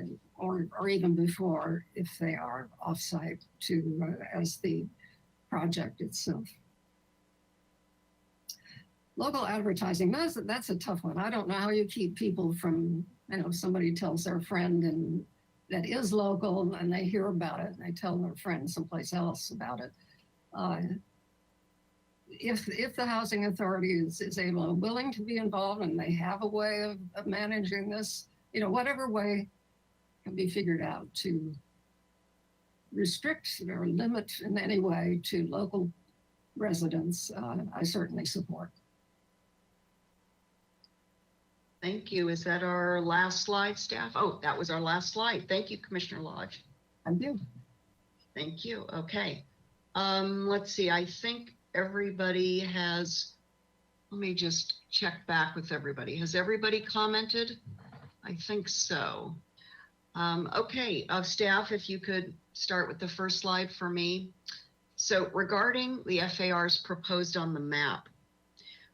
even before, if they are off-site to as the project itself. Local advertising, that's a tough one. I don't know how you keep people from, you know, somebody tells their friend and that is local and they hear about it and they tell their friend someplace else about it. If the housing authority is willing to be involved and they have a way of managing this, you know, whatever way can be figured out to restrict or limit in any way to local residents, I certainly support. Thank you. Is that our last slide, staff? Oh, that was our last slide. Thank you, Commissioner Lodge. Thank you. Thank you. Okay. Let's see. I think everybody has, let me just check back with everybody. Has everybody commented? I think so. Okay, staff, if you could start with the first slide for me. So regarding the FARs proposed on the map,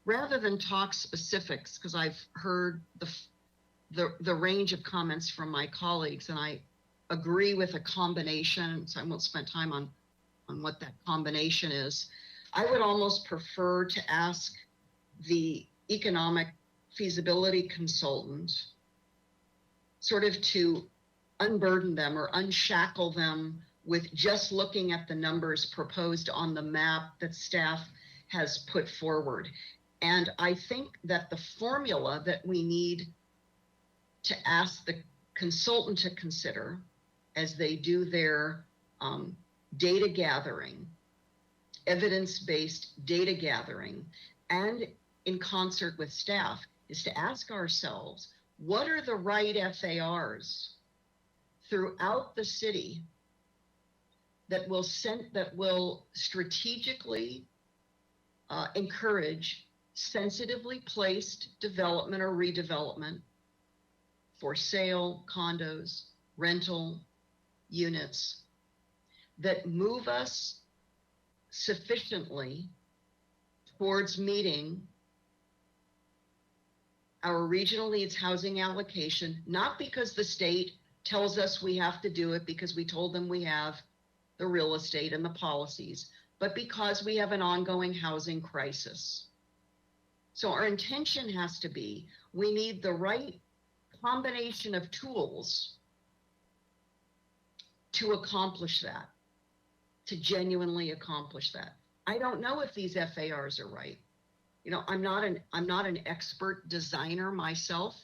rather than talk specifics, because I've heard the range of comments from my colleagues, and I agree with a combination, so I won't spend time on what that combination is. I would almost prefer to ask the economic feasibility consultant sort of to unburden them or unshackle them with just looking at the numbers proposed on the map that staff has put forward. And I think that the formula that we need to ask the consultant to consider as they do their data gathering, evidence-based data gathering, and in concert with staff, is to ask ourselves, what are the right FARs throughout the city that will strategically encourage sensitively placed development or redevelopment for sale, condos, rental units that move us sufficiently towards meeting our regional needs housing allocation, not because the state tells us we have to do it because we told them we have the real estate and the policies, but because we have an ongoing housing crisis. So our intention has to be, we need the right combination of tools to accomplish that, to genuinely accomplish that. I don't know if these FARs are right. You know, I'm not an expert designer myself,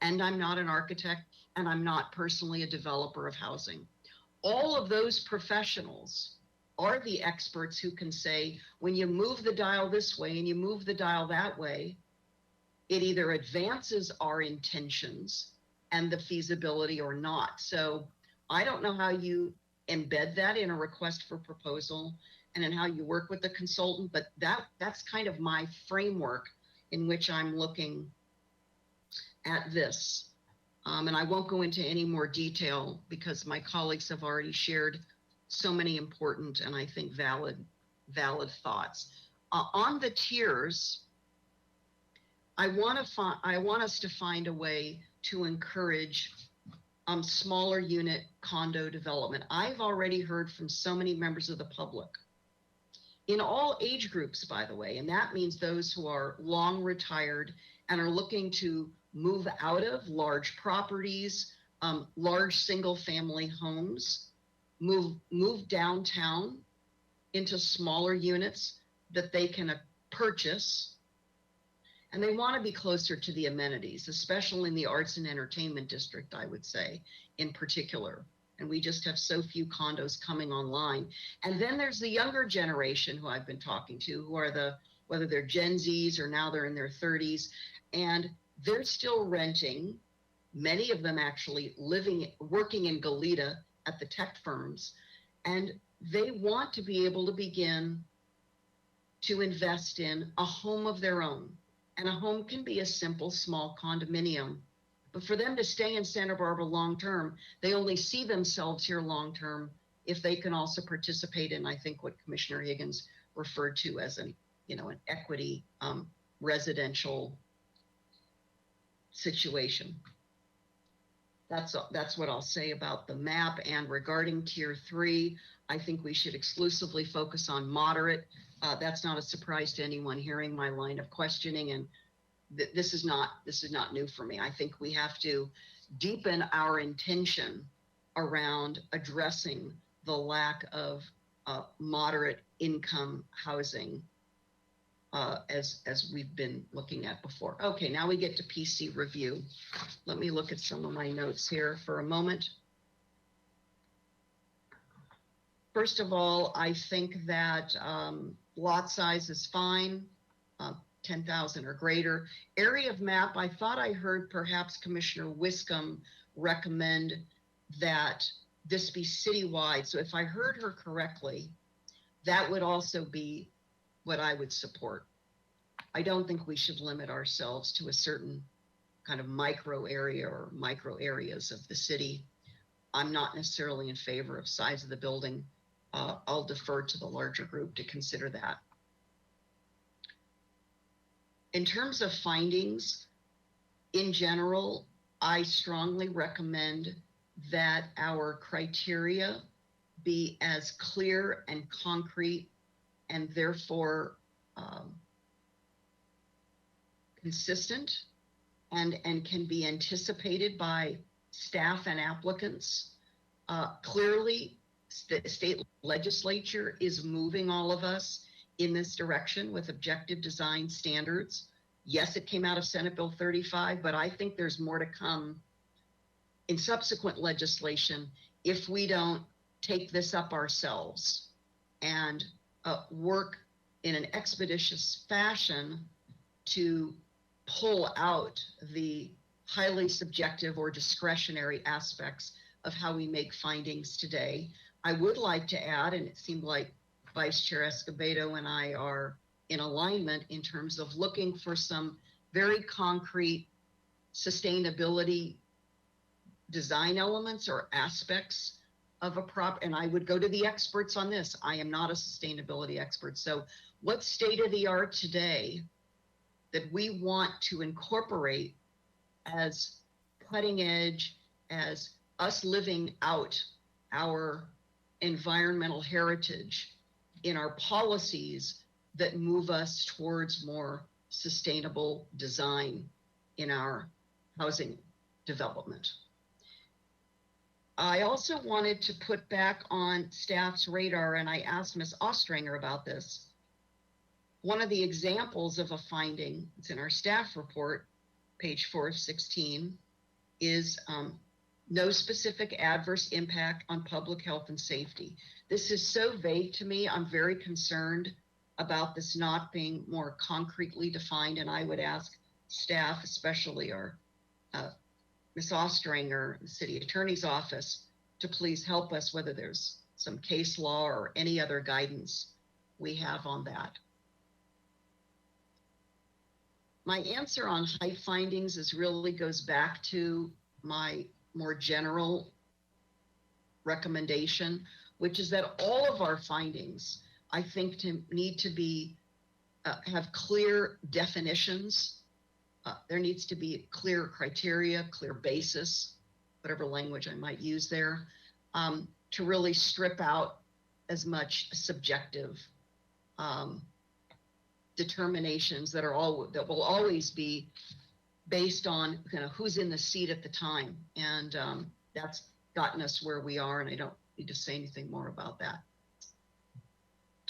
and I'm not an architect, and I'm not personally a developer of housing. All of those professionals are the experts who can say, when you move the dial this way and you move the dial that way, it either advances our intentions and the feasibility or not. So I don't know how you embed that in a request for proposal and in how you work with the consultant, but that's kind of my framework in which I'm looking at this. And I won't go into any more detail because my colleagues have already shared so many important and I think valid thoughts. On the tiers, I want us to find a way to encourage smaller unit condo development. I've already heard from so many members of the public in all age groups, by the way, and that means those who are long retired and are looking to move out of large properties, large single family homes, move downtown into smaller units that they can purchase. And they want to be closer to the amenities, especially in the arts and entertainment district, I would say, in particular. And we just have so few condos coming online. And then there's the younger generation who I've been talking to, who are whether they're Gen Zs or now they're in their 30s, and they're still renting, many of them actually working in Goleta at the tech firms, and they want to be able to begin to invest in a home of their own. And a home can be a simple, small condominium. But for them to stay in Santa Barbara long-term, they only see themselves here long-term if they can also participate in, I think, what Commissioner Higgins referred to as an equity residential situation. That's what I'll say about the map. And regarding Tier 3, I think we should exclusively focus on moderate. That's not a surprise to anyone hearing my line of questioning, and this is not new for me. I think we have to deepen our intention around addressing the lack of moderate income housing as we've been looking at before. Okay, now we get to PC review. Let me look at some of my notes here for a moment. First of all, I think that lot size is fine, 10,000 or greater. Area of map, I thought I heard perhaps Commissioner Wiscombe recommend that this be citywide. So if I heard her correctly, that would also be what I would support. I don't think we should limit ourselves to a certain kind of micro area or micro areas of the city. I'm not necessarily in favor of size of the building. I'll defer to the larger group to consider that. In terms of findings, in general, I strongly recommend that our criteria be as clear and concrete and therefore consistent and can be anticipated by staff and applicants. Clearly, the state legislature is moving all of us in this direction with objective design standards. Yes, it came out of Senate Bill 35, but I think there's more to come in subsequent legislation if we don't take this up ourselves and work in an expeditious fashion to pull out the highly subjective or discretionary aspects of how we make findings today. I would like to add, and it seemed like Vice Chair Escobedo and I are in alignment in terms of looking for some very concrete sustainability design elements or aspects of a prop. And I would go to the experts on this. I am not a sustainability expert. So what's state of the art today that we want to incorporate as cutting edge, as us living out our environmental heritage in our policies that move us towards more sustainable design in our housing development. I also wanted to put back on staff's radar, and I asked Ms. Ostringer about this. One of the examples of a finding, it's in our staff report, page 416, is no specific adverse impact on public health and safety. This is so vague to me. I'm very concerned about this not being more concretely defined, and I would ask staff, especially our Ms. Ostringer, the city attorney's office, to please help us, whether there's some case law or any other guidance we have on that. My answer on height findings really goes back to my more general recommendation, which is that all of our findings, I think, need to be have clear definitions. There needs to be clear criteria, clear basis, whatever language I might use there, to really strip out as much subjective determinations that will always be based on kind of who's in the seat at the time. And that's gotten us where we are, and I don't need to say anything more about that.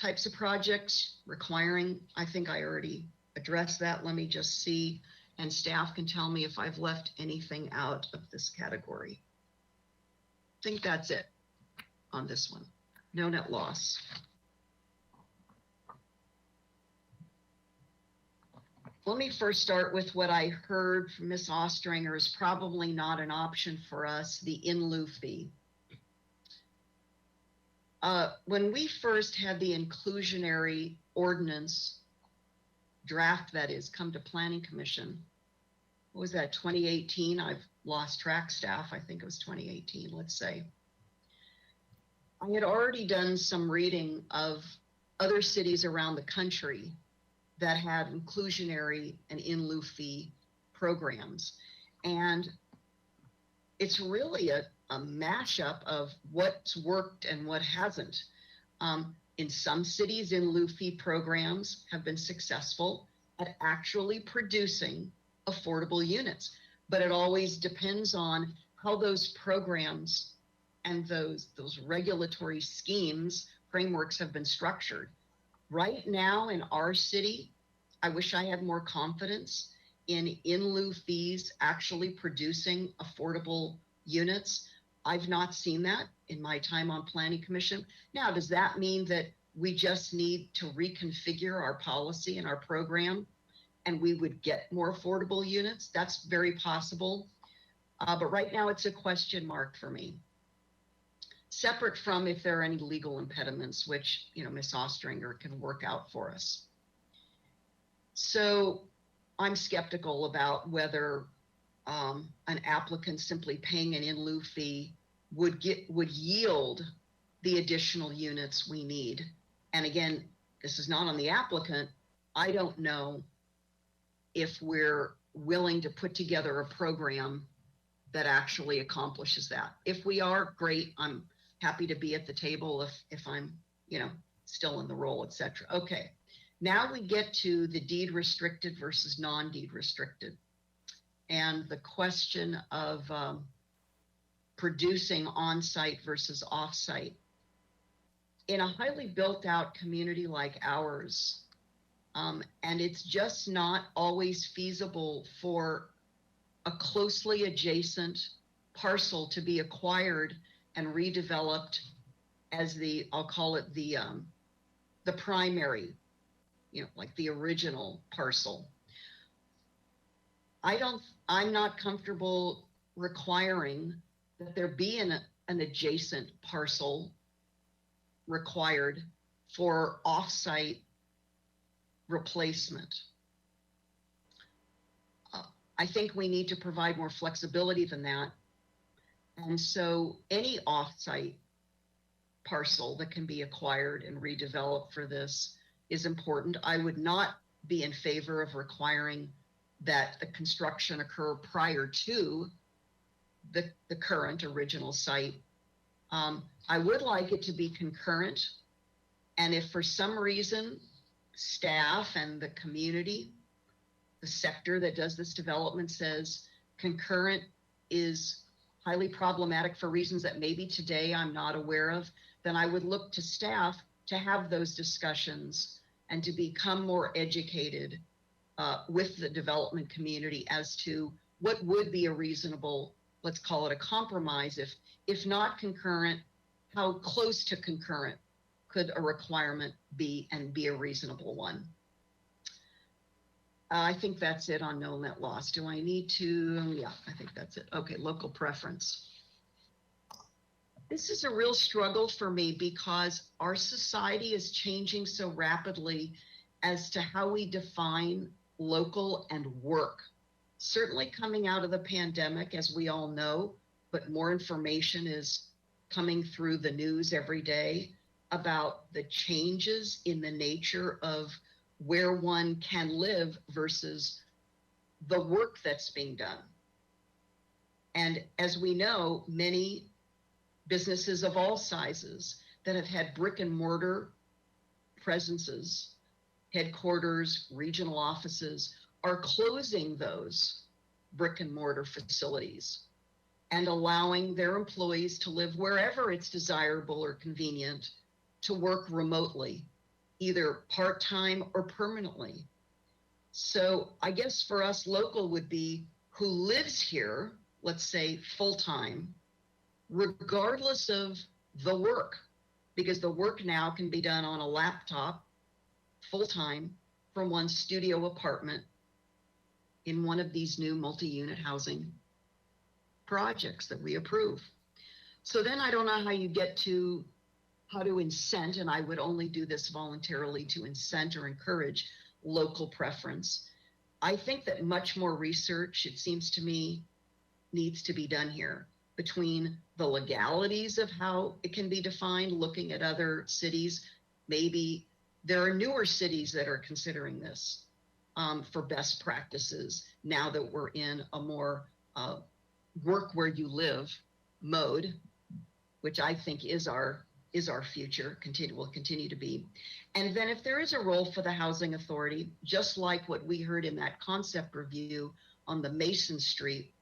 Types of projects requiring, I think I already addressed that. Let me just see, and staff can tell me if I've left anything out of this category. I think that's it on this one. No net loss. Let me first start with what I heard from Ms. Ostringer is probably not an option for us, the in lieu fee. When we first had the inclusionary ordinance draft, that is, come to Planning Commission, what was that, 2018? I've lost track, staff. I think it was 2018, let's say. I had already done some reading of other cities around the country that had inclusionary and in lieu fee programs. And it's really a mashup of what's worked and what hasn't. In some cities, in lieu fee programs have been successful at actually producing affordable units, but it always depends on how those programs and those regulatory schemes, frameworks have been structured. Right now in our city, I wish I had more confidence in lieu fees actually producing affordable units. I've not seen that in my time on Planning Commission. Now, does that mean that we just need to reconfigure our policy and our program and we would get more affordable units? That's very possible. But right now it's a question mark for me. Separate from if there are any legal impediments, which, you know, Ms. Ostringer can work out for us. So I'm skeptical about whether an applicant simply paying an in lieu fee would yield the additional units we need. And again, this is not on the applicant. I don't know if we're willing to put together a program that actually accomplishes that. If we are, great. I'm happy to be at the table if I'm, you know, still in the role, etc. Okay. Now we get to the deed restricted versus non-deed restricted, and the question of producing on-site versus off-site. In a highly built-out community like ours, and it's just not always feasible for a closely adjacent parcel to be acquired and redeveloped as the, I'll call it the primary, like the original parcel. I'm not comfortable requiring that there be an adjacent parcel required for off-site replacement. I think we need to provide more flexibility than that. And so any off-site parcel that can be acquired and redeveloped for this is important. I would not be in favor of requiring that the construction occur prior to the current original site. I would like it to be concurrent. And if for some reason staff and the community, the sector that does this development says concurrent is highly problematic for reasons that maybe today I'm not aware of, then I would look to staff to have those discussions and to become more educated with the development community as to what would be a reasonable, let's call it a compromise, if not concurrent, how close to concurrent could a requirement be and be a reasonable one. I think that's it on no net loss. Do I need to? Yeah, I think that's it. Okay, local preference. This is a real struggle for me because our society is changing so rapidly as to how we define local and work. Certainly coming out of the pandemic, as we all know, but more information is coming through the news every day about the changes in the nature of where one can live versus the work that's being done. And as we know, many businesses of all sizes that have had brick and mortar presences, headquarters, regional offices, are closing those brick and mortar facilities and allowing their employees to live wherever it's desirable or convenient to work remotely, either part-time or permanently. So I guess for us, local would be who lives here, let's say full-time, regardless of the work, because the work now can be done on a laptop full-time from one studio apartment in one of these new multi-unit housing projects that we approve. So then I don't know how you get to how to incent, and I would only do this voluntarily to incent or encourage local preference. I think that much more research, it seems to me, needs to be done here between the legalities of how it can be defined, looking at other cities. Maybe there are newer cities that are considering this for best practices now that we're in a more work where you live mode, which I think is our future, will continue to be. And then if there is a role for the housing authority, just like what we heard in that concept review on the Mason Street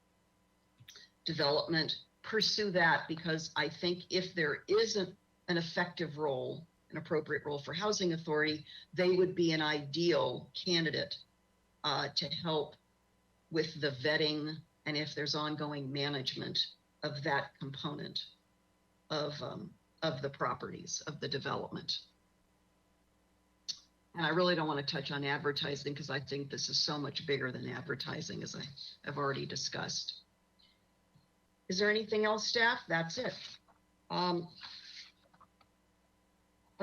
development, pursue that, because I think if there isn't an effective role, an appropriate role for housing authority, they would be an ideal candidate to help with the vetting and if there's ongoing management of that component of the properties, of the development. And I really don't want to touch on advertising because I think this is so much bigger than advertising, as I have already discussed. Is there anything else, staff? That's it. I'll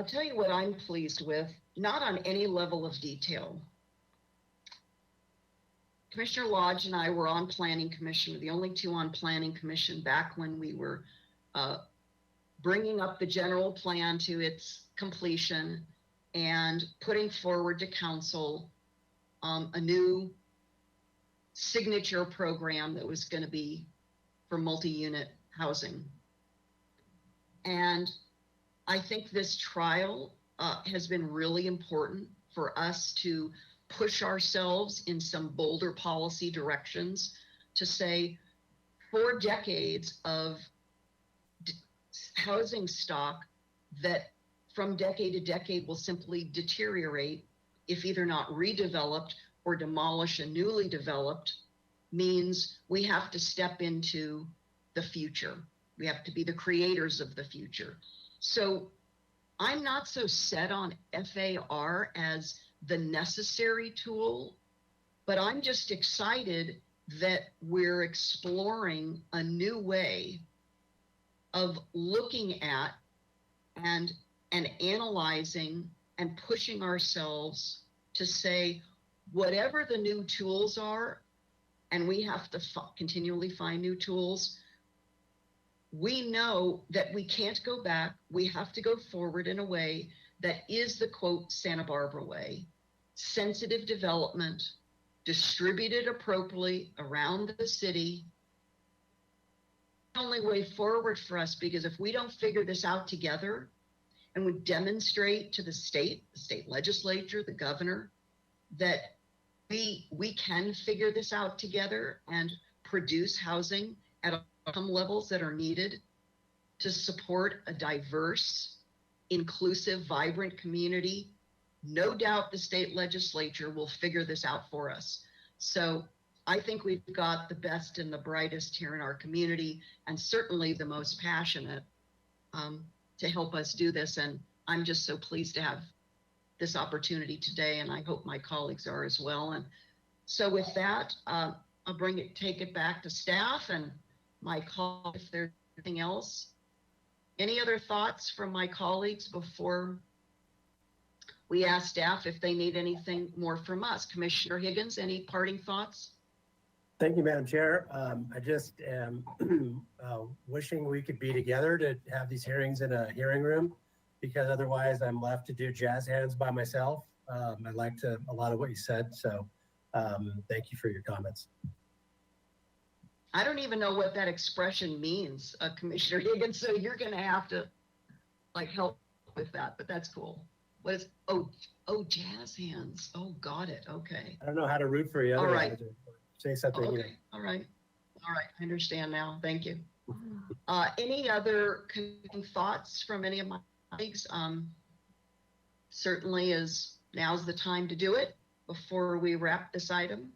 tell you what I'm pleased with, not on any level of detail. Commissioner Lodge and I were on Planning Commission, the only two on Planning Commission back when we were bringing up the general plan to its completion and putting forward to council a new signature program that was going to be for multi-unit housing. And I think this trial has been really important for us to push ourselves in some bolder policy directions to say 4 decades of housing stock that from decade to decade will simply deteriorate if either not redeveloped or demolished and newly developed means we have to step into the future. We have to be the creators of the future. So I'm not so set on FAR as the necessary tool, but I'm just excited that we're exploring a new way of looking at and analyzing and pushing ourselves to say, whatever the new tools are, and we have to continually find new tools, we know that we can't go back. We have to go forward in a way that is the quote Santa Barbara way: sensitive development, distributed appropriately around the city. The only way forward for us, because if we don't figure this out together and we demonstrate to the state legislature, the governor, that we can figure this out together and produce housing at some levels that are needed to support a diverse, inclusive, vibrant community, no doubt the state legislature will figure this out for us. So I think we've got the best and the brightest here in our community, and certainly the most passionate to help us do this. And I'm just so pleased to have this opportunity today, and I hope my colleagues are as well. And so with that, I'll take it back to staff and my colleagues if there's anything else. Any other thoughts from my colleagues before we ask staff if they need anything more from us? Commissioner Higgins, any parting thoughts? Thank you, Madam Chair. I just am wishing we could be together to have these hearings in a hearing room, because otherwise I'm left to do jazz hands by myself. I liked a lot of what you said, so thank you for your comments. I don't even know what that expression means, Commissioner Higgins, so you're gonna have to help with that, but that's cool. What is, oh, jazz hands. Oh, got it, okay. I don't know how to root for you. All right. Say something. Okay, all right, I understand now, thank you. Any other thoughts from any of my colleagues? Certainly now's the time to do it before we wrap this item.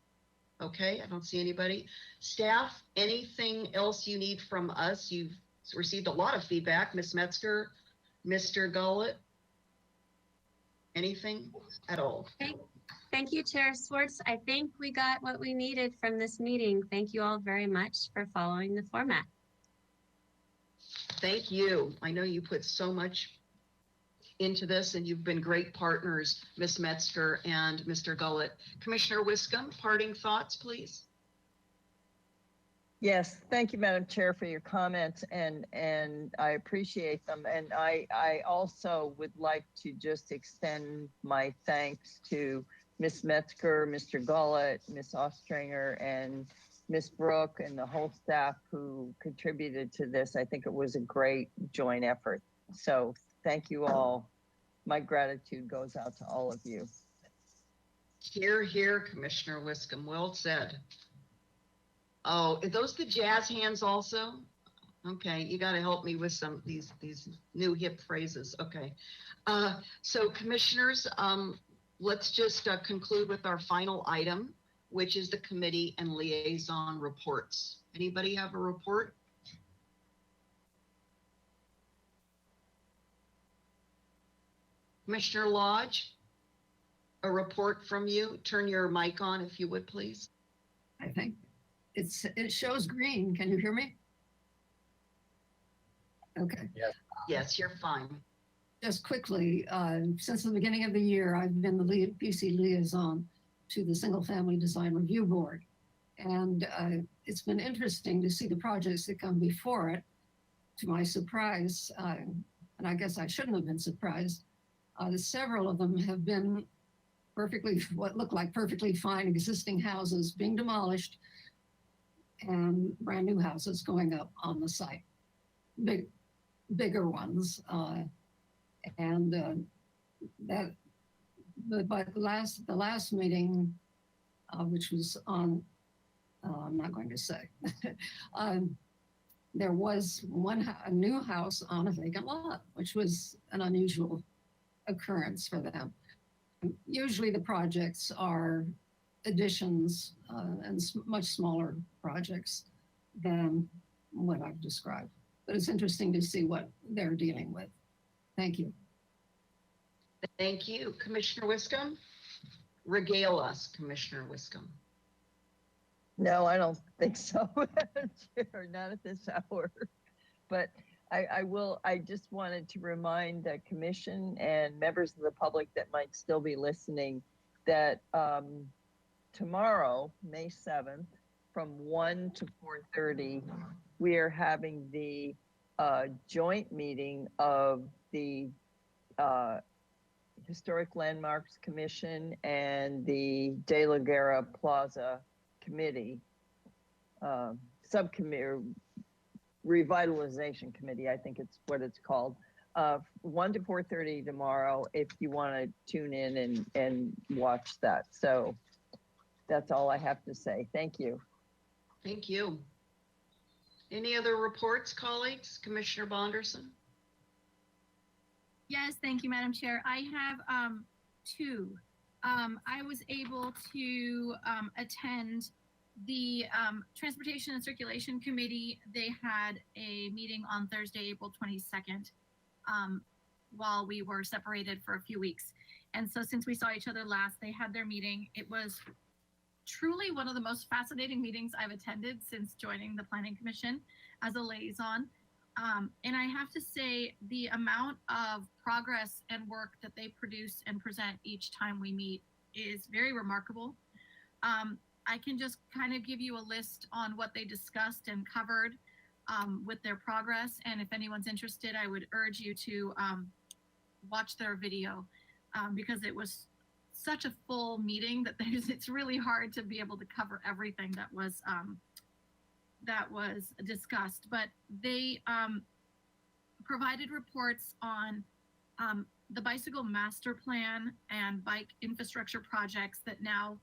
Okay, I don't see anybody. Staff, anything else you need from us? You've received a lot of feedback. Ms. Metzger, Mr. Gullett, anything at all? Thank you, Chair Swartz. I think we got what we needed from this meeting. Thank you all very much for following the format. Thank you. I know you put so much into this, and you've been great partners, Ms. Metzger and Mr. Gullett. Commissioner Wiscombe, parting thoughts, please. Yes, thank you, Madam Chair, for your comments, and I appreciate them. And I also would like to just extend my thanks to Ms. Metzger, Mr. Gullett, Ms. Ostringer, and Ms. Brooke, and the whole staff who contributed to this. I think it was a great joint effort. So thank you all. My gratitude goes out to all of you. Hear, hear, Commissioner Wiscombe. Well said. Oh, are those the jazz hands also? Okay, you got to help me with some these new hip phrases. Okay, so commissioners, let's just conclude with our final item, which is the committee and liaison reports. Anybody have a report? Commissioner Lodge, a report from you. Turn your mic on if you would, please. I think it shows green. Can you hear me? Okay. Yes, you're fine. Just quickly, since the beginning of the year, I've been the PC liaison to the Single Family Design Review Board. And it's been interesting to see the projects that come before it. To my surprise, and I guess I shouldn't have been surprised, several of them have been what looked like perfectly fine existing houses being demolished and brand new houses going up on the site, bigger ones. And that but the last meeting, which was on, I'm not going to say, there was a new house on a vacant lot, which was an unusual occurrence for them. Usually the projects are additions and much smaller projects than what I've described. But it's interesting to see what they're dealing with. Thank you. Thank you. Commissioner Wiscombe? Regale us, Commissioner Wiscombe. No, I don't think so, Madam Chair, not at this hour. But I just wanted to remind the commission and members of the public that might still be listening that tomorrow, May 7th, from 1 to 4:30, we are having the joint meeting of the Historic Landmarks Commission and the De La Guerra Plaza Committee, subcommittee, Revitalization Committee, I think it's what it's called. 1 to 4:30 tomorrow, if you want to tune in and watch that. So that's all I have to say. Thank you. Thank you. Any other reports, colleagues? Commissioner Bonderson? Yes, thank you, Madam Chair. I have two. I was able to attend the Transportation and Circulation Committee. They had a meeting on Thursday, April 22nd, while we were separated for a few weeks. And so since we saw each other last, they had their meeting. It was truly one of the most fascinating meetings I've attended since joining the Planning Commission as a liaison. And I have to say, the amount of progress and work that they produce and present each time we meet is very remarkable. I can just kind of give you a list on what they discussed and covered with their progress. And if anyone's interested, I would urge you to watch their video because it was such a full meeting that it's really hard to be able to cover everything that was discussed. But they provided reports on the bicycle master plan and bike infrastructure projects that now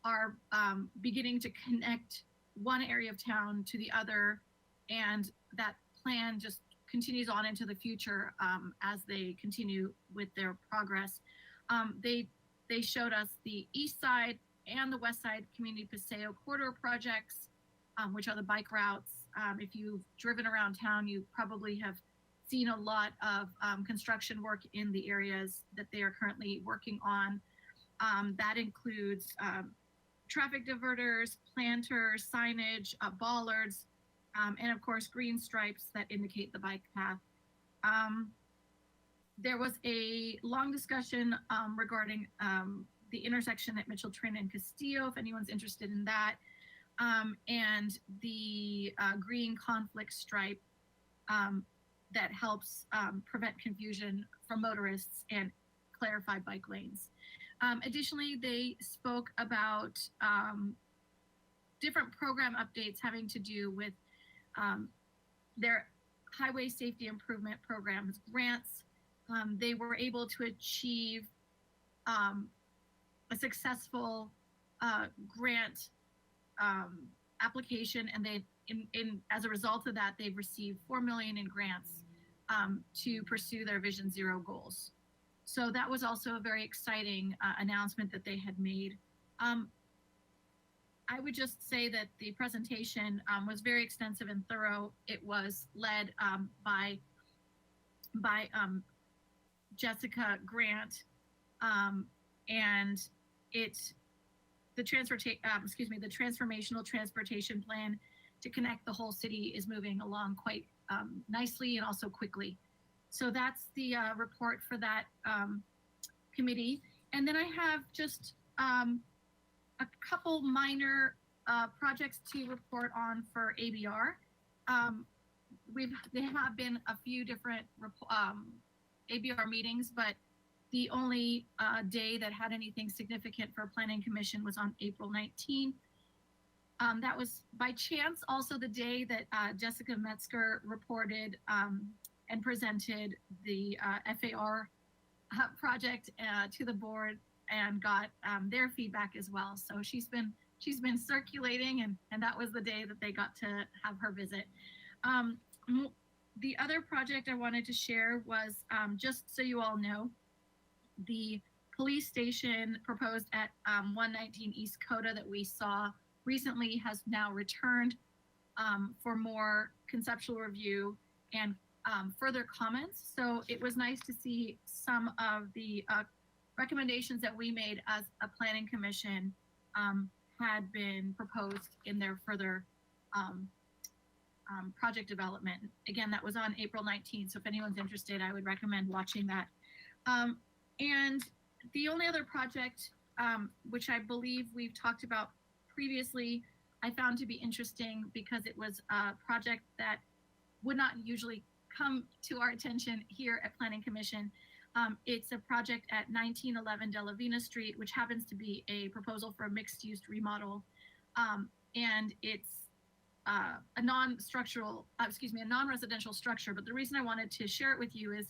are beginning to connect one area of town to the other, and that plan just continues on into the future as they continue with their progress. They showed us the east side and the west side community Paseo corridor projects, which are the bike routes. If you've driven around town, you probably have seen a lot of construction work in the areas that they are currently working on. That includes traffic diverters, planters, signage, bollards, and of course, green stripes that indicate the bike path. There was a long discussion regarding the intersection at Mitchell, Trin, and Castillo, if anyone's interested in that, and the green conflict stripe that helps prevent confusion from motorists and clarify bike lanes. Additionally, they spoke about different program updates having to do with their highway safety improvement programs, grants. They were able to achieve a successful grant application, and they, as a result of that, they've received $4 million in grants to pursue their Vision Zero goals. So that was also a very exciting announcement that they had made. I would just say that the presentation was very extensive and thorough. It was led by Jessica Grant, and the transformational transportation plan to connect the whole city is moving along quite nicely and also quickly. So that's the report for that committee. And then I have just a couple minor projects to report on for ABR. There have been a few different ABR meetings, but the only day that had anything significant for Planning Commission was on April 19. That was by chance also the day that Jessica Metzger reported and presented the FAR project to the board and got their feedback as well. So she's been circulating, and that was the day that they got to have her visit. The other project I wanted to share was, just so you all know, the police station proposed at 119 East Coda that we saw recently has now returned for more conceptual review and further comments. So it was nice to see some of the recommendations that we made as a planning commission had been proposed in their further project development. Again, that was on April 19th. So if anyone's interested, I would recommend watching that. And the only other project, which I believe we've talked about previously, I found to be interesting because it was a project that would not usually come to our attention here at Planning Commission. It's a project at 1911 Della Vina Street, which happens to be a proposal for a mixed-use remodel. And it's a non-residential structure. But the reason I wanted to share it with you is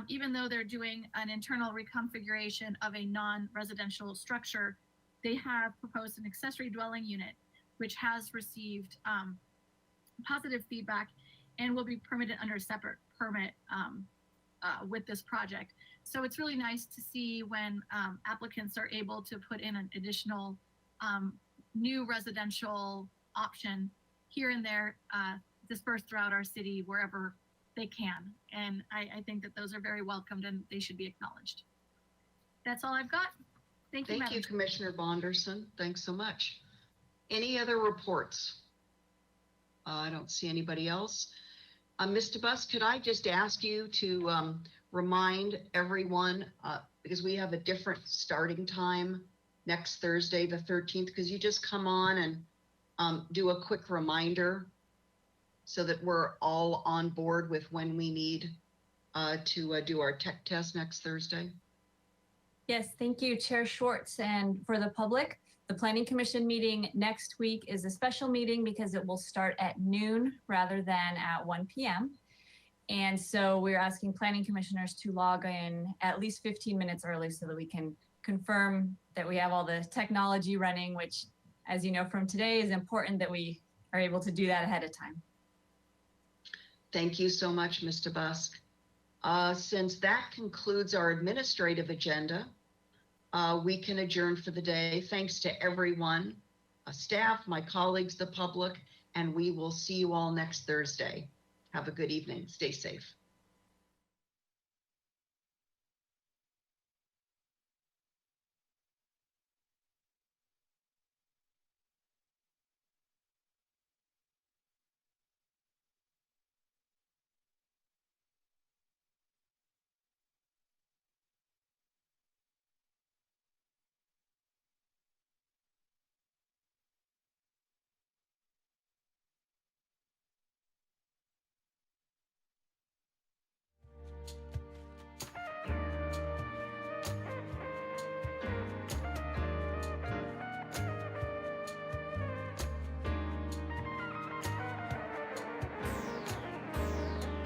even though they're doing an internal reconfiguration of a non-residential structure, they have proposed an accessory dwelling unit, which has received positive feedback and will be permitted under a separate permit with this project. So it's really nice to see when applicants are able to put in an additional new residential option here and there dispersed throughout our city wherever they can. And I think that those are very welcomed and they should be acknowledged. That's all I've got. Thank you, Thank you, Commissioner Bonderson. Thanks so much. Any other reports? I don't see anybody else. Mr. Buss, could I just ask you to remind everyone, because we have a different starting time next Thursday, the 13th, because you just come on and do a quick reminder so that we're all on board with when we need to do our tech test next Thursday? Yes, thank you, Chair Schwartz. And for the public, the Planning Commission meeting next week is a special meeting because it will start at noon rather than at 1 p.m. And so we're asking planning commissioners to log in at least 15 minutes early so that we can confirm that we have all the technology running, which, as you know from today, is important that we are able to do that ahead of time. Thank you so much, Mr. Busk. Since that concludes our administrative agenda, we can adjourn for the day. Thanks to everyone, staff, my colleagues, the public, and we will see you all next Thursday. Have a good evening. Stay safe.